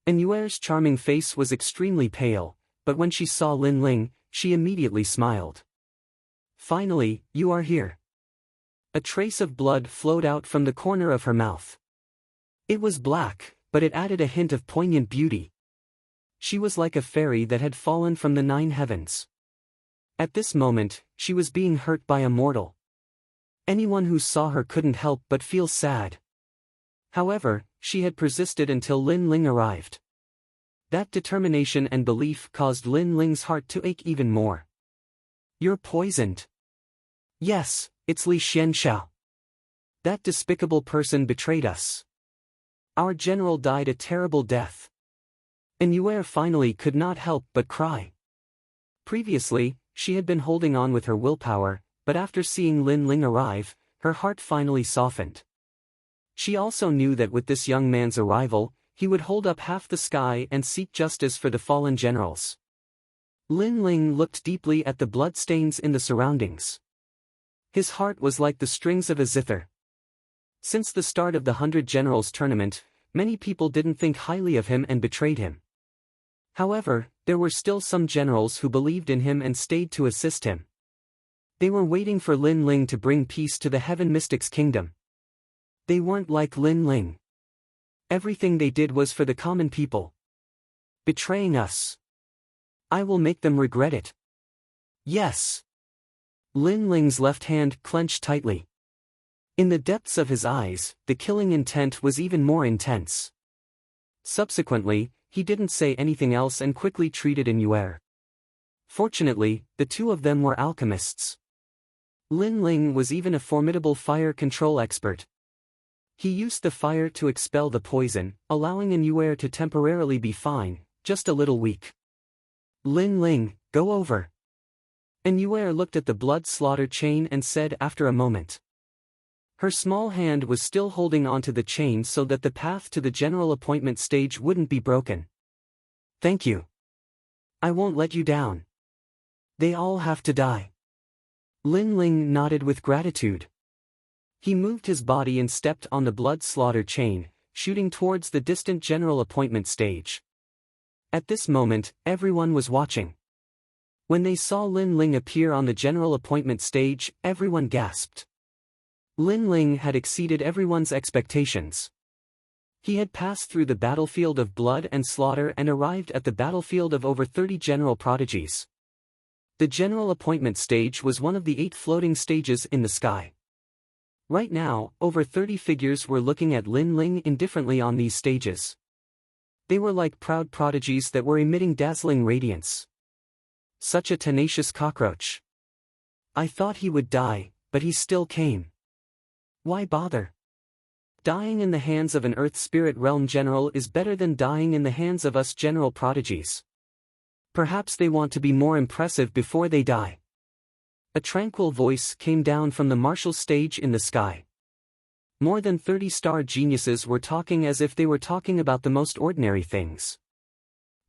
Enuer's charming face was extremely pale, but when she saw Lin Ling, she immediately smiled. Finally, you are here. A trace of blood flowed out from the corner of her mouth. It was black, but it added a hint of poignant beauty. She was like a fairy that had fallen from the 9 heavens. At this moment, she was being hurt by a mortal. Anyone who saw her couldn't help but feel sad. However, she had persisted until Lin Ling arrived. That determination and belief caused Lin Ling's heart to ache even more. You're poisoned. Yes, it's Li Xianxiao. That despicable person betrayed us. Our general died a terrible death. Enuer finally could not help but cry. Previously, she had been holding on with her willpower, but after seeing Lin Ling arrive, her heart finally softened. She also knew that with this young man's arrival, he would hold up half the sky and seek justice for the fallen generals. Lin Ling looked deeply at the bloodstains in the surroundings. His heart was like the strings of a zither. Since the start of the 100 Generals tournament, many people didn't think highly of him and betrayed him. However, there were still some generals who believed in him and stayed to assist him. They were waiting for Lin Ling to bring peace to the Heaven Mystics Kingdom. They weren't like Lin Ling. Everything they did was for the common people. Betraying us. I will make them regret it. Yes. Lin Ling's left hand clenched tightly. In the depths of his eyes, the killing intent was even more intense. Subsequently, he didn't say anything else and quickly treated Enuer. Fortunately, the two of them were alchemists. Lin Ling was even a formidable fire control expert. He used the fire to expel the poison, allowing Enuer to temporarily be fine, just a little weak. Lin Ling, go over. Enuer looked at the blood slaughter chain and said after a moment. Her small hand was still holding onto the chain so that the path to the general appointment stage wouldn't be broken. Thank you. I won't let you down. They all have to die. Lin Ling nodded with gratitude. He moved his body and stepped on the blood slaughter chain, shooting towards the distant general appointment stage. At this moment, everyone was watching. When they saw Lin Ling appear on the general appointment stage, everyone gasped. Lin Ling had exceeded everyone's expectations. He had passed through the battlefield of blood and slaughter and arrived at the battlefield of over 30 general prodigies. The general appointment stage was one of the 8 floating stages in the sky. Right now, over 30 figures were looking at Lin Ling indifferently on these stages. They were like proud prodigies that were emitting dazzling radiance. Such a tenacious cockroach. I thought he would die, but he still came. Why bother? Dying in the hands of an Earth Spirit Realm general is better than dying in the hands of us general prodigies. Perhaps they want to be more impressive before they die. A tranquil voice came down from the martial stage in the sky. More than 30 star geniuses were talking as if they were talking about the most ordinary things.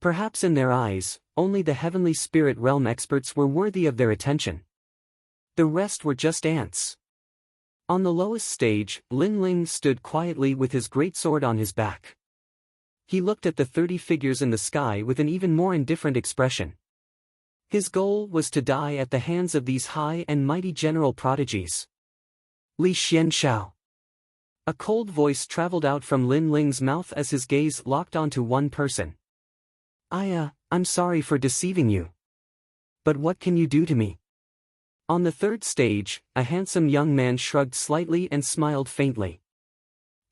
Perhaps in their eyes, only the heavenly spirit realm experts were worthy of their attention. The rest were just ants. On the lowest stage, Lin Ling stood quietly with his greatsword on his back. He looked at the 30 figures in the sky with an even more indifferent expression. His goal was to die at the hands of these high and mighty general prodigies. Li Xianxiao. A cold voice traveled out from Lin Ling's mouth as his gaze locked onto one person. I'm sorry for deceiving you. But what can you do to me? On the third stage, a handsome young man shrugged slightly and smiled faintly.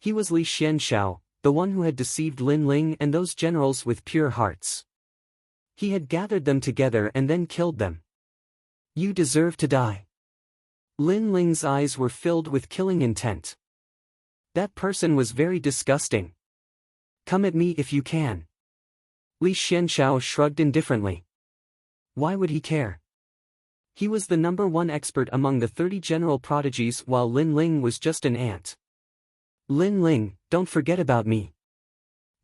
He was Li Xianxiao, the one who had deceived Lin Ling and those generals with pure hearts. He had gathered them together and then killed them. You deserve to die. Lin Ling's eyes were filled with killing intent. That person was very disgusting. Come at me if you can. Li Xianxiao shrugged indifferently. Why would he care? He was the #1 expert among the 30 general prodigies while Lin Ling was just an ant. Lin Ling, don't forget about me.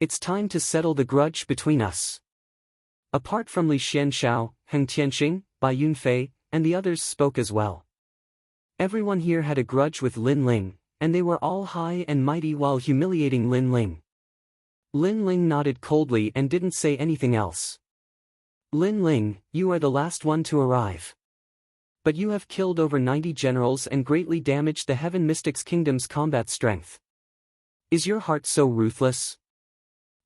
It's time to settle the grudge between us. Apart from Li Xianxiao, Heng Tianxing, Bai Yunfei, and the others spoke as well. Everyone here had a grudge with Lin Ling, and they were all high and mighty while humiliating Lin Ling. Lin Ling nodded coldly and didn't say anything else. Lin Ling, you are the last one to arrive. But you have killed over 90 generals and greatly damaged the Heaven Mystics Kingdom's combat strength. Is your heart so ruthless?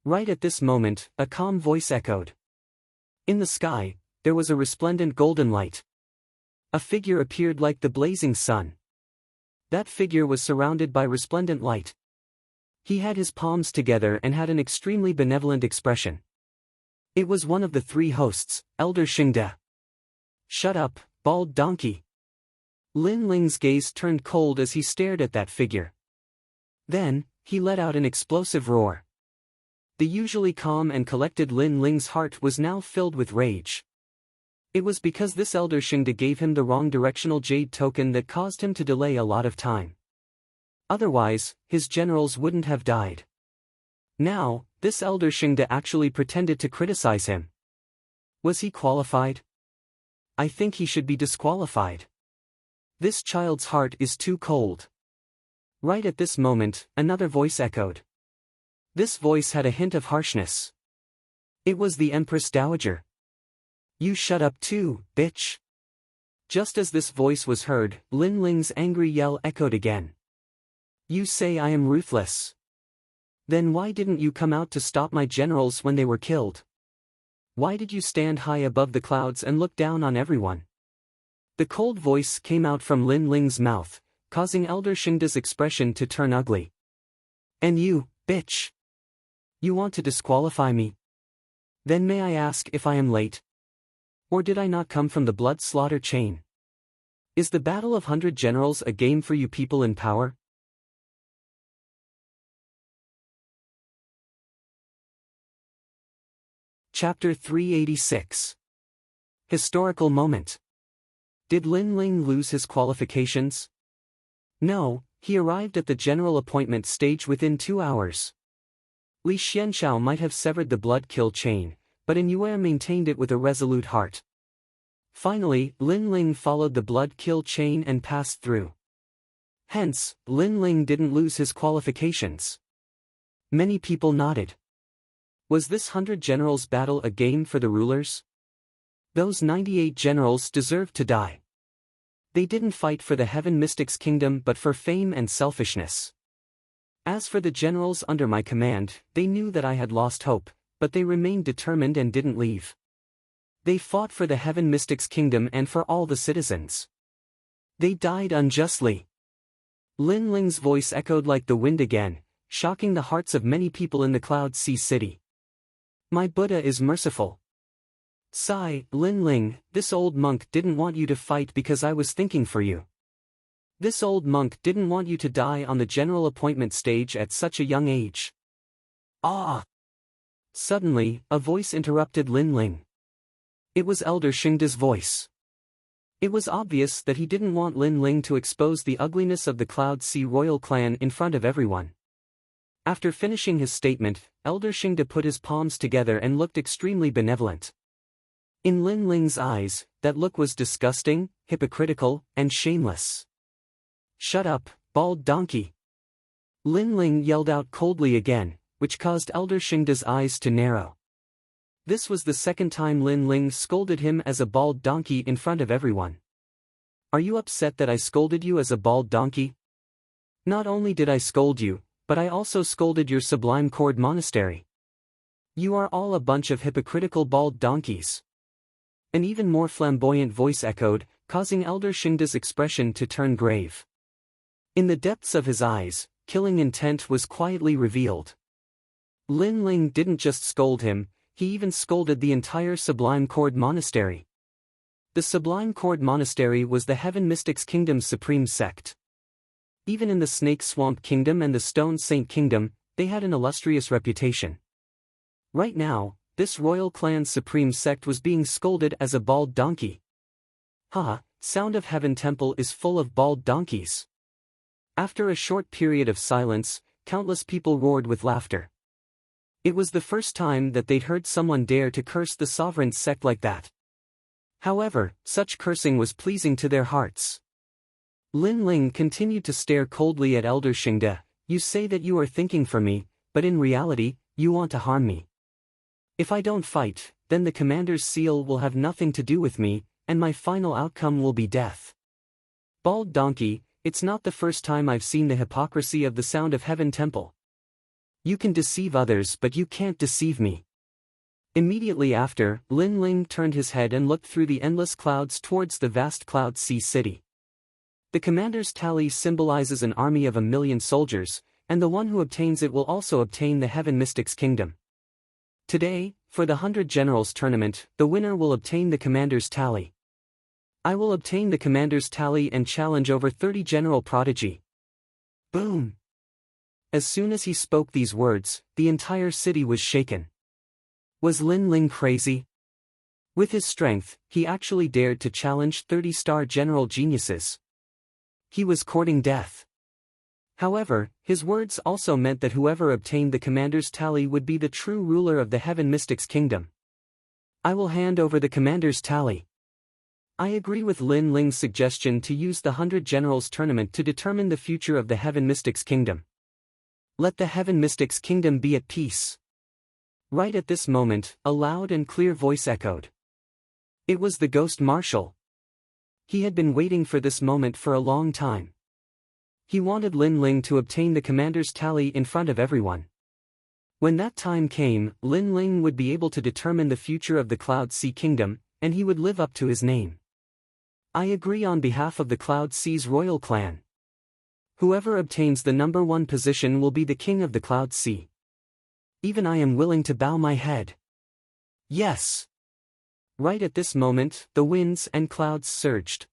Right at this moment, a calm voice echoed. In the sky, there was a resplendent golden light. A figure appeared like the blazing sun. That figure was surrounded by resplendent light. He had his palms together and had an extremely benevolent expression. It was one of the 3 hosts, Elder Xingde. Shut up, bald donkey. Lin Ling's gaze turned cold as he stared at that figure. Then, he let out an explosive roar. The usually calm and collected Lin Ling's heart was now filled with rage. It was because this Elder Xingde gave him the wrong directional jade token that caused him to delay a lot of time. Otherwise, his generals wouldn't have died. Now, this Elder Xingde actually pretended to criticize him. Was he qualified? I think he should be disqualified. This child's heart is too cold. Right at this moment, another voice echoed. This voice had a hint of harshness. It was the Empress Dowager. You shut up too, bitch. Just as this voice was heard, Lin Ling's angry yell echoed again. You say I am ruthless. Then why didn't you come out to stop my generals when they were killed? Why did you stand high above the clouds and look down on everyone? The cold voice came out from Lin Ling's mouth, causing Elder Xingde's expression to turn ugly. And you, bitch. You want to disqualify me? Then may I ask if I am late? Or did I not come from the blood slaughter chain? Is the Battle of 100 Generals a game for you people in power? Chapter 386. Historical Moment. Did Lin Ling lose his qualifications? No, he arrived at the general appointment stage within 2 hours. Li Xianxiao might have severed the blood kill chain, but In Yue maintained it with a resolute heart. Finally, Lin Ling followed the blood kill chain and passed through. Hence, Lin Ling didn't lose his qualifications. Many people nodded. Was this 100 generals battle a game for the rulers? Those 98 generals deserved to die. They didn't fight for the Heaven Mystics Kingdom but for fame and selfishness. As for the generals under my command, they knew that I had lost hope, but they remained determined and didn't leave. They fought for the Heaven Mystics Kingdom and for all the citizens. They died unjustly. Lin Ling's voice echoed like the wind again, shocking the hearts of many people in the Cloud Sea City. My Buddha is merciful. Sigh, Lin Ling, this old monk didn't want you to fight because I was thinking for you. This old monk didn't want you to die on the general appointment stage at such a young age. Ah! Suddenly, a voice interrupted Lin Ling. It was Elder Xingde's voice. It was obvious that he didn't want Lin Ling to expose the ugliness of the Cloud Sea royal clan in front of everyone. After finishing his statement, Elder Xingde put his palms together and looked extremely benevolent. In Lin Ling's eyes, that look was disgusting, hypocritical, and shameless. Shut up, bald donkey. Lin Ling yelled out coldly again, which caused Elder Xingde's eyes to narrow. This was the second time Lin Ling scolded him as a bald donkey in front of everyone. Are you upset that I scolded you as a bald donkey? Not only did I scold you, but I also scolded your Sublime Cord Monastery. You are all a bunch of hypocritical bald donkeys. An even more flamboyant voice echoed, causing Elder Xingde's expression to turn grave. In the depths of his eyes, killing intent was quietly revealed. Lin Ling didn't just scold him, he even scolded the entire Sublime Cord Monastery. The Sublime Cord Monastery was the Heaven Mystics Kingdom's supreme sect. Even in the Snake Swamp Kingdom and the Stone Saint Kingdom, they had an illustrious reputation. Right now, this royal clan's supreme sect was being scolded as a bald donkey. Haha, Sound of Heaven Temple is full of bald donkeys. After a short period of silence, countless people roared with laughter. It was the first time that they'd heard someone dare to curse the sovereign sect like that. However, such cursing was pleasing to their hearts. Lin Ling continued to stare coldly at Elder Xingde. You say that you are thinking for me, but in reality, you want to harm me. If I don't fight, then the commander's seal will have nothing to do with me, and my final outcome will be death. Bald donkey, it's not the first time I've seen the hypocrisy of the Sound of Heaven Temple. You can deceive others but you can't deceive me. Immediately after, Lin Ling turned his head and looked through the endless clouds towards the vast Cloud Sea City. The commander's tally symbolizes an army of 1,000,000 soldiers, and the one who obtains it will also obtain the Heaven Mystics Kingdom. Today, for the 100 Generals tournament, the winner will obtain the commander's tally. I will obtain the commander's tally and challenge over 30 General Prodigy. Boom! As soon as he spoke these words, the entire city was shaken. Was Lin Ling crazy? With his strength, he actually dared to challenge 30-star general geniuses. He was courting death. However, his words also meant that whoever obtained the commander's tally would be the true ruler of the Heaven Mystics Kingdom. I will hand over the commander's tally. I agree with Lin Ling's suggestion to use the 100 Generals tournament to determine the future of the Heaven Mystics Kingdom. Let the Heaven Mystics Kingdom be at peace. Right at this moment, a loud and clear voice echoed. It was the Ghost Marshal. He had been waiting for this moment for a long time. He wanted Lin Ling to obtain the commander's tally in front of everyone. When that time came, Lin Ling would be able to determine the future of the Cloud Sea Kingdom, and he would live up to his name. I agree on behalf of the Cloud Sea's royal clan. Whoever obtains the #1 position will be the king of the Cloud Sea. Even I am willing to bow my head. Yes. Right at this moment, the winds and clouds surged.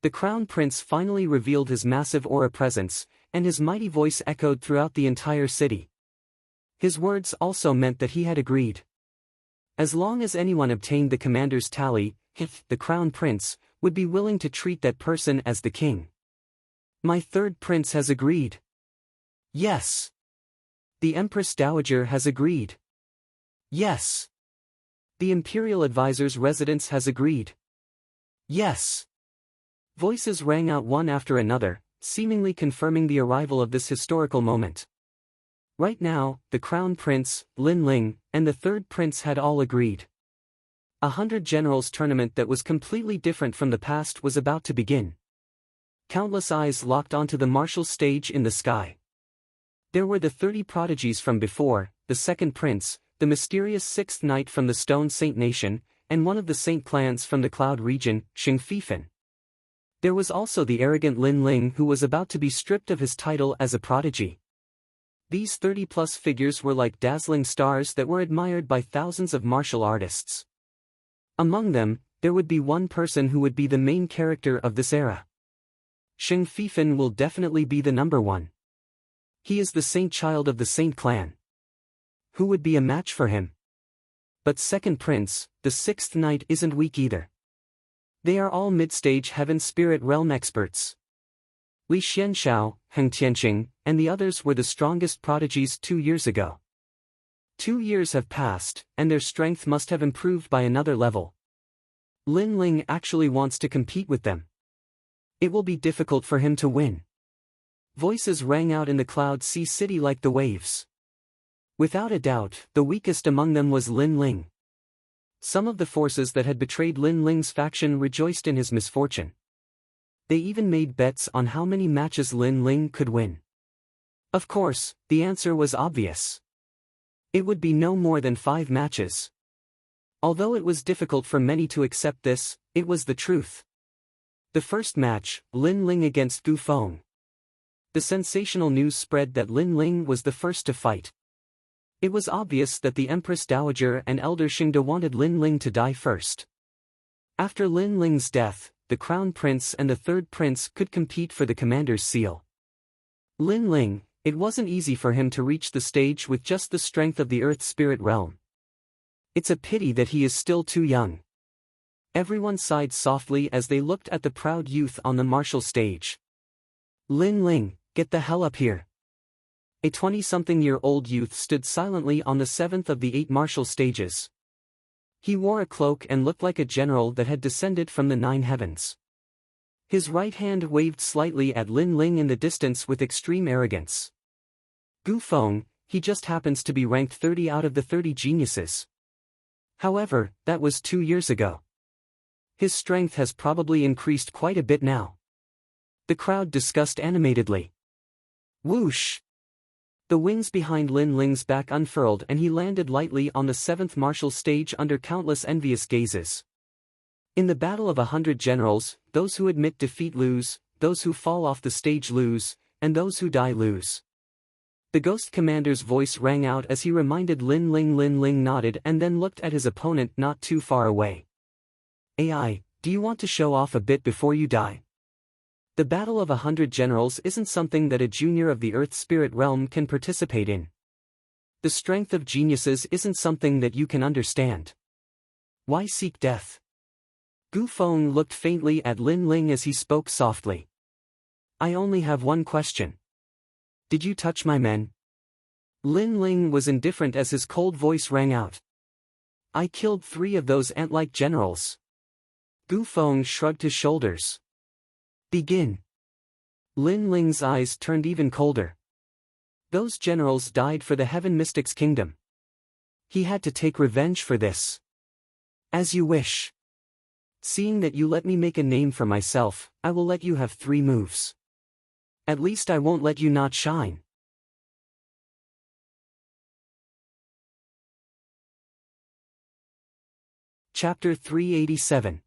The Crown Prince finally revealed his massive aura presence, and his mighty voice echoed throughout the entire city. His words also meant that he had agreed. As long as anyone obtained the commander's tally, the Crown Prince would be willing to treat that person as the king. My third prince has agreed. Yes. The Empress Dowager has agreed. Yes. The Imperial Advisor's residence has agreed. Yes. Voices rang out one after another, seemingly confirming the arrival of this historical moment. Right now, the Crown Prince, Lin Ling, and the third prince had all agreed. 100 Generals tournament that was completely different from the past was about to begin. Countless eyes locked onto the martial stage in the sky. There were the 30 prodigies from before, the second prince, the mysterious sixth knight from the Stone Saint Nation, and one of the Saint clans from the Cloud region, Xingfifan. There was also the arrogant Lin Ling who was about to be stripped of his title as a prodigy. These 30-plus figures were like dazzling stars that were admired by thousands of martial artists. Among them, there would be one person who would be the main character of this era. Xingfifan will definitely be the #1. He is the saint child of the Saint clan. Who would be a match for him? But second prince, the sixth knight isn't weak either. They are all mid-stage heaven spirit realm experts. Li Xianxiao, Heng Tianqing, and the others were the strongest prodigies 2 years ago. 2 years have passed, and their strength must have improved by another level. Lin Ling actually wants to compete with them. It will be difficult for him to win. Voices rang out in the Cloud Sea City like the waves. Without a doubt, the weakest among them was Lin Ling. Some of the forces that had betrayed Lin Ling's faction rejoiced in his misfortune. They even made bets on how many matches Lin Ling could win. Of course, the answer was obvious. It would be no more than 5 matches. Although it was difficult for many to accept this, it was the truth. The first match, Lin Ling against Gu Feng. The sensational news spread that Lin Ling was the first to fight. It was obvious that the Empress Dowager and Elder Xingde wanted Lin Ling to die first. After Lin Ling's death, the Crown Prince and the Third Prince could compete for the Commander's seal. Lin Ling, it wasn't easy for him to reach the stage with just the strength of the Earth Spirit realm. It's a pity that he is still too young. Everyone sighed softly as they looked at the proud youth on the martial stage. Lin Ling, get the hell up here. A 20-something-year-old youth stood silently on the 7th of the 8 martial stages. He wore a cloak and looked like a general that had descended from the 9 heavens. His right hand waved slightly at Lin Ling in the distance with extreme arrogance. Gu Feng, he just happens to be ranked 30 out of the 30 geniuses. However, that was 2 years ago. His strength has probably increased quite a bit now. The crowd discussed animatedly. Whoosh! The wings behind Lin Ling's back unfurled and he landed lightly on the 7th martial stage under countless envious gazes. In the battle of 100 generals, those who admit defeat lose, those who fall off the stage lose, and those who die lose. The Ghost Commander's voice rang out as he reminded Lin Ling. Lin Ling nodded and then looked at his opponent not too far away. AI, do you want to show off a bit before you die? The battle of 100 generals isn't something that a junior of the Earth Spirit realm can participate in. The strength of geniuses isn't something that you can understand. Why seek death? Gu Feng looked faintly at Lin Ling as he spoke softly. I only have one question. Did you touch my men? Lin Ling was indifferent as his cold voice rang out. I killed 3 of those ant-like generals. Gu Feng shrugged his shoulders. Begin. Lin Ling's eyes turned even colder. Those generals died for the Heaven Mystic's kingdom. He had to take revenge for this. As you wish. Seeing that you let me make a name for myself, I will let you have 3 moves. At least I won't let you not shine. Chapter 387.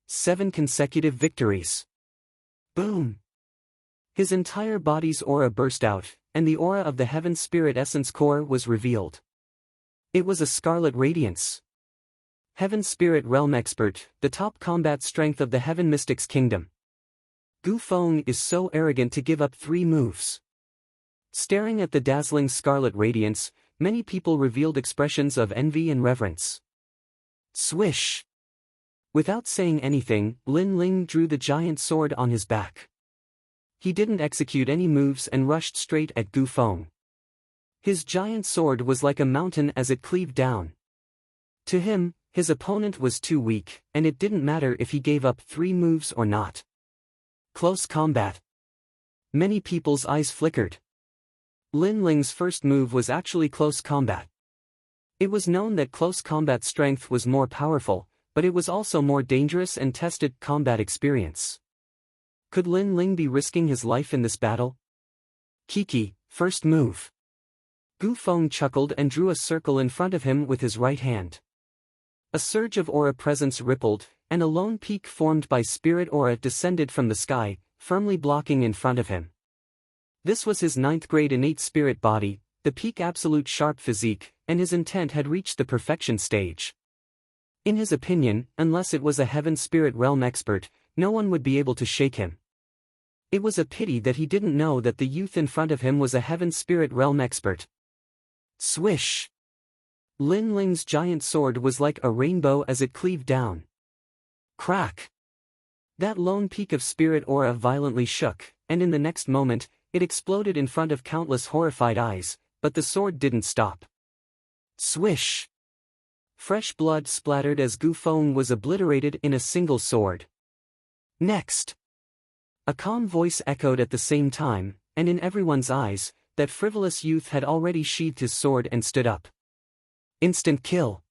7 consecutive victories. Boom! His entire body's aura burst out, and the aura of the Heaven Spirit Essence Core was revealed. It was a scarlet radiance. Heaven Spirit Realm Expert, the top combat strength of the Heaven Mystic's kingdom. Gu Feng is so arrogant to give up 3 moves. Staring at the dazzling scarlet radiance, many people revealed expressions of envy and reverence. Swish! Without saying anything, Lin Ling drew the giant sword on his back. He didn't execute any moves and rushed straight at Gu Feng. His giant sword was like a mountain as it cleaved down. To him, his opponent was too weak, and it didn't matter if he gave up 3 moves or not. Close combat. Many people's eyes flickered. Lin Ling's first move was actually close combat. It was known that close combat strength was more powerful, but it was also more dangerous and tested combat experience. Could Lin Ling be risking his life in this battle? Kiki, first move. Gu Feng chuckled and drew a circle in front of him with his right hand. A surge of aura presence rippled, and a lone peak formed by spirit aura descended from the sky, firmly blocking in front of him. This was his 9th grade innate spirit body, the peak absolute sharp physique, and his intent had reached the perfection stage. In his opinion, unless it was a Heaven Spirit Realm expert, no one would be able to shake him. It was a pity that he didn't know that the youth in front of him was a Heaven Spirit Realm expert. Swish! Lin Ling's giant sword was like a rainbow as it cleaved down. Crack! That lone peak of spirit aura violently shook, and in the next moment, it exploded in front of countless horrified eyes, but the sword didn't stop. Swish! Fresh blood splattered as Gu Feng was obliterated in a single sword. Next! A calm voice echoed at the same time, and in everyone's eyes, that frivolous youth had already sheathed his sword and stood up. Instant kill!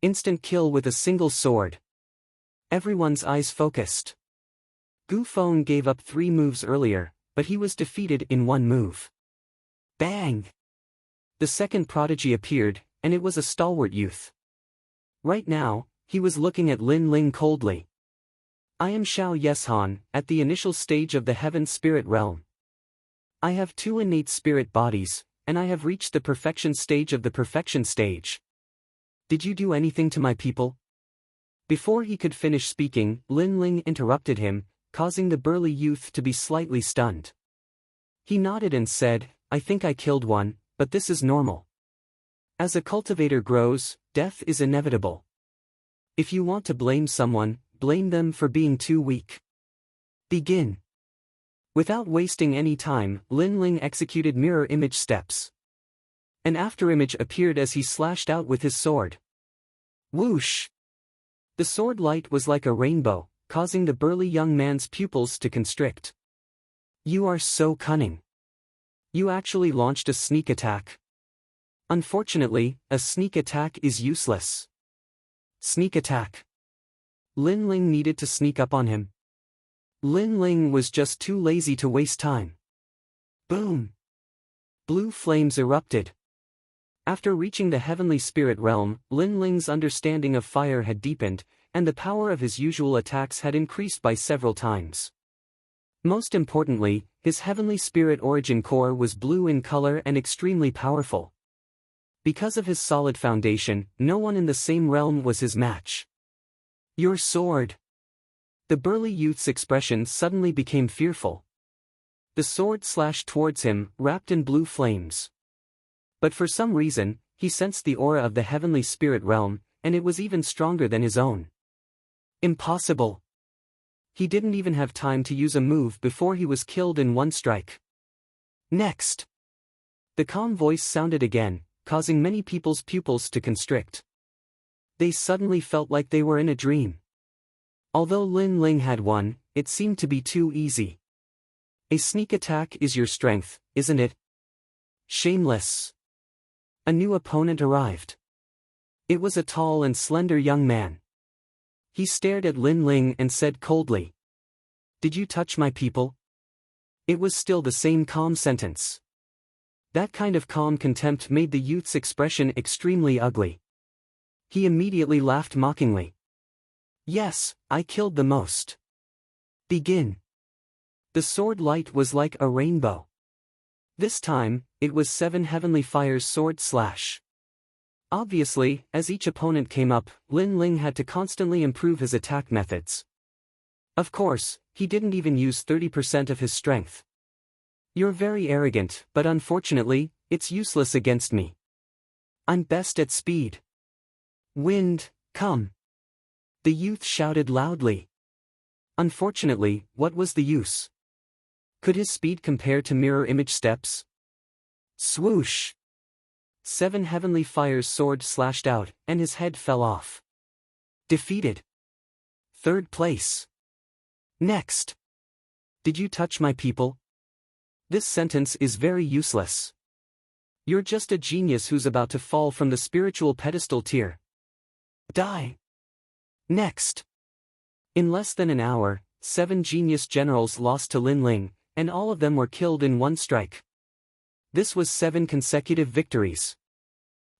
Instant kill with a single sword. Everyone's eyes focused. Gu Feng gave up 3 moves earlier, but he was defeated in 1 move. Bang! The second prodigy appeared, and it was a stalwart youth. Right now, he was looking at Lin Ling coldly. I am Xiao Yeshan, at the initial stage of the Heaven Spirit Realm. I have 2 innate spirit bodies, and I have reached the perfection stage of the perfection stage. Did you do anything to my people? Before he could finish speaking, Lin Ling interrupted him, causing the burly youth to be slightly stunned. He nodded and said, I think I killed one, but this is normal. As a cultivator grows, death is inevitable. If you want to blame someone, blame them for being too weak. Begin. Without wasting any time, Lin Ling executed mirror image steps. An afterimage appeared as he slashed out with his sword. Whoosh! The sword light was like a rainbow, causing the burly young man's pupils to constrict. You are so cunning. You actually launched a sneak attack. Unfortunately, a sneak attack is useless. Sneak attack. Lin Ling needed to sneak up on him. Lin Ling was just too lazy to waste time. Boom! Blue flames erupted. After reaching the heavenly spirit realm, Lin Ling's understanding of fire had deepened, and the power of his usual attacks had increased by several times. Most importantly, his heavenly spirit origin core was blue in color and extremely powerful. Because of his solid foundation, no one in the same realm was his match. Your sword! The burly youth's expression suddenly became fearful. The sword slashed towards him, wrapped in blue flames. But for some reason, he sensed the aura of the heavenly spirit realm, and it was even stronger than his own. Impossible! He didn't even have time to use a move before he was killed in one strike. Next! The calm voice sounded again, causing many people's pupils to constrict. They suddenly felt like they were in a dream. Although Lin Ling had won, it seemed to be too easy. A sneak attack is your strength, isn't it? Shameless. A new opponent arrived. It was a tall and slender young man. He stared at Lin Ling and said coldly, Did you touch my people? It was still the same calm sentence. That kind of calm contempt made the youth's expression extremely ugly. He immediately laughed mockingly. Yes, I killed the most. Begin. The sword light was like a rainbow. This time, it was 7 heavenly fires sword slash. Obviously, as each opponent came up, Lin Ling had to constantly improve his attack methods. Of course, he didn't even use 30% of his strength. You're very arrogant, but unfortunately, it's useless against me. I'm best at speed. Wind, come. The youth shouted loudly. Unfortunately, what was the use? Could his speed compare to mirror image steps? Swoosh! 7 heavenly fires sword slashed out, and his head fell off. Defeated. 3rd place. Next. Did you touch my people? This sentence is very useless. You're just a genius who's about to fall from the spiritual pedestal tier. Die. Next. In less than an hour, 7 genius generals lost to Lin Ling, and all of them were killed in one strike. This was 7 consecutive victories.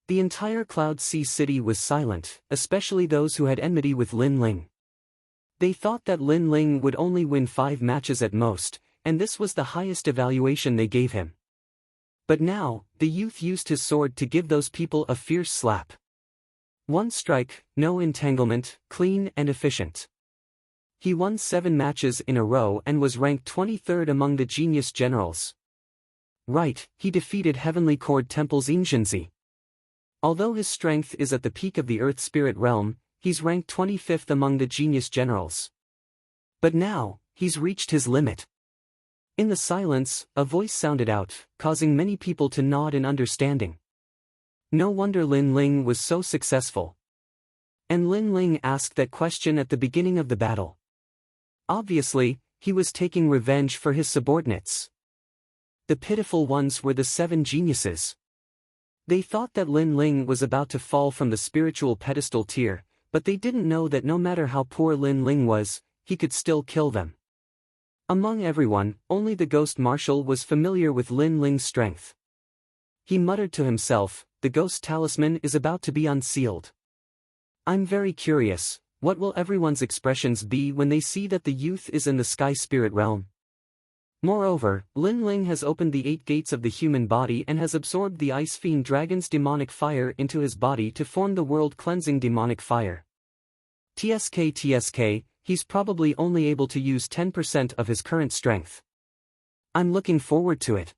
The entire Cloud Sea City was silent, especially those who had enmity with Lin Ling. They thought that Lin Ling would only win 5 matches at most, and this was the highest evaluation they gave him. But now, the youth used his sword to give those people a fierce slap. One strike, no entanglement, clean and efficient. He won 7 matches in a row and was ranked 23rd among the genius generals. Right, he defeated Heavenly Cord Temple's Injinzi. Although his strength is at the peak of the Earth Spirit realm, he's ranked 25th among the genius generals. But now, he's reached his limit. In the silence, a voice sounded out, causing many people to nod in understanding. No wonder Lin Ling was so successful. And Lin Ling asked that question at the beginning of the battle. Obviously, he was taking revenge for his subordinates. The pitiful ones were the 7 geniuses. They thought that Lin Ling was about to fall from the spiritual pedestal tier, but they didn't know that no matter how poor Lin Ling was, he could still kill them. Among everyone, only the Ghost Marshal was familiar with Lin Ling's strength. He muttered to himself, the Ghost Talisman is about to be unsealed. I'm very curious, what will everyone's expressions be when they see that the youth is in the Sky Spirit realm? Moreover, Lin Ling has opened the 8 gates of the human body and has absorbed the Ice Fiend Dragon's demonic fire into his body to form the world-cleansing demonic fire. TSK, he's probably only able to use 10% of his current strength. I'm looking forward to it.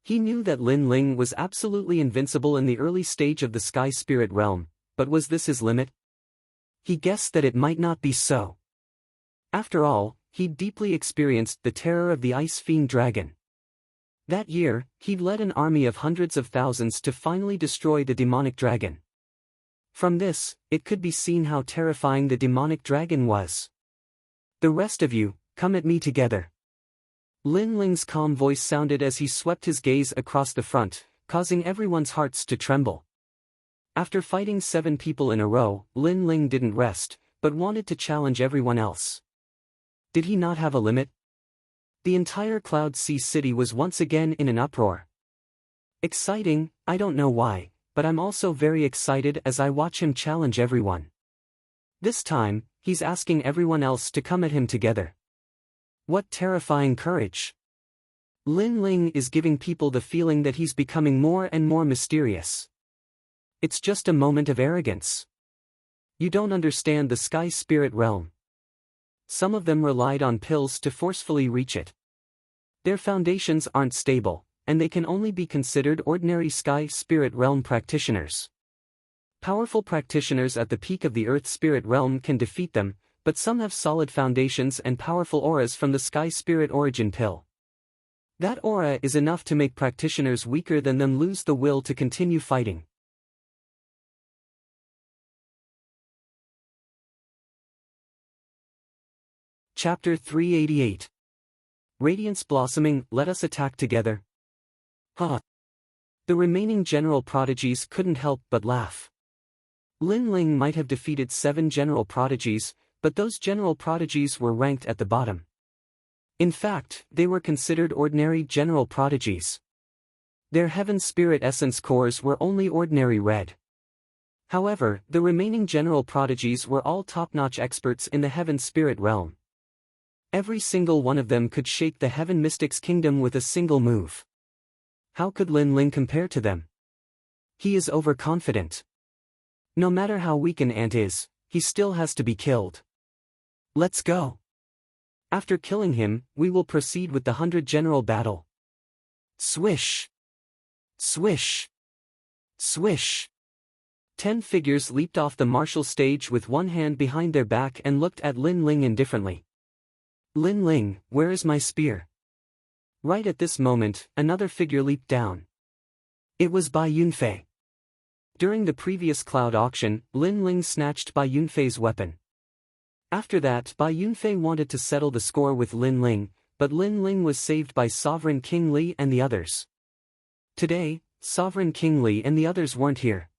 He knew that Lin Ling was absolutely invincible in the early stage of the Sky Spirit realm, but was this his limit? He guessed that it might not be so. After all, he'd deeply experienced the terror of the Ice Fiend Dragon. That year, he'd led an army of hundreds of thousands to finally destroy the demonic dragon. From this, it could be seen how terrifying the demonic dragon was. The rest of you, come at me together. Lin Ling's calm voice sounded as he swept his gaze across the front, causing everyone's hearts to tremble. After fighting 7 people in a row, Lin Ling didn't rest, but wanted to challenge everyone else. Did he not have a limit? The entire Cloud Sea City was once again in an uproar. Exciting, I don't know why, but I'm also very excited as I watch him challenge everyone. This time, he's asking everyone else to come at him together. What terrifying courage! Lin Ling is giving people the feeling that he's becoming more and more mysterious. It's just a moment of arrogance. You don't understand the Sky Spirit realm. Some of them relied on pills to forcefully reach it. Their foundations aren't stable, and they can only be considered ordinary Sky Spirit realm practitioners. Powerful practitioners at the peak of the Earth Spirit realm can defeat them, but some have solid foundations and powerful auras from the Sky Spirit origin pill. That aura is enough to make practitioners weaker than them lose the will to continue fighting. Chapter 388. Radiance blossoming, let us attack together. Ha! The remaining general prodigies couldn't help but laugh. Lin Ling might have defeated 7 general prodigies, but those general prodigies were ranked at the bottom. In fact, they were considered ordinary general prodigies. Their Heaven Spirit Essence cores were only ordinary red. However, the remaining general prodigies were all top-notch experts in the Heaven Spirit realm. Every single one of them could shake the Heaven Mystic's kingdom with a single move. How could Lin Ling compare to them? He is overconfident. No matter how weak an ant is, he still has to be killed. Let's go. After killing him, we will proceed with the 100 general battle. Swish! Swish! Swish! 10 figures leaped off the martial stage with one hand behind their back and looked at Lin Ling indifferently. Lin Ling, where is my spear? Right at this moment, another figure leaped down. It was Bai Yunfei. During the previous cloud auction, Lin Ling snatched Bai Yunfei's weapon. After that, Bai Yunfei wanted to settle the score with Lin Ling, but Lin Ling was saved by Sovereign King Li and the others. Today, Sovereign King Li and the others weren't here.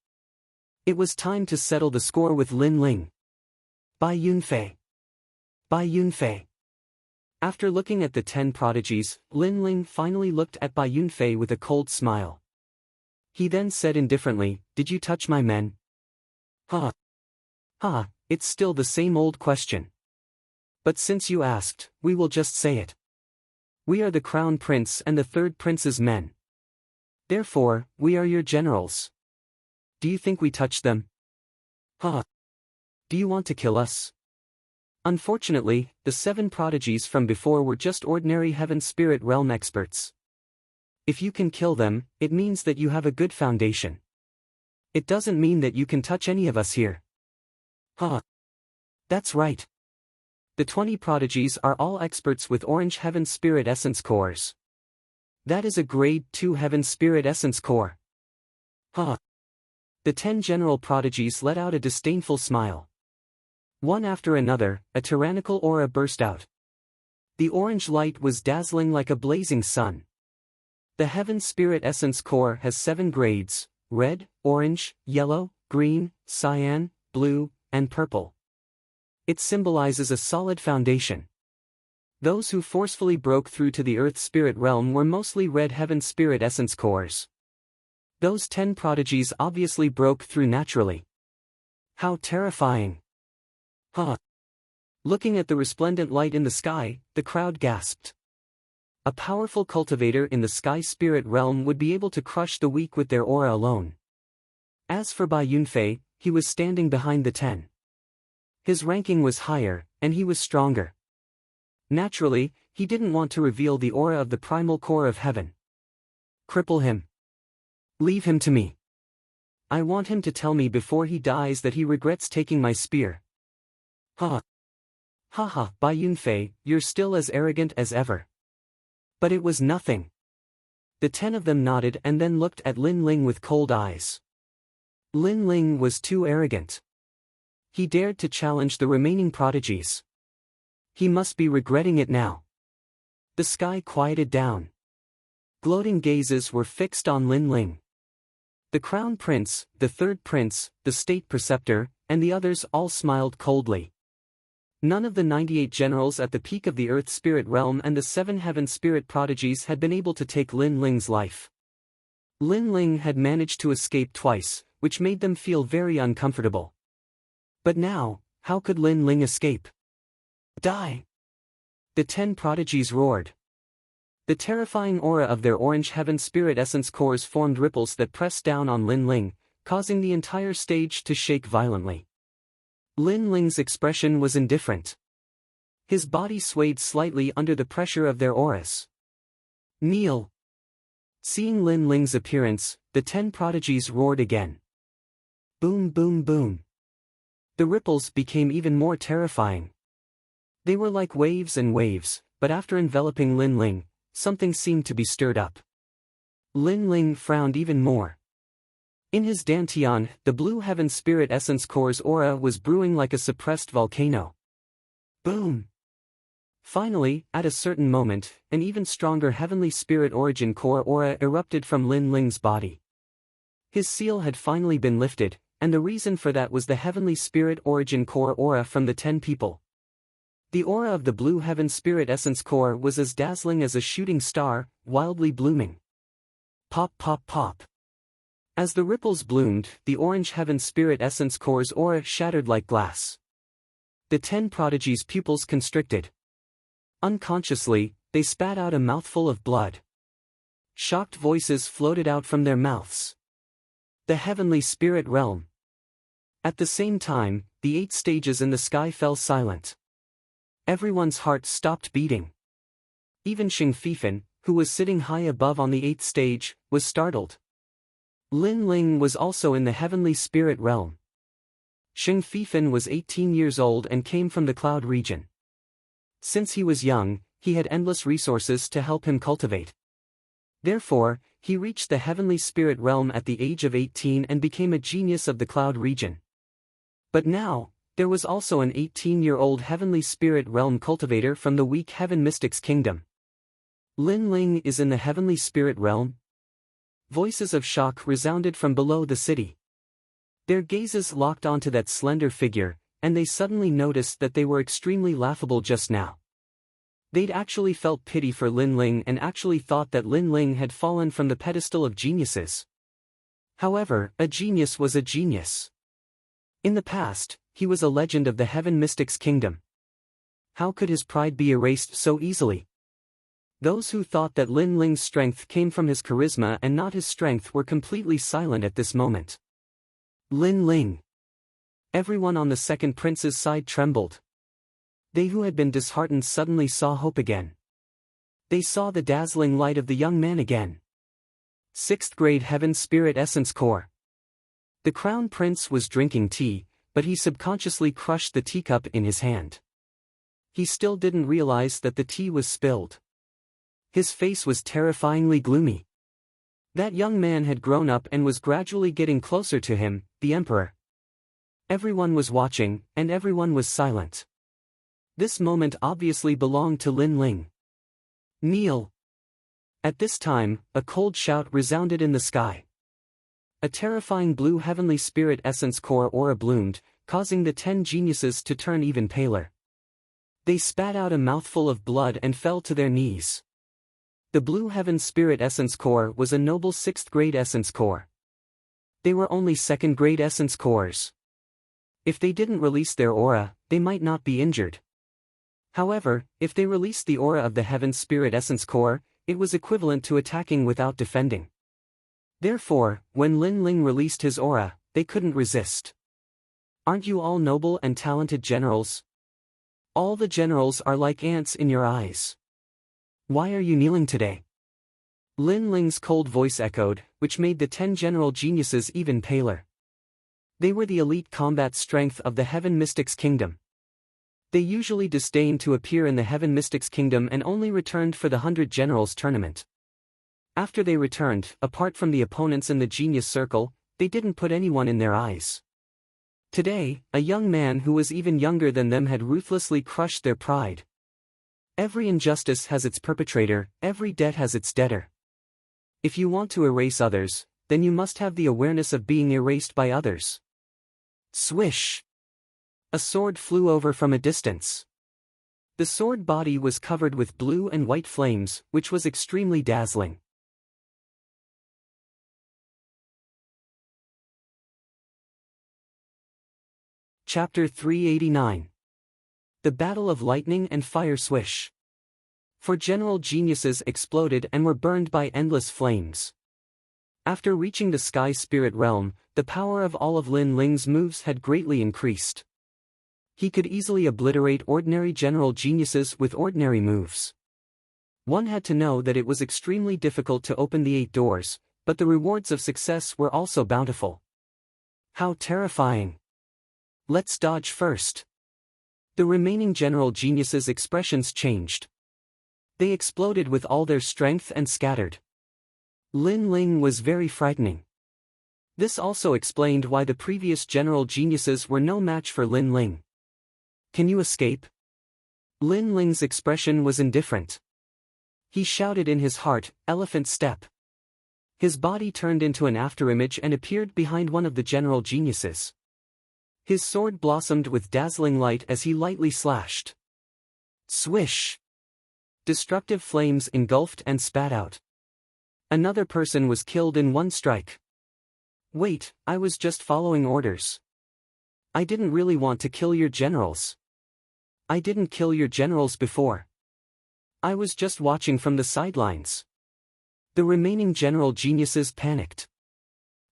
It was time to settle the score with Lin Ling. Bai Yunfei. Bai Yunfei. After looking at the 10 prodigies, Lin Ling finally looked at Bai Yunfei with a cold smile. He then said indifferently, "Did you touch my men?" Ha! Ha, it's still the same old question. But since you asked, we will just say it. We are the Crown Prince and the Third Prince's men. Therefore, we are your generals. Do you think we touched them? Ha! Do you want to kill us? Unfortunately, the 7 prodigies from before were just ordinary Heaven Spirit Realm experts. If you can kill them, it means that you have a good foundation. It doesn't mean that you can touch any of us here. Ha! That's right. The 20 prodigies are all experts with orange Heaven Spirit Essence cores. That is a grade 2 Heaven Spirit Essence core. Ha! The 10 general prodigies let out a disdainful smile. One after another, a tyrannical aura burst out. The orange light was dazzling like a blazing sun. The Heaven Spirit Essence core has 7 grades: red, orange, yellow, green, cyan, blue, and purple. It symbolizes a solid foundation. Those who forcefully broke through to the Earth Spirit realm were mostly red Heaven Spirit Essence cores. Those 10 prodigies obviously broke through naturally. How terrifying! Ha! Looking at the resplendent light in the sky, the crowd gasped. A powerful cultivator in the sky spirit realm would be able to crush the weak with their aura alone. As for Bai Yunfei, he was standing behind the 10. His ranking was higher, and he was stronger. Naturally, he didn't want to reveal the aura of the primal core of heaven. Cripple him. Leave him to me. I want him to tell me before he dies that he regrets taking my spear. Ha. Haha, Bai Yunfei, you're still as arrogant as ever. But it was nothing. The 10 of them nodded and then looked at Lin Ling with cold eyes. Lin Ling was too arrogant. He dared to challenge the remaining prodigies. He must be regretting it now. The sky quieted down. Gloating gazes were fixed on Lin Ling. The crown prince, the third prince, the state preceptor, and the others all smiled coldly. None of the 98 generals at the peak of the earth spirit realm and the 7 heaven spirit prodigies had been able to take Lin Ling's life. Lin Ling had managed to escape twice, which made them feel very uncomfortable. But now, how could Lin Ling escape? Die! The 10 prodigies roared. The terrifying aura of their orange heaven spirit essence cores formed ripples that pressed down on Lin Ling, causing the entire stage to shake violently. Lin Ling's expression was indifferent. His body swayed slightly under the pressure of their auras. Kneel! Seeing Lin Ling's appearance, the 10 prodigies roared again. Boom boom boom. The ripples became even more terrifying. They were like waves and waves, but after enveloping Lin Ling, something seemed to be stirred up. Lin Ling frowned even more. In his dantian, the blue heaven spirit essence core's aura was brewing like a suppressed volcano. Boom! Finally, at a certain moment, an even stronger heavenly spirit origin core aura erupted from Lin Ling's body. His seal had finally been lifted, and the reason for that was the heavenly spirit origin core aura from the 10 people. The aura of the blue heaven spirit essence core was as dazzling as a shooting star, wildly blooming. Pop pop pop. As the ripples bloomed, the orange heaven spirit essence core's aura shattered like glass. The 10 prodigies' pupils constricted. Unconsciously, they spat out a mouthful of blood. Shocked voices floated out from their mouths. The heavenly spirit realm. At the same time, the 8 stages in the sky fell silent. Everyone's heart stopped beating. Even Xing Fifan, who was sitting high above on the 8th stage, was startled. Lin Ling was also in the heavenly spirit realm. Xing Fifan was 18 years old and came from the cloud region. Since he was young, he had endless resources to help him cultivate. Therefore, he reached the heavenly spirit realm at the age of 18 and became a genius of the cloud region. But now, there was also an 18-year-old heavenly spirit realm cultivator from the weak heaven mystics kingdom. Lin Ling is in the heavenly spirit realm? Voices of shock resounded from below the city. Their gazes locked onto that slender figure, and they suddenly noticed that they were extremely laughable just now. They'd actually felt pity for Lin Ling and actually thought that Lin Ling had fallen from the pedestal of geniuses. However, a genius was a genius. In the past, he was a legend of the heaven mystics kingdom. How could his pride be erased so easily? Those who thought that Lin Ling's strength came from his charisma and not his strength were completely silent at this moment. Lin Ling. Everyone on the second prince's side trembled. They who had been disheartened suddenly saw hope again. They saw the dazzling light of the young man again. 6th grade heaven spirit essence core. The crown prince was drinking tea, but he subconsciously crushed the teacup in his hand. He still didn't realize that the tea was spilled. His face was terrifyingly gloomy. That young man had grown up and was gradually getting closer to him, the emperor. Everyone was watching, and everyone was silent. This moment obviously belonged to Lin Ling. Kneel! At this time, a cold shout resounded in the sky. A terrifying blue heavenly spirit essence core aura bloomed, causing the 10 geniuses to turn even paler. They spat out a mouthful of blood and fell to their knees. The blue heaven spirit essence core was a noble 6th grade essence core. They were only 2nd grade essence cores. If they didn't release their aura, they might not be injured. However, if they released the aura of the Heaven Spirit Essence Core, it was equivalent to attacking without defending. Therefore, when Lin Ling released his aura, they couldn't resist. Aren't you all noble and talented generals? All the generals are like ants in your eyes. Why are you kneeling today? Lin Ling's cold voice echoed, which made the 10 general geniuses even paler. They were the elite combat strength of the Heaven Mystics Kingdom. They usually disdained to appear in the Heaven Mystics Kingdom and only returned for the 100 Generals tournament. After they returned, apart from the opponents in the Genius Circle, they didn't put anyone in their eyes. Today, a young man who was even younger than them had ruthlessly crushed their pride. Every injustice has its perpetrator, every debt has its debtor. If you want to erase others, then you must have the awareness of being erased by others. Swish! A sword flew over from a distance. The sword body was covered with blue and white flames, which was extremely dazzling. Chapter 389. The Battle of Lightning and Fire Swish. 4 general geniuses exploded and were burned by endless flames. After reaching the Sky Spirit Realm, the power of all of Lin Ling's moves had greatly increased. He could easily obliterate ordinary general geniuses with ordinary moves. One had to know that it was extremely difficult to open the 8 doors, but the rewards of success were also bountiful. How terrifying! Let's dodge first. The remaining general geniuses' expressions changed. They exploded with all their strength and scattered. Lin Ling was very frightening. This also explained why the previous general geniuses were no match for Lin Ling. Can you escape? Lin Ling's expression was indifferent. He shouted in his heart, "Elephant step." His body turned into an afterimage and appeared behind one of the general geniuses. His sword blossomed with dazzling light as he lightly slashed. Swish! Destructive flames engulfed and spat out. Another person was killed in one strike. Wait, I was just following orders. I didn't really want to kill your generals. I didn't kill your generals before. I was just watching from the sidelines. The remaining general geniuses panicked.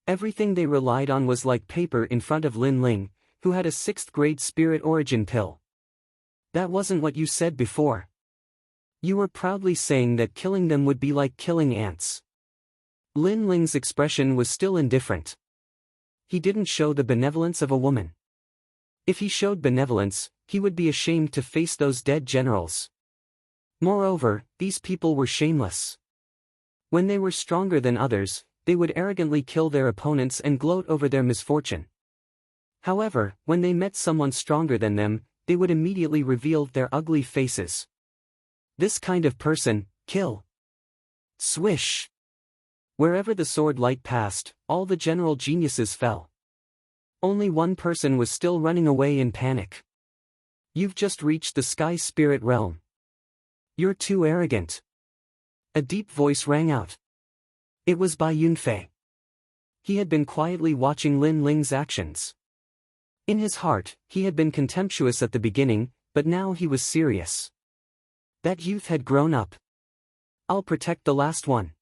Everything they relied on was like paper in front of Lin Ling, who had a 6th grade spirit origin pill. That wasn't what you said before. You were proudly saying that killing them would be like killing ants. Lin Ling's expression was still indifferent. He didn't show the benevolence of a woman. If he showed benevolence, he would be ashamed to face those dead generals. Moreover, these people were shameless. When they were stronger than others, they would arrogantly kill their opponents and gloat over their misfortune. However, when they met someone stronger than them, they would immediately reveal their ugly faces. This kind of person, kill. Swish! Wherever the sword light passed, all the general geniuses fell. Only one person was still running away in panic. You've just reached the Sky Spirit Realm. You're too arrogant. A deep voice rang out. It was Bai Yunfei. He had been quietly watching Lin Ling's actions. In his heart, he had been contemptuous at the beginning, but now he was serious. That youth had grown up. I'll protect the last one.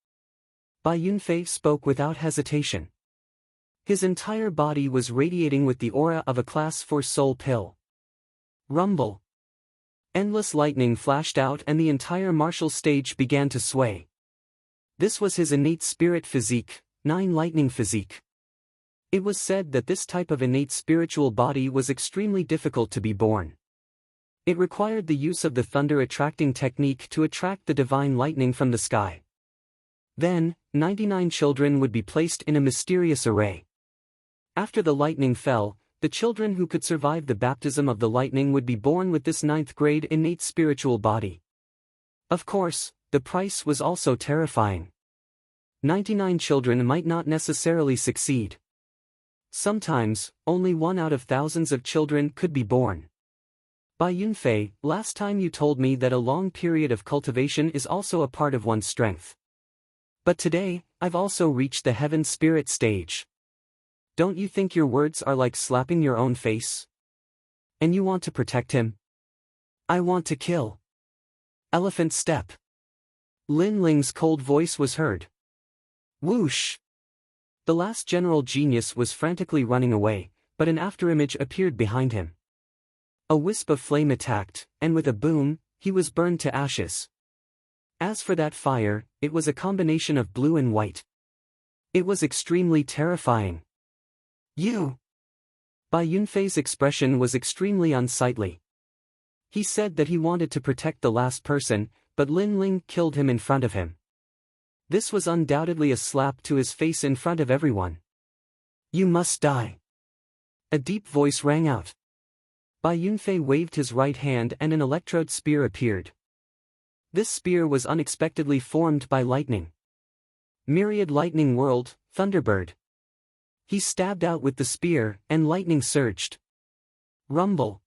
Bai Yunfei spoke without hesitation. His entire body was radiating with the aura of a Class 4 soul pill. Rumble. Endless lightning flashed out and the entire martial stage began to sway. This was his innate spirit physique, 9 lightning physique. It was said that this type of innate spiritual body was extremely difficult to be born. It required the use of the thunder attracting technique to attract the divine lightning from the sky. Then, 99 children would be placed in a mysterious array. After the lightning fell, the children who could survive the baptism of the lightning would be born with this 9th grade innate spiritual body. Of course, the price was also terrifying. 99 children might not necessarily succeed. Sometimes, only 1 out of thousands of children could be born. Bai Yunfei, last time you told me that a long period of cultivation is also a part of one's strength. But today, I've also reached the heaven spirit stage. Don't you think your words are like slapping your own face? And you want to protect him? I want to kill. Elephant step. Lin Ling's cold voice was heard. Whoosh! The last general genius was frantically running away, but an afterimage appeared behind him. A wisp of flame attacked, and with a boom, he was burned to ashes. As for that fire, it was a combination of blue and white. It was extremely terrifying. You! Bai Yunfei's expression was extremely unsightly. He said that he wanted to protect the last person, but Lin Ling killed him in front of him. This was undoubtedly a slap to his face in front of everyone. You must die. A deep voice rang out. Bai Yunfei waved his right hand and an electrode spear appeared. This spear was unexpectedly formed by lightning. Myriad lightning whirled, Thunderbird. He stabbed out with the spear, and lightning surged. Rumble.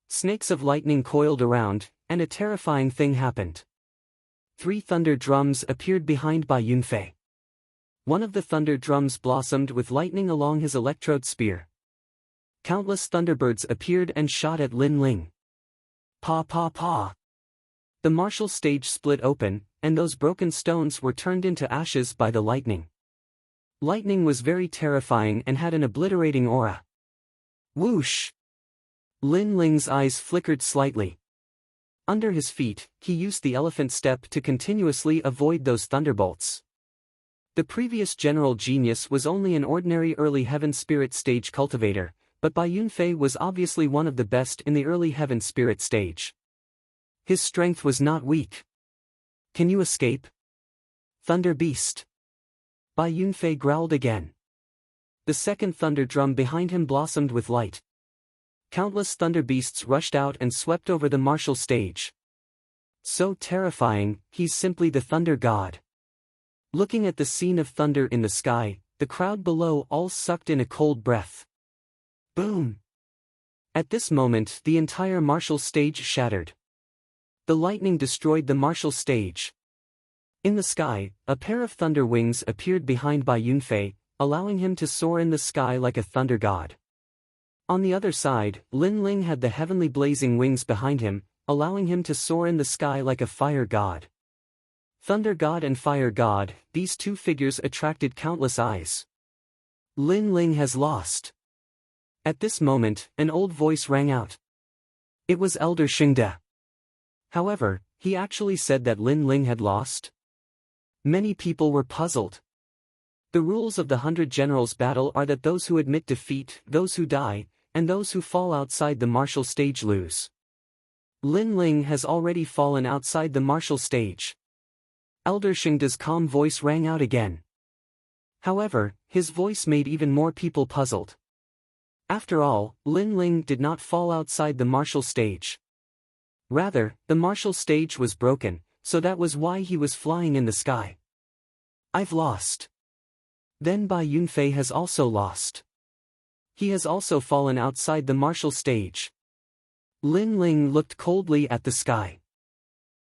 Snakes of lightning coiled around, and a terrifying thing happened. 3 thunder drums appeared behind Bai Yunfei. One of the thunder drums blossomed with lightning along his electrode spear. Countless thunderbirds appeared and shot at Lin Ling. Pa pa pa. The martial stage split open, and those broken stones were turned into ashes by the lightning. Lightning was very terrifying and had an obliterating aura. Whoosh! Lin Ling's eyes flickered slightly. Under his feet, he used the elephant step to continuously avoid those thunderbolts. The previous general genius was only an ordinary early heaven spirit stage cultivator, but Bai Yunfei was obviously one of the best in the early heaven spirit stage. His strength was not weak. Can you escape? Thunder Beast. Bai Yunfei growled again. The second thunder drum behind him blossomed with light. Countless thunder beasts rushed out and swept over the martial stage. So terrifying, he's simply the thunder god. Looking at the scene of thunder in the sky, the crowd below all sucked in a cold breath. Boom! At this moment the entire martial stage shattered. The lightning destroyed the martial stage. In the sky, a pair of thunder wings appeared behind Bai Yunfei, allowing him to soar in the sky like a thunder god. On the other side, Lin Ling had the heavenly blazing wings behind him, allowing him to soar in the sky like a fire god. Thunder god and fire god, these two figures attracted countless eyes. Lin Ling has lost. At this moment, an old voice rang out. It was Elder Xingde. However, he actually said that Lin Ling had lost. Many people were puzzled. The rules of the 100 Generals battle are that those who admit defeat, those who die, and those who fall outside the martial stage lose. Lin Ling has already fallen outside the martial stage. Elder Xingde's calm voice rang out again. However, his voice made even more people puzzled. After all, Lin Ling did not fall outside the martial stage. Rather, the martial stage was broken, so that was why he was flying in the sky. I've lost. Then Bai Yunfei has also lost. He has also fallen outside the martial stage. Lin Ling looked coldly at the sky.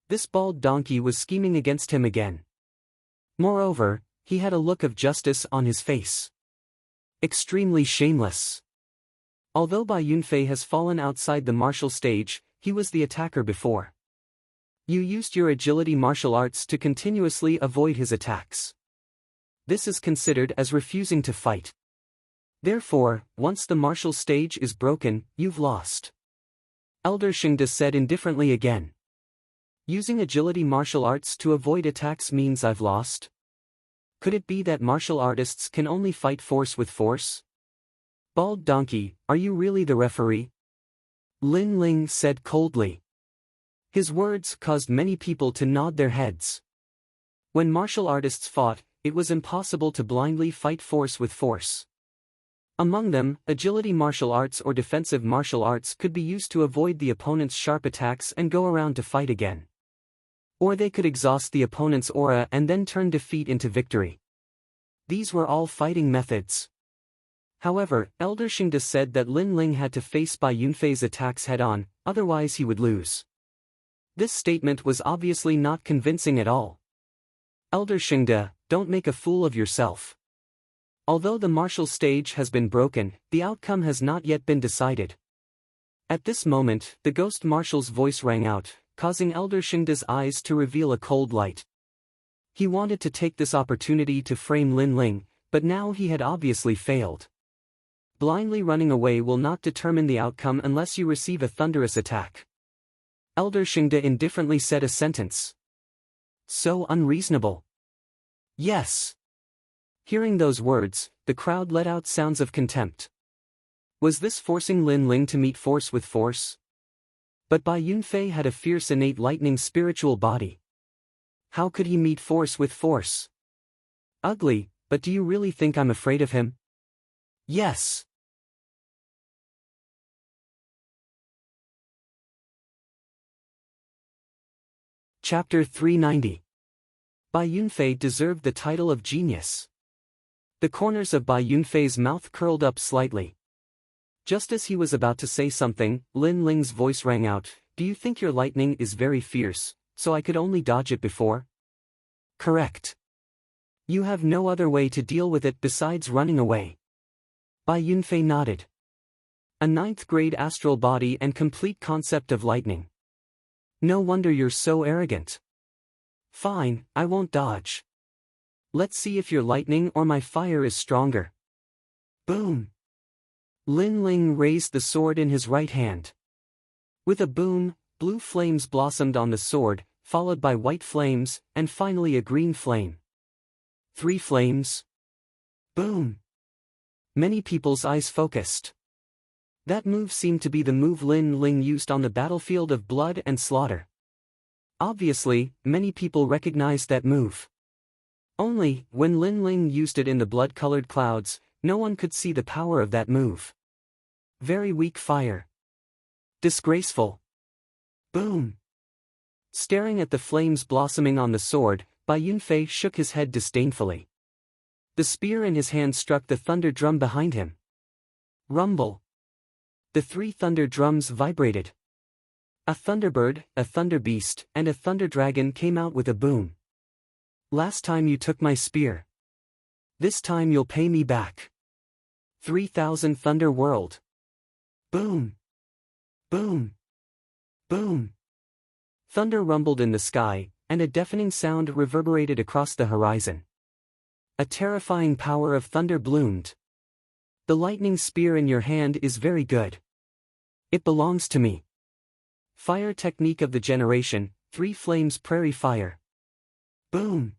This bald donkey was scheming against him again. Moreover, he had a look of justice on his face. Extremely shameless. Although Bai Yunfei has fallen outside the martial stage, he was the attacker before. You used your agility martial arts to continuously avoid his attacks. This is considered as refusing to fight. Therefore, once the martial stage is broken, you've lost. Elder Xingde said indifferently again. Using agility martial arts to avoid attacks means I've lost? Could it be that martial artists can only fight force with force? Bald donkey, are you really the referee? Lin Ling said coldly. His words caused many people to nod their heads. When martial artists fought, it was impossible to blindly fight force with force. Among them, agility martial arts or defensive martial arts could be used to avoid the opponent's sharp attacks and go around to fight again. Or they could exhaust the opponent's aura and then turn defeat into victory. These were all fighting methods. However, Elder Xingde said that Lin Ling had to face Bai Yunfei's attacks head-on, otherwise he would lose. This statement was obviously not convincing at all. Elder Xingde, don't make a fool of yourself. Although the martial stage has been broken, the outcome has not yet been decided. At this moment, the ghost marshal's voice rang out, causing Elder Shingda's eyes to reveal a cold light. He wanted to take this opportunity to frame Lin Ling, but now he had obviously failed. Blindly running away will not determine the outcome unless you receive a thunderous attack. Elder Shingda indifferently said a sentence. So unreasonable. Yes. Hearing those words, the crowd let out sounds of contempt. Was this forcing Lin Ling to meet force with force? But Bai Yunfei had a fierce innate lightning spiritual body. How could he meet force with force? Ugly, but do you really think I'm afraid of him? Yes. Chapter 390. Bai Yunfei deserved the title of genius. The corners of Bai Yunfei's mouth curled up slightly. Just as he was about to say something, Lin Ling's voice rang out, "Do you think your lightning is very fierce, so I could only dodge it before?" Correct. You have no other way to deal with it besides running away. Bai Yunfei nodded. A 9th grade astral body and complete concept of lightning. No wonder you're so arrogant. Fine, I won't dodge. Let's see if your lightning or my fire is stronger. Boom. Lin Ling raised the sword in his right hand. With a boom, blue flames blossomed on the sword, followed by white flames, and finally a green flame. 3 flames. Boom. Many people's eyes focused. That move seemed to be the move Lin Ling used on the battlefield of blood and slaughter. Obviously, many people recognized that move. Only, when Lin Ling used it in the blood-colored clouds, no one could see the power of that move. Very weak fire. Disgraceful. Boom. Staring at the flames blossoming on the sword, Bai Yunfei shook his head disdainfully. The spear in his hand struck the thunder drum behind him. Rumble. The 3 thunder drums vibrated. A thunderbird, a thunder beast, and a thunder dragon came out with a boom. Last time you took my spear. This time you'll pay me back. 3,000 Thunder World. Boom. Boom. Boom. Thunder rumbled in the sky, and a deafening sound reverberated across the horizon. A terrifying power of thunder bloomed. The lightning spear in your hand is very good. It belongs to me. Fire technique of the generation, 3 flames prairie fire. Boom.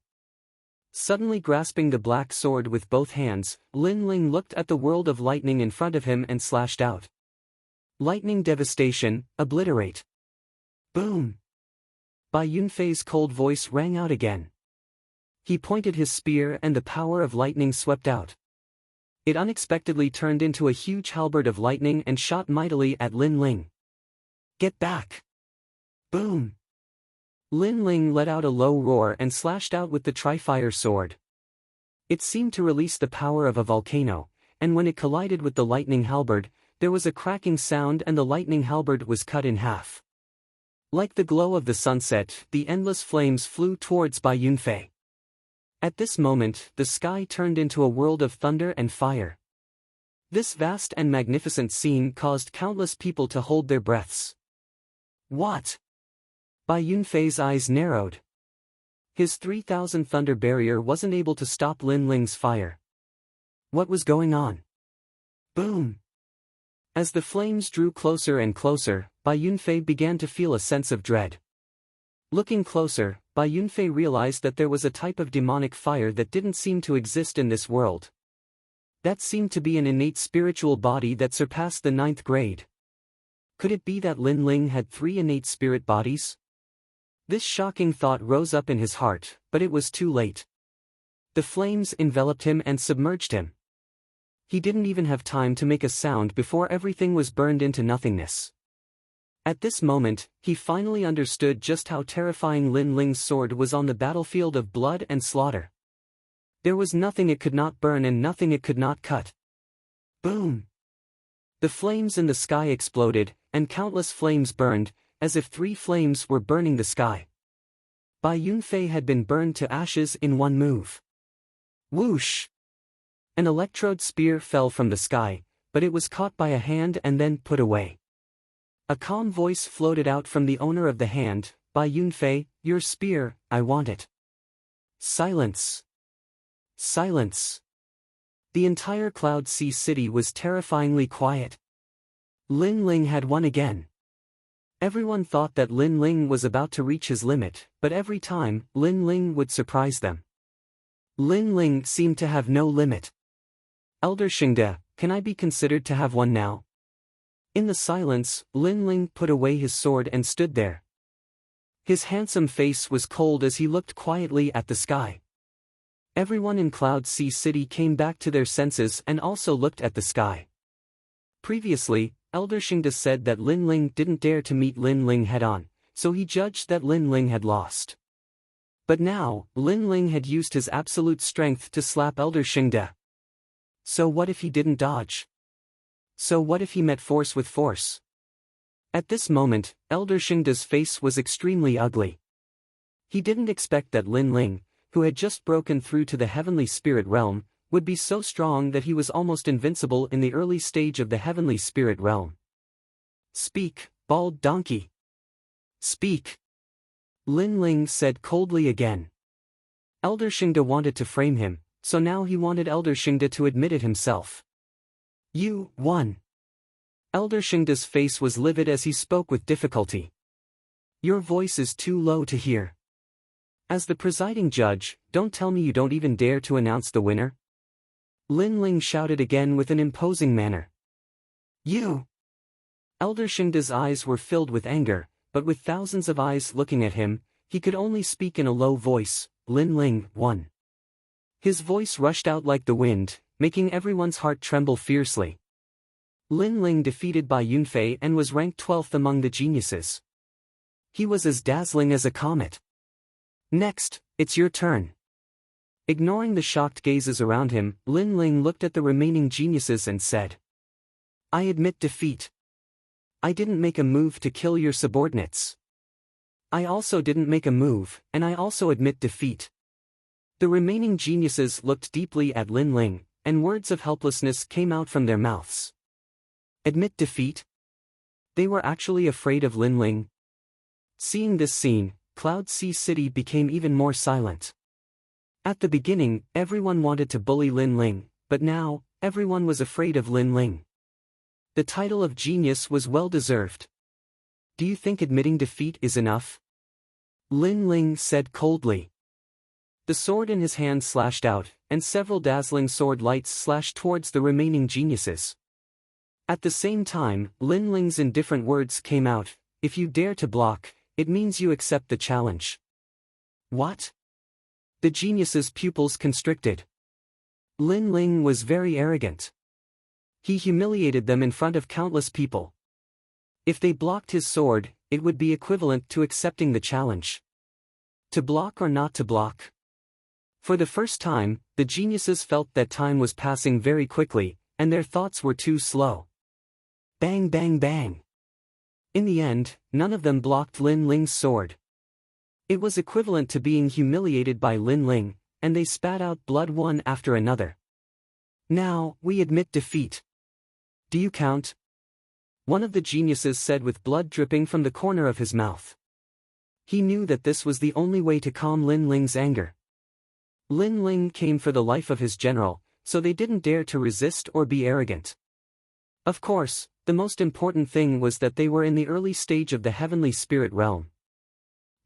Suddenly grasping the black sword with both hands, Lin Ling looked at the world of lightning in front of him and slashed out. Lightning devastation, obliterate. Boom. Bai Yunfei's cold voice rang out again. He pointed his spear and the power of lightning swept out. It unexpectedly turned into a huge halberd of lightning and shot mightily at Lin Ling. Get back! Boom! Lin Ling let out a low roar and slashed out with the tri-fire sword. It seemed to release the power of a volcano, and when it collided with the lightning halberd, there was a cracking sound and the lightning halberd was cut in half. Like the glow of the sunset, the endless flames flew towards Bai Yunfei. At this moment, the sky turned into a world of thunder and fire. This vast and magnificent scene caused countless people to hold their breaths. What? Bai Yunfei's eyes narrowed. His 3,000 thunder barrier wasn't able to stop Lin Ling's fire. What was going on? Boom! As the flames drew closer and closer, Bai Yunfei began to feel a sense of dread. Looking closer, Bai Yunfei realized that there was a type of demonic fire that didn't seem to exist in this world. That seemed to be an innate spiritual body that surpassed the 9th grade. Could it be that Lin Ling had 3 innate spirit bodies? This shocking thought rose up in his heart, but it was too late. The flames enveloped him and submerged him. He didn't even have time to make a sound before everything was burned into nothingness. At this moment, he finally understood just how terrifying Lin Ling's sword was on the battlefield of blood and slaughter. There was nothing it could not burn and nothing it could not cut. Boom! The flames in the sky exploded, and countless flames burned, as if 3 flames were burning the sky. Bai Yunfei had been burned to ashes in one move. Whoosh! An electrode spear fell from the sky, but it was caught by a hand and then put away. A calm voice floated out from the owner of the hand, "By Yunfei, your spear, I want it." Silence. Silence. The entire Cloud Sea City was terrifyingly quiet. Lin Ling had won again. Everyone thought that Lin Ling was about to reach his limit, but every time, Lin Ling would surprise them. Lin Ling seemed to have no limit. "Elder Xingde, can I be considered to have won now?" In the silence, Lin Ling put away his sword and stood there. His handsome face was cold as he looked quietly at the sky. Everyone in Cloud Sea City came back to their senses and also looked at the sky. Previously, Elder Xingde said that Lin Ling didn't dare to meet Lin Ling head-on, so he judged that Lin Ling had lost. But now, Lin Ling had used his absolute strength to slap Elder Xingde. So what if he didn't dodge? So what if he met force with force? At this moment, Elder Xingde's face was extremely ugly. He didn't expect that Lin Ling, who had just broken through to the heavenly spirit realm, would be so strong that he was almost invincible in the early stage of the heavenly spirit realm. "Speak, bald donkey. Speak," Lin Ling said coldly again. Elder Xingde wanted to frame him, so now he wanted Elder Xingde to admit it himself. "You won." Elder Xingde's face was livid as he spoke with difficulty. "Your voice is too low to hear. As the presiding judge, don't tell me you don't even dare to announce the winner." Lin Ling shouted again with an imposing manner. "You!" Elder Xingde's eyes were filled with anger, but with thousands of eyes looking at him, he could only speak in a low voice. "Lin Ling won." His voice rushed out like the wind, making everyone's heart tremble fiercely. Lin Ling defeated Bai Yunfei and was ranked 12th among the geniuses. He was as dazzling as a comet. "Next, it's your turn." Ignoring the shocked gazes around him, Lin Ling looked at the remaining geniuses and said, "I admit defeat. I didn't make a move to kill your subordinates. I also didn't make a move, and I also admit defeat." The remaining geniuses looked deeply at Lin Ling, and words of helplessness came out from their mouths. Admit defeat? They were actually afraid of Lin Ling. Seeing this scene, Cloud Sea City became even more silent. At the beginning, everyone wanted to bully Lin Ling, but now, everyone was afraid of Lin Ling. The title of genius was well deserved. "Do you think admitting defeat is enough?" Lin Ling said coldly. The sword in his hand slashed out, and several dazzling sword lights slashed towards the remaining geniuses. At the same time, Lin Ling's indifferent words came out, "If you dare to block, it means you accept the challenge." What? The geniuses' pupils constricted. Lin Ling was very arrogant. He humiliated them in front of countless people. If they blocked his sword, it would be equivalent to accepting the challenge. To block or not to block? For the first time, the geniuses felt that time was passing very quickly, and their thoughts were too slow. Bang bang bang. In the end, none of them blocked Lin Ling's sword. It was equivalent to being humiliated by Lin Ling, and they spat out blood one after another. "Now, we admit defeat. Do you count?" One of the geniuses said with blood dripping from the corner of his mouth. He knew that this was the only way to calm Lin Ling's anger. Lin Ling came for the life of his general, so they didn't dare to resist or be arrogant. Of course, the most important thing was that they were in the early stage of the heavenly spirit realm.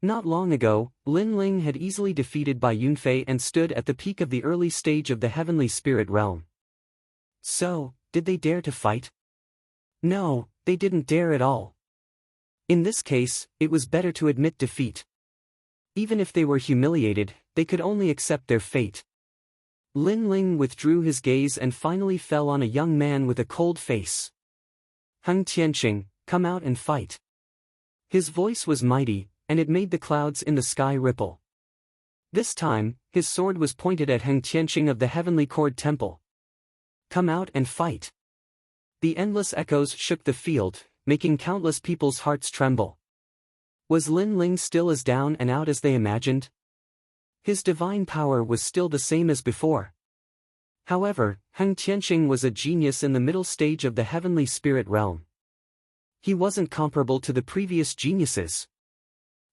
Not long ago, Lin Ling had easily defeated Bai Yunfei and stood at the peak of the early stage of the heavenly spirit realm. So, did they dare to fight? No, they didn't dare at all. In this case, it was better to admit defeat. Even if they were humiliated, they could only accept their fate. Lin Ling withdrew his gaze and finally fell on a young man with a cold face. "Heng Tianqing, come out and fight." His voice was mighty, and it made the clouds in the sky ripple. This time, his sword was pointed at Heng Tianqing of the Heavenly Cord Temple. "Come out and fight." The endless echoes shook the field, making countless people's hearts tremble. Was Lin Ling still as down and out as they imagined? His divine power was still the same as before. However, Heng Tianqing was a genius in the middle stage of the heavenly spirit realm. He wasn't comparable to the previous geniuses.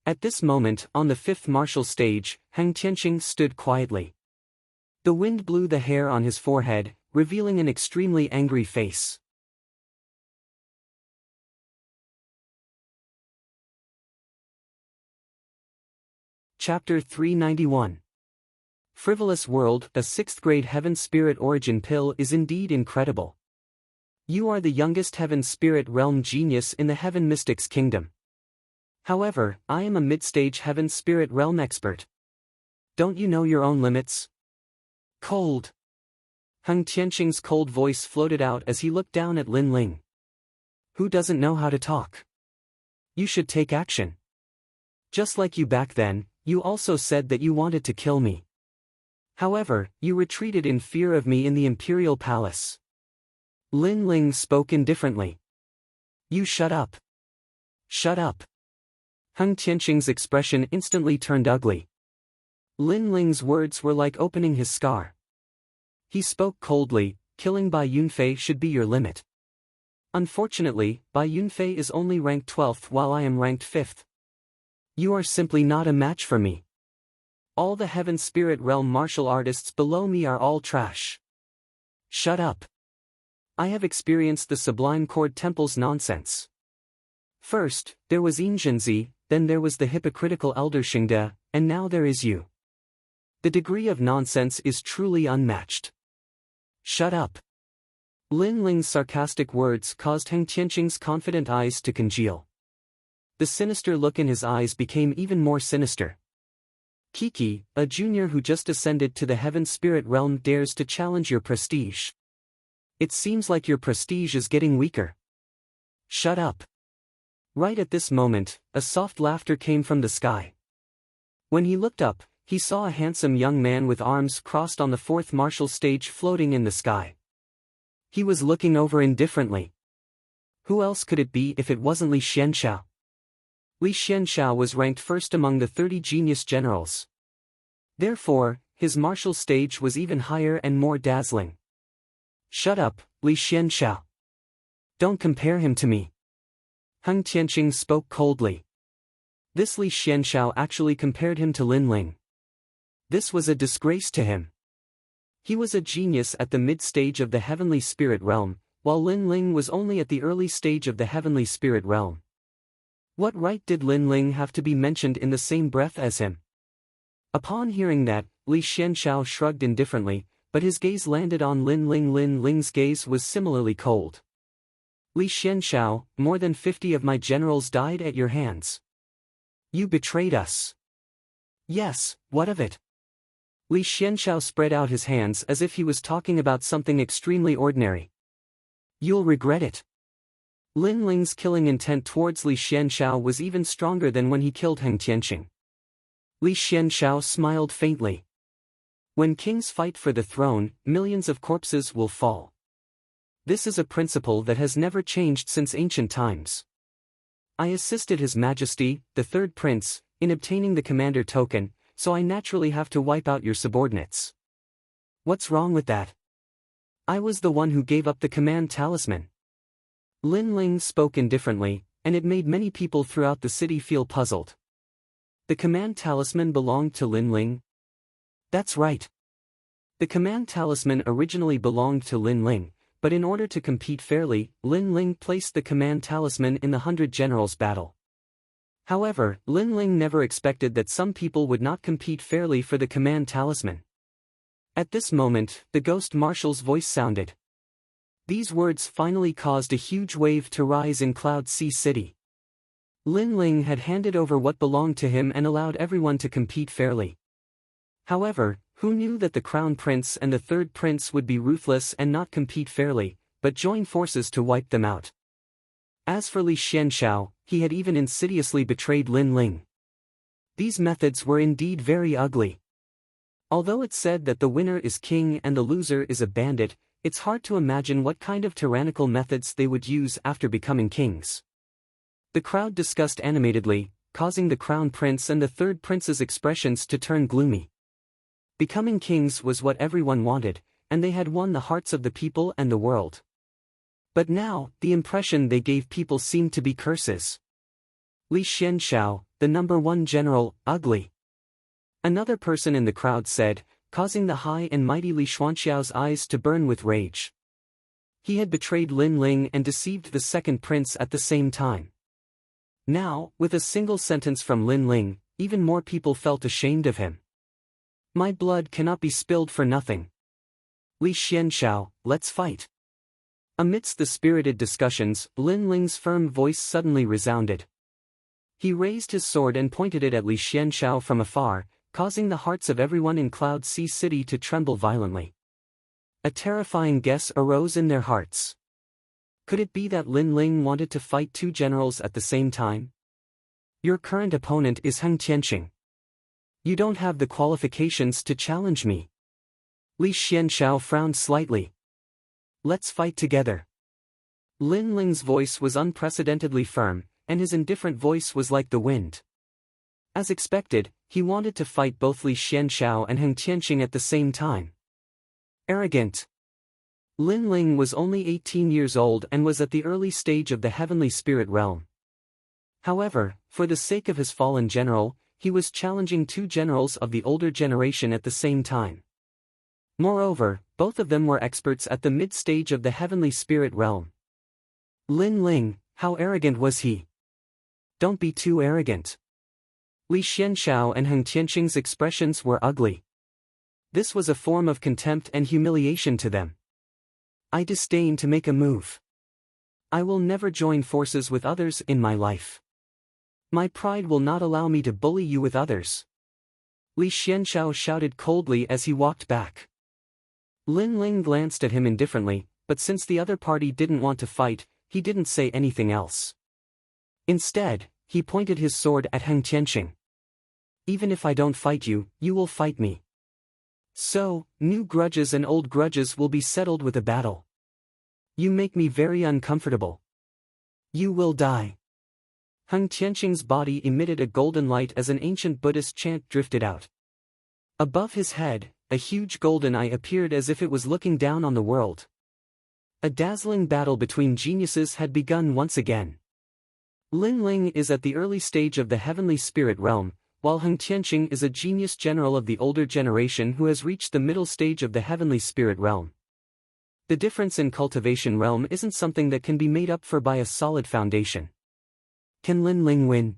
At this moment, on the fifth martial stage, Hang Tianqing stood quietly. The wind blew the hair on his forehead, revealing an extremely angry face. Chapter 391. Frivolous World. A 6th grade Heaven Spirit Origin Pill is indeed incredible. You are the youngest Heaven Spirit Realm genius in the Heaven Mystics Kingdom. However, I am a mid-stage Heaven Spirit Realm expert. Don't you know your own limits? Cold. Hung Tianqing's cold voice floated out as he looked down at Lin Ling. Who doesn't know how to talk? You should take action. Just like you back then, you also said that you wanted to kill me. However, you retreated in fear of me in the Imperial Palace. Lin Ling spoke indifferently. You shut up. Shut up. Hung Tianqing's expression instantly turned ugly. Lin Ling's words were like opening his scar. He spoke coldly, killing Bai Yunfei should be your limit. Unfortunately, Bai Yunfei is only ranked 12th while I am ranked 5th. You are simply not a match for me. All the Heaven Spirit Realm martial artists below me are all trash. Shut up. I have experienced the Sublime Cord Temple's nonsense. First, there was Yinzhenzi, then there was the hypocritical Elder Xingde, and now there is you. The degree of nonsense is truly unmatched. Shut up. Lin Ling's sarcastic words caused Hang Tianqing's confident eyes to congeal. The sinister look in his eyes became even more sinister. Kiki, a junior who just ascended to the Heaven Spirit Realm, dares to challenge your prestige. It seems like your prestige is getting weaker. Shut up. Right at this moment, a soft laughter came from the sky. When he looked up, he saw a handsome young man with arms crossed on the 4th martial stage floating in the sky. He was looking over indifferently. Who else could it be if it wasn't Li Xianxiao? Li Xianxiao was ranked first among the 30 genius generals. Therefore, his martial stage was even higher and more dazzling. Shut up, Li Xianxiao. Don't compare him to me. Hung Tianqing spoke coldly. This Li Xianxiao actually compared him to Lin Ling. This was a disgrace to him. He was a genius at the mid-stage of the Heavenly Spirit Realm, while Lin Ling was only at the early stage of the Heavenly Spirit Realm. What right did Lin Ling have to be mentioned in the same breath as him? Upon hearing that, Li Xianxiao shrugged indifferently, but his gaze landed on Lin Ling. Lin Ling's gaze was similarly cold. Li Xianxiao, more than 50 of my generals died at your hands. You betrayed us. Yes, what of it? Li Xianxiao spread out his hands as if he was talking about something extremely ordinary. You'll regret it. Lin Ling's killing intent towards Li Xianxiao was even stronger than when he killed Hang Tianqing. Li Xianxiao smiled faintly. When kings fight for the throne, millions of corpses will fall. This is a principle that has never changed since ancient times. I assisted His Majesty, the 3rd Prince, in obtaining the commander token, so I naturally have to wipe out your subordinates. What's wrong with that? I was the one who gave up the command talisman. Lin Ling spoke indifferently, and it made many people throughout the city feel puzzled. The command talisman belonged to Lin Ling? That's right. The command talisman originally belonged to Lin Ling, but in order to compete fairly, Lin Ling placed the command talisman in the 100 Generals battle. However, Lin Ling never expected that some people would not compete fairly for the command talisman. At this moment, the Ghost Marshal's voice sounded. These words finally caused a huge wave to rise in Cloud Sea City. Lin Ling had handed over what belonged to him and allowed everyone to compete fairly. However, who knew that the Crown Prince and the 3rd Prince would be ruthless and not compete fairly, but join forces to wipe them out? As for Li Xianxiao, he had even insidiously betrayed Lin Ling. These methods were indeed very ugly. Although it's said that the winner is king and the loser is a bandit, it's hard to imagine what kind of tyrannical methods they would use after becoming kings. The crowd discussed animatedly, causing the Crown Prince and the 3rd Prince's expressions to turn gloomy. Becoming kings was what everyone wanted, and they had won the hearts of the people and the world. But now, the impression they gave people seemed to be curses. Li Xianxiao, the #1 general, ugly. Another person in the crowd said, causing the high and mighty Li Xuanxiao's eyes to burn with rage. He had betrayed Lin Ling and deceived the second prince at the same time. Now, with a single sentence from Lin Ling, even more people felt ashamed of him. My blood cannot be spilled for nothing. Li Xianxiao, let's fight. Amidst the spirited discussions, Lin Ling's firm voice suddenly resounded. He raised his sword and pointed it at Li Xianxiao from afar, causing the hearts of everyone in Cloud Sea City to tremble violently. A terrifying guess arose in their hearts. Could it be that Lin Ling wanted to fight two generals at the same time? Your current opponent is Heng Tianqing. You don't have the qualifications to challenge me. Li Xianxiao frowned slightly. Let's fight together. Lin Ling's voice was unprecedentedly firm, and his indifferent voice was like the wind. As expected, he wanted to fight both Li Xianxiao and Heng Tianqing at the same time. Arrogant. Lin Ling was only 18 years old and was at the early stage of the heavenly spirit realm. However, for the sake of his fallen general, he was challenging two generals of the older generation at the same time. Moreover, both of them were experts at the mid-stage of the heavenly spirit realm. Lin Ling, how arrogant was he? Don't be too arrogant. Li Xianxiao and Heng Tianqing's expressions were ugly. This was a form of contempt and humiliation to them. I disdain to make a move. I will never join forces with others in my life. My pride will not allow me to bully you with others. Li Xianxiao shouted coldly as he walked back. Lin Ling glanced at him indifferently, but since the other party didn't want to fight, he didn't say anything else. Instead, he pointed his sword at Heng Tianqing. Even if I don't fight you, you will fight me. So, new grudges and old grudges will be settled with a battle. You make me very uncomfortable. You will die. Heng Tianqing's body emitted a golden light as an ancient Buddhist chant drifted out. Above his head, a huge golden eye appeared as if it was looking down on the world. A dazzling battle between geniuses had begun once again. Lin Ling is at the early stage of the heavenly spirit realm, while Heng Tianqing is a genius general of the older generation who has reached the middle stage of the heavenly spirit realm. The difference in cultivation realm isn't something that can be made up for by a solid foundation. Can Lin Ling win?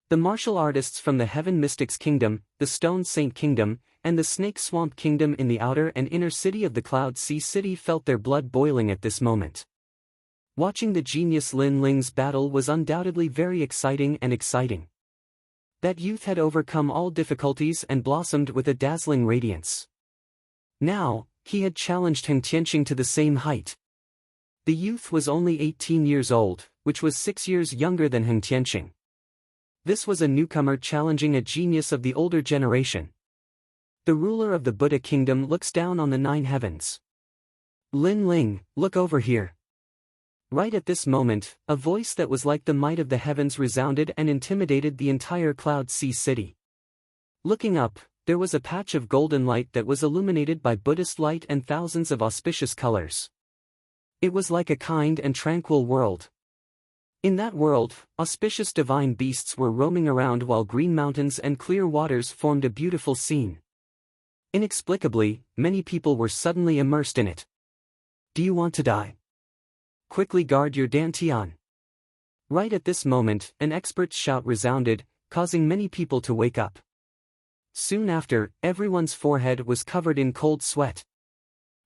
The martial artists from the Heaven Mystics Kingdom, the Stone Saint Kingdom, and the Snake Swamp Kingdom in the outer and inner city of the Cloud Sea City felt their blood boiling at this moment. Watching the genius Lin Ling's battle was undoubtedly very exciting. That youth had overcome all difficulties and blossomed with a dazzling radiance. Now, he had challenged Heng Tianqing to the same height. The youth was only 18 years old, which was 6 years younger than Heng Tianqing. This was a newcomer challenging a genius of the older generation. The ruler of the Buddha kingdom looks down on the 9 heavens. Lin Ling, look over here. Right at this moment, a voice that was like the might of the heavens resounded and intimidated the entire Cloud Sea City. Looking up, there was a patch of golden light that was illuminated by Buddhist light and thousands of auspicious colors. It was like a kind and tranquil world. In that world, auspicious divine beasts were roaming around while green mountains and clear waters formed a beautiful scene. Inexplicably, many people were suddenly immersed in it. Do you want to die? Quickly guard your dantian. Right at this moment, an expert's shout resounded, causing many people to wake up. Soon after, everyone's forehead was covered in cold sweat.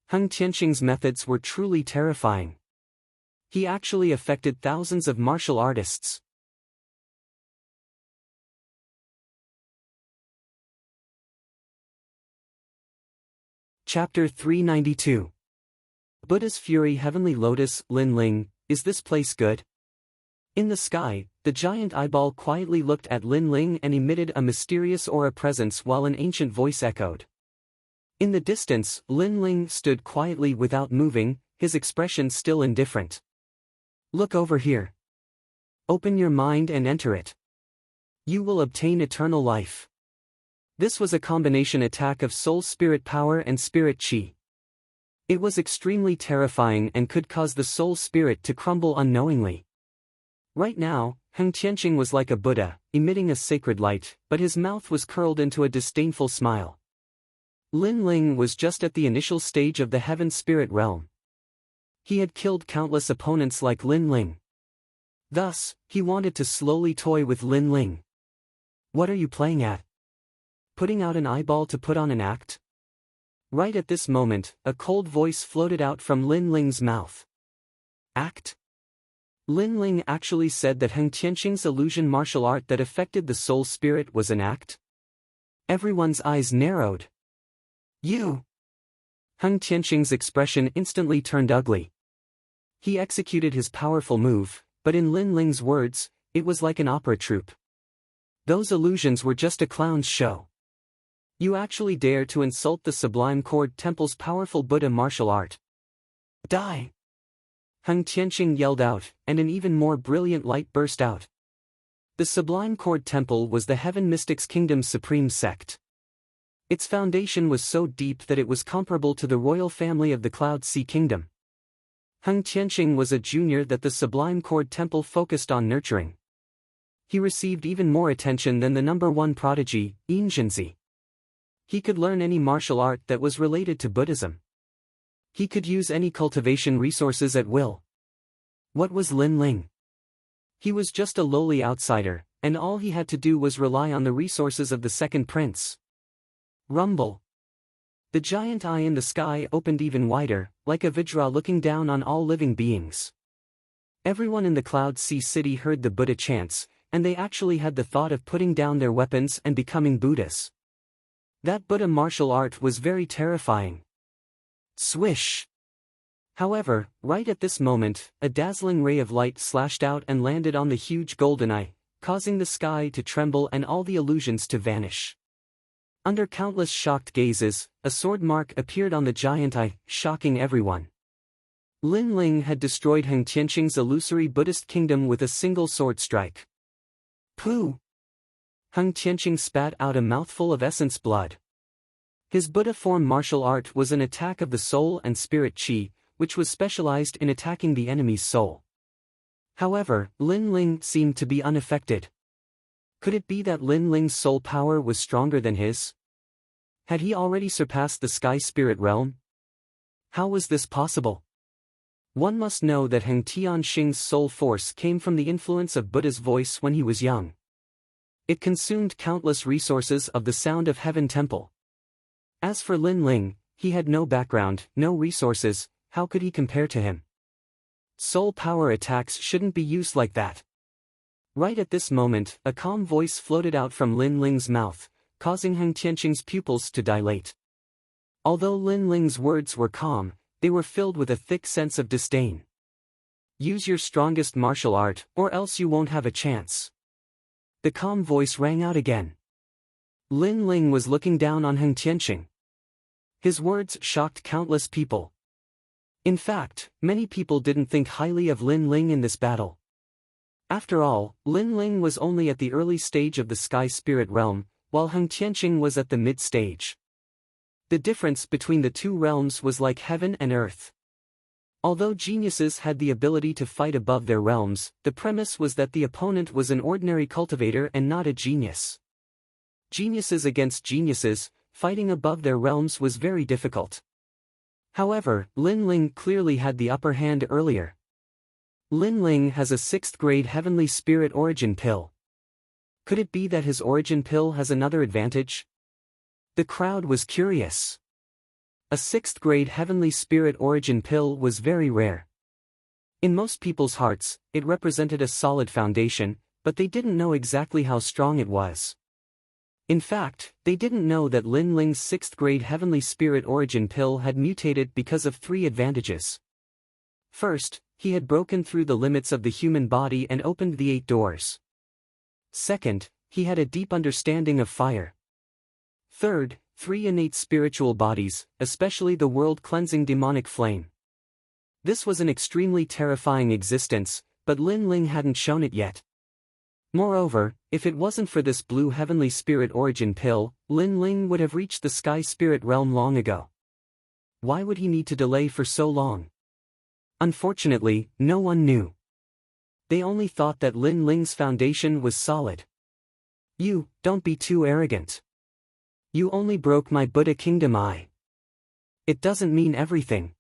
Heng Tianqing's methods were truly terrifying. He actually affected thousands of martial artists. Chapter 392. Buddha's Fury. Heavenly Lotus. Lin Ling, is this place good? In the sky, the giant eyeball quietly looked at Lin Ling and emitted a mysterious aura presence while an ancient voice echoed. In the distance, Lin Ling stood quietly without moving, his expression still indifferent. Look over here. Open your mind and enter it. You will obtain eternal life. This was a combination attack of soul spirit power and spirit chi. It was extremely terrifying and could cause the soul spirit to crumble unknowingly. Right now, Heng Tianqing was like a Buddha, emitting a sacred light, but his mouth was curled into a disdainful smile. Lin Ling was just at the initial stage of the heaven spirit realm. He had killed countless opponents like Lin Ling. Thus, he wanted to slowly toy with Lin Ling. What are you playing at? Putting out an eyeball to put on an act? Right at this moment, a cold voice floated out from Lin Ling's mouth. Act? Lin Ling actually said that Heng Tianqing's illusion martial art that affected the soul spirit was an act? Everyone's eyes narrowed. You! Heng Tianqing's expression instantly turned ugly. He executed his powerful move, but in Lin Ling's words, it was like an opera troupe. Those illusions were just a clown's show. You actually dare to insult the Sublime Cord Temple's powerful Buddha martial art. Die! Heng Tianqing yelled out, and an even more brilliant light burst out. The Sublime Cord Temple was the Heaven Mystics Kingdom's supreme sect. Its foundation was so deep that it was comparable to the royal family of the Cloud Sea Kingdom. Heng Tianqing was a junior that the Sublime Cord Temple focused on nurturing. He received even more attention than the #1 prodigy, Yin Zhenzi. He could learn any martial art that was related to Buddhism. He could use any cultivation resources at will. What was Lin Ling? He was just a lowly outsider, and all he had to do was rely on the resources of the second prince. Rumble. The giant eye in the sky opened even wider, like a Vajra looking down on all living beings. Everyone in the Cloud Sea City heard the Buddha chants, and they actually had the thought of putting down their weapons and becoming Buddhas. That Buddha martial art was very terrifying. Swish! However, right at this moment, a dazzling ray of light slashed out and landed on the huge golden eye, causing the sky to tremble and all the illusions to vanish. Under countless shocked gazes, a sword mark appeared on the giant eye, shocking everyone. Lin Ling had destroyed Heng Tianqing's illusory Buddhist kingdom with a single sword strike. Pooh! Heng Tianqing spat out a mouthful of essence blood. His Buddha form martial art was an attack of the soul and spirit qi, which was specialized in attacking the enemy's soul. However, Lin Ling seemed to be unaffected. Could it be that Lin Ling's soul power was stronger than his? Had he already surpassed the sky spirit realm? How was this possible? One must know that Heng Tianqing's soul force came from the influence of Buddha's voice when he was young. It consumed countless resources of the Sound of Heaven Temple. As for Lin Ling, he had no background, no resources. How could he compare to him? Soul power attacks shouldn't be used like that. Right at this moment, a calm voice floated out from Lin Ling's mouth, causing Heng Tianqing's pupils to dilate. Although Lin Ling's words were calm, they were filled with a thick sense of disdain. Use your strongest martial art, or else you won't have a chance. The calm voice rang out again. Lin Ling was looking down on Heng Tianqing. His words shocked countless people. In fact, many people didn't think highly of Lin Ling in this battle. After all, Lin Ling was only at the early stage of the sky spirit realm, while Heng Tianqing was at the mid-stage. The difference between the two realms was like heaven and earth. Although geniuses had the ability to fight above their realms, the premise was that the opponent was an ordinary cultivator and not a genius. Geniuses against geniuses, fighting above their realms was very difficult. However, Lin Ling clearly had the upper hand earlier. Lin Ling has a 6th grade Heavenly Spirit Origin Pill. Could it be that his Origin Pill has another advantage? The crowd was curious. A 6th grade Heavenly Spirit Origin Pill was very rare. In most people's hearts, it represented a solid foundation, but they didn't know exactly how strong it was. In fact, they didn't know that Lin Ling's 6th grade Heavenly Spirit Origin Pill had mutated because of 3 advantages. First, he had broken through the limits of the human body and opened the 8 doors. Second, he had a deep understanding of fire. Third, 3 innate spiritual bodies, especially the world-cleansing demonic flame. This was an extremely terrifying existence, but Lin Ling hadn't shown it yet. Moreover, if it wasn't for this blue Heavenly Spirit Origin Pill, Lin Ling would have reached the Sky Spirit realm long ago. Why would he need to delay for so long? Unfortunately, no one knew. They only thought that Lin Ling's foundation was solid. You, don't be too arrogant. You only broke my Buddha kingdom eye. It doesn't mean everything.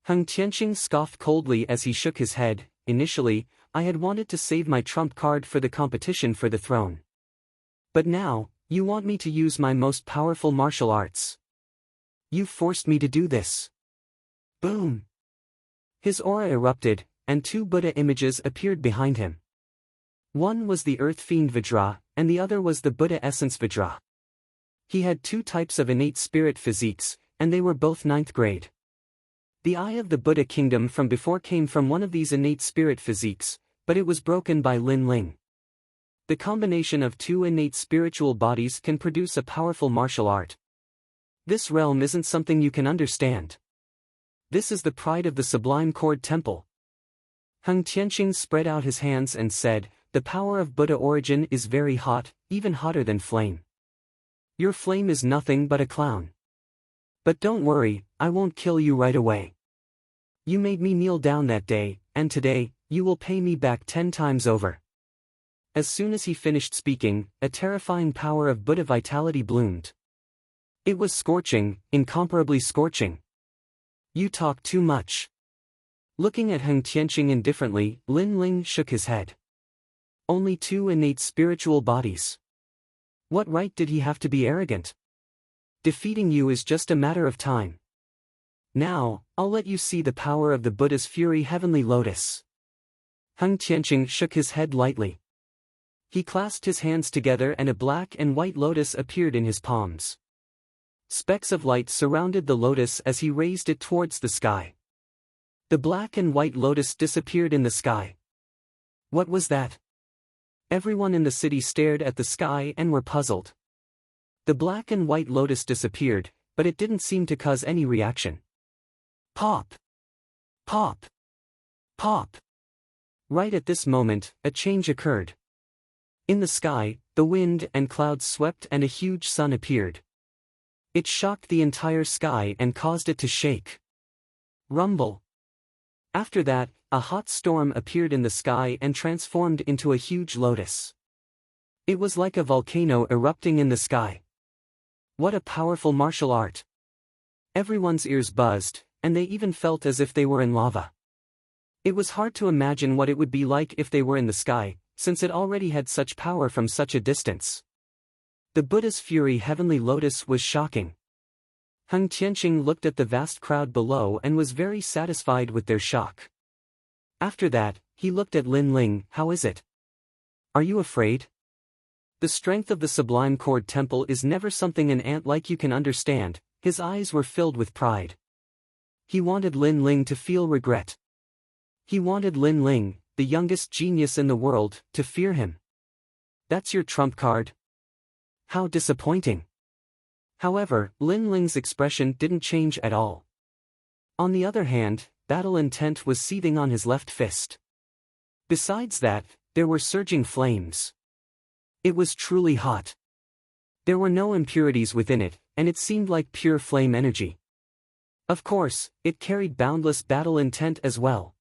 Heng Tianqing scoffed coldly as he shook his head. Initially, I had wanted to save my trump card for the competition for the throne. But now, you want me to use my most powerful martial arts. You forced me to do this. Boom! His aura erupted, and two Buddha images appeared behind him. One was the Earth Fiend Vajra, and the other was the Buddha Essence Vajra. He had two types of innate spirit physiques, and they were both 9th grade. The eye of the Buddha kingdom from before came from one of these innate spirit physiques, but it was broken by Lin Ling. The combination of two innate spiritual bodies can produce a powerful martial art. This realm isn't something you can understand. This is the pride of the Sublime Cord Temple. Heng Tianqing spread out his hands and said, the power of Buddha origin is very hot, even hotter than flame. Your flame is nothing but a clown. But don't worry, I won't kill you right away. You made me kneel down that day, and today, you will pay me back 10 times over. As soon as he finished speaking, a terrifying power of Buddha vitality bloomed. It was scorching, incomparably scorching. You talk too much. Looking at Heng Tianqing indifferently, Lin Ling shook his head. Only two innate spiritual bodies. What right did he have to be arrogant? Defeating you is just a matter of time. Now, I'll let you see the power of the Buddha's fury heavenly lotus. Heng Tianqing shook his head lightly. He clasped his hands together and a black and white lotus appeared in his palms. Specks of light surrounded the lotus as he raised it towards the sky. The black and white lotus disappeared in the sky. What was that? Everyone in the city stared at the sky and were puzzled. The black and white lotus disappeared, but it didn't seem to cause any reaction. Pop! Pop! Pop! Right at this moment, a change occurred. In the sky, the wind and clouds swept and a huge sun appeared. It shocked the entire sky and caused it to shake. Rumble. After that, a hot storm appeared in the sky and transformed into a huge lotus. It was like a volcano erupting in the sky. What a powerful martial art! Everyone's ears buzzed, and they even felt as if they were in lava. It was hard to imagine what it would be like if they were in the sky, since it already had such power from such a distance. The Buddha's fury heavenly lotus was shocking. Heng Tianqing looked at the vast crowd below and was very satisfied with their shock. After that, he looked at Lin Ling. How is it? Are you afraid? The strength of the Sublime Cord Temple is never something an ant like you can understand. His eyes were filled with pride. He wanted Lin Ling to feel regret. He wanted Lin Ling, the youngest genius in the world, to fear him. That's your trump card? How disappointing. However, Lin Ling's expression didn't change at all. On the other hand, battle intent was seething on his left fist. Besides that, there were surging flames. It was truly hot. There were no impurities within it, and it seemed like pure flame energy. Of course, it carried boundless battle intent as well.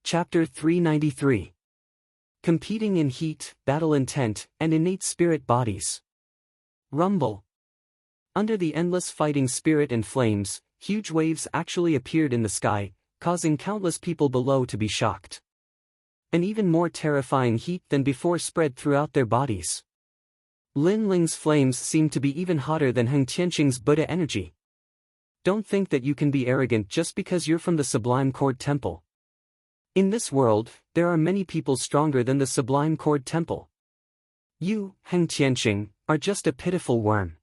Chapter 393. Competing in heat, battle intent, and innate spirit bodies. Rumble. Under the endless fighting spirit and flames, huge waves actually appeared in the sky, causing countless people below to be shocked. An even more terrifying heat than before spread throughout their bodies. Lin Ling's flames seemed to be even hotter than Heng Tianqing's Buddha energy. Don't think that you can be arrogant just because you're from the Sublime Cord Temple. In this world, there are many people stronger than the Sublime Cord Temple. You, Heng Tianqing, are just a pitiful worm.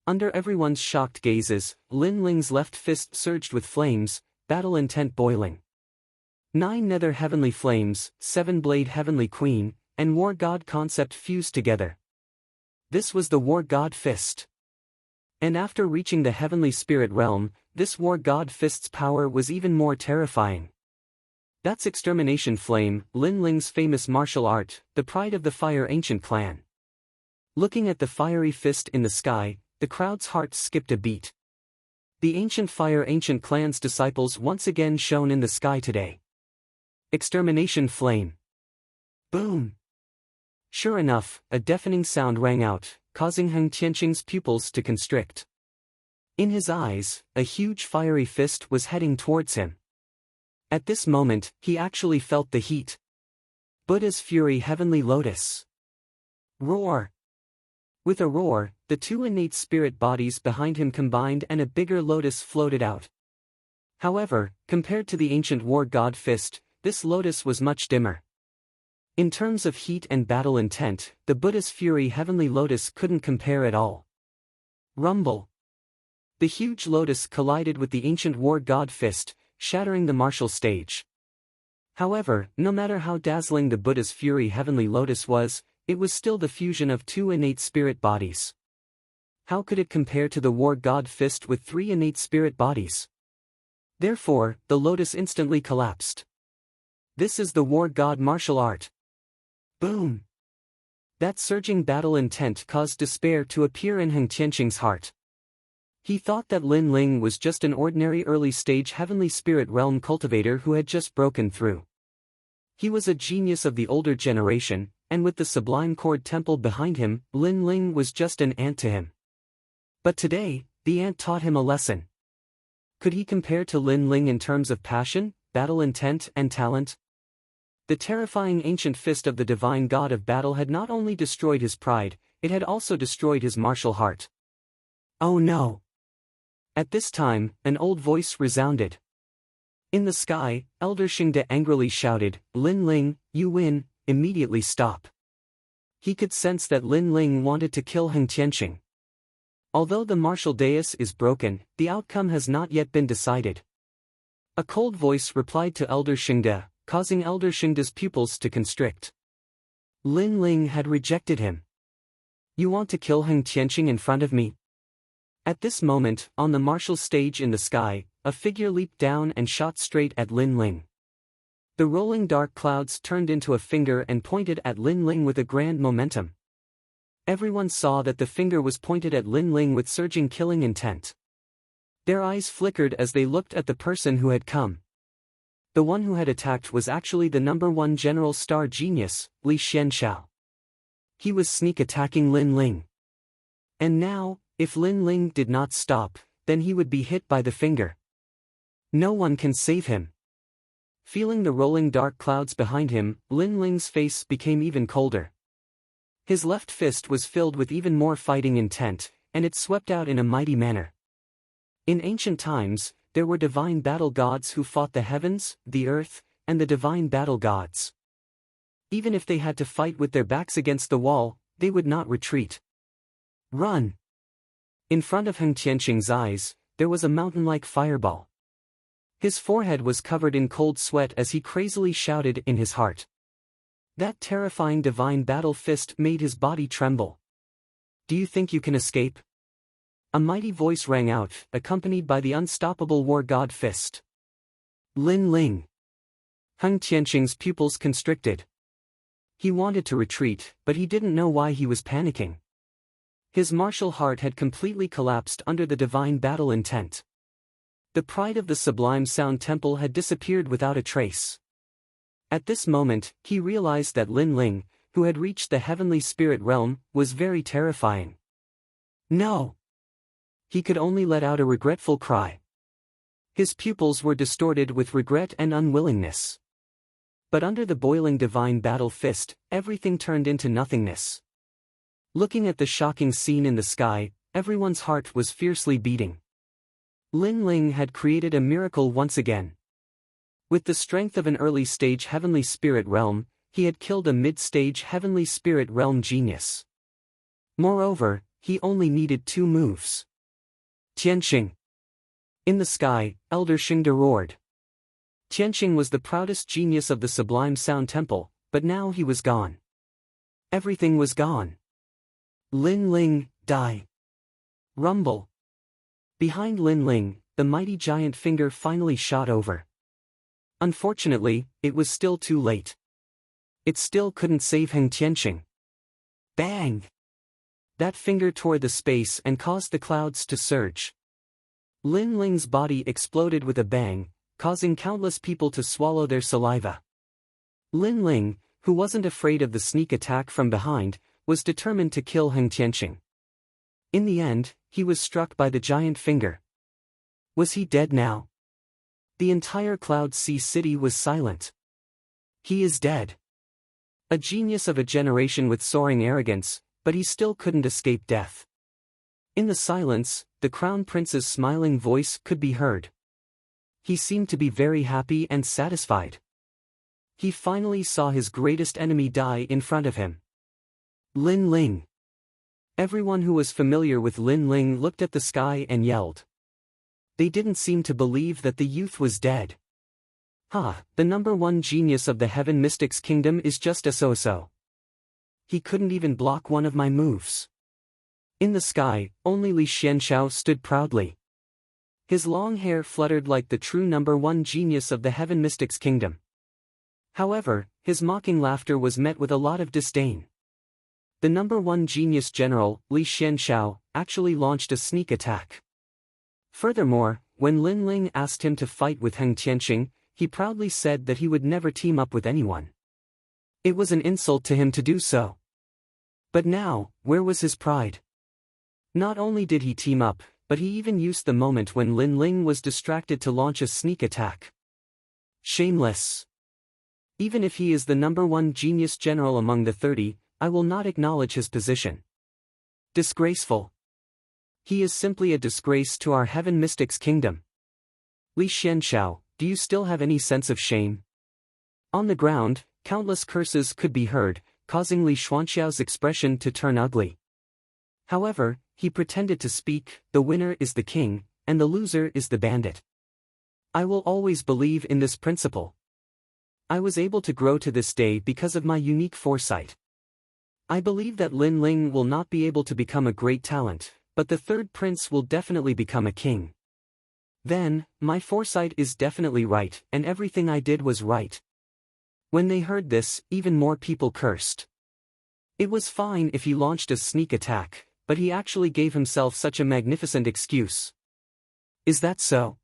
Under everyone's shocked gazes, Lin Ling's left fist surged with flames, battle intent boiling. 9 nether heavenly flames, 7-blade heavenly queen, and war god concept fused together. This was the war god fist. And after reaching the heavenly spirit realm, this war god fist's power was even more terrifying. That's Extermination Flame, Lin Ling's famous martial art, the pride of the Fire Ancient clan. Looking at the fiery fist in the sky, the crowd's hearts skipped a beat. The ancient Fire Ancient clan's disciples once again shone in the sky today. Extermination Flame. Boom! Sure enough, a deafening sound rang out, causing Heng Tianqing's pupils to constrict. In his eyes, a huge fiery fist was heading towards him. At this moment, he actually felt the heat. Buddha's Fury Heavenly Lotus. Roar! With a roar, the two innate spirit bodies behind him combined and a bigger lotus floated out. However, compared to the ancient war god fist, this lotus was much dimmer. In terms of heat and battle intent, the Buddha's Fury Heavenly Lotus couldn't compare at all. Rumble! The huge lotus collided with the ancient war god fist, shattering the martial stage. However, no matter how dazzling the Buddha's Fury Heavenly Lotus was, it was still the fusion of two innate spirit bodies. How could it compare to the war god fist with three innate spirit bodies? Therefore, the lotus instantly collapsed. This is the war god martial art. Boom! That surging battle intent caused despair to appear in Heng Tianqing's heart. He thought that Lin Ling was just an ordinary early-stage heavenly spirit realm cultivator who had just broken through. He was a genius of the older generation, and with the Sublime Cord Temple behind him, Lin Ling was just an ant to him. But today, the ant taught him a lesson. Could he compare to Lin Ling in terms of passion, battle intent, and talent? The terrifying ancient fist of the divine god of battle had not only destroyed his pride, it had also destroyed his martial heart. Oh no! At this time, an old voice resounded. In the sky, Elder Xingde angrily shouted, "Lin Ling, you win, immediately stop." He could sense that Lin Ling wanted to kill Heng Tianqing. Although the martial dais is broken, the outcome has not yet been decided. A cold voice replied to Elder Xingde, causing Elder Xingde's pupils to constrict. Lin Ling had rejected him. You want to kill Heng Tianqing in front of me? At this moment, on the martial stage in the sky, a figure leaped down and shot straight at Lin Ling. The rolling dark clouds turned into a finger and pointed at Lin Ling with a grand momentum. Everyone saw that the finger was pointed at Lin Ling with surging killing intent. Their eyes flickered as they looked at the person who had come. The one who had attacked was actually the #1 general star genius, Li Xianxiao. He was sneak attacking Lin Ling. And now, if Lin Ling did not stop, then he would be hit by the finger. No one can save him. Feeling the rolling dark clouds behind him, Lin Ling's face became even colder. His left fist was filled with even more fighting intent, and it swept out in a mighty manner. In ancient times, there were divine battle gods who fought the heavens, the earth, and the divine battle gods. Even if they had to fight with their backs against the wall, they would not retreat. Run! In front of Heng Tianqing's eyes, there was a mountain-like fireball. His forehead was covered in cold sweat as he crazily shouted in his heart. That terrifying divine battle fist made his body tremble. Do you think you can escape? A mighty voice rang out, accompanied by the unstoppable war god fist. Lin Ling. Heng Tianqing's pupils constricted. He wanted to retreat, but he didn't know why he was panicking. His martial heart had completely collapsed under the divine battle intent. The pride of the Sublime Sound Temple had disappeared without a trace. At this moment, he realized that Lin Ling, who had reached the heavenly spirit realm, was very terrifying. No! He could only let out a regretful cry. His pupils were distorted with regret and unwillingness. But under the boiling divine battle fist, everything turned into nothingness. Looking at the shocking scene in the sky, everyone's heart was fiercely beating. Lin Ling had created a miracle once again. With the strength of an early-stage heavenly spirit realm, he had killed a mid-stage heavenly spirit realm genius. Moreover, he only needed 2 moves. Tianqing. In the sky, Elder Xingde roared. Tianqing was the proudest genius of the Sublime Sound Temple, but now he was gone. Everything was gone. Lin Ling, die. Rumble. Behind Lin Ling, the mighty giant finger finally shot over. Unfortunately, it was still too late. It still couldn't save Heng Tianqing. Bang! That finger tore the space and caused the clouds to surge. Lin Ling's body exploded with a bang, causing countless people to swallow their saliva. Lin Ling, who wasn't afraid of the sneak attack from behind, was determined to kill Heng Tianqing. In the end, he was struck by the giant finger. Was he dead now? The entire Cloud Sea city was silent. He is dead. A genius of a generation with soaring arrogance, but he still couldn't escape death. In the silence, the Crown Prince's smiling voice could be heard. He seemed to be very happy and satisfied. He finally saw his greatest enemy die in front of him. Lin Ling. Everyone who was familiar with Lin Ling looked at the sky and yelled. They didn't seem to believe that the youth was dead. The #1 genius of the Heaven Mystics Kingdom is just a so-so. He couldn't even block one of my moves. In the sky, only Li Xianxiao stood proudly. His long hair fluttered like the true #1 genius of the Heaven Mystics Kingdom. However, his mocking laughter was met with a lot of disdain. The #1 genius general, Li Xianxiao, actually launched a sneak attack. Furthermore, when Lin Ling asked him to fight with Heng Tianqing, he proudly said that he would never team up with anyone. It was an insult to him to do so. But now, where was his pride? Not only did he team up, but he even used the moment when Lin Ling was distracted to launch a sneak attack. Shameless. Even if he is the #1 genius general among the 30, I will not acknowledge his position. Disgraceful. He is simply a disgrace to our Heaven Mystics Kingdom. Li Xianxiao, do you still have any sense of shame? On the ground, countless curses could be heard, causing Li Xuanxiao's expression to turn ugly. However, he pretended to speak, the winner is the king, and the loser is the bandit. I will always believe in this principle. I was able to grow to this day because of my unique foresight. I believe that Lin Ling will not be able to become a great talent, but the third prince will definitely become a king. Then, my foresight is definitely right, and everything I did was right. When they heard this, even more people cursed. It was fine if he launched a sneak attack, but he actually gave himself such a magnificent excuse. Is that so?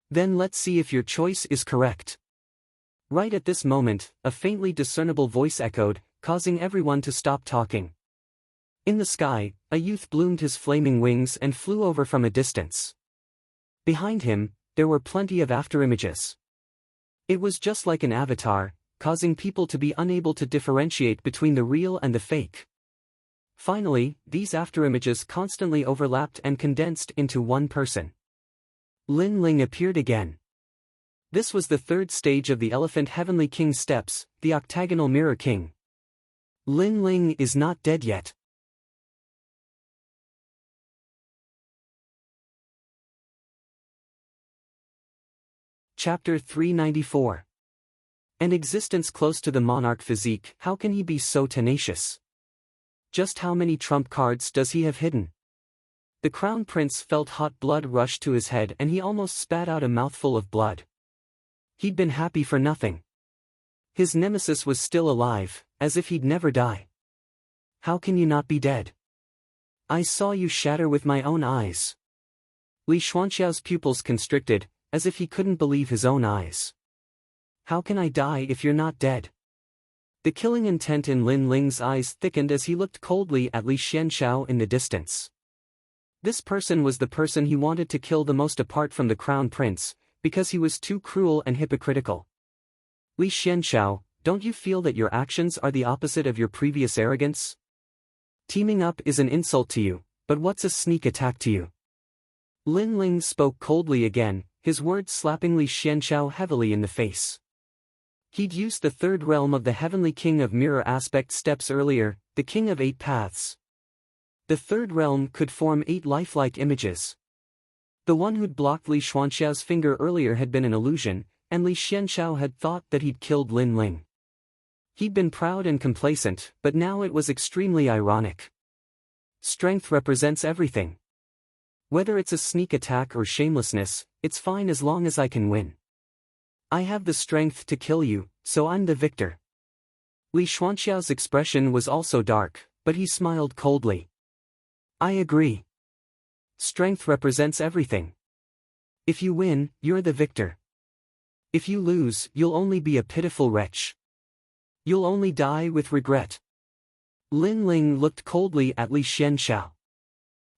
Then let's see if your choice is correct. Right at this moment, a faintly discernible voice echoed, causing everyone to stop talking. In the sky, a youth bloomed his flaming wings and flew over from a distance. Behind him, there were plenty of afterimages. It was just like an avatar, causing people to be unable to differentiate between the real and the fake. Finally, these afterimages constantly overlapped and condensed into one person. Lin Ling appeared again. This was the third stage of the Elephant Heavenly King steps, the Octagonal Mirror King. Lin Ling is not dead yet. Chapter 394. An existence close to the monarch physique, how can he be so tenacious? Just how many trump cards does he have hidden? The Crown Prince felt hot blood rush to his head and he almost spat out a mouthful of blood. He'd been happy for nothing. His nemesis was still alive, as if he'd never die. How can you not be dead? I saw you shatter with my own eyes. Li Xuanxiao's pupils constricted, as if he couldn't believe his own eyes. How can I die if you're not dead? The killing intent in Lin Ling's eyes thickened as he looked coldly at Li Xianxiao in the distance. This person was the person he wanted to kill the most apart from the Crown Prince, because he was too cruel and hypocritical. Li Xianxiao, don't you feel that your actions are the opposite of your previous arrogance? Teaming up is an insult to you, but what's a sneak attack to you? Lin Ling spoke coldly again, his words slapping Li Xianxiao heavily in the face. He'd used the third realm of the Heavenly King of Mirror Aspect steps earlier, the King of 8 Paths. The third realm could form 8 lifelike images. The one who'd blocked Li Xuanxiao's finger earlier had been an illusion, and Li Xianxiao had thought that he'd killed Lin Ling. He'd been proud and complacent, but now it was extremely ironic. Strength represents everything. Whether it's a sneak attack or shamelessness, it's fine as long as I can win. I have the strength to kill you, so I'm the victor. Li Xuanxiao's expression was also dark, but he smiled coldly. I agree. Strength represents everything. If you win, you're the victor. If you lose, you'll only be a pitiful wretch. You'll only die with regret. Lin Ling looked coldly at Li Xianxiao.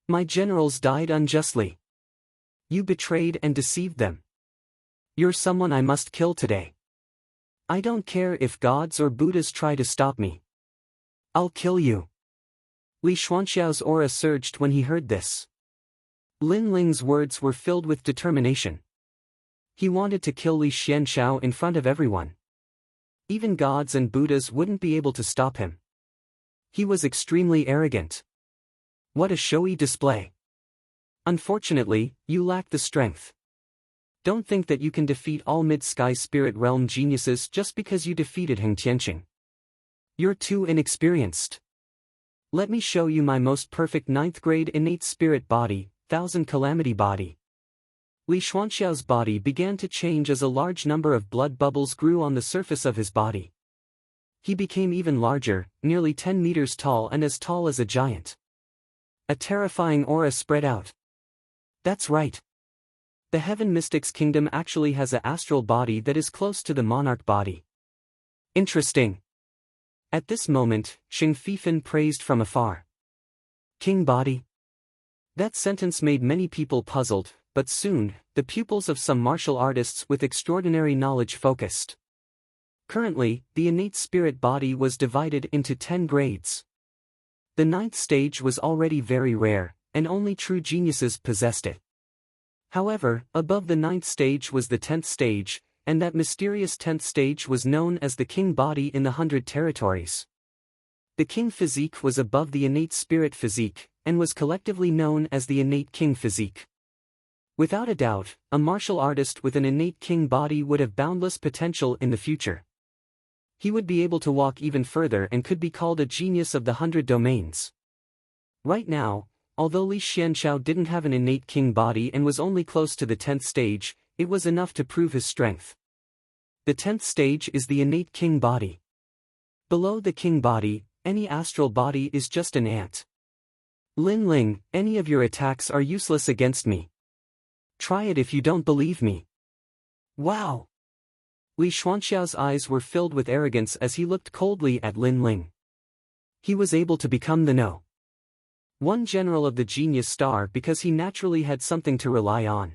My generals died unjustly. You betrayed and deceived them. You're someone I must kill today. I don't care if gods or Buddhas try to stop me. I'll kill you. Li Xuanxiao's aura surged when he heard this. Lin Ling's words were filled with determination. He wanted to kill Li Xianxiao in front of everyone. Even gods and Buddhas wouldn't be able to stop him. He was extremely arrogant. What a showy display. Unfortunately, you lack the strength. Don't think that you can defeat all mid-sky spirit realm geniuses just because you defeated Heng Tianqing. You're too inexperienced. Let me show you my most perfect 9th grade innate spirit body, 1000 calamity body. Li Xuanxiao's body began to change as a large number of blood bubbles grew on the surface of his body. He became even larger, nearly 10 meters tall and as tall as a giant. A terrifying aura spread out. That's right. The Heaven Mystics Kingdom actually has an astral body that is close to the monarch body. Interesting. At this moment, Xing Fifan praised from afar. King body? That sentence made many people puzzled, but soon, the pupils of some martial artists with extraordinary knowledge focused. Currently, the innate spirit body was divided into 10 grades. The 9th stage was already very rare, and only true geniuses possessed it. However, above the 9th stage was the 10th stage, and that mysterious 10th stage was known as the King body in the 100 territories. The King physique was above the innate spirit physique, and was collectively known as the innate King physique. Without a doubt, a martial artist with an innate King body would have boundless potential in the future. He would be able to walk even further and could be called a genius of the 100 domains. Right now, although Li Xianxiao didn't have an innate King body and was only close to the 10th stage, it was enough to prove his strength. The 10th stage is the innate King body. Below the King body, any astral body is just an ant. Lin Ling, any of your attacks are useless against me. Try it if you don't believe me. Wow! Li Xuanxiao's eyes were filled with arrogance as he looked coldly at Lin Ling. He was able to become the No. 1 general of the genius star because he naturally had something to rely on.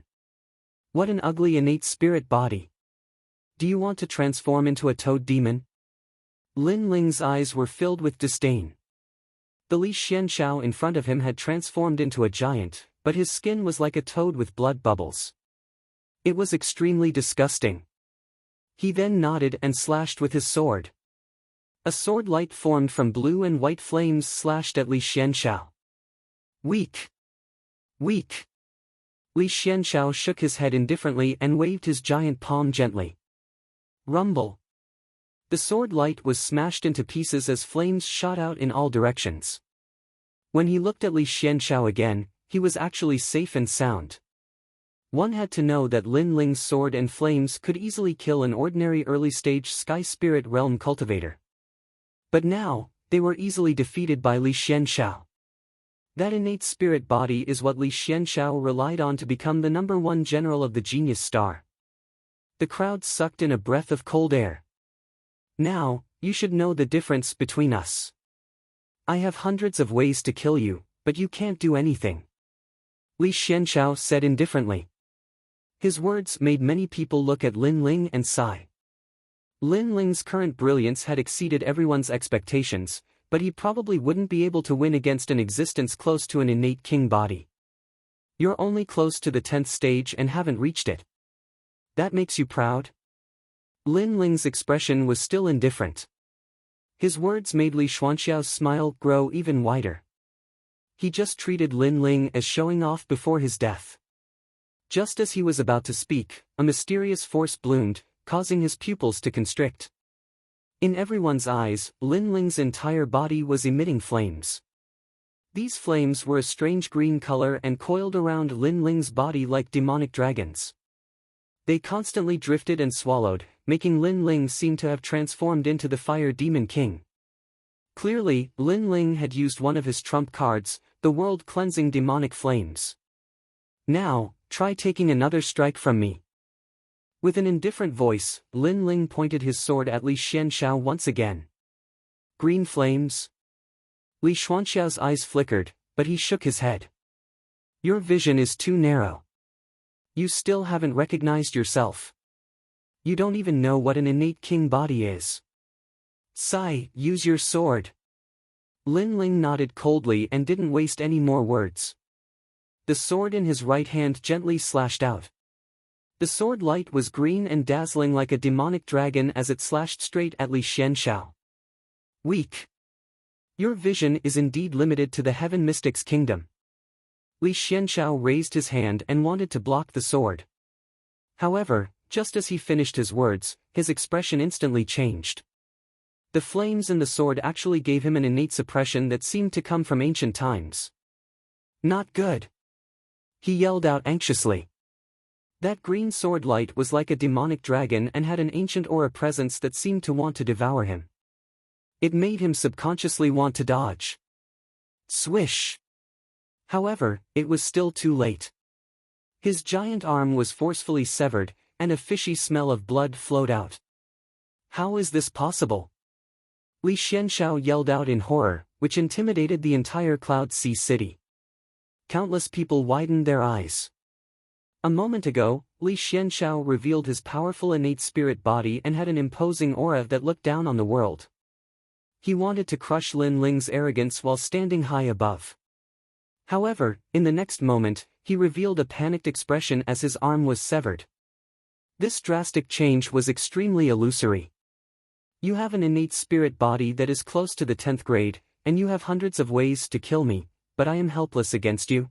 What an ugly innate spirit body. Do you want to transform into a toad demon? Lin Ling's eyes were filled with disdain. The Li Xianxiao in front of him had transformed into a giant, but his skin was like a toad with blood bubbles. It was extremely disgusting. He then nodded and slashed with his sword. A sword light formed from blue and white flames slashed at Li Xianxiao. Weak! Weak! Li Xianxiao shook his head indifferently and waved his giant palm gently. Rumble! The sword light was smashed into pieces as flames shot out in all directions. When he looked at Li Xianxiao again, he was actually safe and sound. One had to know that Lin Ling's sword and flames could easily kill an ordinary early-stage Sky Spirit Realm cultivator. But now, they were easily defeated by Li Xianxiao. That innate spirit body is what Li Xianxiao relied on to become the number 1 general of the genius star. The crowd sucked in a breath of cold air. Now, you should know the difference between us. I have hundreds of ways to kill you, but you can't do anything. Li Xianxiao said indifferently. His words made many people look at Lin Ling and sigh. Lin Ling's current brilliance had exceeded everyone's expectations, but he probably wouldn't be able to win against an existence close to an innate king body. You're only close to the 10th stage and haven't reached it. That makes you proud? Lin Ling's expression was still indifferent. His words made Li Xuanxiao's smile grow even wider. He just treated Lin Ling as showing off before his death. Just as he was about to speak, a mysterious force bloomed, causing his pupils to constrict. In everyone's eyes, Lin Ling's entire body was emitting flames. These flames were a strange green color and coiled around Lin Ling's body like demonic dragons. They constantly drifted and swallowed, making Lin Ling seem to have transformed into the Fire Demon King. Clearly, Lin Ling had used one of his trump cards, the world-cleansing demonic flames. Now, try taking another strike from me. With an indifferent voice, Lin Ling pointed his sword at Li Xianxiao once again. Green flames? Li Xuanxiao's eyes flickered, but he shook his head. Your vision is too narrow. You still haven't recognized yourself. You don't even know what an innate king body is. Sai, use your sword. Lin Ling nodded coldly and didn't waste any more words. The sword in his right hand gently slashed out. The sword light was green and dazzling like a demonic dragon as it slashed straight at Li Xianxiao. Weak. Your vision is indeed limited to the Heaven Mystic's kingdom. Li Xianxiao raised his hand and wanted to block the sword. However, just as he finished his words, his expression instantly changed. The flames in the sword actually gave him an innate suppression that seemed to come from ancient times. Not good. He yelled out anxiously. That green sword light was like a demonic dragon and had an ancient aura presence that seemed to want to devour him. It made him subconsciously want to dodge. Swish! However, it was still too late. His giant arm was forcefully severed, and a fishy smell of blood flowed out. How is this possible? Li Xianxiao yelled out in horror, which intimidated the entire Cloud Sea city. Countless people widened their eyes. A moment ago, Li Xianxiao revealed his powerful innate spirit body and had an imposing aura that looked down on the world. He wanted to crush Lin Ling's arrogance while standing high above. However, in the next moment, he revealed a panicked expression as his arm was severed. This drastic change was extremely illusory. You have an innate spirit body that is close to the 10th grade, and you have hundreds of ways to kill me, but I am helpless against you.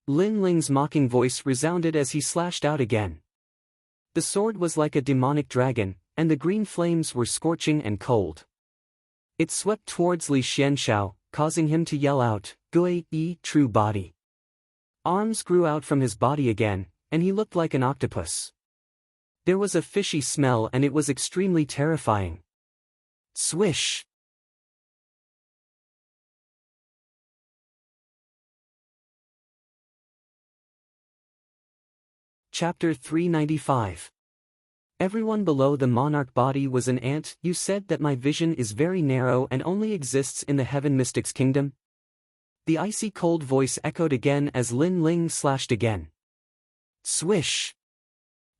Lin Ling's mocking voice resounded as he slashed out again. The sword was like a demonic dragon, and the green flames were scorching and cold. It swept towards Li Xianxiao, causing him to yell out, Gui Yi, true body. Arms grew out from his body again, and he looked like an octopus. There was a fishy smell and it was extremely terrifying. Swish! Chapter 395. Everyone below the monarch body was an ant. You said that my vision is very narrow and only exists in the Heaven Mystic's kingdom? The icy cold voice echoed again as Lin Ling slashed again. Swish!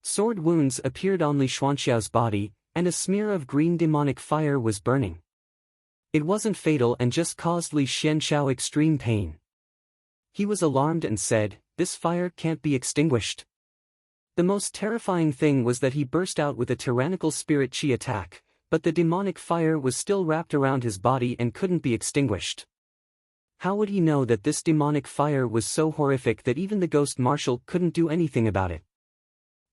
Sword wounds appeared on Li Xuanxiao's body, and a smear of green demonic fire was burning. It wasn't fatal and just caused Li Xianxiao extreme pain. He was alarmed and said, "This fire can't be extinguished." The most terrifying thing was that he burst out with a tyrannical spirit chi attack, but the demonic fire was still wrapped around his body and couldn't be extinguished. How would he know that this demonic fire was so horrific that even the ghost marshal couldn't do anything about it?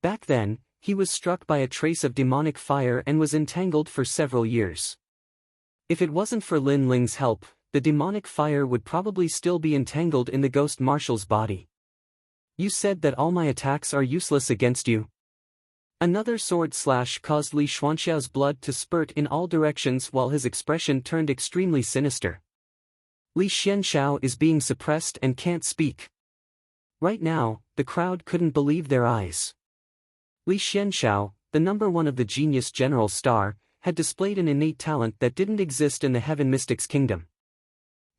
Back then, he was struck by a trace of demonic fire and was entangled for several years. If it wasn't for Lin Ling's help, the demonic fire would probably still be entangled in the ghost marshal's body. You said that all my attacks are useless against you. Another sword slash caused Li Xuanxiao's blood to spurt in all directions while his expression turned extremely sinister. Li Xianxiao is being suppressed and can't speak. Right now, the crowd couldn't believe their eyes. Li Xianxiao, the number one of the genius general star, had displayed an innate talent that didn't exist in the Heaven Mystic's kingdom.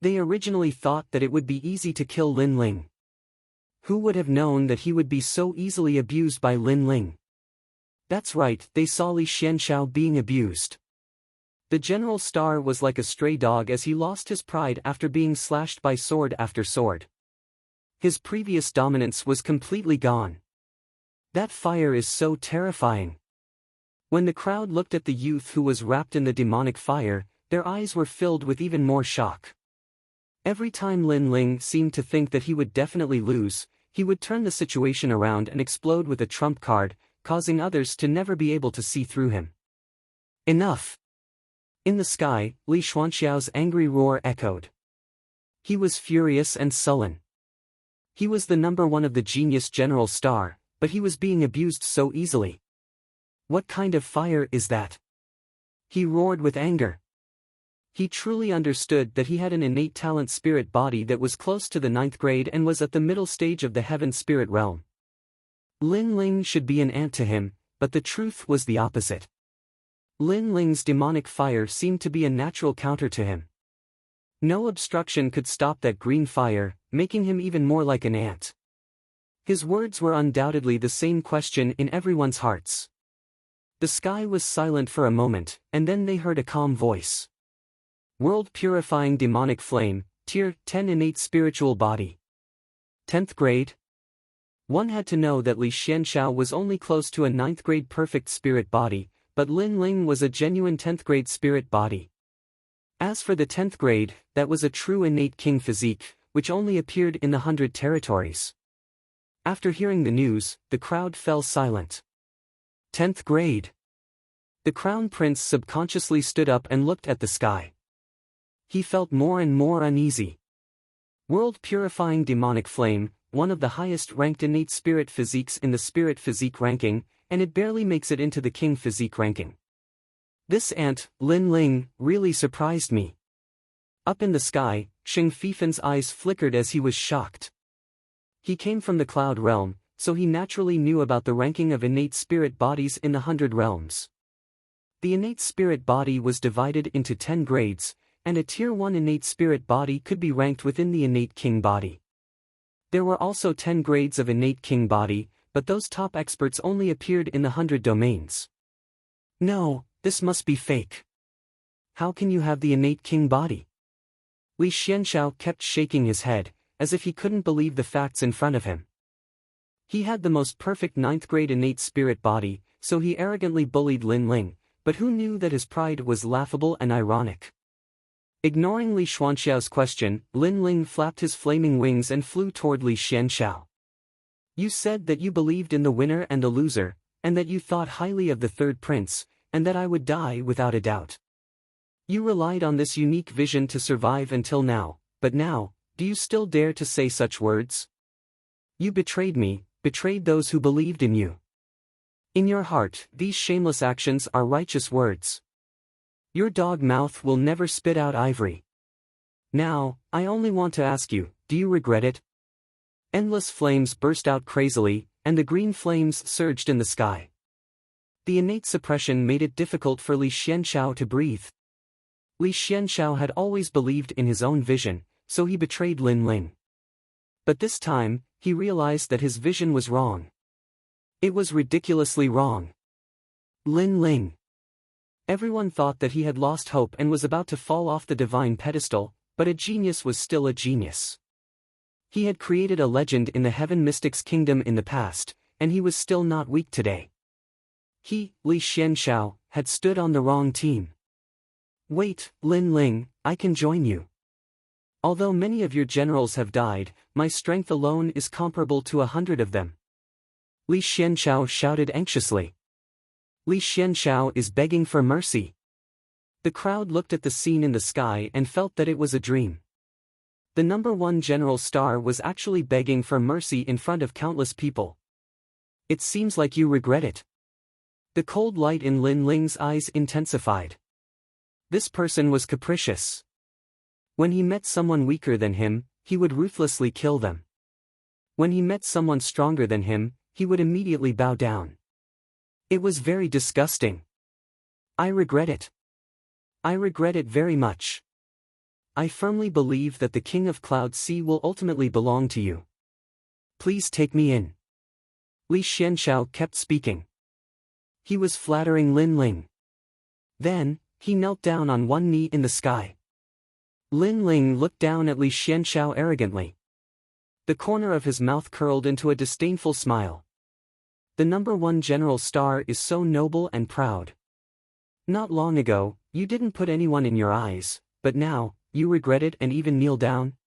They originally thought that it would be easy to kill Lin Ling. Who would have known that he would be so easily abused by Lin Ling? That's right, they saw Li Xianxiao being abused. The general star was like a stray dog as he lost his pride after being slashed by sword after sword. His previous dominance was completely gone. That fire is so terrifying. When the crowd looked at the youth who was wrapped in the demonic fire, their eyes were filled with even more shock. Every time Lin Ling seemed to think that he would definitely lose, he would turn the situation around and explode with a trump card, causing others to never be able to see through him. Enough! In the sky, Li Xuanxiao's angry roar echoed. He was furious and sullen. He was the number one of the genius general star, but he was being abused so easily. What kind of fire is that? He roared with anger. He truly understood that he had an innate talent spirit body that was close to the 9th grade and was at the middle stage of the heaven spirit realm. Lin Ling should be an ant to him, but the truth was the opposite. Lin Ling's demonic fire seemed to be a natural counter to him. No obstruction could stop that green fire, making him even more like an ant. His words were undoubtedly the same question in everyone's hearts. The sky was silent for a moment, and then they heard a calm voice. World-purifying demonic flame, Tier 10 innate spiritual body. 10th grade? One had to know that Li Xianxiao was only close to a 9th grade perfect spirit body, but Lin Ling was a genuine 10th grade spirit body. As for the 10th grade, that was a true innate king physique, which only appeared in the 100 territories. After hearing the news, the crowd fell silent. 10th grade. The crown prince subconsciously stood up and looked at the sky. He felt more and more uneasy. World-purifying demonic flame, one of the highest-ranked innate spirit physiques in the spirit physique ranking, and it barely makes it into the king physique ranking. This ant, Lin Ling, really surprised me. Up in the sky, Xing Fifan's eyes flickered as he was shocked. He came from the cloud realm, so he naturally knew about the ranking of innate spirit bodies in the 100 realms. The innate spirit body was divided into 10 grades, and a Tier 1 innate spirit body could be ranked within the innate king body. There were also 10 grades of innate king body, but those top experts only appeared in the 100 domains. No, this must be fake. How can you have the innate king body? Li Xianxiao kept shaking his head, as if he couldn't believe the facts in front of him. He had the most perfect 9th grade innate spirit body, so he arrogantly bullied Lin Ling, but who knew that his pride was laughable and ironic? Ignoring Li Xuanxiao's question, Lin Ling flapped his flaming wings and flew toward Li Xianxiao. You said that you believed in the winner and the loser, and that you thought highly of the third prince, and that I would die without a doubt. You relied on this unique vision to survive until now, but now, do you still dare to say such words? You betrayed me, betrayed those who believed in you. In your heart, these shameless actions are righteous words. Your dog mouth will never spit out ivory. Now, I only want to ask you, do you regret it? Endless flames burst out crazily, and the green flames surged in the sky. The innate suppression made it difficult for Li Xianxiao to breathe. Li Xianxiao had always believed in his own vision, so he betrayed Lin Ling. But this time, he realized that his vision was wrong. It was ridiculously wrong. Lin Ling. Everyone thought that he had lost hope and was about to fall off the divine pedestal, but a genius was still a genius. He had created a legend in the Heaven Mystics Kingdom in the past, and he was still not weak today. He, Li Xianxiao, had stood on the wrong team. Wait, Lin Ling, I can join you. Although many of your generals have died, my strength alone is comparable to 100 of them. Li Xianxiao shouted anxiously. Li Xianxiao is begging for mercy. The crowd looked at the scene in the sky and felt that it was a dream. The #1 general star was actually begging for mercy in front of countless people. It seems like you regret it. The cold light in Lin Ling's eyes intensified. This person was capricious. When he met someone weaker than him, he would ruthlessly kill them. When he met someone stronger than him, he would immediately bow down. It was very disgusting. I regret it. I regret it very much. I firmly believe that the King of Cloud Sea will ultimately belong to you. Please take me in. Li Xianxiao kept speaking. He was flattering Lin Ling. Then, he knelt down on one knee in the sky. Lin Ling looked down at Li Xianxiao arrogantly. The corner of his mouth curled into a disdainful smile. The #1 general star is so noble and proud. Not long ago, you didn't put anyone in your eyes, but now, you regret it and even kneel down?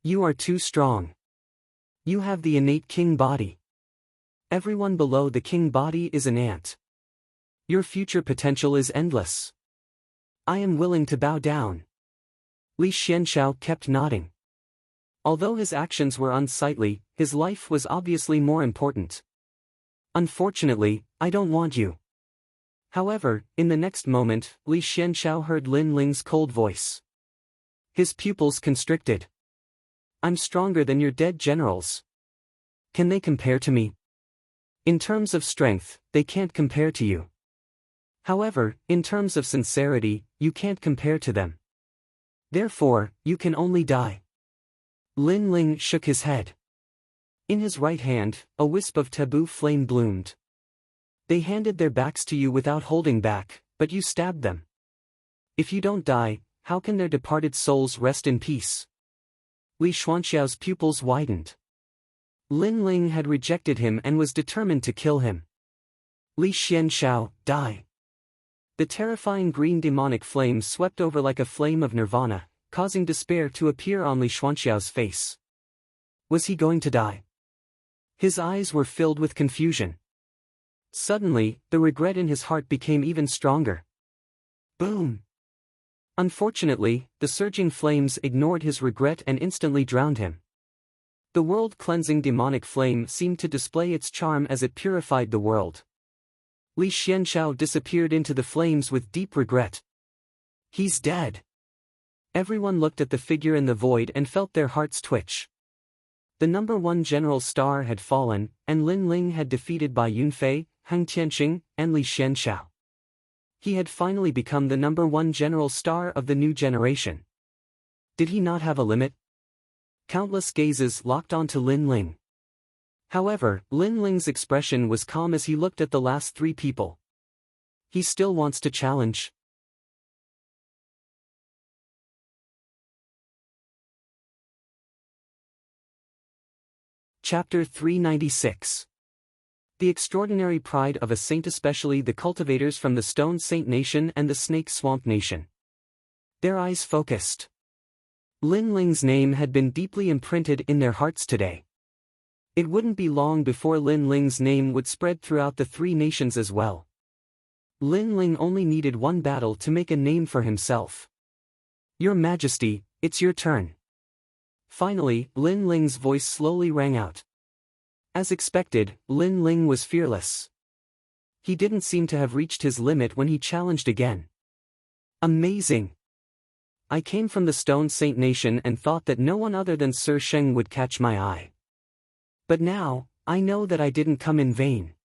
You are too strong. You have the innate king body. Everyone below the king body is an ant. Your future potential is endless. I am willing to bow down. Li Xianxiao kept nodding. Although his actions were unsightly, his life was obviously more important. Unfortunately, I don't want you. However, in the next moment, Li Xianxiao heard Lin Ling's cold voice. His pupils constricted. I'm stronger than your dead generals. Can they compare to me? In terms of strength, they can't compare to you. However, in terms of sincerity, you can't compare to them. Therefore, you can only die. Lin Ling shook his head. In his right hand, a wisp of taboo flame bloomed. They handed their backs to you without holding back, but you stabbed them. If you don't die, how can their departed souls rest in peace? Li Xuanxiao's pupils widened. Lin Ling had rejected him and was determined to kill him. Li Xianxiao, die. The terrifying green demonic flame swept over like a flame of nirvana, causing despair to appear on Li Xuanxiao's face. Was he going to die? His eyes were filled with confusion. Suddenly, the regret in his heart became even stronger. Boom! Unfortunately, the surging flames ignored his regret and instantly drowned him. The world-cleansing demonic flame seemed to display its charm as it purified the world. Li Xianxiao disappeared into the flames with deep regret. He's dead. Everyone looked at the figure in the void and felt their hearts twitch. The number 1 general star had fallen, and Lin Ling had defeated by Yunfei, Heng Tianqing, and Li Xianxiao. He had finally become the number 1 general star of the new generation. Did he not have a limit? Countless gazes locked onto Lin Ling. However, Lin Ling's expression was calm as he looked at the last 3 people. He still wants to challenge. Chapter 396. The extraordinary pride of a saint, especially the cultivators from the Stone Saint Nation and the Snake Swamp Nation. Their eyes focused. Lin Ling's name had been deeply imprinted in their hearts today. It wouldn't be long before Lin Ling's name would spread throughout the 3 nations as well. Lin Ling only needed 1 battle to make a name for himself. Your Majesty, it's your turn. Finally, Lin Ling's voice slowly rang out. As expected, Lin Ling was fearless. He didn't seem to have reached his limit when he challenged again. Amazing! I came from the Stone Saint Nation and thought that no one other than Sir Sheng would catch my eye. But now, I know that I didn't come in vain.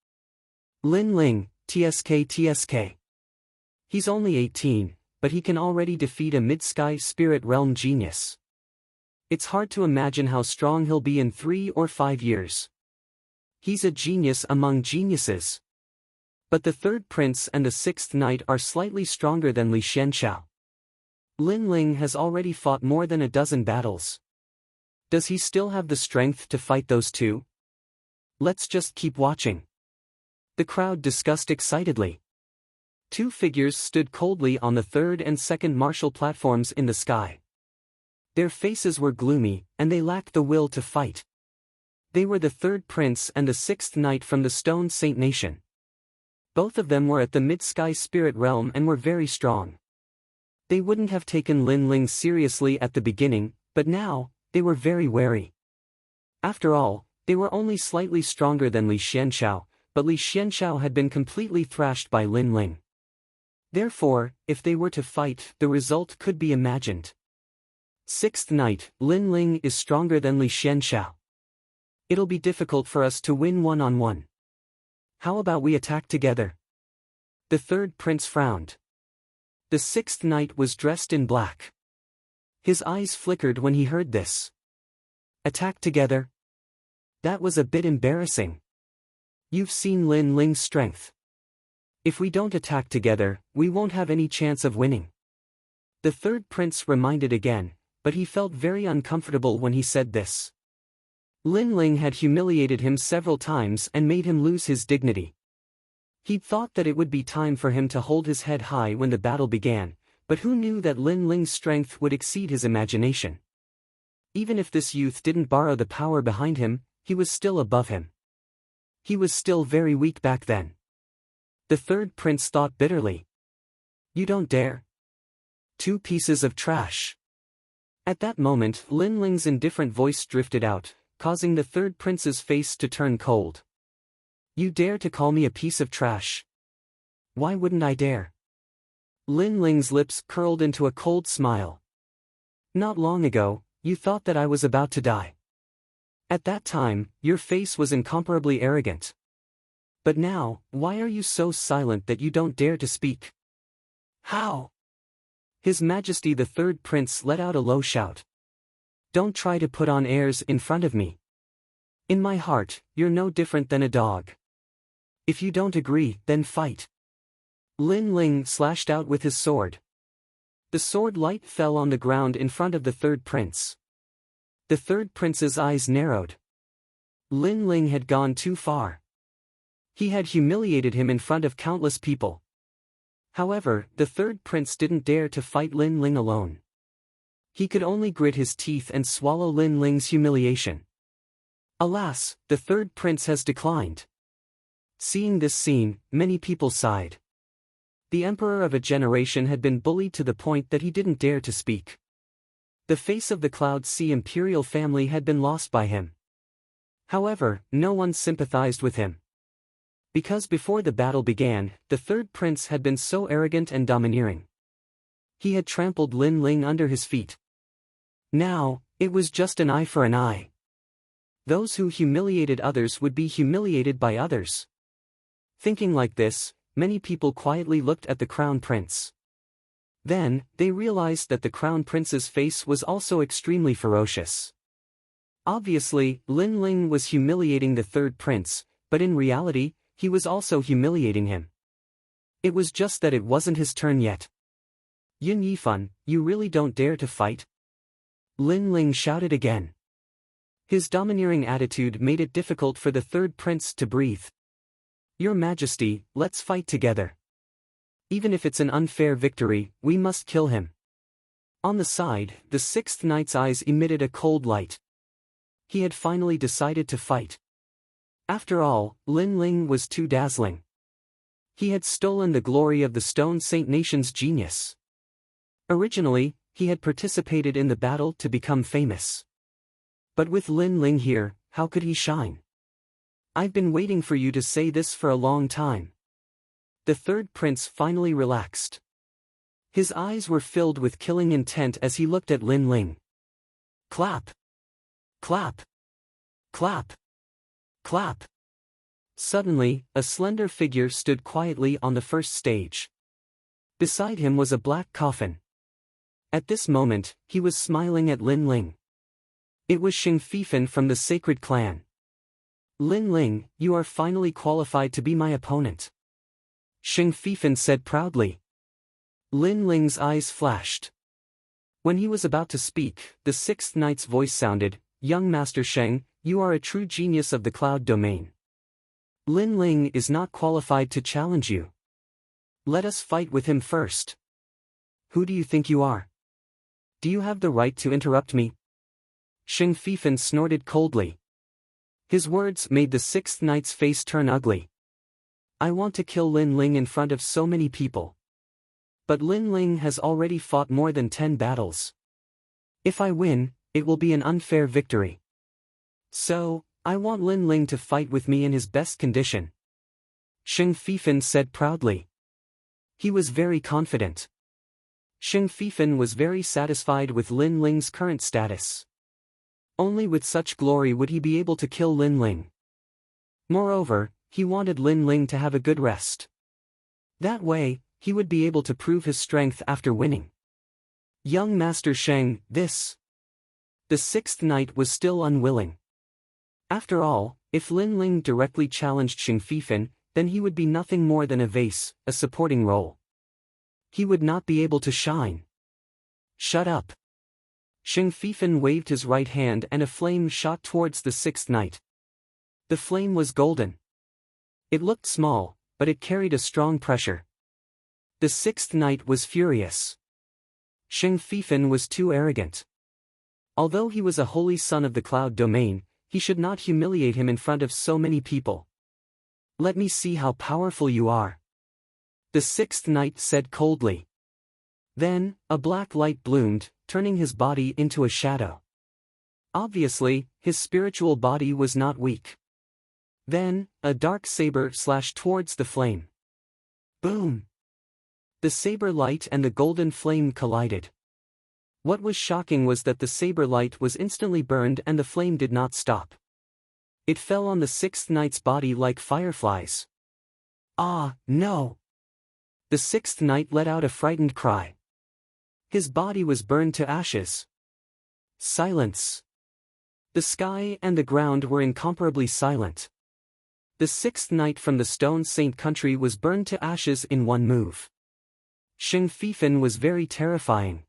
Lin Ling, TSK. He's only 18, but he can already defeat a mid-sky spirit realm genius. It's hard to imagine how strong he'll be in 3 or 5 years. He's a genius among geniuses. But the 3rd prince and the 6th knight are slightly stronger than Li Xianxiao. Lin Ling has already fought more than a dozen battles. Does he still have the strength to fight those 2? Let's just keep watching. The crowd discussed excitedly. 2 figures stood coldly on the 3rd and 2nd martial platforms in the sky. Their faces were gloomy, and they lacked the will to fight. They were the 3rd prince and the 6th knight from the Stone Saint Nation. Both of them were at the mid-sky spirit realm and were very strong. They wouldn't have taken Lin Ling seriously at the beginning, but now, they were very wary. After all, they were only slightly stronger than Li Xianxiao, but Li Xianxiao had been completely thrashed by Lin Ling. Therefore, if they were to fight, the result could be imagined. 6th Knight, Lin Ling is stronger than Li Xianxiao. It'll be difficult for us to win one-on-one. How about we attack together? The 3rd prince frowned. The 6th Knight was dressed in black. His eyes flickered when he heard this. Attack together? That was a bit embarrassing. You've seen Lin Ling's strength. If we don't attack together, we won't have any chance of winning. The 3rd prince reminded again, but he felt very uncomfortable when he said this. Lin Ling had humiliated him several times and made him lose his dignity. He'd thought that it would be time for him to hold his head high when the battle began, but who knew that Lin Ling's strength would exceed his imagination? Even if this youth didn't borrow the power behind him, he was still above him. He was still very weak back then. The 3rd prince thought bitterly. You don't dare. 2 pieces of trash. At that moment, Lin Ling's indifferent voice drifted out, causing the 3rd prince's face to turn cold. You dare to call me a piece of trash? Why wouldn't I dare? Lin Ling's lips curled into a cold smile. Not long ago, you thought that I was about to die. At that time, your face was incomparably arrogant. But now, why are you so silent that you don't dare to speak? How? His Majesty the Third Prince let out a low shout. Don't try to put on airs in front of me. In my heart, you're no different than a dog. If you don't agree, then fight. Lin Ling slashed out with his sword. The sword light fell on the ground in front of the third prince. The third prince's eyes narrowed. Lin Ling had gone too far. He had humiliated him in front of countless people. However, the third prince didn't dare to fight Lin Ling alone. He could only grit his teeth and swallow Lin Ling's humiliation. Alas, the third prince has declined. Seeing this scene, many people sighed. The emperor of a generation had been bullied to the point that he didn't dare to speak. The face of the Cloud Sea imperial family had been lost by him. However, no one sympathized with him. Because before the battle began, the third prince had been so arrogant and domineering. He had trampled Lin Ling under his feet. Now, it was just an eye for an eye. Those who humiliated others would be humiliated by others. Thinking like this, many people quietly looked at the crown prince. Then, they realized that the crown prince's face was also extremely ferocious. Obviously, Lin Ling was humiliating the third prince, but in reality, he was also humiliating him. It was just that it wasn't his turn yet. Yin Yifan, you really don't dare to fight? Lin Ling shouted again. His domineering attitude made it difficult for the third prince to breathe. Your Majesty, let's fight together. Even if it's an unfair victory, we must kill him. On the side, the sixth knight's eyes emitted a cold light. He had finally decided to fight. After all, Lin Ling was too dazzling. He had stolen the glory of the Stone Saint Nation's genius. Originally, he had participated in the battle to become famous. But with Lin Ling here, how could he shine? I've been waiting for you to say this for a long time. The third prince finally relaxed. His eyes were filled with killing intent as he looked at Lin Ling. Clap! Clap! Clap! Clap! Suddenly, a slender figure stood quietly on the first stage. Beside him was a black coffin. At this moment, he was smiling at Lin Ling. It was Xing Fifan from the Sacred Clan. Lin Ling, you are finally qualified to be my opponent. Xing Fifan said proudly. Lin Ling's eyes flashed. When he was about to speak, the sixth knight's voice sounded, Young Master Sheng, you are a true genius of the cloud domain. Lin Ling is not qualified to challenge you. Let us fight with him first. Who do you think you are? Do you have the right to interrupt me? Xing Fifan snorted coldly. His words made the sixth knight's face turn ugly. I want to kill Lin Ling in front of so many people. But Lin Ling has already fought more than 10 battles. If I win, it will be an unfair victory. So, I want Lin Ling to fight with me in his best condition. Xing Fifan said proudly. He was very confident. Xing Fifan was very satisfied with Lin Ling's current status. Only with such glory would he be able to kill Lin Ling. Moreover, he wanted Lin Ling to have a good rest. That way, he would be able to prove his strength after winning. Young Master Sheng, this. The sixth knight was still unwilling. After all, if Lin Ling directly challenged Xing Fifan, then he would be nothing more than a vase, a supporting role. He would not be able to shine. Shut up. Xing Fifan waved his right hand and a flame shot towards the sixth knight. The flame was golden. It looked small, but it carried a strong pressure. The sixth knight was furious. Xing Fifan was too arrogant. Although he was a holy son of the cloud domain, he should not humiliate him in front of so many people. Let me see how powerful you are. The sixth knight said coldly. Then, a black light bloomed, turning his body into a shadow. Obviously, his spiritual body was not weak. Then, a dark saber slashed towards the flame. Boom! The saber light and the golden flame collided. What was shocking was that the saber light was instantly burned and the flame did not stop. It fell on the sixth knight's body like fireflies. Ah, no! The sixth knight let out a frightened cry. His body was burned to ashes. Silence. The sky and the ground were incomparably silent. The sixth knight from the Stone Saint country was burned to ashes in one move. Xing Fifan was very terrifying.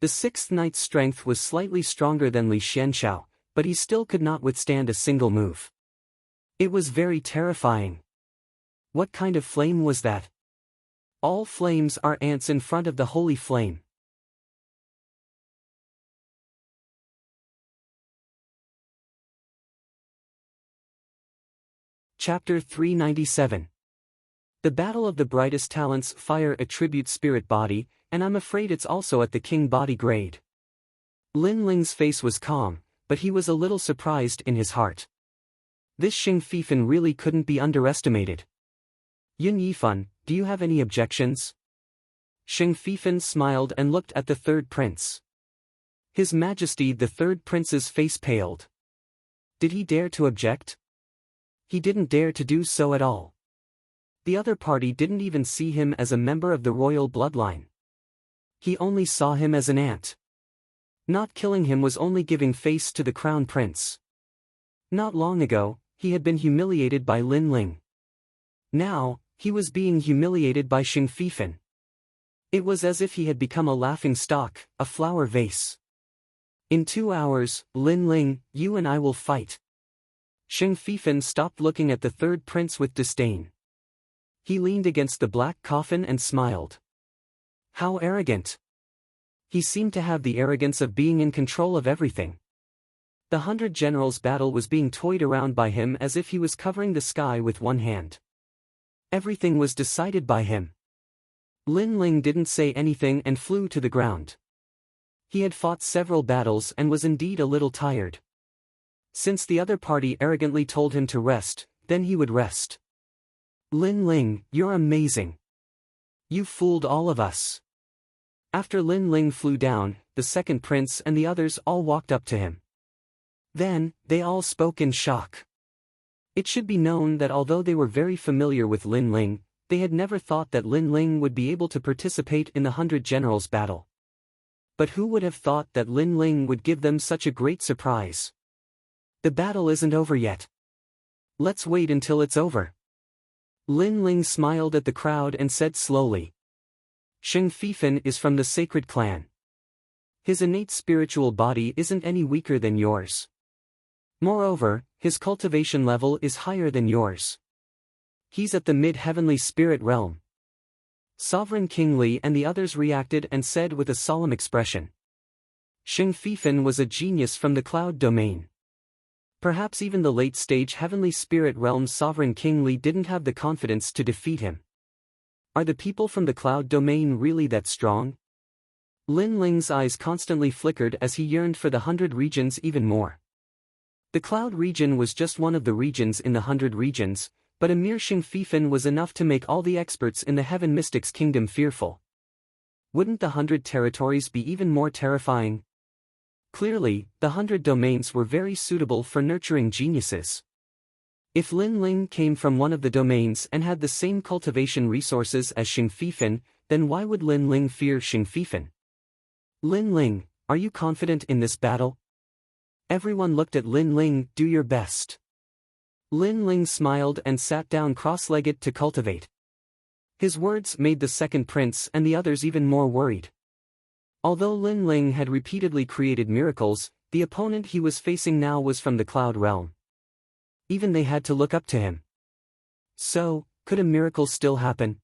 The sixth knight's strength was slightly stronger than Li Xianxiao, but he still could not withstand a single move. It was very terrifying. What kind of flame was that? All flames are ants in front of the holy flame. Chapter 397. The Battle of the Brightest Talents Fire attribute spirit body, and I'm afraid it's also at the king body grade. Lin Ling's face was calm, but he was a little surprised in his heart. This Xing Fifan really couldn't be underestimated. Yin Yifan, do you have any objections? Xing Fifan smiled and looked at the third prince. His Majesty the third prince's face paled. Did he dare to object? He didn't dare to do so at all. The other party didn't even see him as a member of the royal bloodline. He only saw him as an ant. Not killing him was only giving face to the crown prince. Not long ago, he had been humiliated by Lin Ling. Now, he was being humiliated by Xing Fifan. It was as if he had become a laughing stock, a flower vase. In 2 hours, Lin Ling, you and I will fight. Xing Fifan stopped looking at the third prince with disdain. He leaned against the black coffin and smiled. How arrogant! He seemed to have the arrogance of being in control of everything. The 100 Generals battle was being toyed around by him as if he was covering the sky with one hand. Everything was decided by him. Lin Ling didn't say anything and flew to the ground. He had fought several battles and was indeed a little tired. Since the other party arrogantly told him to rest, then he would rest. Lin Ling, you're amazing. You fooled all of us. After Lin Ling flew down, the second prince and the others all walked up to him. Then, they all spoke in shock. It should be known that although they were very familiar with Lin Ling, they had never thought that Lin Ling would be able to participate in the 100 Generals battle. But who would have thought that Lin Ling would give them such a great surprise? The battle isn't over yet. Let's wait until it's over. Lin Ling smiled at the crowd and said slowly. Xing Fifan is from the sacred clan. His innate spiritual body isn't any weaker than yours. Moreover, his cultivation level is higher than yours. He's at the mid-heavenly spirit realm. Sovereign King Li and the others reacted and said with a solemn expression. Xing Fifan was a genius from the cloud domain. Perhaps even the late-stage heavenly spirit realm's Sovereign King Li didn't have the confidence to defeat him. Are the people from the cloud domain really that strong? Lin Ling's eyes constantly flickered as he yearned for the 100 regions even more. The cloud region was just one of the regions in the 100 regions, but a mere Xing Fifan was enough to make all the experts in the Heaven Mystics Kingdom fearful. Wouldn't the 100 territories be even more terrifying? Clearly, the 100 domains were very suitable for nurturing geniuses. If Lin Ling came from one of the domains and had the same cultivation resources as Xing Fifan, then why would Lin Ling fear Xing Fifan? Lin Ling, are you confident in this battle? Everyone looked at Lin Ling. Do your best. Lin Ling smiled and sat down cross-legged to cultivate. His words made the second prince and the others even more worried. Although Lin Ling had repeatedly created miracles, the opponent he was facing now was from the cloud realm. Even they had to look up to him. So, could a miracle still happen?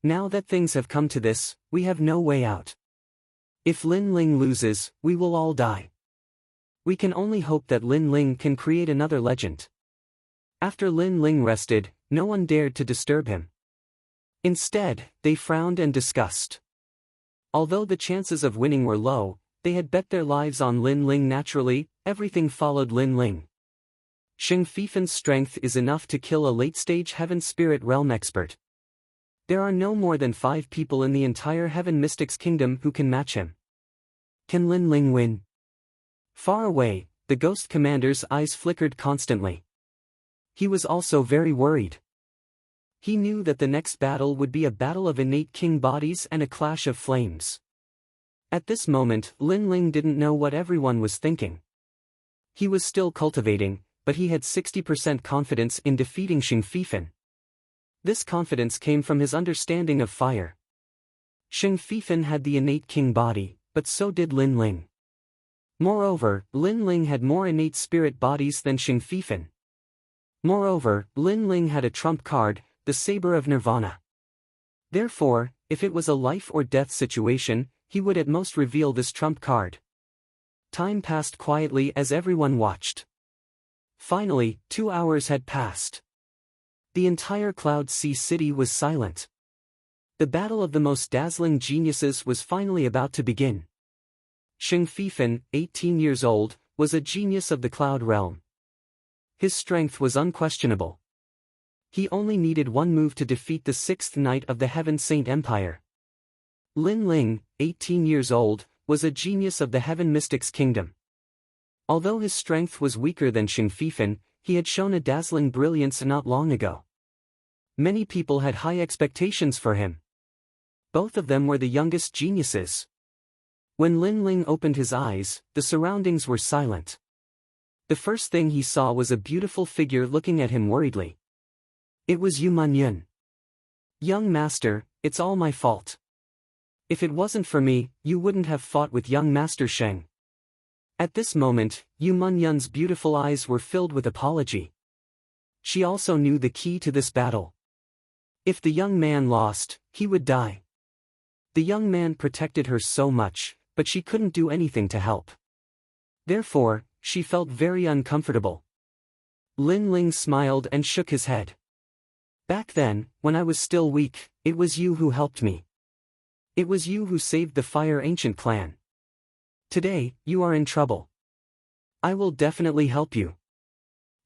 Now that things have come to this, we have no way out. If Lin Ling loses, we will all die. We can only hope that Lin Ling can create another legend. After Lin Ling rested, no one dared to disturb him. Instead, they frowned and discussed. Although the chances of winning were low, they had bet their lives on Lin Ling. Naturally, everything followed Lin Ling. Xing Fifen's strength is enough to kill a late-stage Heaven Spirit Realm expert. There are no more than 5 people in the entire Heaven Mystics Kingdom who can match him. Can Lin Ling win? Far away, the Ghost Commander's eyes flickered constantly. He was also very worried. He knew that the next battle would be a battle of innate king bodies and a clash of flames. At this moment, Lin Ling didn't know what everyone was thinking. He was still cultivating, but he had 60% confidence in defeating Xing Fifen. This confidence came from his understanding of fire. Xing Fifen had the innate king body, but so did Lin Ling. Moreover, Lin Ling had more innate spirit bodies than Xing Fifen. Moreover, Lin Ling had a trump card, the Saber of Nirvana. Therefore, if it was a life or death situation, he would at most reveal this trump card. Time passed quietly as everyone watched. Finally, 2 hours had passed. The entire Cloud Sea City was silent. The battle of the most dazzling geniuses was finally about to begin. Xing Fifen, 18 years old, was a genius of the Cloud Realm. His strength was unquestionable. He only needed one move to defeat the 6th Knight of the Heaven Saint Empire. Lin Ling, 18 years old, was a genius of the Heaven Mystics Kingdom. Although his strength was weaker than Xing Fifen, he had shown a dazzling brilliance not long ago. Many people had high expectations for him. Both of them were the youngest geniuses. When Lin Ling opened his eyes, the surroundings were silent. The first thing he saw was a beautiful figure looking at him worriedly. It was Yu Munyun. Young master, it's all my fault. If it wasn't for me, you wouldn't have fought with young Master Sheng. At this moment, Yu Munyun's beautiful eyes were filled with apology. She also knew the key to this battle. If the young man lost, he would die. The young man protected her so much, but she couldn't do anything to help. Therefore, she felt very uncomfortable. Lin Ling smiled and shook his head. Back then, when I was still weak, it was you who helped me. It was you who saved the Fire Ancient clan. Today, you are in trouble. I will definitely help you.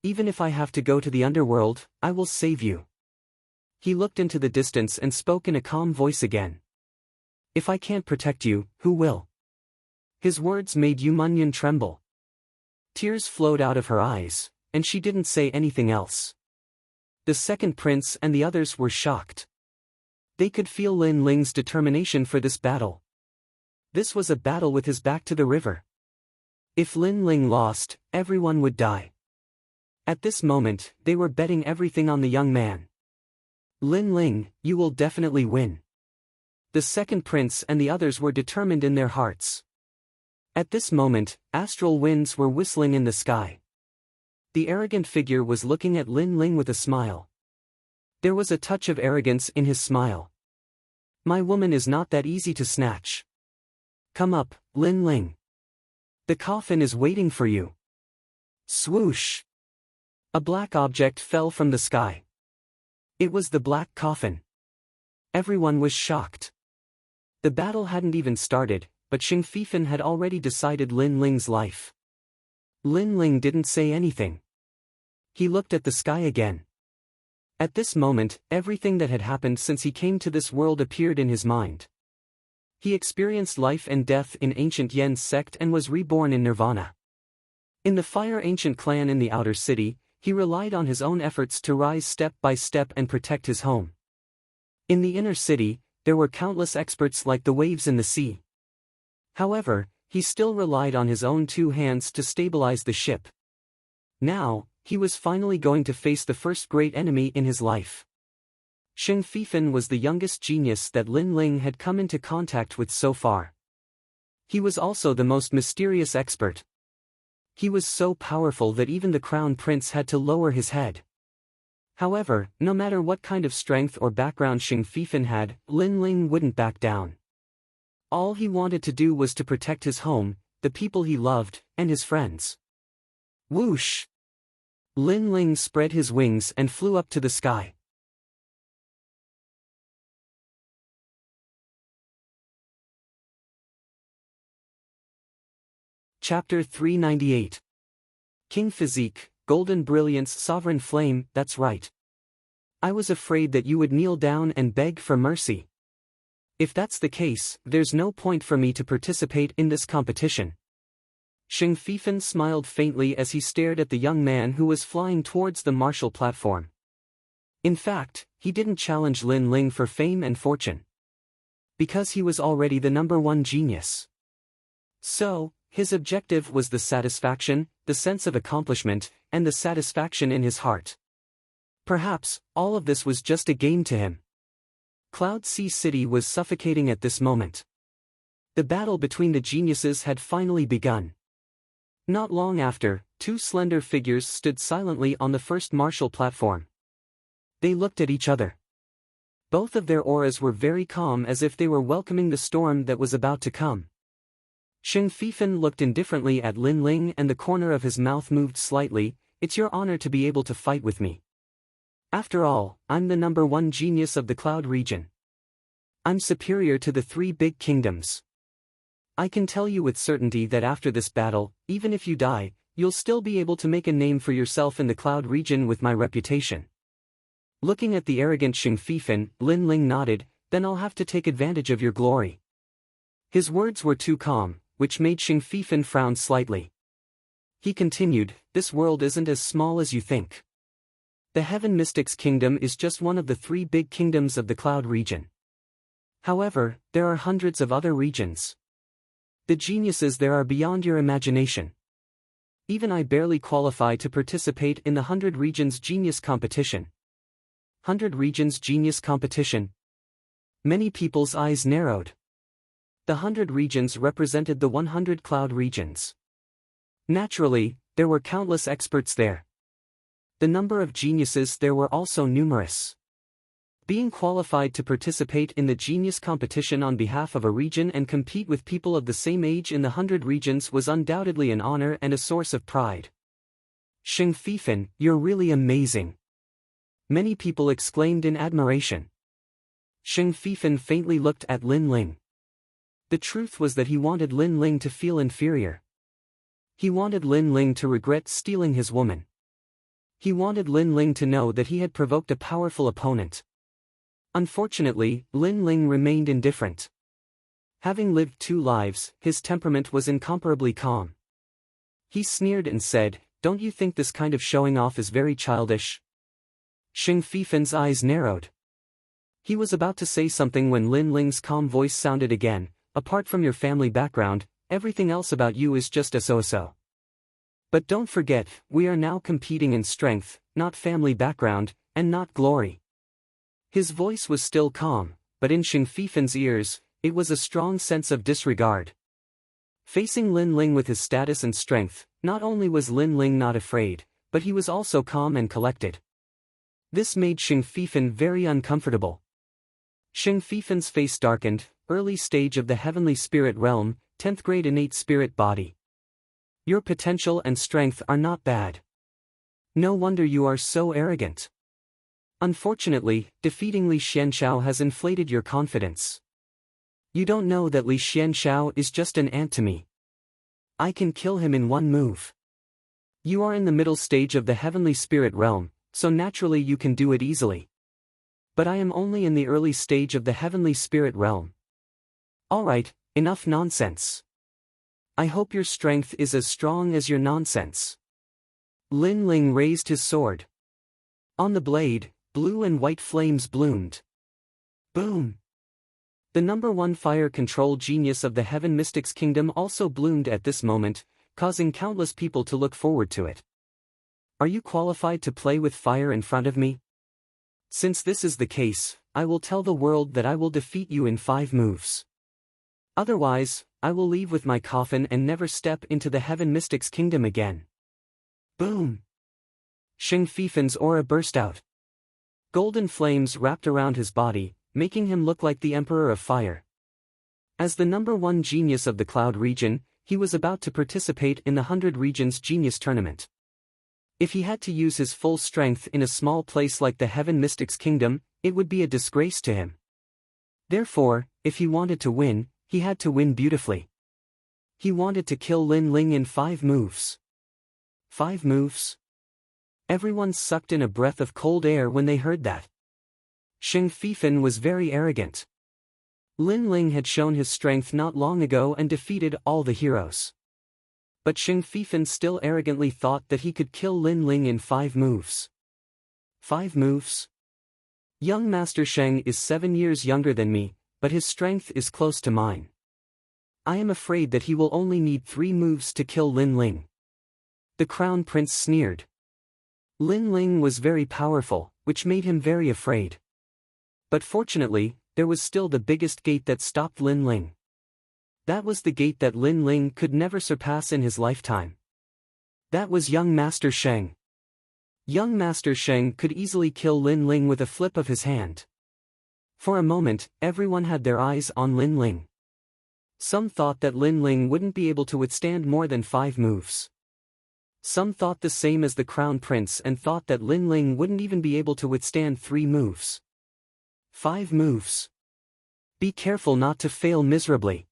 Even if I have to go to the underworld, I will save you. He looked into the distance and spoke in a calm voice again. If I can't protect you, who will? His words made Yu Munyun tremble. Tears flowed out of her eyes, and she didn't say anything else. The second prince and the others were shocked. They could feel Lin Ling's determination for this battle. This was a battle with his back to the river. If Lin Ling lost, everyone would die. At this moment, they were betting everything on the young man. Lin Ling, you will definitely win. The second prince and the others were determined in their hearts. At this moment, astral winds were whistling in the sky. The arrogant figure was looking at Lin Ling with a smile. There was a touch of arrogance in his smile. My woman is not that easy to snatch. Come up, Lin Ling. The coffin is waiting for you. Swoosh! A black object fell from the sky. It was the black coffin. Everyone was shocked. The battle hadn't even started, but Xing Fifen had already decided Lin Ling's life. Lin Ling didn't say anything. He looked at the sky again. At this moment, everything that had happened since he came to this world appeared in his mind. He experienced life and death in ancient Yen sect and was reborn in Nirvana. In the Fire Ancient clan in the outer city, he relied on his own efforts to rise step by step and protect his home. In the inner city, there were countless experts like the waves in the sea. However, he still relied on his own 2 hands to stabilize the ship. Now, he was finally going to face the first great enemy in his life. Xing Fifen was the youngest genius that Lin Ling had come into contact with so far. He was also the most mysterious expert. He was so powerful that even the crown prince had to lower his head. However, no matter what kind of strength or background Xing Fifen had, Lin Ling wouldn't back down. All he wanted to do was to protect his home, the people he loved, and his friends. Whoosh! Lin Ling spread his wings and flew up to the sky. Chapter 398. King Physique, golden brilliance, sovereign flame, that's right. I was afraid that you would kneel down and beg for mercy. If that's the case, there's no point for me to participate in this competition. Xing Fifan smiled faintly as he stared at the young man who was flying towards the martial platform. In fact, he didn't challenge Lin Ling for fame and fortune, because he was already the #1 genius. So, his objective was the satisfaction, the sense of accomplishment, and the satisfaction in his heart. Perhaps, all of this was just a game to him. Cloud Sea City was suffocating at this moment. The battle between the geniuses had finally begun. Not long after, two slender figures stood silently on the first martial platform. They looked at each other. Both of their auras were very calm, as if they were welcoming the storm that was about to come. Xing Fifan looked indifferently at Lin Ling and the corner of his mouth moved slightly. It's your honor to be able to fight with me. After all, I'm the #1 genius of the Cloud region. I'm superior to the 3 big kingdoms. I can tell you with certainty that after this battle, even if you die, you'll still be able to make a name for yourself in the Cloud region with my reputation. Looking at the arrogant Xing Fifan, Lin Ling nodded, then I'll have to take advantage of your glory. His words were too calm, which made Xing Fifan frown slightly. He continued, this world isn't as small as you think. The Heaven Mystics Kingdom is just one of the 3 big kingdoms of the Cloud region. However, there are hundreds of other regions. The geniuses there are beyond your imagination. Even I barely qualify to participate in the 100 Regions Genius Competition. 100 Regions Genius Competition. Many people's eyes narrowed. The 100 regions represented the 100 Cloud regions. Naturally, there were countless experts there. The number of geniuses there were also numerous. Being qualified to participate in the genius competition on behalf of a region and compete with people of the same age in the 100 regions was undoubtedly an honor and a source of pride. Xing Fifan, you're really amazing. Many people exclaimed in admiration. Xing Fifan faintly looked at Lin Ling. The truth was that he wanted Lin Ling to feel inferior. He wanted Lin Ling to regret stealing his woman. He wanted Lin Ling to know that he had provoked a powerful opponent. Unfortunately, Lin Ling remained indifferent. Having lived 2 lives, his temperament was incomparably calm. He sneered and said, don't you think this kind of showing off is very childish? Xing Fifan's eyes narrowed. He was about to say something when Lin Ling's calm voice sounded again, apart from your family background, everything else about you is just a so-so. But don't forget, we are now competing in strength, not family background, and not glory. His voice was still calm, but in Xing Fifan's ears, it was a strong sense of disregard. Facing Lin Ling with his status and strength, not only was Lin Ling not afraid, but he was also calm and collected. This made Xing Fifan very uncomfortable. Xing Fifan's face darkened, early stage of the heavenly spirit realm, 10th grade innate spirit body. Your potential and strength are not bad. No wonder you are so arrogant. Unfortunately, defeating Li Xianxiao has inflated your confidence. You don't know that Li Xianxiao is just an ant to me. I can kill him in 1 move. You are in the middle stage of the heavenly spirit realm, so naturally you can do it easily. But I am only in the early stage of the heavenly spirit realm. Alright, enough nonsense. I hope your strength is as strong as your nonsense. Lin Ling raised his sword. On the blade, blue and white flames bloomed. Boom! The #1 fire control genius of the Heaven Mystics Kingdom also bloomed at this moment, causing countless people to look forward to it. Are you qualified to play with fire in front of me? Since this is the case, I will tell the world that I will defeat you in 5 moves. Otherwise, I will leave with my coffin and never step into the Heaven Mystics Kingdom again. Boom! Xing Fifan's aura burst out. Golden flames wrapped around his body, making him look like the Emperor of Fire. As the #1 genius of the Cloud region, he was about to participate in the 100 Regions Genius Tournament. If he had to use his full strength in a small place like the Heaven Mystics Kingdom, it would be a disgrace to him. Therefore, if he wanted to win, he had to win beautifully. He wanted to kill Lin Ling in 5 moves. 5 moves? Everyone sucked in a breath of cold air when they heard that. Xing Fifan was very arrogant. Lin Ling had shown his strength not long ago and defeated all the heroes. But Xing Fifan still arrogantly thought that he could kill Lin Ling in 5 moves. 5 moves? Young Master Sheng is 7 years younger than me, but his strength is close to mine. I am afraid that he will only need 3 moves to kill Lin Ling. The Crown Prince sneered. Lin Ling was very powerful, which made him very afraid. But fortunately, there was still the biggest gate that stopped Lin Ling. That was the gate that Lin Ling could never surpass in his lifetime. That was young Master Sheng. Young Master Sheng could easily kill Lin Ling with a flip of his hand. For a moment, everyone had their eyes on Lin Ling. Some thought that Lin Ling wouldn't be able to withstand more than 5 moves. Some thought the same as the Crown Prince and thought that Lin Ling wouldn't even be able to withstand 3 moves. 5 moves. Be careful not to fail miserably.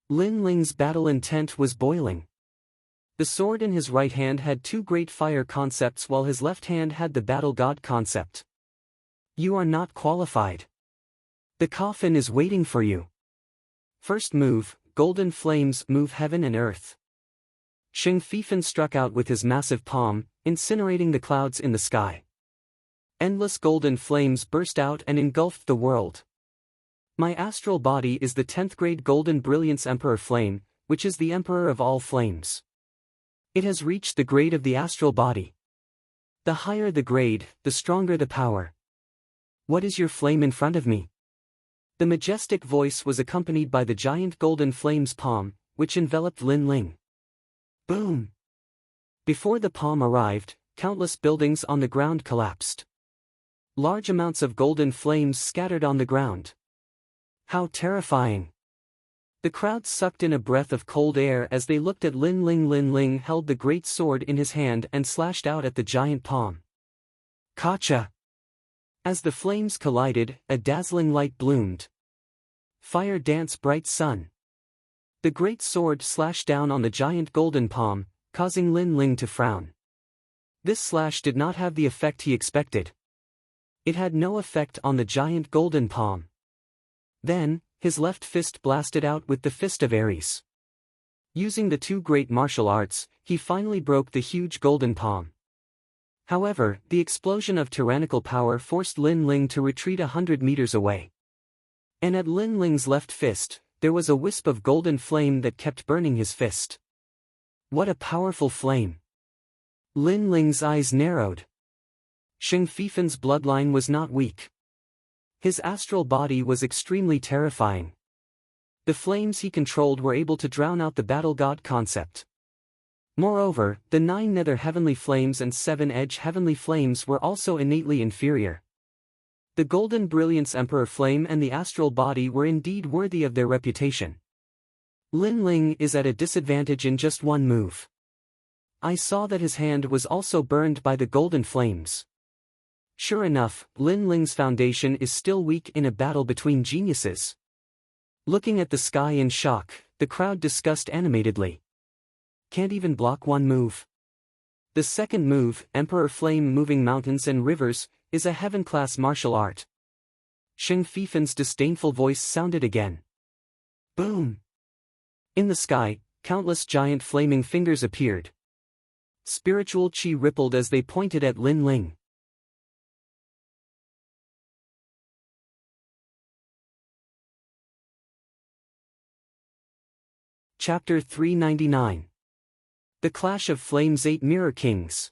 Lin Ling's battle intent was boiling. The sword in his right hand had 2 great fire concepts while his left hand had the battle god concept. You are not qualified. The coffin is waiting for you. First move, golden flames move heaven and earth. Xing Fifan struck out with his massive palm, incinerating the clouds in the sky. Endless golden flames burst out and engulfed the world. My astral body is the 10th grade golden brilliance emperor flame, which is the emperor of all flames. It has reached the grade of the astral body. The higher the grade, the stronger the power. What is your flame in front of me? The majestic voice was accompanied by the giant golden flame's palm, which enveloped Lin Ling. Boom! Before the palm arrived, countless buildings on the ground collapsed. Large amounts of golden flames scattered on the ground. How terrifying! The crowd sucked in a breath of cold air as they looked at Lin Ling. Lin Ling held the great sword in his hand and slashed out at the giant palm. Gotcha! As the flames collided, a dazzling light bloomed. Fire dance bright sun. The great sword slashed down on the giant golden palm, causing Lin Ling to frown. This slash did not have the effect he expected. It had no effect on the giant golden palm. Then, his left fist blasted out with the Fist of Ares. Using the 2 great martial arts, he finally broke the huge golden palm. However, the explosion of tyrannical power forced Lin Ling to retreat 100 meters away. And at Lin Ling's left fist, there was a wisp of golden flame that kept burning his fist. What a powerful flame! Lin Ling's eyes narrowed. Xing Fifan's bloodline was not weak. His astral body was extremely terrifying. The flames he controlled were able to drown out the battle god concept. Moreover, the 9 nether heavenly flames and 7 edge heavenly flames were also innately inferior. The golden brilliance emperor flame and the astral body were indeed worthy of their reputation. Lin Ling is at a disadvantage in just 1 move. I saw that his hand was also burned by the golden flames. Sure enough, Lin Ling's foundation is still weak in a battle between geniuses. Looking at the sky in shock, the crowd discussed animatedly. Can't even block 1 move. The second move, Emperor Flame moving mountains and rivers, is a heaven-class martial art. Xing Fifan's disdainful voice sounded again. Boom! In the sky, countless giant flaming fingers appeared. Spiritual chi rippled as they pointed at Lin Ling. Chapter 399. The Clash of Flames. 8 Mirror Kings.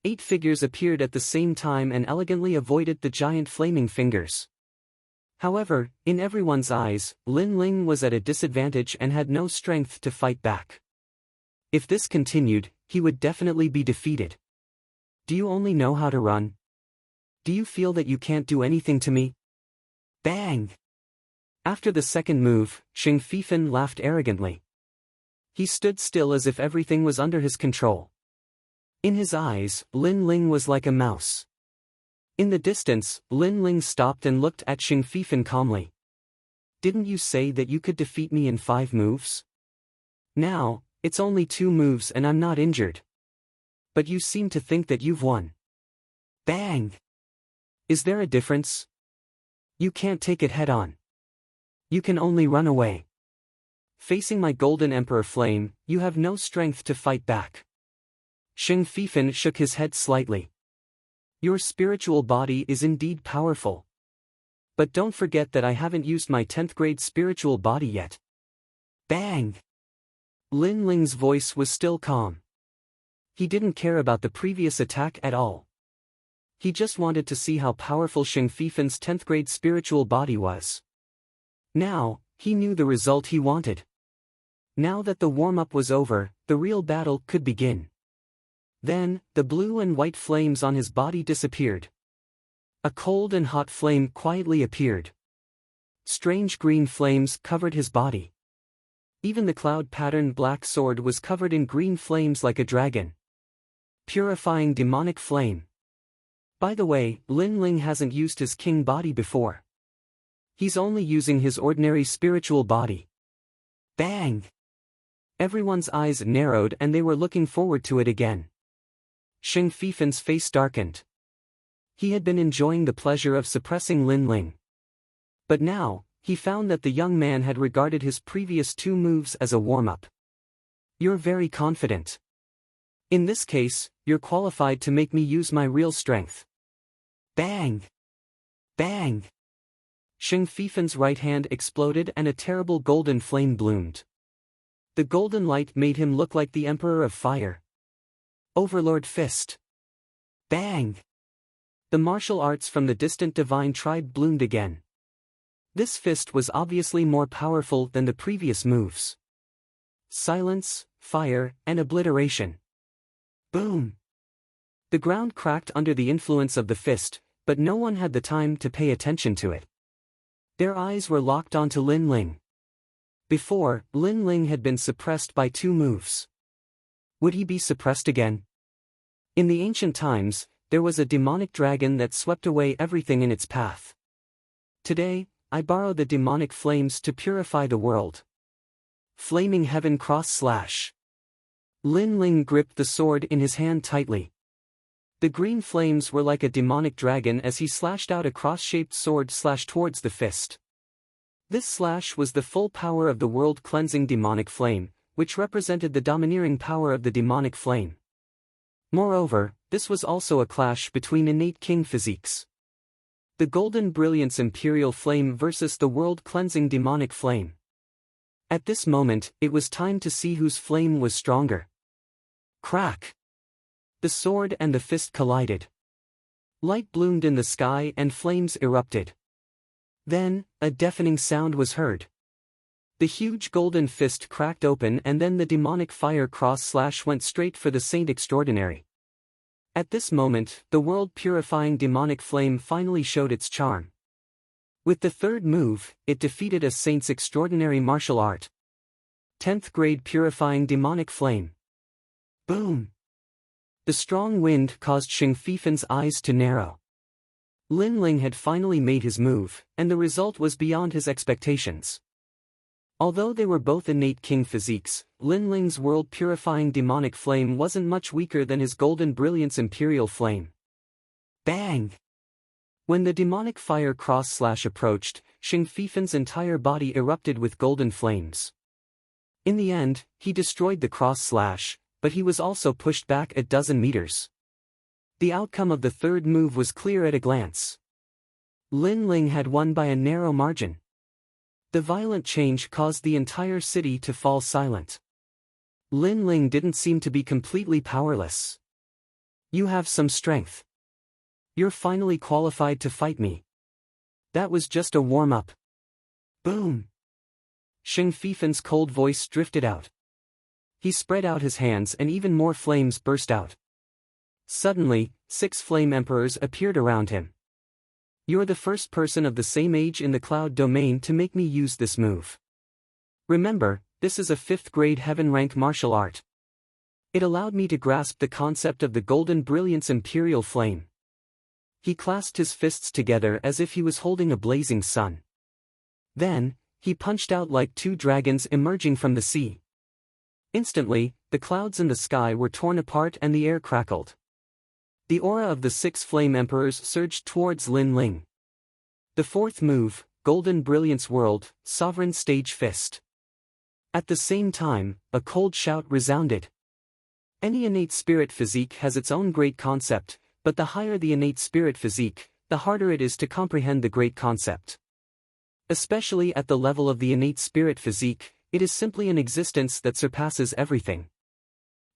8 figures appeared at the same time and elegantly avoided the giant flaming fingers. However, in everyone's eyes, Lin Ling was at a disadvantage and had no strength to fight back. If this continued, he would definitely be defeated. Do you only know how to run? Do you feel that you can't do anything to me? Bang! After the second move, Xing Fifan laughed arrogantly. He stood still as if everything was under his control. In his eyes, Lin Ling was like a mouse. In the distance, Lin Ling stopped and looked at Xing Fifan calmly. Didn't you say that you could defeat me in 5 moves? Now, it's only 2 moves and I'm not injured. But you seem to think that you've won. Bang! Is there a difference? You can't take it head on. You can only run away. Facing my golden emperor flame, you have no strength to fight back. Sheng Fifan shook his head slightly. Your spiritual body is indeed powerful. But don't forget that I haven't used my 10th grade spiritual body yet. Bang! Lin Ling's voice was still calm. He didn't care about the previous attack at all. He just wanted to see how powerful Sheng Fifan's 10th grade spiritual body was. Now, he knew the result he wanted. Now that the warm-up was over, the real battle could begin. Then, the blue and white flames on his body disappeared. A cold and hot flame quietly appeared. Strange green flames covered his body. Even the cloud-patterned black sword was covered in green flames like a dragon. Purifying demonic flame. By the way, Lin Ling hasn't used his king body before. He's only using his ordinary spiritual body. Bang! Everyone's eyes narrowed and they were looking forward to it again. Sheng Fifan's face darkened. He had been enjoying the pleasure of suppressing Lin Ling. But now, he found that the young man had regarded his previous 2 moves as a warm-up. You're very confident. In this case, you're qualified to make me use my real strength. Bang! Bang! Sheng Fifan's right hand exploded and a terrible golden flame bloomed. The golden light made him look like the Emperor of Fire. Overlord Fist. Bang! The martial arts from the distant divine tribe bloomed again. This fist was obviously more powerful than the previous moves. Silence, fire, and obliteration. Boom! The ground cracked under the influence of the fist, but no one had the time to pay attention to it. Their eyes were locked onto Lin Ling. Before, Lin Ling had been suppressed by 2 moves. Would he be suppressed again? In the ancient times, there was a demonic dragon that swept away everything in its path. Today, I borrow the demonic flames to purify the world. Flaming Heaven Cross/. Lin Ling gripped the sword in his hand tightly. The green flames were like a demonic dragon as he slashed out a cross-shaped sword towards the fist. This slash was the full power of the world-cleansing demonic flame, which represented the domineering power of the demonic flame. Moreover, this was also a clash between innate king physiques. The Golden Brilliance Imperial Flame versus the world-cleansing demonic flame. At this moment, it was time to see whose flame was stronger. Crack! The sword and the fist collided. Light bloomed in the sky and flames erupted. Then, a deafening sound was heard. The huge golden fist cracked open and then the demonic fire cross/ went straight for the Saint Extraordinary. At this moment, the world-purifying demonic flame finally showed its charm. With the 3rd move, it defeated a Saint's extraordinary martial art. 10th grade purifying demonic flame. Boom! The strong wind caused Sheng Fifan's eyes to narrow. Lin Ling had finally made his move, and the result was beyond his expectations. Although they were both innate king physiques, Lin Ling's world-purifying demonic flame wasn't much weaker than his Golden Brilliance Imperial Flame. Bang! When the demonic fire cross/ approached, Sheng Fifan's entire body erupted with golden flames. In the end, he destroyed the cross/, but he was also pushed back a dozen meters. The outcome of the 3rd move was clear at a glance. Lin Ling had won by a narrow margin. The violent change caused the entire city to fall silent. Lin Ling didn't seem to be completely powerless. You have some strength. You're finally qualified to fight me. That was just a warm-up. Boom! Sheng Fifan's cold voice drifted out. He spread out his hands and even more flames burst out. Suddenly, 6 flame emperors appeared around him. You're the first person of the same age in the cloud domain to make me use this move. Remember, this is a 5th grade heaven rank martial art. It allowed me to grasp the concept of the Golden Brilliance Imperial Flame. He clasped his fists together as if he was holding a blazing sun. Then, he punched out like 2 dragons emerging from the sea. Instantly, the the clouds in the sky were torn apart and the air crackled. The aura of the 6 flame emperors surged towards Lin Ling. The fourth move, Golden Brilliance World, Sovereign Stage Fist. At the same time, a cold shout resounded. Any innate spirit physique has its own great concept, but the higher the innate spirit physique, the harder it is to comprehend the great concept. Especially at the level of the innate spirit physique, it is simply an existence that surpasses everything.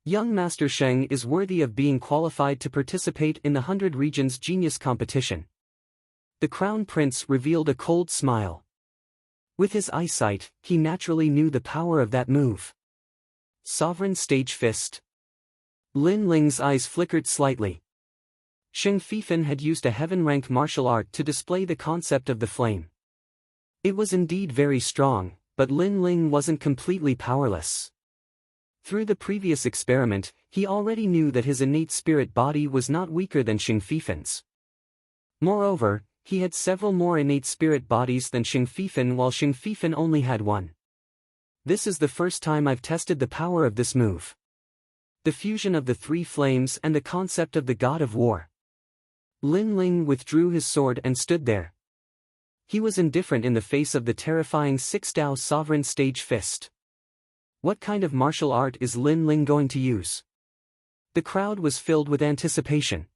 Young Master Sheng is worthy of being qualified to participate in the 100 Regions Genius Competition. The Crown Prince revealed a cold smile. With his eyesight, he naturally knew the power of that move. Sovereign Stage Fist. Lin Ling's eyes flickered slightly. Sheng Fifan had used a heaven-rank martial art to display the concept of the flame. It was indeed very strong, but Lin Ling wasn't completely powerless. Through the previous experiment, he already knew that his innate spirit body was not weaker than Sheng Fifan's. Moreover, he had several more innate spirit bodies than Sheng Fifan, while Sheng Fifan only had one. This is the first time I've tested the power of this move. The fusion of the 3 flames and the concept of the God of War. Lin Ling withdrew his sword and stood there. He was indifferent in the face of the terrifying 6 Dao Sovereign Stage Fist. What kind of martial art is Lin Ling going to use? The crowd was filled with anticipation.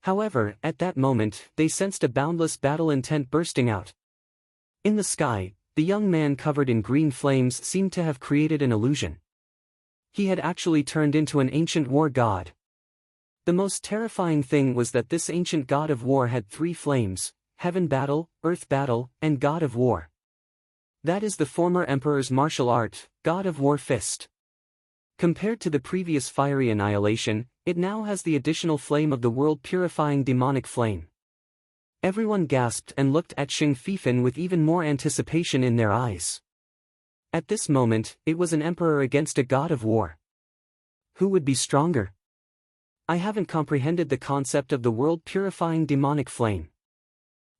However, at that moment, they sensed a boundless battle intent bursting out. In the sky, the young man covered in green flames seemed to have created an illusion. He had actually turned into an ancient war god. The most terrifying thing was that this ancient god of war had 3 flames: Heaven Battle, Earth Battle, and God of War. That is the former emperor's martial art, God of War Fist. Compared to the previous fiery annihilation, it now has the additional flame of the world-purifying demonic flame. Everyone gasped and looked at Sheng Fifan with even more anticipation in their eyes. At this moment, it was an emperor against a god of war. Who would be stronger? I haven't comprehended the concept of the world-purifying demonic flame.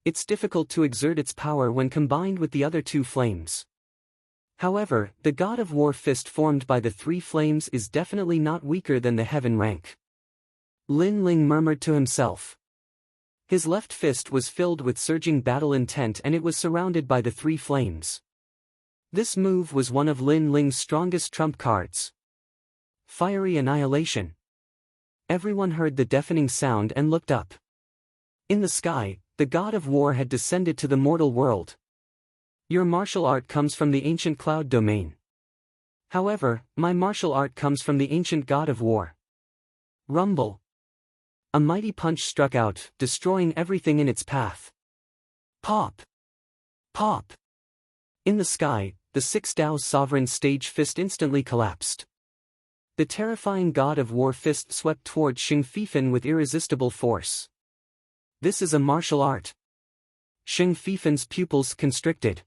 It's difficult to exert its power when combined with the other 2 flames. However, the God of War Fist formed by the 3 flames is definitely not weaker than the heaven rank. Lin Ling murmured to himself. His left fist was filled with surging battle intent and it was surrounded by the 3 flames. This move was one of Lin Ling's strongest trump cards. Fiery annihilation. Everyone heard the deafening sound and looked up. In the sky, the God of War had descended to the mortal world. Your martial art comes from the ancient cloud domain. However, my martial art comes from the ancient God of War. Rumble. A mighty punch struck out, destroying everything in its path. Pop! Pop! In the sky, the 6 Dao Sovereign Stage Fist instantly collapsed. The terrifying God of War Fist swept towards Sheng Fifan with irresistible force. This is a martial art. Sheng Fifan's pupils constricted.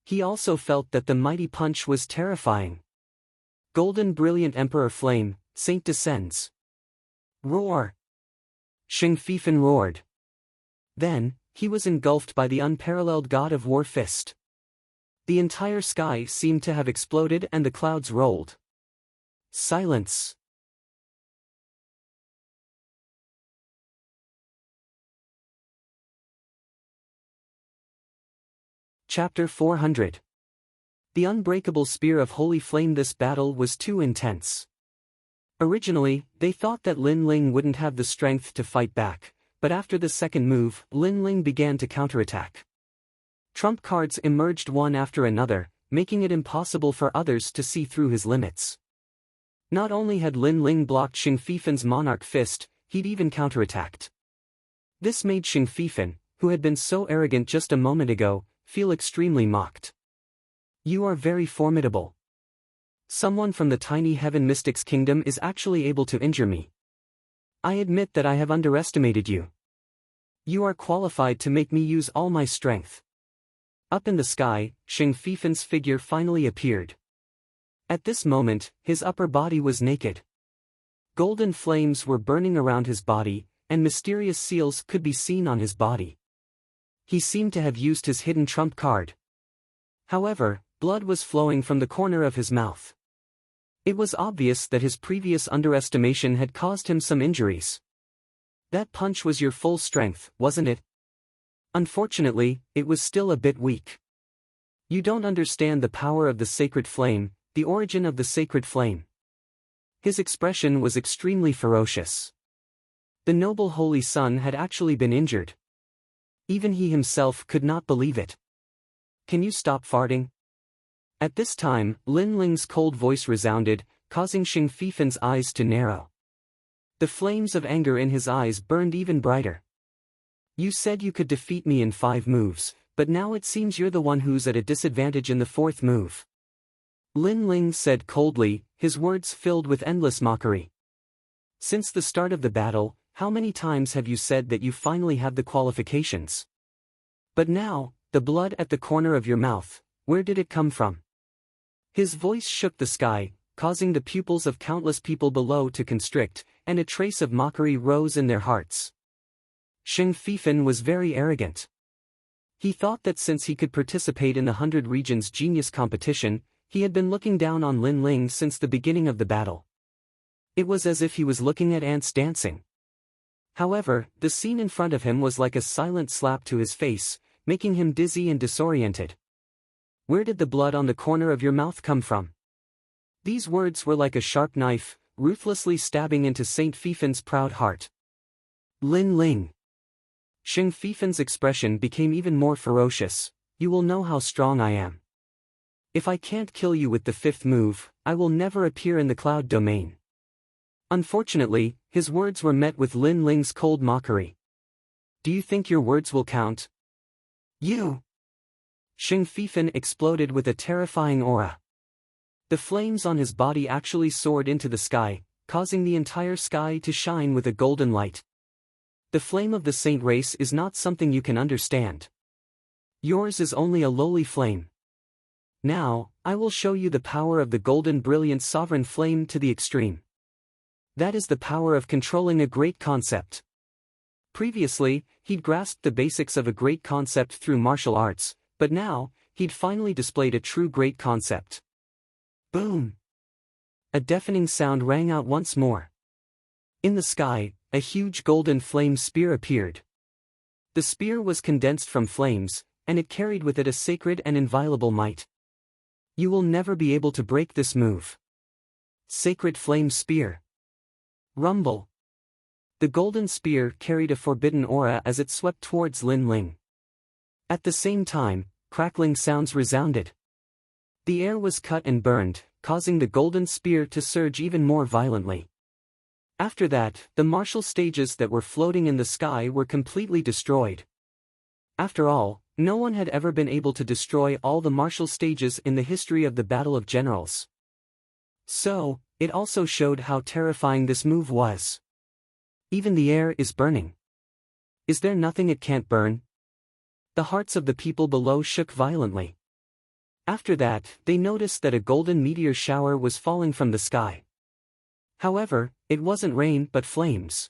He also felt that the mighty punch was terrifying. Golden Brilliant Emperor Flame, Saint descends. Roar! Sheng Fifan roared. Then, he was engulfed by the unparalleled God of War Fist. The entire sky seemed to have exploded and the clouds rolled. Silence. Chapter 400. The unbreakable spear of holy flame. This battle was too intense. Originally, they thought that Lin Ling wouldn't have the strength to fight back, but after the second move, Lin Ling began to counterattack. Trump cards emerged one after another, making it impossible for others to see through his limits. Not only had Lin Ling blocked Sheng Fifan's Monarch Fist, he'd even counterattacked. This made Sheng Fifan, who had been so arrogant just a moment ago, feel extremely mocked. You are very formidable. Someone from the tiny Heaven Mystics Kingdom is actually able to injure me. I admit that I have underestimated you. You are qualified to make me use all my strength. Up in the sky, Sheng Fifan's figure finally appeared. At this moment, his upper body was naked. Golden flames were burning around his body, and mysterious seals could be seen on his body. He seemed to have used his hidden trump card. However, blood was flowing from the corner of his mouth. It was obvious that his previous underestimation had caused him some injuries. That punch was your full strength, wasn't it? Unfortunately, it was still a bit weak. You don't understand the power of the sacred flame, the origin of the sacred flame. His expression was extremely ferocious. The noble holy son had actually been injured. Even he himself could not believe it. Can you stop farting? At this time, Lin Ling's cold voice resounded, causing Xing Fifen's eyes to narrow. The flames of anger in his eyes burned even brighter. You said you could defeat me in 5 moves, but now it seems you're the one who's at a disadvantage in the 4th move. Lin Ling said coldly, his words filled with endless mockery. Since the start of the battle, how many times have you said that you finally have the qualifications? But now, the blood at the corner of your mouth, where did it come from? His voice shook the sky, causing the pupils of countless people below to constrict, and a trace of mockery rose in their hearts. Xing Fifen was very arrogant. He thought that since he could participate in the 100 Regions Genius competition, he had been looking down on Lin Ling since the beginning of the battle. It was as if he was looking at ants dancing. However, the scene in front of him was like a silent slap to his face, making him dizzy and disoriented. Where did the blood on the corner of your mouth come from? These words were like a sharp knife, ruthlessly stabbing into Saint Fifen's proud heart. Lin Ling. Xing Fifen's expression became even more ferocious. You will know how strong I am. If I can't kill you with the 5th move, I will never appear in the cloud domain. Unfortunately, his words were met with Lin Ling's cold mockery. Do you think your words will count? You! Xing Fifen exploded with a terrifying aura. The flames on his body actually soared into the sky, causing the entire sky to shine with a golden light. The flame of the saint race is not something you can understand. Yours is only a lowly flame. Now, I will show you the power of the golden brilliant sovereign flame to the extreme. That is the power of controlling a great concept. Previously, he'd grasped the basics of a great concept through martial arts, but now, he'd finally displayed a true great concept. Boom! A deafening sound rang out once more. In the sky, a huge golden flame spear appeared. The spear was condensed from flames, and it carried with it a sacred and inviolable might. You will never be able to break this move. Sacred Flame Spear. Rumble. The golden spear carried a forbidden aura as it swept towards Lin Ling. At the same time, crackling sounds resounded. The air was cut and burned, causing the golden spear to surge even more violently. After that, the martial stages that were floating in the sky were completely destroyed. After all, no one had ever been able to destroy all the martial stages in the history of the Battle of Generals. So, it also showed how terrifying this move was. Even the air is burning. Is there nothing it can't burn? The hearts of the people below shook violently. After that, they noticed that a golden meteor shower was falling from the sky. However, it wasn't rain but flames.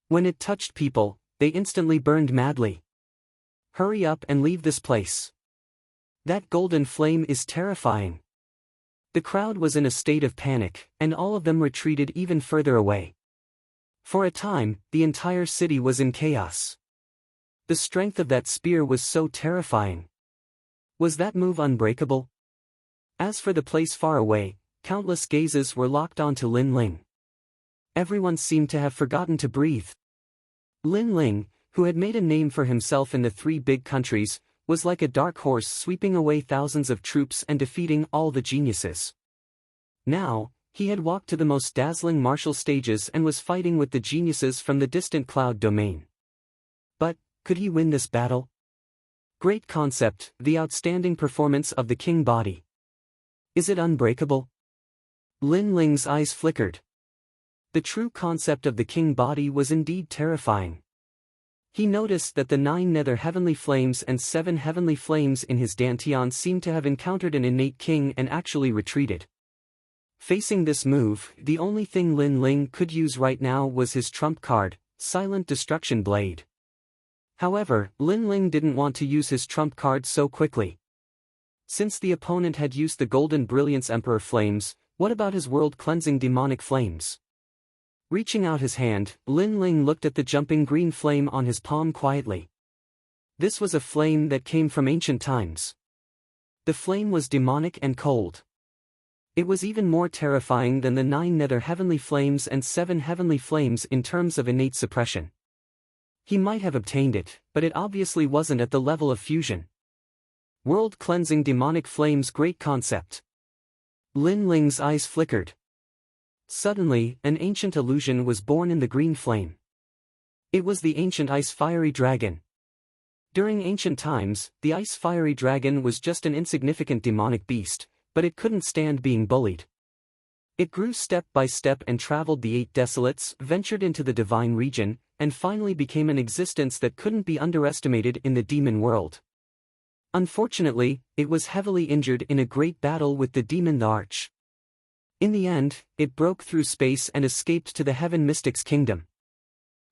When it touched people, they instantly burned madly. Hurry up and leave this place. That golden flame is terrifying. The crowd was in a state of panic, and all of them retreated even further away. For a time, the entire city was in chaos. The strength of that spear was so terrifying. Was that move unbreakable? As for the place far away, countless gazes were locked onto Lin Ling. Everyone seemed to have forgotten to breathe. Lin Ling, who had made a name for himself in the 3 big countries, was like a dark horse sweeping away thousands of troops and defeating all the geniuses. Now, he had walked to the most dazzling martial stages and was fighting with the geniuses from the distant cloud domain. But, could he win this battle? Great concept, the outstanding performance of the king body. Is it unbreakable? Lin Ling's eyes flickered. The true concept of the king body was indeed terrifying. He noticed that the 9 nether heavenly flames and 7 heavenly flames in his dantian seemed to have encountered an innate king and actually retreated. Facing this move, the only thing Lin Ling could use right now was his trump card, Silent Destruction Blade. However, Lin Ling didn't want to use his trump card so quickly. Since the opponent had used the Golden Brilliance Emperor Flames, What about his world-cleansing demonic flames? Reaching out his hand, Lin Ling looked at the jumping green flame on his palm quietly. This was a flame that came from ancient times. The flame was demonic and cold. It was even more terrifying than the 9 nether heavenly flames and 7 heavenly flames in terms of innate suppression. He might have obtained it, but it obviously wasn't at the level of fusion. World-cleansing demonic flames, great concept. Lin Ling's eyes flickered. Suddenly, an ancient illusion was born in the green flame. It was the ancient ice-fiery dragon. During ancient times, the ice-fiery dragon was just an insignificant demonic beast, but it couldn't stand being bullied. It grew step by step and traveled the 8 desolates, ventured into the divine region, and finally became an existence that couldn't be underestimated in the demon world. Unfortunately, it was heavily injured in a great battle with the demon the Arch. In the end, it broke through space and escaped to the Heaven Mystic's kingdom.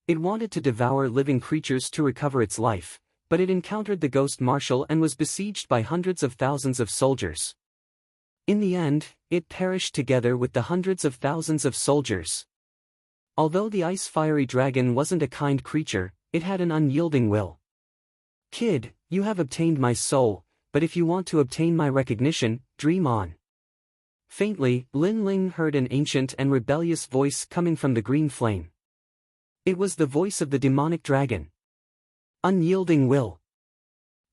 It wanted to devour living creatures to recover its life, but it encountered the Ghost Marshal and was besieged by hundreds of thousands of soldiers. In the end, it perished together with the hundreds of thousands of soldiers. Although the ice-fiery dragon wasn't a kind creature, it had an unyielding will. "Kid, you have obtained my soul, but if you want to obtain my recognition, dream on." Faintly, Lin Ling heard an ancient and rebellious voice coming from the green flame. It was the voice of the demonic dragon. Unyielding will.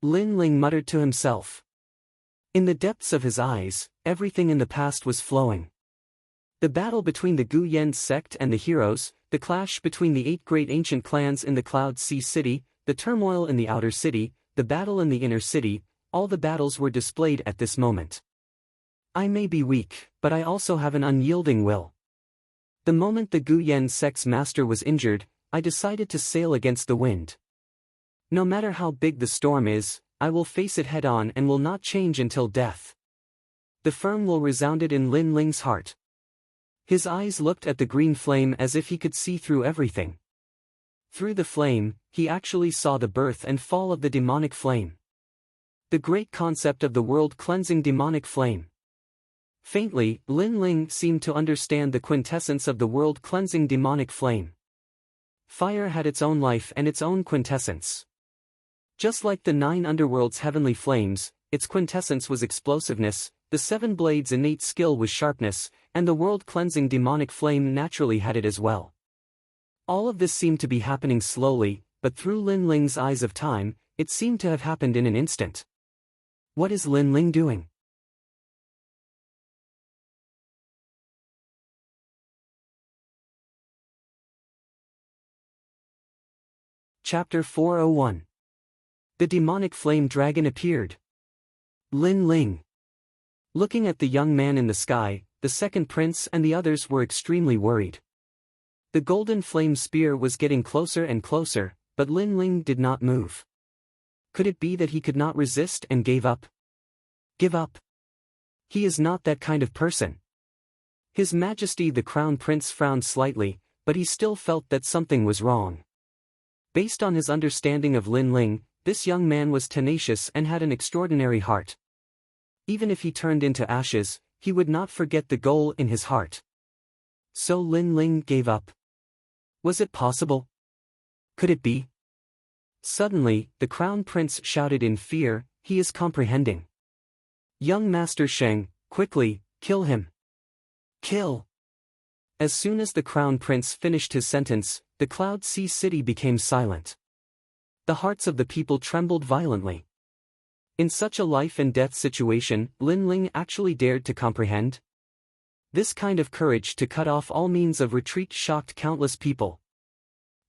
Lin Ling muttered to himself. In the depths of his eyes, everything in the past was flowing. The battle between the Gu Yen sect and the heroes, the clash between the 8 great ancient clans in the Cloud Sea City, the turmoil in the outer city, the battle in the inner city, all the battles were displayed at this moment. I may be weak, but I also have an unyielding will. The moment the Gu Yen sect's master was injured, I decided to sail against the wind. No matter how big the storm is, I will face it head-on and will not change until death. The firm will resounded in Lin Ling's heart. His eyes looked at the green flame as if he could see through everything. Through the flame, he actually saw the birth and fall of the demonic flame. The great concept of the world-cleansing demonic flame. Faintly, Lin Ling seemed to understand the quintessence of the world-cleansing demonic flame. Fire had its own life and its own quintessence. Just like the 9 underworld's heavenly flames, its quintessence was explosiveness, the 7 blades' innate skill was sharpness, and the world-cleansing demonic flame naturally had it as well. All of this seemed to be happening slowly, but through Lin Ling's eyes of time, it seemed to have happened in an instant. What is Lin Ling doing? Chapter 401. The demonic flame dragon appeared. Lin Ling. Looking at the young man in the sky, the second prince and the others were extremely worried. The golden flame spear was getting closer and closer, but Lin Ling did not move. Could it be that he could not resist and gave up? Give up? He is not that kind of person. His Majesty the Crown Prince frowned slightly, but he still felt that something was wrong. Based on his understanding of Lin Ling, this young man was tenacious and had an extraordinary heart. Even if he turned into ashes, he would not forget the goal in his heart. So Lin Ling gave up. Was it possible? Could it be? Suddenly, the Crown Prince shouted in fear, "He is comprehending. Young Master Sheng, quickly, kill him. Kill!" As soon as the Crown Prince finished his sentence, the Cloud Sea City became silent. The hearts of the people trembled violently. In such a life-and-death situation, Lin Ling actually dared to comprehend? This kind of courage to cut off all means of retreat shocked countless people.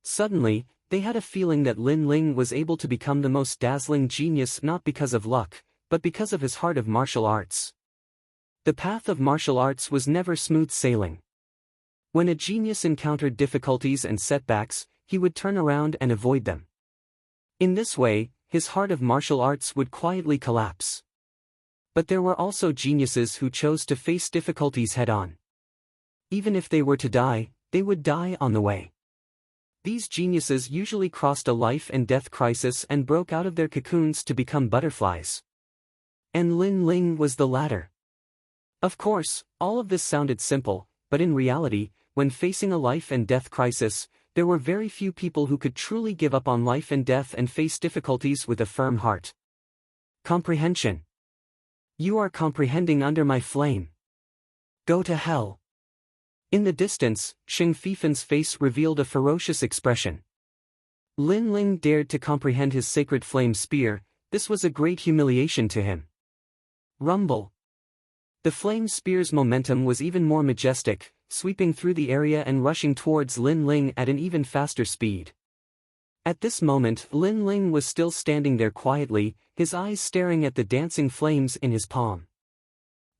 Suddenly, they had a feeling that Lin Ling was able to become the most dazzling genius not because of luck, but because of his heart of martial arts. The path of martial arts was never smooth sailing. When a genius encountered difficulties and setbacks, he would turn around and avoid them. In this way, his heart of martial arts would quietly collapse. But there were also geniuses who chose to face difficulties head-on. Even if they were to die, they would die on the way. These geniuses usually crossed a life-and-death crisis and broke out of their cocoons to become butterflies. And Lin Ling was the latter. Of course, all of this sounded simple, but in reality, when facing a life and death crisis, there were very few people who could truly give up on life and death and face difficulties with a firm heart. Comprehension. You are comprehending under my flame. Go to hell. In the distance, Xing Fifen's face revealed a ferocious expression. Lin Ling dared to comprehend his sacred flame spear. This was a great humiliation to him. Rumble. The flame spear's momentum was even more majestic, sweeping through the area and rushing towards Lin Ling at an even faster speed. At this moment, Lin Ling was still standing there quietly, his eyes staring at the dancing flames in his palm.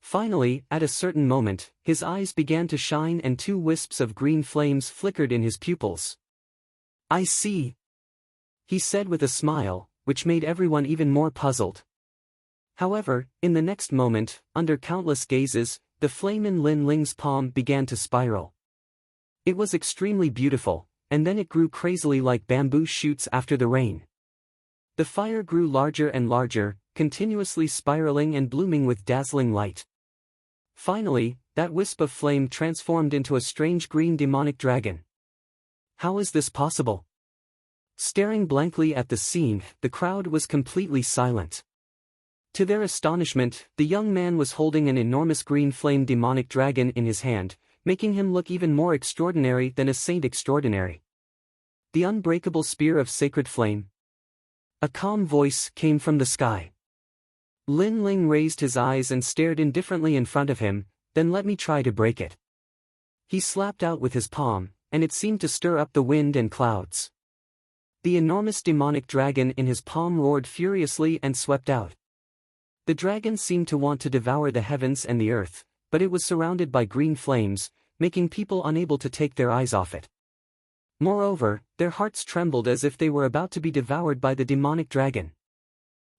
Finally, at a certain moment, his eyes began to shine and 2 wisps of green flames flickered in his pupils. "I see," he said with a smile, which made everyone even more puzzled. However, in the next moment, under countless gazes, the flame in Lin Ling's palm began to spiral. It was extremely beautiful, and then it grew crazily like bamboo shoots after the rain. The fire grew larger and larger, continuously spiraling and blooming with dazzling light. Finally, that wisp of flame transformed into a strange green demonic dragon. How is this possible? Staring blankly at the scene, the crowd was completely silent. To their astonishment, the young man was holding an enormous green flame demonic dragon in his hand, making him look even more extraordinary than a saint extraordinary. The unbreakable spear of sacred flame. A calm voice came from the sky. Lin Ling raised his eyes and stared indifferently in front of him. "Then let me try to break it." He slapped out with his palm, and it seemed to stir up the wind and clouds. The enormous demonic dragon in his palm roared furiously and swept out. The dragon seemed to want to devour the heavens and the earth, but it was surrounded by green flames, making people unable to take their eyes off it. Moreover, their hearts trembled as if they were about to be devoured by the demonic dragon.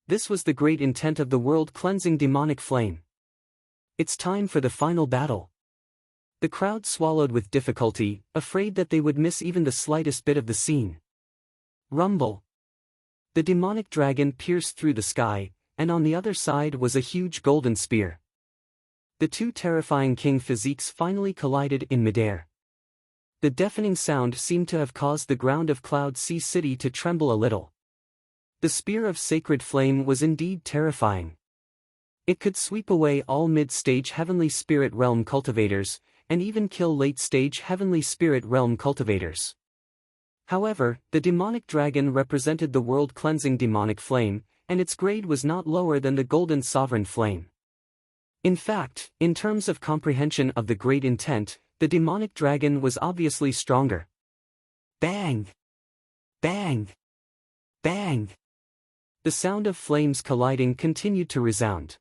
This was the great intent of the world-cleansing demonic flame. It's time for the final battle. The crowd swallowed with difficulty, afraid that they would miss even the slightest bit of the scene. Rumble. The demonic dragon pierced through the sky, and on the other side was a huge golden spear. The 2 terrifying king physiques finally collided in midair. The deafening sound seemed to have caused the ground of Cloud Sea City to tremble a little. The spear of sacred flame was indeed terrifying. It could sweep away all mid-stage heavenly spirit realm cultivators, and even kill late-stage heavenly spirit realm cultivators. However, the demonic dragon represented the world-cleansing demonic flame, and its grade was not lower than the golden sovereign flame. In fact, in terms of comprehension of the great intent, the demonic dragon was obviously stronger. Bang! Bang! Bang! The sound of flames colliding continued to resound.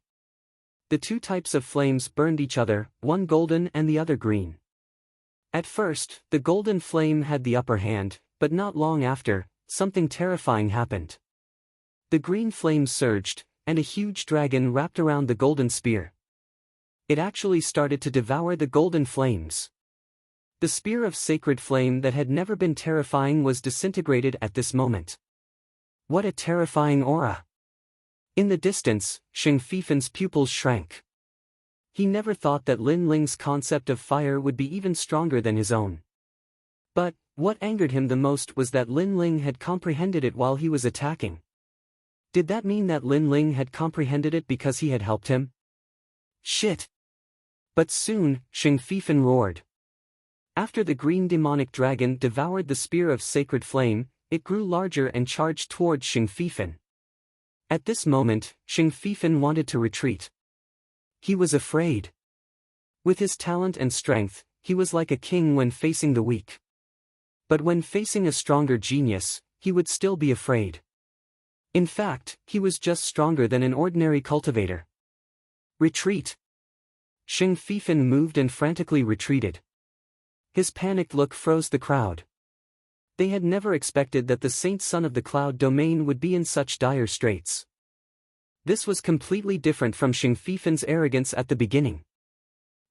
The 2 types of flames burned each other, one golden and the other green. At first, the golden flame had the upper hand, but not long after, something terrifying happened. The green flame surged, and a huge dragon wrapped around the golden spear. It actually started to devour the golden flames. The spear of sacred flame that had never been terrifying was disintegrated at this moment. What a terrifying aura! In the distance, Xing Fifen's pupils shrank. He never thought that Lin Ling's concept of fire would be even stronger than his own. But, what angered him the most was that Lin Ling had comprehended it while he was attacking. Did that mean that Lin Ling had comprehended it because he had helped him? Shit! But soon, Xing Fifen roared. After the green demonic dragon devoured the spear of sacred flame, it grew larger and charged towards Xing Fifen. At this moment, Xing Fifen wanted to retreat. He was afraid. With his talent and strength, he was like a king when facing the weak. But when facing a stronger genius, he would still be afraid. In fact, he was just stronger than an ordinary cultivator. Retreat! Xing Fifen moved and frantically retreated. His panicked look froze the crowd. They had never expected that the Saint Son of the Cloud Domain would be in such dire straits. This was completely different from Xing Fifen's arrogance at the beginning.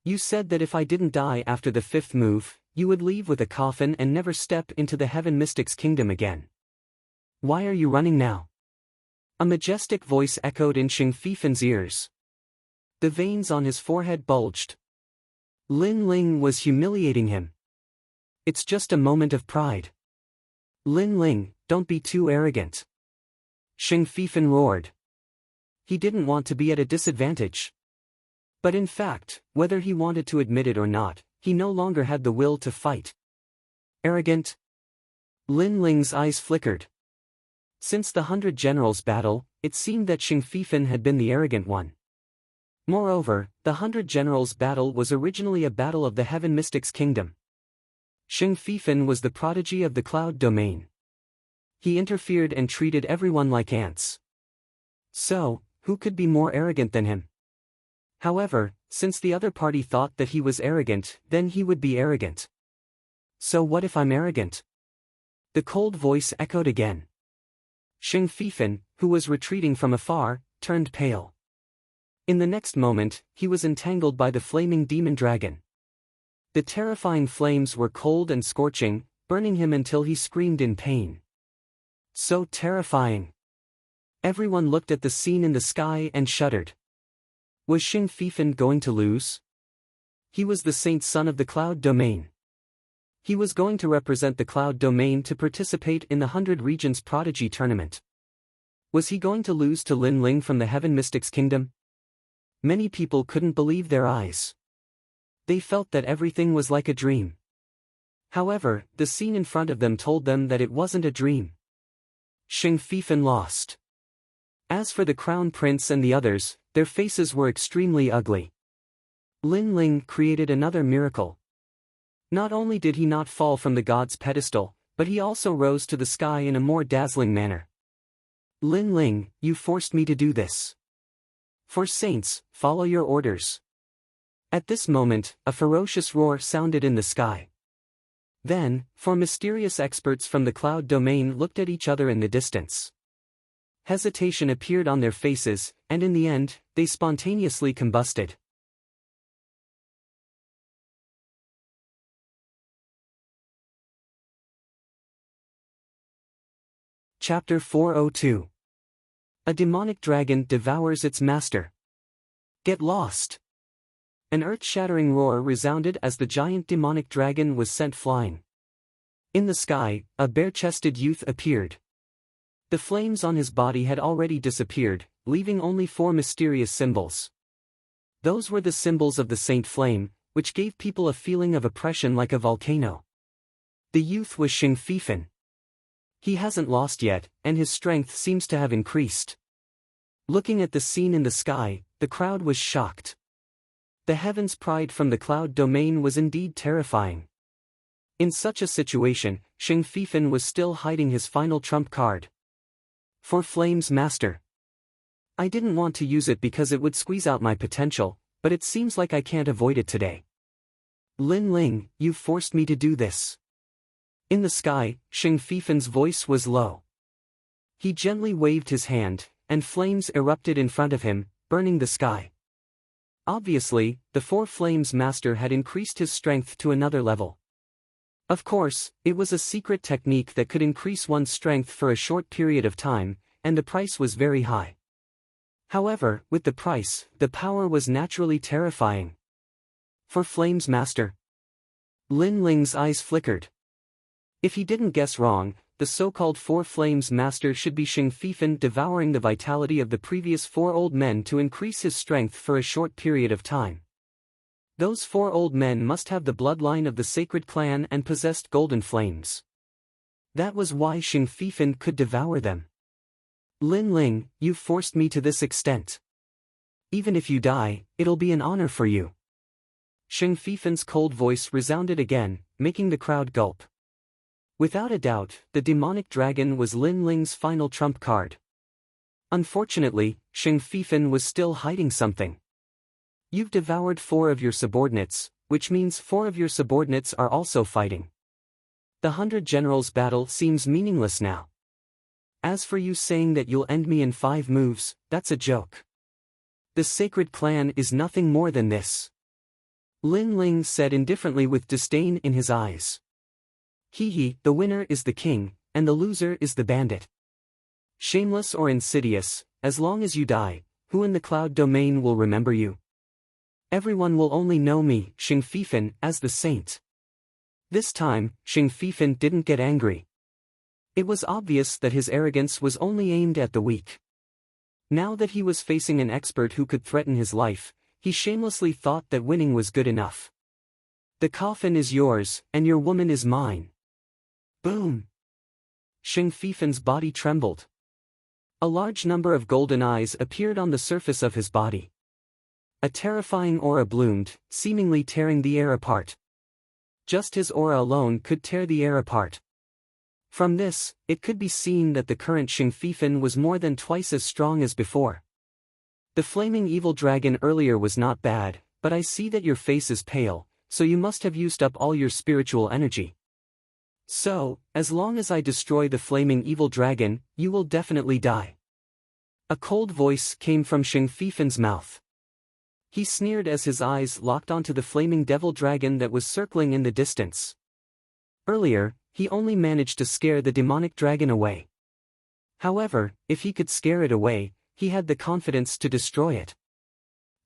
You said that if I didn't die after the 5th move, you would leave with a coffin and never step into the Heaven Mystic's kingdom again. Why are you running now? A majestic voice echoed in Xing Fifen's ears. The veins on his forehead bulged. Lin Ling was humiliating him. It's just a moment of pride. Lin Ling, don't be too arrogant. Xing Fifan roared. He didn't want to be at a disadvantage. But in fact, whether he wanted to admit it or not, he no longer had the will to fight. Arrogant? Lin Ling's eyes flickered. Since the 100 Generals battle, it seemed that Xing Fifan had been the arrogant one. Moreover, the 100 Generals battle was originally a battle of the Heaven Mystics Kingdom. Xing Fifan was the prodigy of the Cloud Domain. He interfered and treated everyone like ants. So, who could be more arrogant than him? However, since the other party thought that he was arrogant, then he would be arrogant. So what if I'm arrogant? The cold voice echoed again. Xing Fifan, who was retreating from afar, turned pale. In the next moment, he was entangled by the flaming demon dragon. The terrifying flames were cold and scorching, burning him until he screamed in pain. So terrifying. Everyone looked at the scene in the sky and shuddered. Was Xing Fifan going to lose? He was the saint son of the Cloud Domain. He was going to represent the Cloud Domain to participate in the 100 Regions Prodigy Tournament. Was he going to lose to Lin Ling from the Heaven Mystics Kingdom? Many people couldn't believe their eyes. They felt that everything was like a dream. However, the scene in front of them told them that it wasn't a dream. Xing Fifan lost. As for the Crown Prince and the others, their faces were extremely ugly. Lin Ling created another miracle. Not only did he not fall from the god's pedestal, but he also rose to the sky in a more dazzling manner. Lin Ling, you forced me to do this. For saints, follow your orders. At this moment, a ferocious roar sounded in the sky. Then, four mysterious experts from the Cloud Domain looked at each other in the distance. Hesitation appeared on their faces, and in the end, they spontaneously combusted. Chapter 402. A demonic dragon devours its master. Get lost! An earth-shattering roar resounded as the giant demonic dragon was sent flying. In the sky, a bare-chested youth appeared. The flames on his body had already disappeared, leaving only 4 mysterious symbols. Those were the symbols of the Saint Flame, which gave people a feeling of oppression like a volcano. The youth was Xing Fifan. He hasn't lost yet, and his strength seems to have increased. Looking at the scene in the sky, the crowd was shocked. The heavens' pride from the Cloud Domain was indeed terrifying. In such a situation, Xing Fifan was still hiding his final trump card. For Flame's Master. I didn't want to use it because it would squeeze out my potential, but it seems like I can't avoid it today. Lin Ling, you've forced me to do this. In the sky, Xing Fifan's voice was low. He gently waved his hand, and flames erupted in front of him, burning the sky. Obviously, the 4 Flames Master had increased his strength to another level. Of course, it was a secret technique that could increase one's strength for a short period of time, and the price was very high. However, with the price, the power was naturally terrifying. For Flames Master. Lin Ling's eyes flickered. If he didn't guess wrong, the so-called 4 Flames Master should be Xing Fifan devouring the vitality of the previous 4 old men to increase his strength for a short period of time. Those 4 old men must have the bloodline of the sacred clan and possessed golden flames. That was why Xing Fifan could devour them. Lin Ling, you've forced me to this extent. Even if you die, it'll be an honor for you. Xing Fifan's cold voice resounded again, making the crowd gulp. Without a doubt, the demonic dragon was Lin Ling's final trump card. Unfortunately, Xing Fifan was still hiding something. You've devoured 4 of your subordinates, which means 4 of your subordinates are also fighting. The 100 Generals battle seems meaningless now. As for you saying that you'll end me in 5 moves, that's a joke. The sacred clan is nothing more than this. Lin Ling said indifferently with disdain in his eyes. Hee, the winner is the king, and the loser is the bandit. Shameless or insidious, as long as you die, who in the Cloud Domain will remember you? Everyone will only know me, Xing Fifan, as the saint. This time, Xing Fifan didn't get angry. It was obvious that his arrogance was only aimed at the weak. Now that he was facing an expert who could threaten his life, he shamelessly thought that winning was good enough. The coffin is yours, and your woman is mine. Boom! Xing Fifan's body trembled. A large number of golden eyes appeared on the surface of his body. A terrifying aura bloomed, seemingly tearing the air apart. Just his aura alone could tear the air apart. From this, it could be seen that the current Xing Fifan was more than twice as strong as before. The flaming evil dragon earlier was not bad, but I see that your face is pale, so you must have used up all your spiritual energy. So, as long as I destroy the flaming evil dragon, you will definitely die. A cold voice came from Xing Fifan's mouth. He sneered as his eyes locked onto the flaming devil dragon that was circling in the distance. Earlier, he only managed to scare the demonic dragon away. However, if he could scare it away, he had the confidence to destroy it.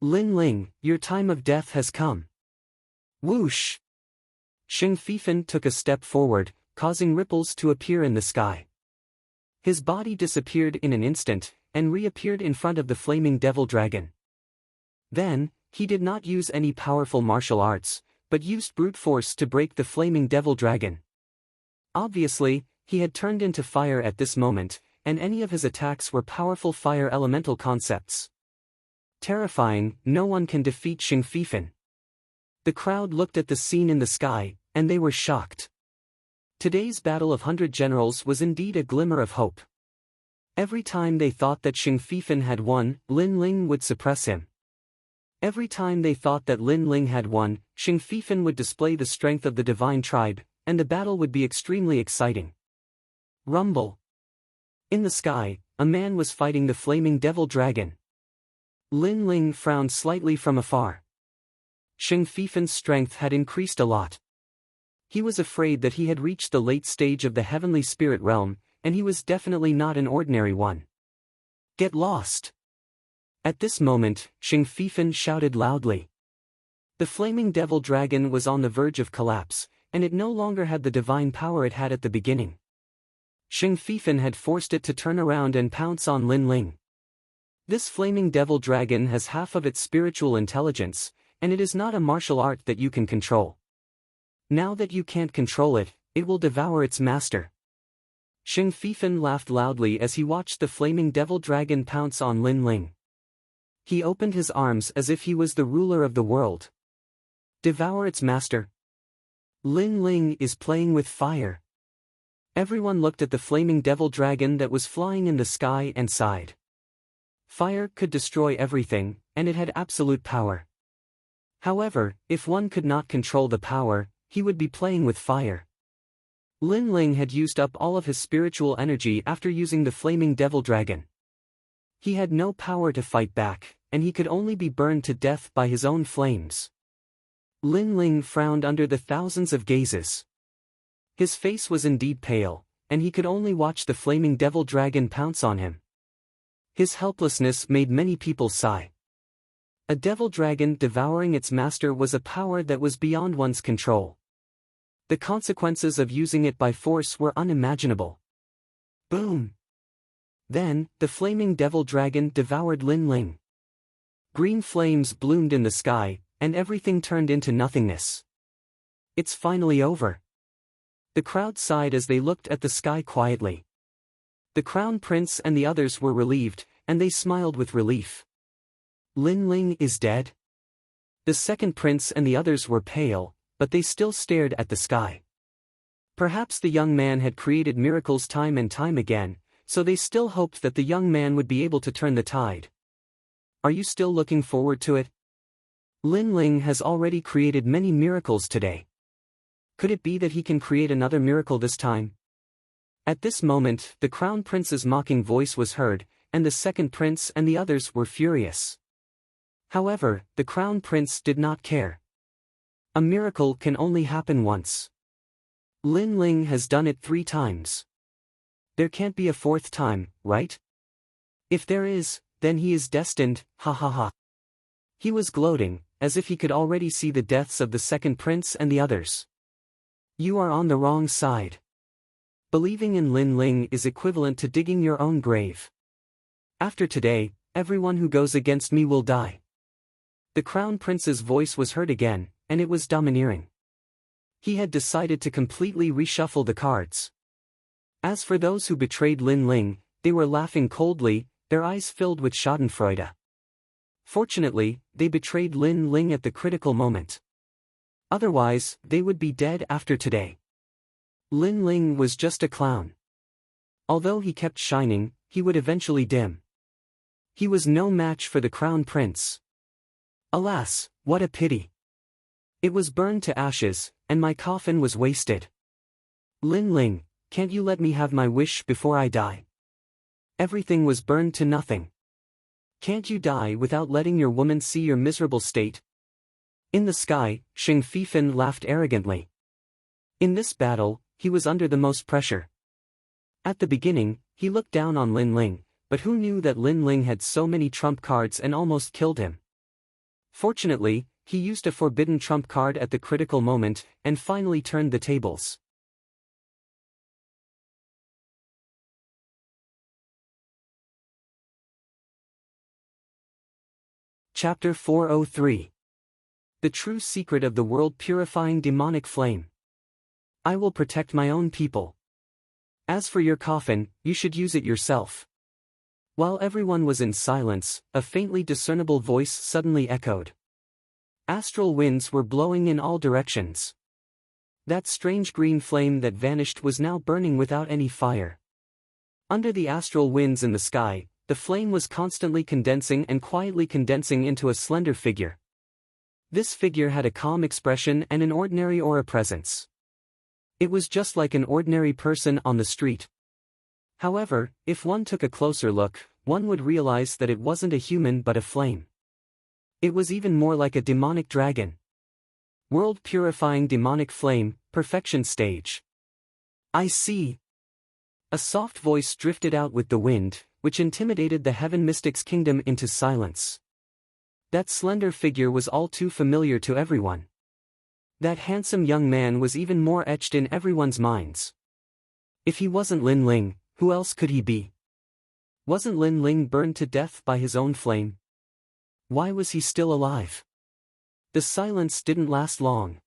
Lin Ling, your time of death has come. Whoosh! Xing Fifan took a step forward, causing ripples to appear in the sky. His body disappeared in an instant, and reappeared in front of the flaming devil dragon. Then, he did not use any powerful martial arts, but used brute force to break the flaming devil dragon. Obviously, he had turned into fire at this moment, and any of his attacks were powerful fire elemental concepts. Terrifying, no one can defeat Xing Fifan. The crowd looked at the scene in the sky, and they were shocked. Today's battle of 100 generals was indeed a glimmer of hope. Every time they thought that Xing Fifan had won, Lin Ling would suppress him. Every time they thought that Lin Ling had won, Xing Fifan would display the strength of the divine tribe, and the battle would be extremely exciting. Rumble. In the sky, a man was fighting the flaming devil dragon. Lin Ling frowned slightly from afar. Xing Fifan's strength had increased a lot. He was afraid that he had reached the late stage of the heavenly spirit realm, and he was definitely not an ordinary one. Get lost! At this moment, Xing Fifan shouted loudly. The flaming devil dragon was on the verge of collapse, and it no longer had the divine power it had at the beginning. Xing Fifan had forced it to turn around and pounce on Lin Ling. This flaming devil dragon has half of its spiritual intelligence, and it is not a martial art that you can control. Now that you can't control it, it will devour its master. Xing Fifan laughed loudly as he watched the flaming devil dragon pounce on Lin Ling. He opened his arms as if he was the ruler of the world. Devour its master. Lin Ling is playing with fire. Everyone looked at the flaming devil dragon that was flying in the sky and sighed. Fire could destroy everything, and it had absolute power. However, if one could not control the power, he would be playing with fire. Lin Ling had used up all of his spiritual energy after using the flaming devil dragon. He had no power to fight back, and he could only be burned to death by his own flames. Lin Ling frowned under the thousands of gazes. His face was indeed pale, and he could only watch the flaming devil dragon pounce on him. His helplessness made many people sigh. A devil dragon devouring its master was a power that was beyond one's control. The consequences of using it by force were unimaginable. Boom! Then, the flaming devil dragon devoured Lin Ling. Green flames bloomed in the sky, and everything turned into nothingness. It's finally over. The crowd sighed as they looked at the sky quietly. The crown prince and the others were relieved, and they smiled with relief. Lin Ling is dead? The second prince and the others were pale, but they still stared at the sky. Perhaps the young man had created miracles time and time again, so they still hoped that the young man would be able to turn the tide. Are you still looking forward to it? Lin Ling has already created many miracles today. Could it be that he can create another miracle this time? At this moment, the crown prince's mocking voice was heard, and the second prince and the others were furious. However, the crown prince did not care. A miracle can only happen once. Lin Ling has done it 3 times. There can't be a 4th time, right? If there is, then he is destined, ha ha ha. He was gloating, as if he could already see the deaths of the second prince and the others. You are on the wrong side. Believing in Lin Ling is equivalent to digging your own grave. After today, everyone who goes against me will die. The crown prince's voice was heard again, and it was domineering. He had decided to completely reshuffle the cards. As for those who betrayed Lin Ling, they were laughing coldly, their eyes filled with schadenfreude. Fortunately, they betrayed Lin Ling at the critical moment. Otherwise, they would be dead after today. Lin Ling was just a clown. Although he kept shining, he would eventually dim. He was no match for the crown prince. Alas, what a pity. It was burned to ashes, and my coffin was wasted. Lin Ling, can't you let me have my wish before I die? Everything was burned to nothing. Can't you die without letting your woman see your miserable state? In the sky, Xing Fifan laughed arrogantly. In this battle, he was under the most pressure. At the beginning, he looked down on Lin Ling, but who knew that Lin Ling had so many trump cards and almost killed him? Fortunately, he used a forbidden trump card at the critical moment, and finally turned the tables. Chapter 403. The True Secret of the World-Purifying Demonic Flame. I will protect my own people. As for your coffin, you should use it yourself. While everyone was in silence, a faintly discernible voice suddenly echoed. Astral winds were blowing in all directions. That strange green flame that vanished was now burning without any fire. Under the astral winds in the sky, the flame was constantly condensing and quietly condensing into a slender figure. This figure had a calm expression and an ordinary aura presence. It was just like an ordinary person on the street. However, if one took a closer look, one would realize that it wasn't a human but a flame. It was even more like a demonic dragon. World-purifying demonic flame, perfection stage. I see. A soft voice drifted out with the wind, which intimidated the Heaven Mystics' kingdom into silence. That slender figure was all too familiar to everyone. That handsome young man was even more etched in everyone's minds. If he wasn't Lin Ling, who else could he be? Wasn't Lin Ling burned to death by his own flame? Why was he still alive? The silence didn't last long.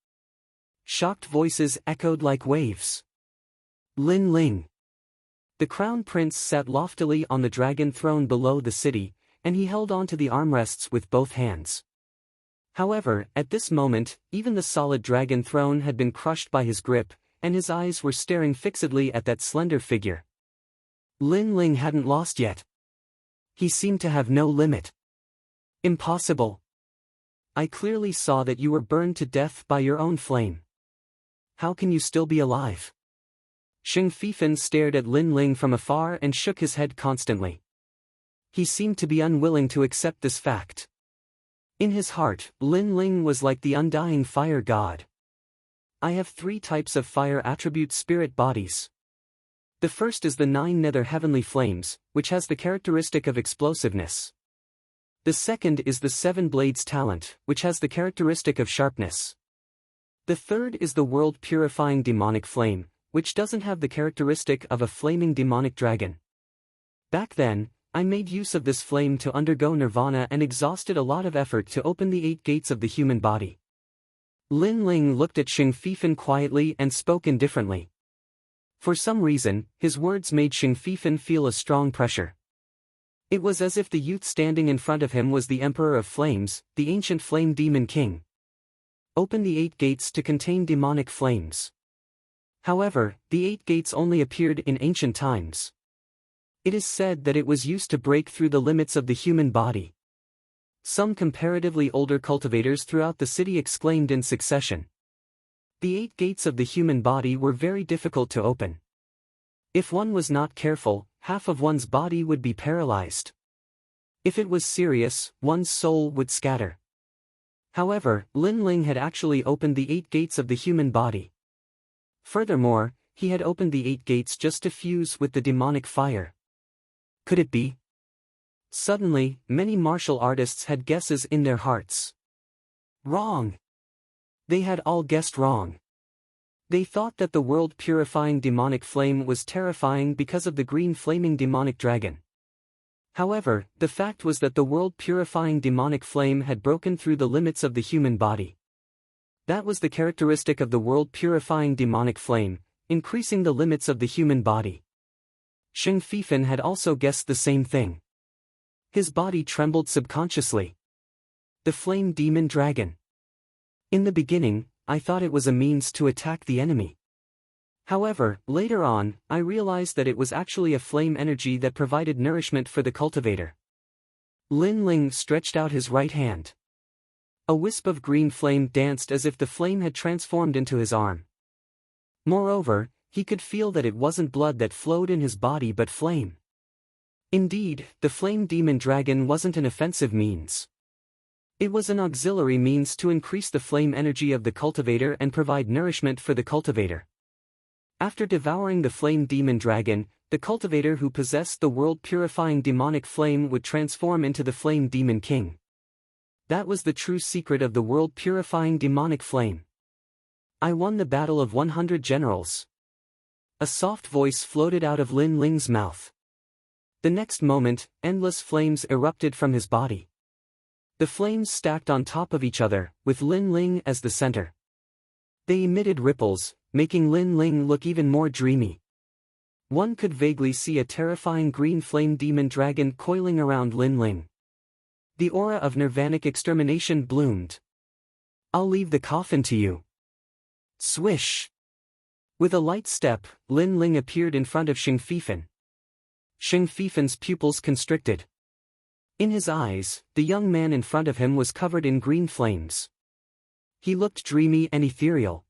Shocked voices echoed like waves. Lin Ling. The crown prince sat loftily on the dragon throne below the city, and he held on to the armrests with both hands. However, at this moment, even the solid dragon throne had been crushed by his grip, and his eyes were staring fixedly at that slender figure. Lin Ling hadn't lost yet. He seemed to have no limit. Impossible. I clearly saw that you were burned to death by your own flame. How can you still be alive? Xing Fifan stared at Lin Ling from afar and shook his head constantly. He seemed to be unwilling to accept this fact. In his heart, Lin Ling was like the undying fire god. I have 3 types of fire attribute spirit bodies. The first is the 9 nether heavenly flames, which has the characteristic of explosiveness. The second is the 7 blades talent, which has the characteristic of sharpness. The third is the world-purifying demonic flame, which doesn't have the characteristic of a flaming demonic dragon. Back then, I made use of this flame to undergo nirvana and exhausted a lot of effort to open the 8 gates of the human body. Lin Ling looked at Xing Fifan quietly and spoke indifferently. For some reason, his words made Xing Fifan feel a strong pressure. It was as if the youth standing in front of him was the Emperor of Flames, the ancient Flame Demon King. Open the 8 gates to contain demonic flames. However, the 8 gates only appeared in ancient times. It is said that it was used to break through the limits of the human body. Some comparatively older cultivators throughout the city exclaimed in succession. The 8 gates of the human body were very difficult to open. If one was not careful, half of one's body would be paralyzed. If it was serious, one's soul would scatter. However, Lin Ling had actually opened the 8 gates of the human body. Furthermore, he had opened the 8 gates just to fuse with the demonic fire. Could it be? Suddenly, many martial artists had guesses in their hearts. Wrong. They had all guessed wrong. They thought that the world-purifying demonic flame was terrifying because of the green flaming demonic dragon. However, the fact was that the world-purifying demonic flame had broken through the limits of the human body. That was the characteristic of the world-purifying demonic flame, increasing the limits of the human body. Xing Fifan had also guessed the same thing. His body trembled subconsciously. The flame demon dragon. In the beginning, I thought it was a means to attack the enemy. However, later on, I realized that it was actually a flame energy that provided nourishment for the cultivator. Lin Ling stretched out his right hand. A wisp of green flame danced as if the flame had transformed into his arm. Moreover, he could feel that it wasn't blood that flowed in his body but flame. Indeed, the flame demon dragon wasn't an offensive means. It was an auxiliary means to increase the flame energy of the cultivator and provide nourishment for the cultivator. After devouring the flame demon dragon, the cultivator who possessed the world-purifying demonic flame would transform into the flame demon king. That was the true secret of the world-purifying demonic flame. I won the battle of 100 generals. A soft voice floated out of Lin Ling's mouth. The next moment, endless flames erupted from his body. The flames stacked on top of each other, with Lin Ling as the center. They emitted ripples, making Lin Ling look even more dreamy. One could vaguely see a terrifying green flame demon dragon coiling around Lin Ling. The aura of nirvanic extermination bloomed. I'll leave the coffin to you. Swish! With a light step, Lin Ling appeared in front of Xing Fifan. Xing Fifan's pupils constricted. In his eyes, the young man in front of him was covered in green flames. He looked dreamy and ethereal.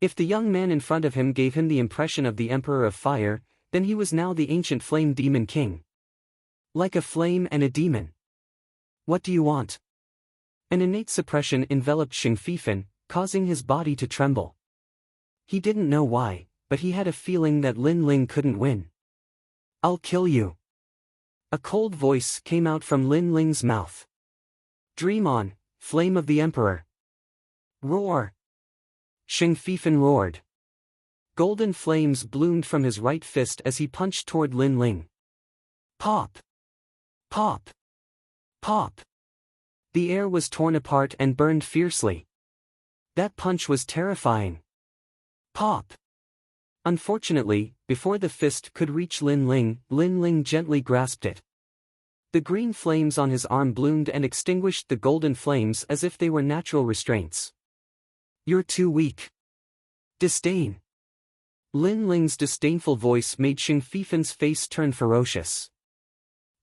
If the young man in front of him gave him the impression of the Emperor of Fire, then he was now the ancient flame demon king. Like a flame and a demon. What do you want? An innate suppression enveloped Xing Fifan, causing his body to tremble. He didn't know why, but he had a feeling that Lin Ling couldn't win. I'll kill you. A cold voice came out from Lin Ling's mouth. Dream on, flame of the Emperor. Roar! Xing Fifan roared. Golden flames bloomed from his right fist as he punched toward Lin Ling. Pop! Pop! Pop! The air was torn apart and burned fiercely. That punch was terrifying. Pop! Unfortunately, before the fist could reach Lin Ling gently grasped it. The green flames on his arm bloomed and extinguished the golden flames as if they were natural restraints. You're too weak. Disdain. Lin Ling's disdainful voice made Xing Fifan's face turn ferocious.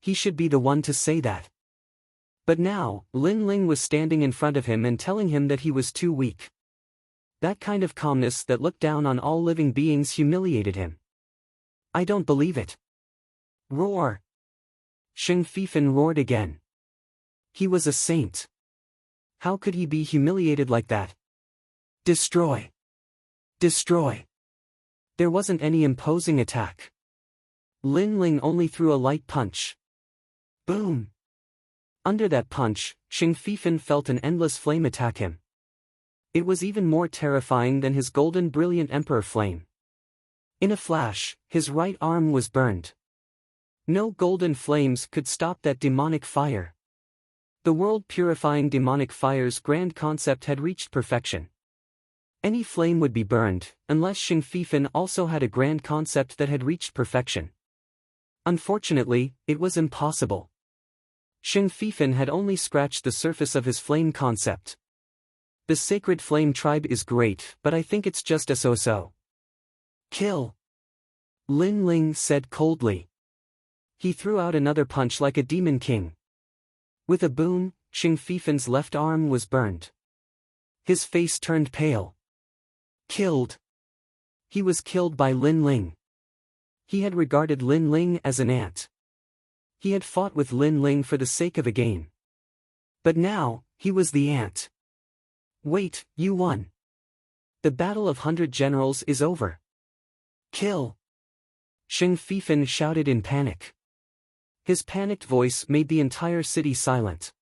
He should be the one to say that. But now, Lin Ling was standing in front of him and telling him that he was too weak. That kind of calmness that looked down on all living beings humiliated him. I don't believe it. Roar! Xing Fifan roared again. He was a saint. How could he be humiliated like that? Destroy! Destroy! There wasn't any imposing attack. Lin Ling only threw a light punch. Boom! Under that punch, Xing Fifan felt an endless flame attack him. It was even more terrifying than his golden brilliant emperor flame. In a flash, his right arm was burned. No golden flames could stop that demonic fire. The world-purifying demonic fire's grand concept had reached perfection. Any flame would be burned, unless Xing Fifan also had a grand concept that had reached perfection. Unfortunately, it was impossible. Xing Fifan had only scratched the surface of his flame concept. The sacred flame tribe is great, but I think it's just a so-so. Kill! Lin Ling said coldly. He threw out another punch like a demon king. With a boom, Xing Fifan's left arm was burned. His face turned pale. Killed. He was killed by Lin Ling. He had regarded Lin Ling as an ant. He had fought with Lin Ling for the sake of a game. But now, he was the ant. Wait, you won. The Battle of 100 Generals is over. Kill! Xing Fifan shouted in panic. His panicked voice made the entire city silent.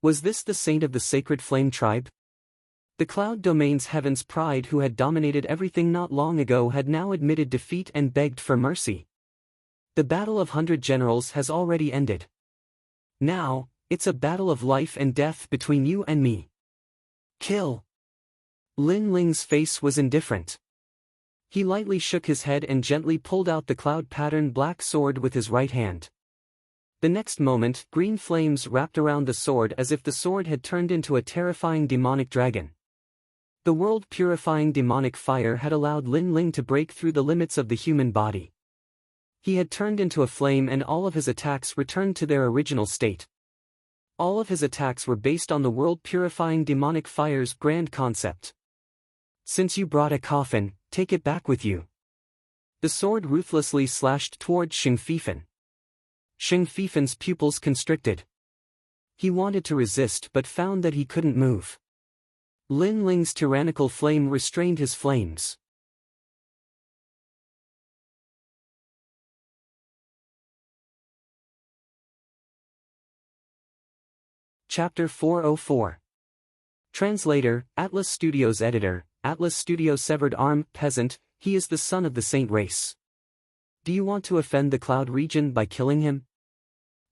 Was this the saint of the sacred flame tribe? The cloud domain's heaven's pride who had dominated everything not long ago had now admitted defeat and begged for mercy. The battle of 100 generals has already ended. Now, it's a battle of life and death between you and me. Kill. Lin Ling's face was indifferent. He lightly shook his head and gently pulled out the cloud-patterned black sword with his right hand. The next moment, green flames wrapped around the sword as if the sword had turned into a terrifying demonic dragon. The world-purifying demonic fire had allowed Lin Ling to break through the limits of the human body. He had turned into a flame and all of his attacks returned to their original state. All of his attacks were based on the world-purifying demonic fire's grand concept. Since you brought a coffin, take it back with you. The sword ruthlessly slashed toward Xing Fifan. Xing Fifan's pupils constricted. He wanted to resist but found that he couldn't move. Lin Ling's tyrannical flame restrained his flames. Chapter 404. Translator, Atlas Studios Editor, Atlas Studio Severed Arm, Peasant, he is the son of the saint race. Do you want to offend the cloud region by killing him?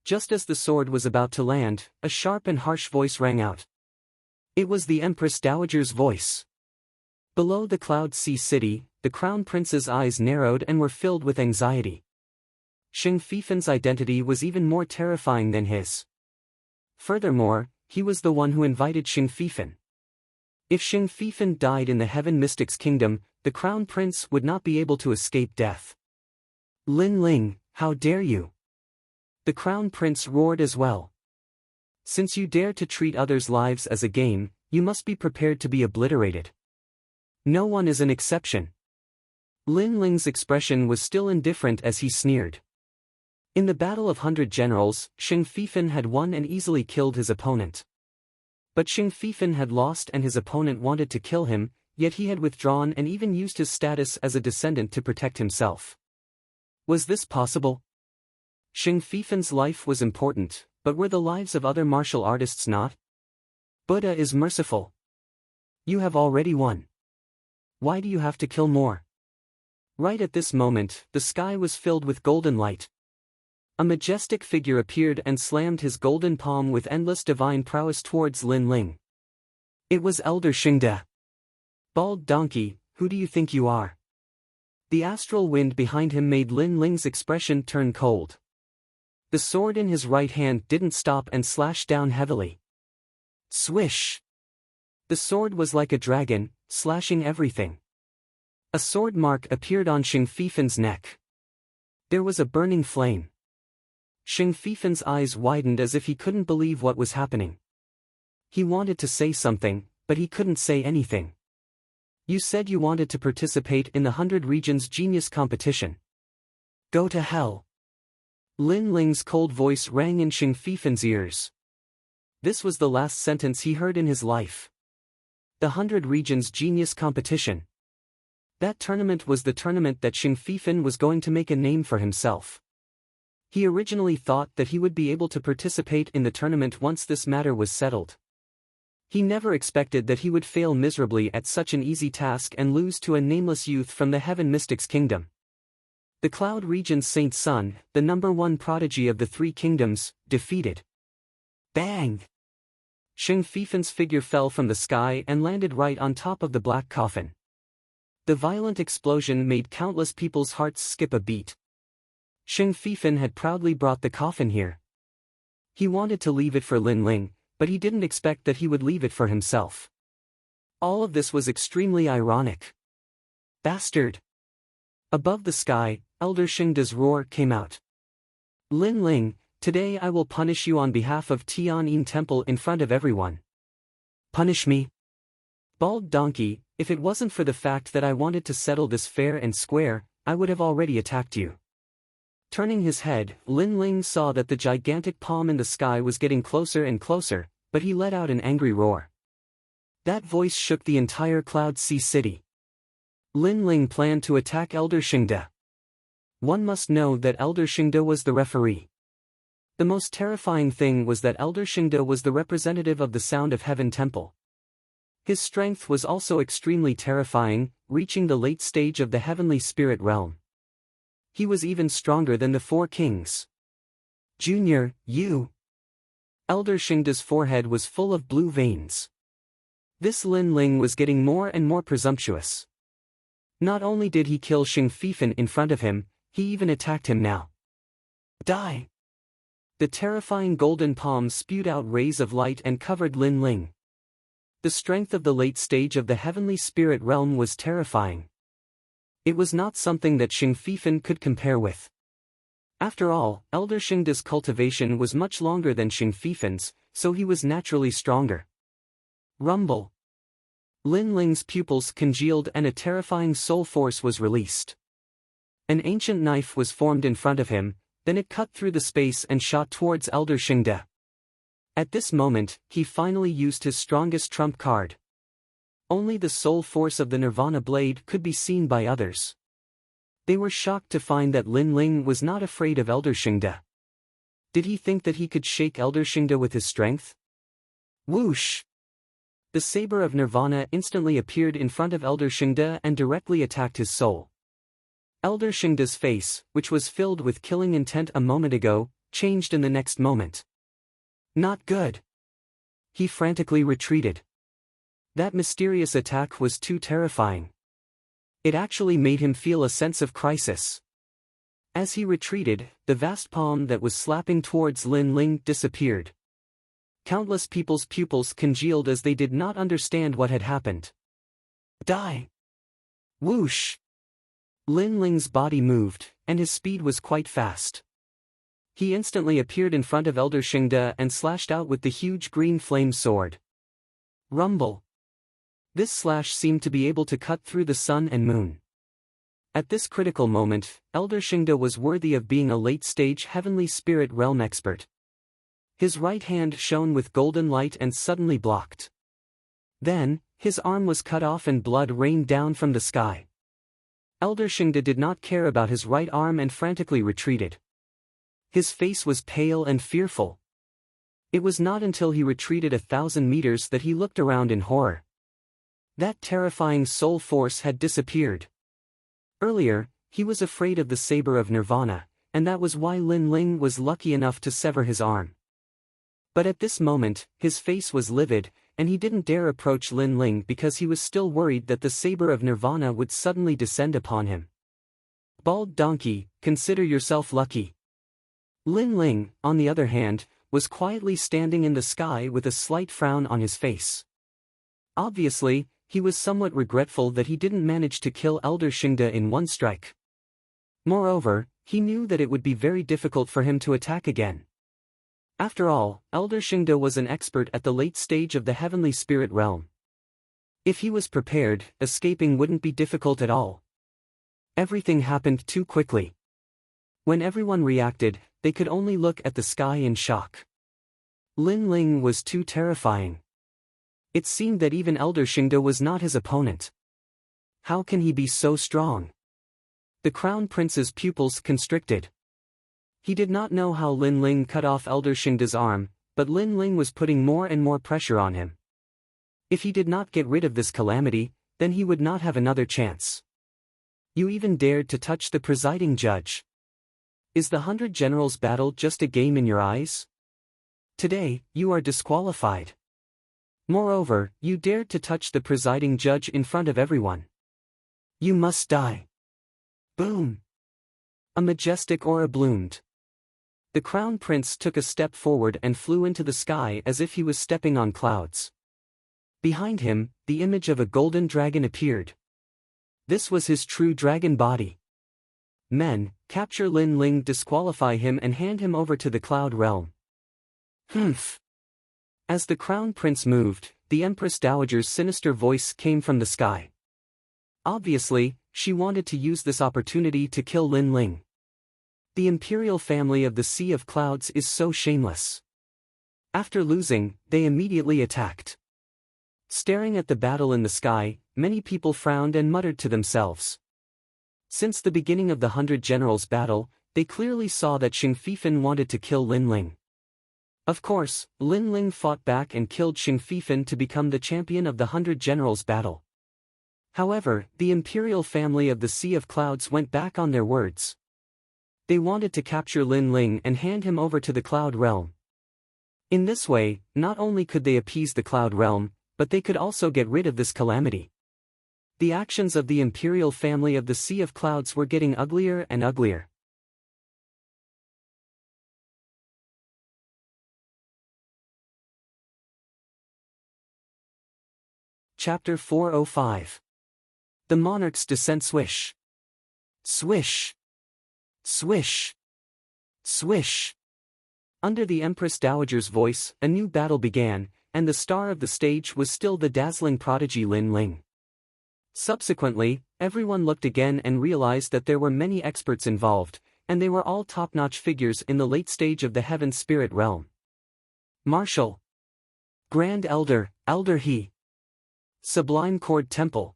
Just as the sword was about to land, a sharp and harsh voice rang out. It was the Empress Dowager's voice. Below the Cloud Sea City, the Crown Prince's eyes narrowed and were filled with anxiety. Xing Fifan's identity was even more terrifying than his. Furthermore, he was the one who invited Xing Fifan. If Xing Fifan died in the Heaven Mystic's kingdom, the Crown Prince would not be able to escape death. Lin Ling, how dare you? The Crown Prince roared as well. Since you dare to treat others' lives as a game, you must be prepared to be obliterated. No one is an exception. Lin Ling's expression was still indifferent as he sneered. In the Battle of 100 Generals, Xing Fifan had won and easily killed his opponent. But Xing Fifan had lost and his opponent wanted to kill him, yet he had withdrawn and even used his status as a descendant to protect himself. Was this possible? Xing Fifan's life was important, but were the lives of other martial artists not? Buddha is merciful. You have already won. Why do you have to kill more? Right at this moment, the sky was filled with golden light. A majestic figure appeared and slammed his golden palm with endless divine prowess towards Lin Ling. It was Elder Xingde. Bald donkey, who do you think you are? The astral wind behind him made Lin Ling's expression turn cold. The sword in his right hand didn't stop and slashed down heavily. Swish! The sword was like a dragon, slashing everything. A sword mark appeared on Xing Fifan's neck. There was a burning flame. Xing Fifan's eyes widened as if he couldn't believe what was happening. He wanted to say something, but he couldn't say anything. You said you wanted to participate in the 100 Regions Genius competition. Go to hell. Lin Ling's cold voice rang in Xing Fifan's ears. This was the last sentence he heard in his life. The 100 Regions Genius competition. That tournament was the tournament that Xing Fifan was going to make a name for himself. He originally thought that he would be able to participate in the tournament once this matter was settled. He never expected that he would fail miserably at such an easy task and lose to a nameless youth from the Heaven Mystic's kingdom. The Cloud Region's Saint Sun, the #1 prodigy of the Three Kingdoms, defeated. Bang! Xing Fifan's figure fell from the sky and landed right on top of the black coffin. The violent explosion made countless people's hearts skip a beat. Xing Fifan had proudly brought the coffin here. He wanted to leave it for Lin Ling, but he didn't expect that he would leave it for himself. All of this was extremely ironic. Bastard! Above the sky, Elder Xingde's roar came out. Lin Ling, today I will punish you on behalf of Tianyin Temple in front of everyone. Punish me? Bald donkey, if it wasn't for the fact that I wanted to settle this fair and square, I would have already attacked you. Turning his head, Lin Ling saw that the gigantic palm in the sky was getting closer and closer, but he let out an angry roar. That voice shook the entire Cloud Sea City. Lin Ling planned to attack Elder Xingde. One must know that Elder Xingde was the referee. The most terrifying thing was that Elder Shingda was the representative of the Sound of Heaven Temple. His strength was also extremely terrifying, reaching the late stage of the heavenly spirit realm. He was even stronger than the four kings. Junior, you. Elder Shingda's forehead was full of blue veins. This Lin Ling was getting more and more presumptuous. Not only did he kill Xing Fifan in front of him, he even attacked him now. Die! The terrifying golden palm spewed out rays of light and covered Lin Ling. The strength of the late stage of the heavenly spirit realm was terrifying. It was not something that Xing Fifan could compare with. After all, Elder Shingda's cultivation was much longer than Xing Fifan's, so he was naturally stronger. Rumble. Lin Ling's pupils congealed and a terrifying soul force was released. An ancient knife was formed in front of him, then it cut through the space and shot towards Elder Shingda. At this moment, he finally used his strongest trump card. Only the soul force of the Nirvana blade could be seen by others. They were shocked to find that Lin Ling was not afraid of Elder Shingda. Did he think that he could shake Elder Shingda with his strength? Whoosh! The saber of Nirvana instantly appeared in front of Elder Shingda and directly attacked his soul. Elder Shingda's face, which was filled with killing intent a moment ago, changed in the next moment. Not good. He frantically retreated. That mysterious attack was too terrifying. It actually made him feel a sense of crisis. As he retreated, the vast palm that was slapping towards Lin Ling disappeared. Countless people's pupils congealed as they did not understand what had happened. Die! Whoosh! Lin Ling's body moved, and his speed was quite fast. He instantly appeared in front of Elder Shingda and slashed out with the huge green flame sword. Rumble! This slash seemed to be able to cut through the sun and moon. At this critical moment, Elder Shingda was worthy of being a late-stage heavenly spirit realm expert. His right hand shone with golden light and suddenly blocked. Then, his arm was cut off and blood rained down from the sky. Elder Shingda did not care about his right arm and frantically retreated. His face was pale and fearful. It was not until he retreated 1,000 meters that he looked around in horror. That terrifying soul force had disappeared. Earlier, he was afraid of the saber of Nirvana, and that was why Lin Ling was lucky enough to sever his arm. But at this moment, his face was livid, and he didn't dare approach Lin Ling because he was still worried that the saber of Nirvana would suddenly descend upon him. Bald donkey, consider yourself lucky. Lin Ling, on the other hand, was quietly standing in the sky with a slight frown on his face. Obviously, he was somewhat regretful that he didn't manage to kill Elder Shingda in one strike. Moreover, he knew that it would be very difficult for him to attack again. After all, Elder Shingda was an expert at the late stage of the heavenly spirit realm. If he was prepared, escaping wouldn't be difficult at all. Everything happened too quickly. When everyone reacted, they could only look at the sky in shock. Lin Ling was too terrifying. It seemed that even Elder Shingda was not his opponent. How can he be so strong? The Crown Prince's pupils constricted. He did not know how Lin Ling cut off Elder Shingda's arm, but Lin Ling was putting more and more pressure on him. If he did not get rid of this calamity, then he would not have another chance. You even dared to touch the presiding judge. Is the 100 Generals battle just a game in your eyes? Today, you are disqualified. Moreover, you dared to touch the presiding judge in front of everyone. You must die. Boom! A majestic aura bloomed. The Crown Prince took a step forward and flew into the sky as if he was stepping on clouds. Behind him, the image of a golden dragon appeared. This was his true dragon body. Men, capture Lin Ling, disqualify him and hand him over to the cloud realm. Humph! As the Crown Prince moved, the Empress Dowager's sinister voice came from the sky. Obviously, she wanted to use this opportunity to kill Lin Ling. The imperial family of the Sea of Clouds is so shameless. After losing, they immediately attacked. Staring at the battle in the sky, many people frowned and muttered to themselves. Since the beginning of the 100 Generals battle, They clearly saw that Xing Fifan wanted to kill Lin Ling. Of course, Lin Ling fought back and killed Xing Fifan to become the champion of the 100 Generals battle. However, the imperial family of the Sea of Clouds went back on their words. They wanted to capture Lin Ling and hand him over to the Cloud Realm. In this way, not only could they appease the Cloud Realm, but they could also get rid of this calamity. The actions of the imperial family of the Sea of Clouds were getting uglier and uglier. Chapter 405. The Monarch's Descent. Swish. Swish. Swish. Swish. Under the Empress Dowager's voice, a new battle began, and the star of the stage was still the dazzling prodigy Lin Ling. Subsequently, everyone looked again and realized that there were many experts involved, and they were all top-notch figures in the late stage of the Heaven Spirit Realm. Marshal. Grand Elder, Elder He. Sublime Cord Temple.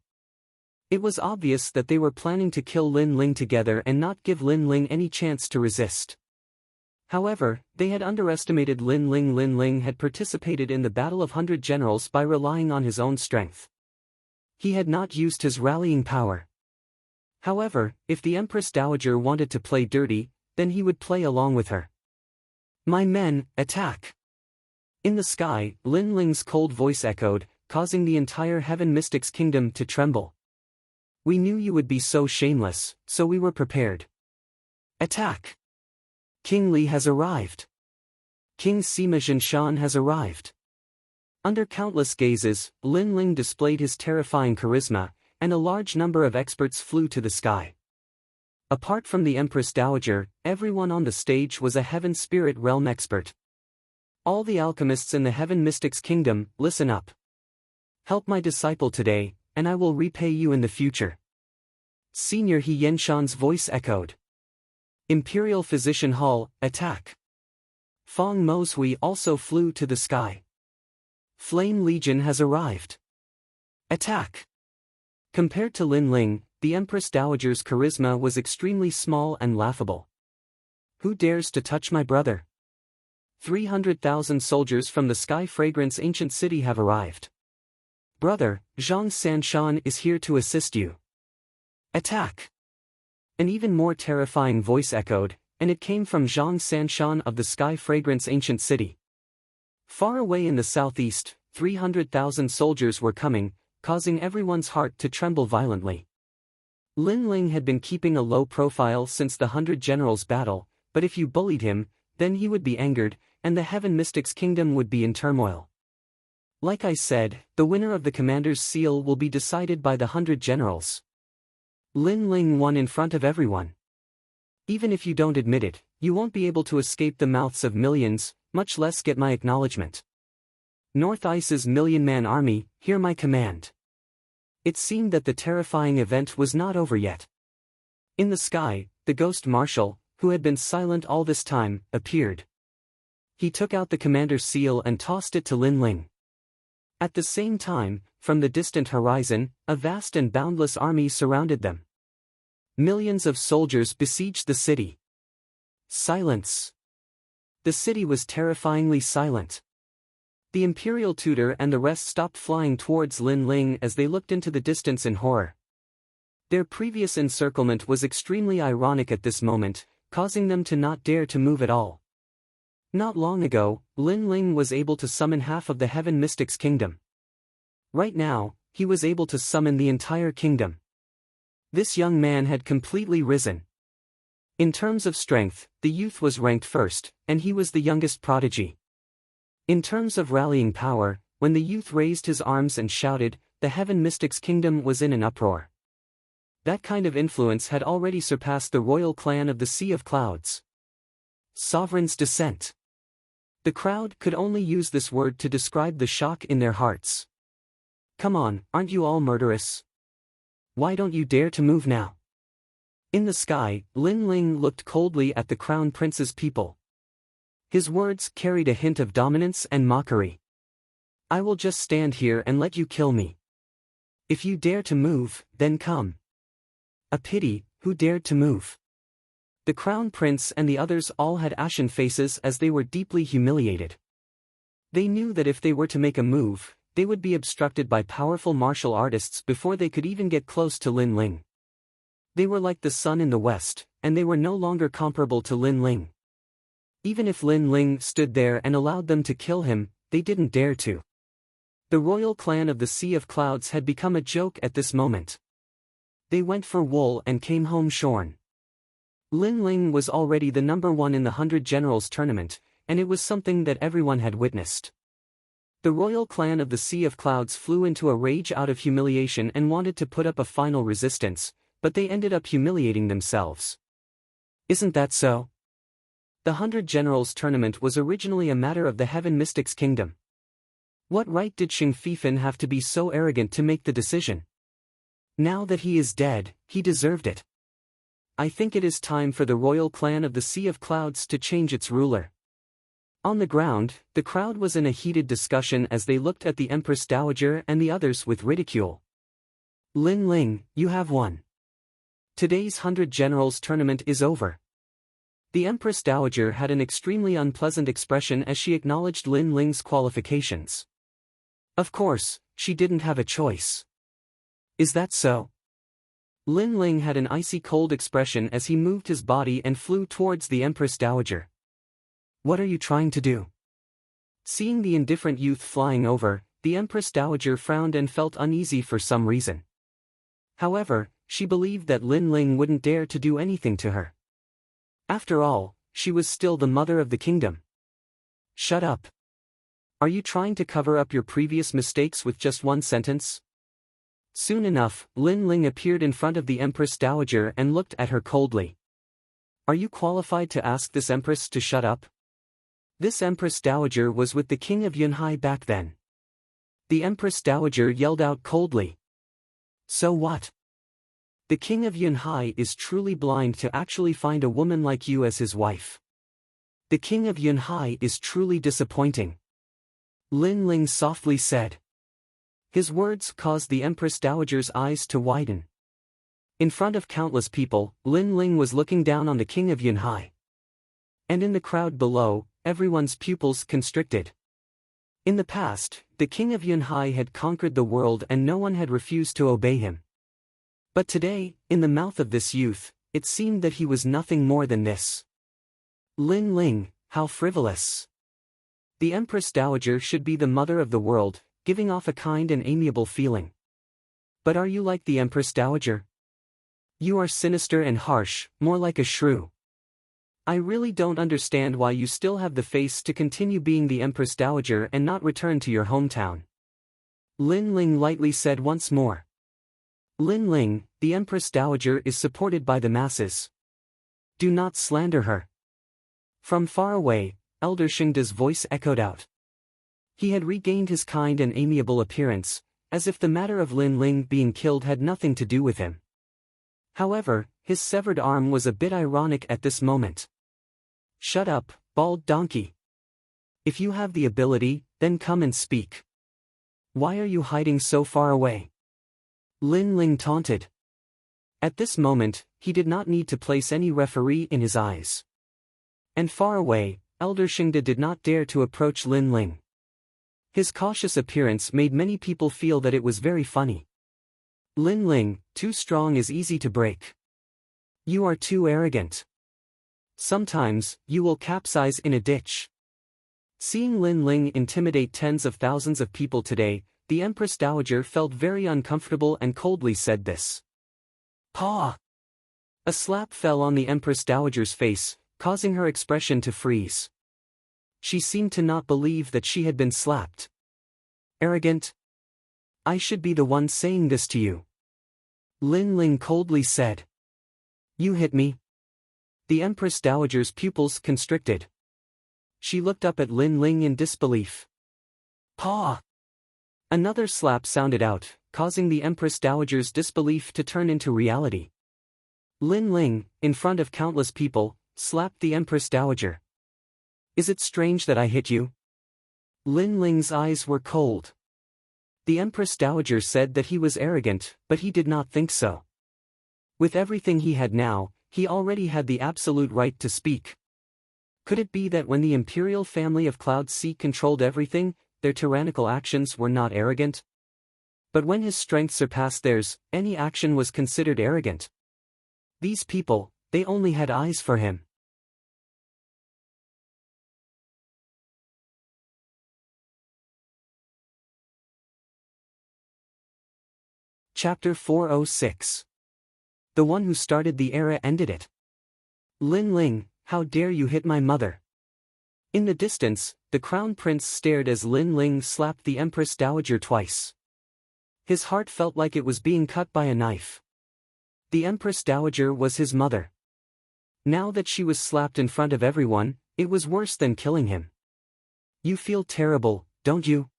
It was obvious that they were planning to kill Lin Ling together and not give Lin Ling any chance to resist. However, they had underestimated Lin Ling. Lin Ling had participated in the Battle of 100 Generals by relying on his own strength. He had not used his rallying power. However, if the Empress Dowager wanted to play dirty, then he would play along with her. My men, attack! In the sky, Lin Ling's cold voice echoed, causing the entire Heaven Mystics Kingdom to tremble. We knew you would be so shameless, so we were prepared. Attack! King Li has arrived. King Sima Jinshan has arrived. Under countless gazes, Lin Ling displayed his terrifying charisma, and a large number of experts flew to the sky. Apart from the Empress Dowager, everyone on the stage was a Heaven Spirit Realm expert. All the alchemists in the Heaven Mystics Kingdom, listen up. Help my disciple today, and I will repay you in the future. Senior He Yenshan's voice echoed. Imperial Physician Hall, attack! Fong Moshui also flew to the sky. Flame Legion has arrived. Attack! Compared to Lin Ling, the Empress Dowager's charisma was extremely small and laughable. Who dares to touch my brother? 300,000 soldiers from the Sky Fragrance Ancient City have arrived. Brother, Zhang Sanshan is here to assist you. Attack! An even more terrifying voice echoed, and it came from Zhang Sanshan of the Sky Fragrance Ancient City. Far away in the southeast, 300,000 soldiers were coming, causing everyone's heart to tremble violently. Lin Ling had been keeping a low profile since the 100 Generals battle, but if you bullied him, then he would be angered, and the Heaven Mystics Kingdom would be in turmoil. Like I said, the winner of the Commander's Seal will be decided by the 100 Generals. Lin Ling won in front of everyone. Even if you don't admit it, you won't be able to escape the mouths of millions, much less get my acknowledgement. North Ice's million-man army, hear my command. It seemed that the terrifying event was not over yet. In the sky, the Ghost Marshal, who had been silent all this time, appeared. He took out the Commander's Seal and tossed it to Lin Ling. At the same time, from the distant horizon, a vast and boundless army surrounded them. Millions of soldiers besieged the city. Silence. The city was terrifyingly silent. The Imperial Tutor and the rest stopped flying towards Lin Ling as they looked into the distance in horror. Their previous encirclement was extremely ironic at this moment, causing them to not dare to move at all. Not long ago, Lin Ling was able to summon half of the Heaven Mystics Kingdom. Right now, he was able to summon the entire kingdom. This young man had completely risen. In terms of strength, the youth was ranked first, and he was the youngest prodigy. In terms of rallying power, when the youth raised his arms and shouted, the Heaven Mystics Kingdom was in an uproar. That kind of influence had already surpassed the royal clan of the Sea of Clouds. Sovereign's descent. The crowd could only use this word to describe the shock in their hearts. Come on, aren't you all murderous? Why don't you dare to move now? In the sky, Lin Ling looked coldly at the Crown Prince's people. His words carried a hint of dominance and mockery. I will just stand here and let you kill me. If you dare to move, then come. A pity, who dared to move? The crown prince and the others all had ashen faces as they were deeply humiliated. They knew that if they were to make a move, they would be obstructed by powerful martial artists before they could even get close to Lin Ling. They were like the sun in the west, and they were no longer comparable to Lin Ling. Even if Lin Ling stood there and allowed them to kill him, they didn't dare to. The royal clan of the Sea of Clouds had become a joke at this moment. They went for wool and came home shorn. Lin Ling was already the number one in the 100 Generals tournament, and it was something that everyone had witnessed. The royal clan of the Sea of Clouds flew into a rage out of humiliation and wanted to put up a final resistance, but they ended up humiliating themselves. Isn't that so? The 100 Generals tournament was originally a matter of the Heaven Mystics Kingdom. What right did Xing Fifan have to be so arrogant to make the decision? Now that he is dead, he deserved it. I think it is time for the royal clan of the Sea of Clouds to change its ruler. On the ground, the crowd was in a heated discussion as they looked at the Empress Dowager and the others with ridicule. Lin Ling, you have won. Today's 100 Generals tournament is over. The Empress Dowager had an extremely unpleasant expression as she acknowledged Lin Ling's qualifications. Of course, she didn't have a choice. Is that so? Lin Ling had an icy cold expression as he moved his body and flew towards the Empress Dowager. What are you trying to do? Seeing the indifferent youth flying over, the Empress Dowager frowned and felt uneasy for some reason. However, she believed that Lin Ling wouldn't dare to do anything to her. After all, she was still the mother of the kingdom. Shut up. Are you trying to cover up your previous mistakes with just one sentence? Soon enough, Lin Ling appeared in front of the Empress Dowager and looked at her coldly. Are you qualified to ask this empress to shut up? This Empress Dowager was with the King of Yunhai back then. The Empress Dowager yelled out coldly. So what? The King of Yunhai is truly blind to actually find a woman like you as his wife. The King of Yunhai is truly disappointing. Lin Ling softly said. His words caused the Empress Dowager's eyes to widen. In front of countless people, Lin Ling was looking down on the King of Yunhai. And in the crowd below, everyone's pupils constricted. In the past, the King of Yunhai had conquered the world and no one had refused to obey him. But today, in the mouth of this youth, it seemed that he was nothing more than this. Lin Ling, how frivolous. The Empress Dowager should be the mother of the world, giving off a kind and amiable feeling. But are you like the Empress Dowager? You are sinister and harsh, more like a shrew. I really don't understand why you still have the face to continue being the Empress Dowager and not return to your hometown. Lin Ling lightly said once more. Lin Ling, the Empress Dowager is supported by the masses. Do not slander her. From far away, Elder Shengda's voice echoed out. He had regained his kind and amiable appearance, as if the matter of Lin Ling being killed had nothing to do with him. However, his severed arm was a bit ironic at this moment. Shut up, bald donkey. If you have the ability, then come and speak. Why are you hiding so far away? Lin Ling taunted. At this moment, he did not need to place any referee in his eyes. And far away, Elder Shengda did not dare to approach Lin Ling. His cautious appearance made many people feel that it was very funny. Lin Ling, too strong is easy to break. You are too arrogant. Sometimes, you will capsize in a ditch. Seeing Lin Ling intimidate tens of thousands of people today, the Empress Dowager felt very uncomfortable and coldly said this. Paw! A slap fell on the Empress Dowager's face, causing her expression to freeze. She seemed to not believe that she had been slapped. Arrogant? I should be the one saying this to you. Lin Ling coldly said. You hit me? The Empress Dowager's pupils constricted. She looked up at Lin Ling in disbelief. Paw! Another slap sounded out, causing the Empress Dowager's disbelief to turn into reality. Lin Ling, in front of countless people, slapped the Empress Dowager. Is it strange that I hit you? Lin Ling's eyes were cold. The Empress Dowager said that he was arrogant, but he did not think so. With everything he had now, he already had the absolute right to speak. Could it be that when the imperial family of Cloud Sea controlled everything, their tyrannical actions were not arrogant? But when his strength surpassed theirs, any action was considered arrogant. These people, they only had eyes for him. Chapter 406. The one who started the era ended it. Lin Ling, how dare you hit my mother? In the distance, the crown prince stared as Lin Ling slapped the Empress Dowager twice. His heart felt like it was being cut by a knife. The Empress Dowager was his mother. Now that she was slapped in front of everyone, it was worse than killing him. You feel terrible, don't you?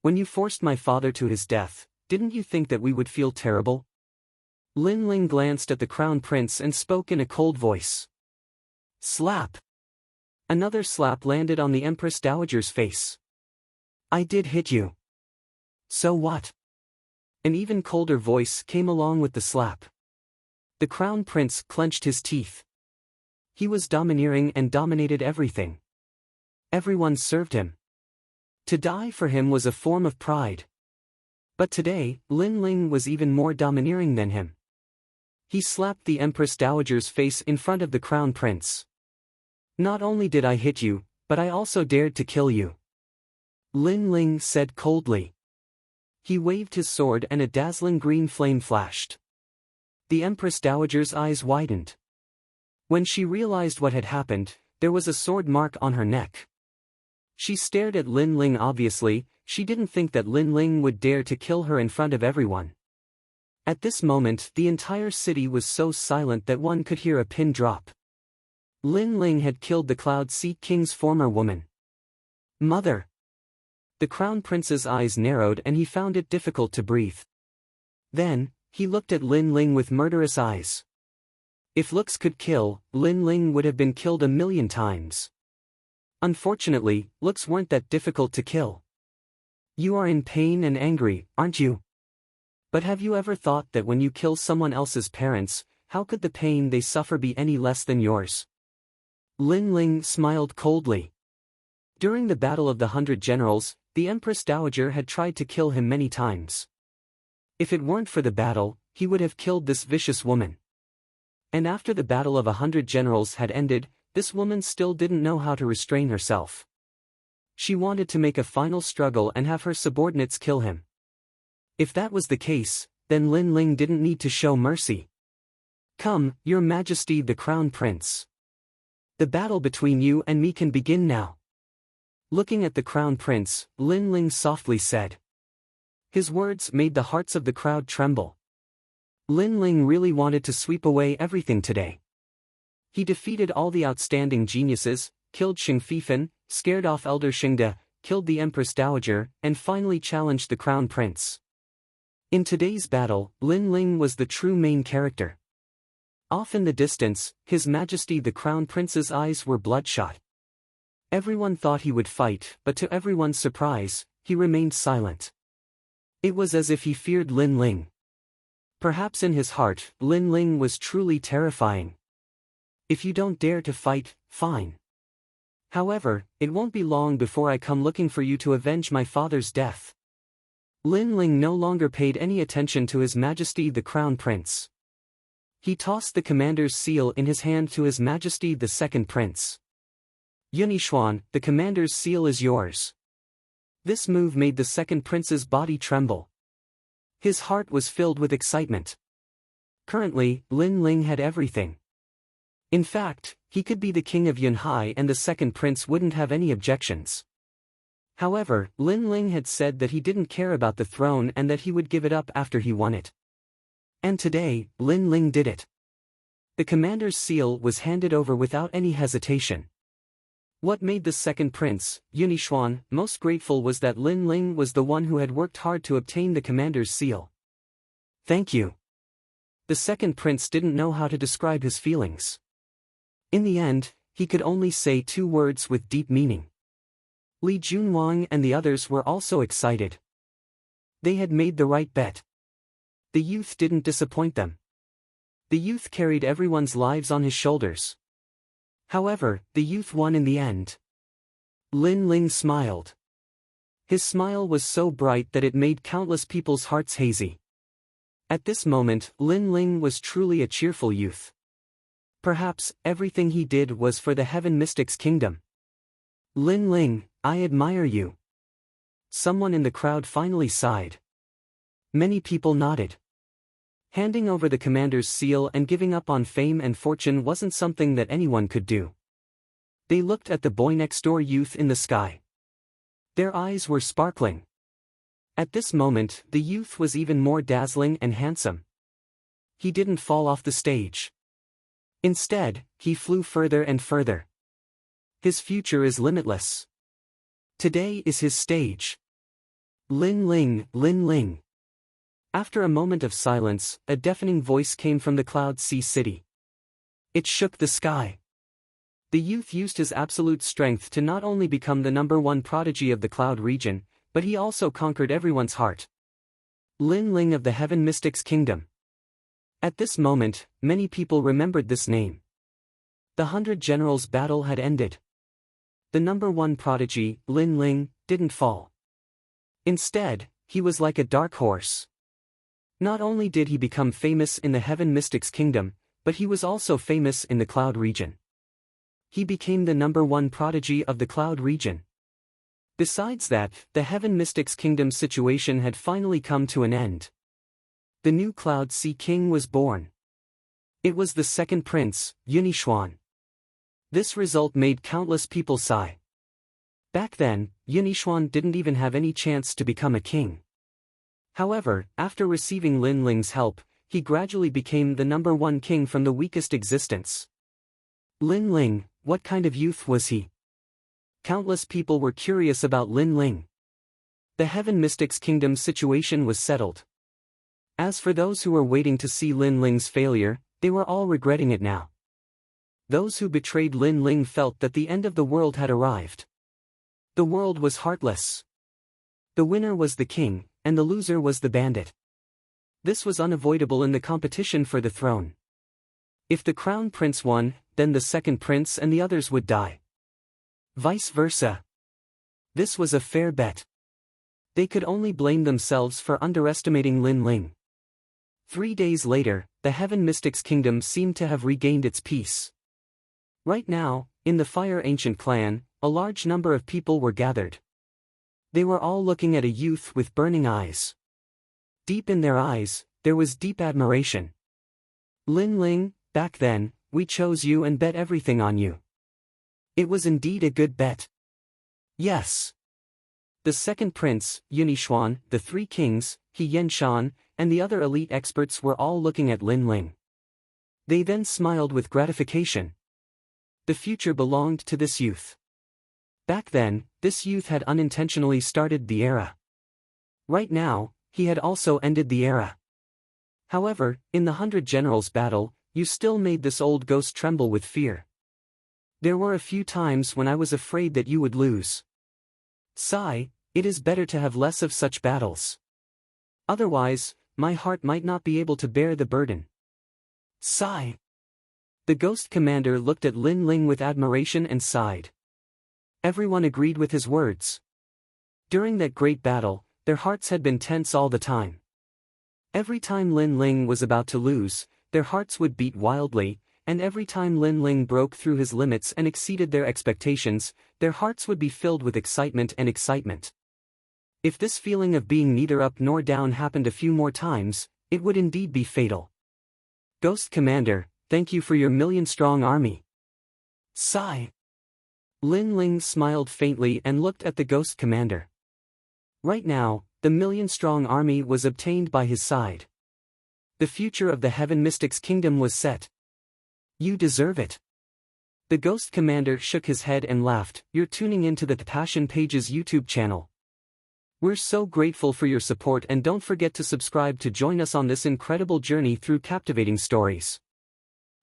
When you forced my father to his death, didn't you think that we would feel terrible? Lin Ling glanced at the crown prince and spoke in a cold voice. Slap! Another slap landed on the Empress Dowager's face. I did hit you. So what? An even colder voice came along with the slap. The crown prince clenched his teeth. He was domineering and dominated everything. Everyone served him. To die for him was a form of pride. But today, Lin Ling was even more domineering than him. He slapped the Empress Dowager's face in front of the crown prince. Not only did I hit you, but I also dared to kill you. Lin Ling said coldly. He waved his sword and a dazzling green flame flashed. The Empress Dowager's eyes widened. When she realized what had happened, there was a sword mark on her neck. She stared at Lin Ling. Obviously, she didn't think that Lin Ling would dare to kill her in front of everyone. At this moment, the entire city was so silent that one could hear a pin drop. Lin Ling had killed the Cloud Sea King's former woman. Mother! The crown prince's eyes narrowed and he found it difficult to breathe. Then, he looked at Lin Ling with murderous eyes. If looks could kill, Lin Ling would have been killed 1,000,000 times. Unfortunately, looks weren't that difficult to kill. You are in pain and angry, aren't you? But have you ever thought that when you kill someone else's parents, how could the pain they suffer be any less than yours? Lin Ling smiled coldly. During the Battle of the 100 Generals, the Empress Dowager had tried to kill him many times. If it weren't for the battle, he would have killed this vicious woman. And after the Battle of 100 Generals had ended, this woman still didn't know how to restrain herself. She wanted to make a final struggle and have her subordinates kill him. If that was the case, then Lin Ling didn't need to show mercy. Come, Your Majesty the Crown Prince. The battle between you and me can begin now. Looking at the Crown Prince, Lin Ling softly said. His words made the hearts of the crowd tremble. Lin Ling really wanted to sweep away everything today. He defeated all the outstanding geniuses, killed Xing Fifan, scared off Elder Xingde, killed the Empress Dowager, and finally challenged the Crown Prince. In today's battle, Lin Ling was the true main character. Off in the distance, His Majesty the Crown Prince's eyes were bloodshot. Everyone thought he would fight, but to everyone's surprise, he remained silent. It was as if he feared Lin Ling. Perhaps in his heart, Lin Ling was truly terrifying. If you don't dare to fight, fine. However, it won't be long before I come looking for you to avenge my father's death. Lin Ling no longer paid any attention to His Majesty the Crown Prince. He tossed the commander's seal in his hand to His Majesty the Second Prince. Yunixuan, the commander's seal is yours. This move made the second prince's body tremble. His heart was filled with excitement. Currently, Lin Ling had everything. In fact, he could be the king of Yunhai and the second prince wouldn't have any objections. However, Lin Ling had said that he didn't care about the throne and that he would give it up after he won it. And today, Lin Ling did it. The commander's seal was handed over without any hesitation. What made the second prince, Yunixuan, most grateful was that Lin Ling was the one who had worked hard to obtain the commander's seal. Thank you. The second prince didn't know how to describe his feelings. In the end, he could only say 2 words with deep meaning. Li Junwang and the others were also excited. They had made the right bet. The youth didn't disappoint them. The youth carried everyone's lives on his shoulders. However, the youth won in the end. Lin Ling smiled. His smile was so bright that it made countless people's hearts hazy. At this moment, Lin Ling was truly a cheerful youth. Perhaps, everything he did was for the Heaven Mystics Kingdom. Lin Ling, I admire you. Someone in the crowd finally sighed. Many people nodded. Handing over the commander's seal and giving up on fame and fortune wasn't something that anyone could do. They looked at the boy-next-door youth in the sky. Their eyes were sparkling. At this moment, the youth was even more dazzling and handsome. He didn't fall off the stage. Instead, he flew further and further. His future is limitless. Today is his stage. Lin Ling, Lin Ling. After a moment of silence, a deafening voice came from the Cloud Sea City. It shook the sky. The youth used his absolute strength to not only become the #1 prodigy of the Cloud region, but he also conquered everyone's heart. Lin Ling of the Heaven Mystics Kingdom. At this moment, many people remembered this name. The 100 Generals battle had ended. The #1 prodigy, Lin Ling, didn't fall. Instead, he was like a dark horse. Not only did he become famous in the Heaven Mystics Kingdom, but he was also famous in the Cloud region. He became the #1 prodigy of the Cloud region. Besides that, the Heaven Mystics Kingdom situation had finally come to an end. The new Cloud Sea King was born. It was the second prince, Yunixuan. This result made countless people sigh. Back then, Yunixuan didn't even have any chance to become a king. However, after receiving Lin Ling's help, he gradually became the #1 king from the weakest existence. Lin Ling, what kind of youth was he? Countless people were curious about Lin Ling. The Heaven Mystics Kingdom situation was settled. As for those who were waiting to see Lin Ling's failure, they were all regretting it now. Those who betrayed Lin Ling felt that the end of the world had arrived. The world was heartless. The winner was the king, and the loser was the bandit. This was unavoidable in the competition for the throne. If the crown prince won, then the second prince and the others would die. Vice versa. This was a fair bet. They could only blame themselves for underestimating Lin Ling. 3 days later, the Heaven Mystics Kingdom seemed to have regained its peace. Right now, in the Fire Ancient clan, a large number of people were gathered. They were all looking at a youth with burning eyes. Deep in their eyes, there was deep admiration. Lin Ling, back then, we chose you and bet everything on you. It was indeed a good bet. Yes. The second prince, Yunixuan, the 3 kings, He Yenshan, and the other elite experts were all looking at Lin Ling. They then smiled with gratification. The future belonged to this youth. Back then, this youth had unintentionally started the era. Right now, he had also ended the era. However, in the 100 Generals battle, you still made this old ghost tremble with fear. There were a few times when I was afraid that you would lose. Sigh, it is better to have less of such battles. Otherwise, my heart might not be able to bear the burden. Sigh. The ghost commander looked at Lin Ling with admiration and sighed. Everyone agreed with his words. During that great battle, their hearts had been tense all the time. Every time Lin Ling was about to lose, their hearts would beat wildly, and every time Lin Ling broke through his limits and exceeded their expectations, their hearts would be filled with excitement and excitement. If this feeling of being neither up nor down happened a few more times, it would indeed be fatal. Ghost Commander, thank you for your million-strong army. Sigh. Lin Ling smiled faintly and looked at the Ghost Commander. Right now, the million-strong army was obtained by his side. The future of the Heaven Mystics Kingdom was set. You deserve it. The Ghost Commander shook his head and laughed. You're tuning into the Passion Pages YouTube channel. We're so grateful for your support, and don't forget to subscribe to join us on this incredible journey through captivating stories.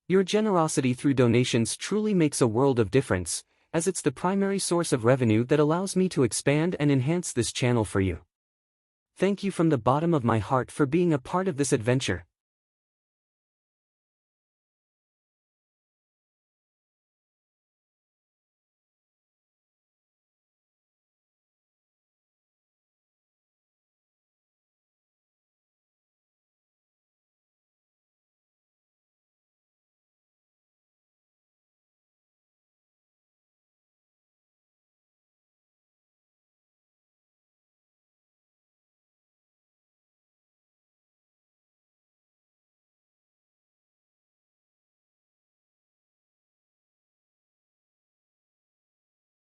Your generosity through donations truly makes a world of difference, as it's the primary source of revenue that allows me to expand and enhance this channel for you. Thank you from the bottom of my heart for being a part of this adventure.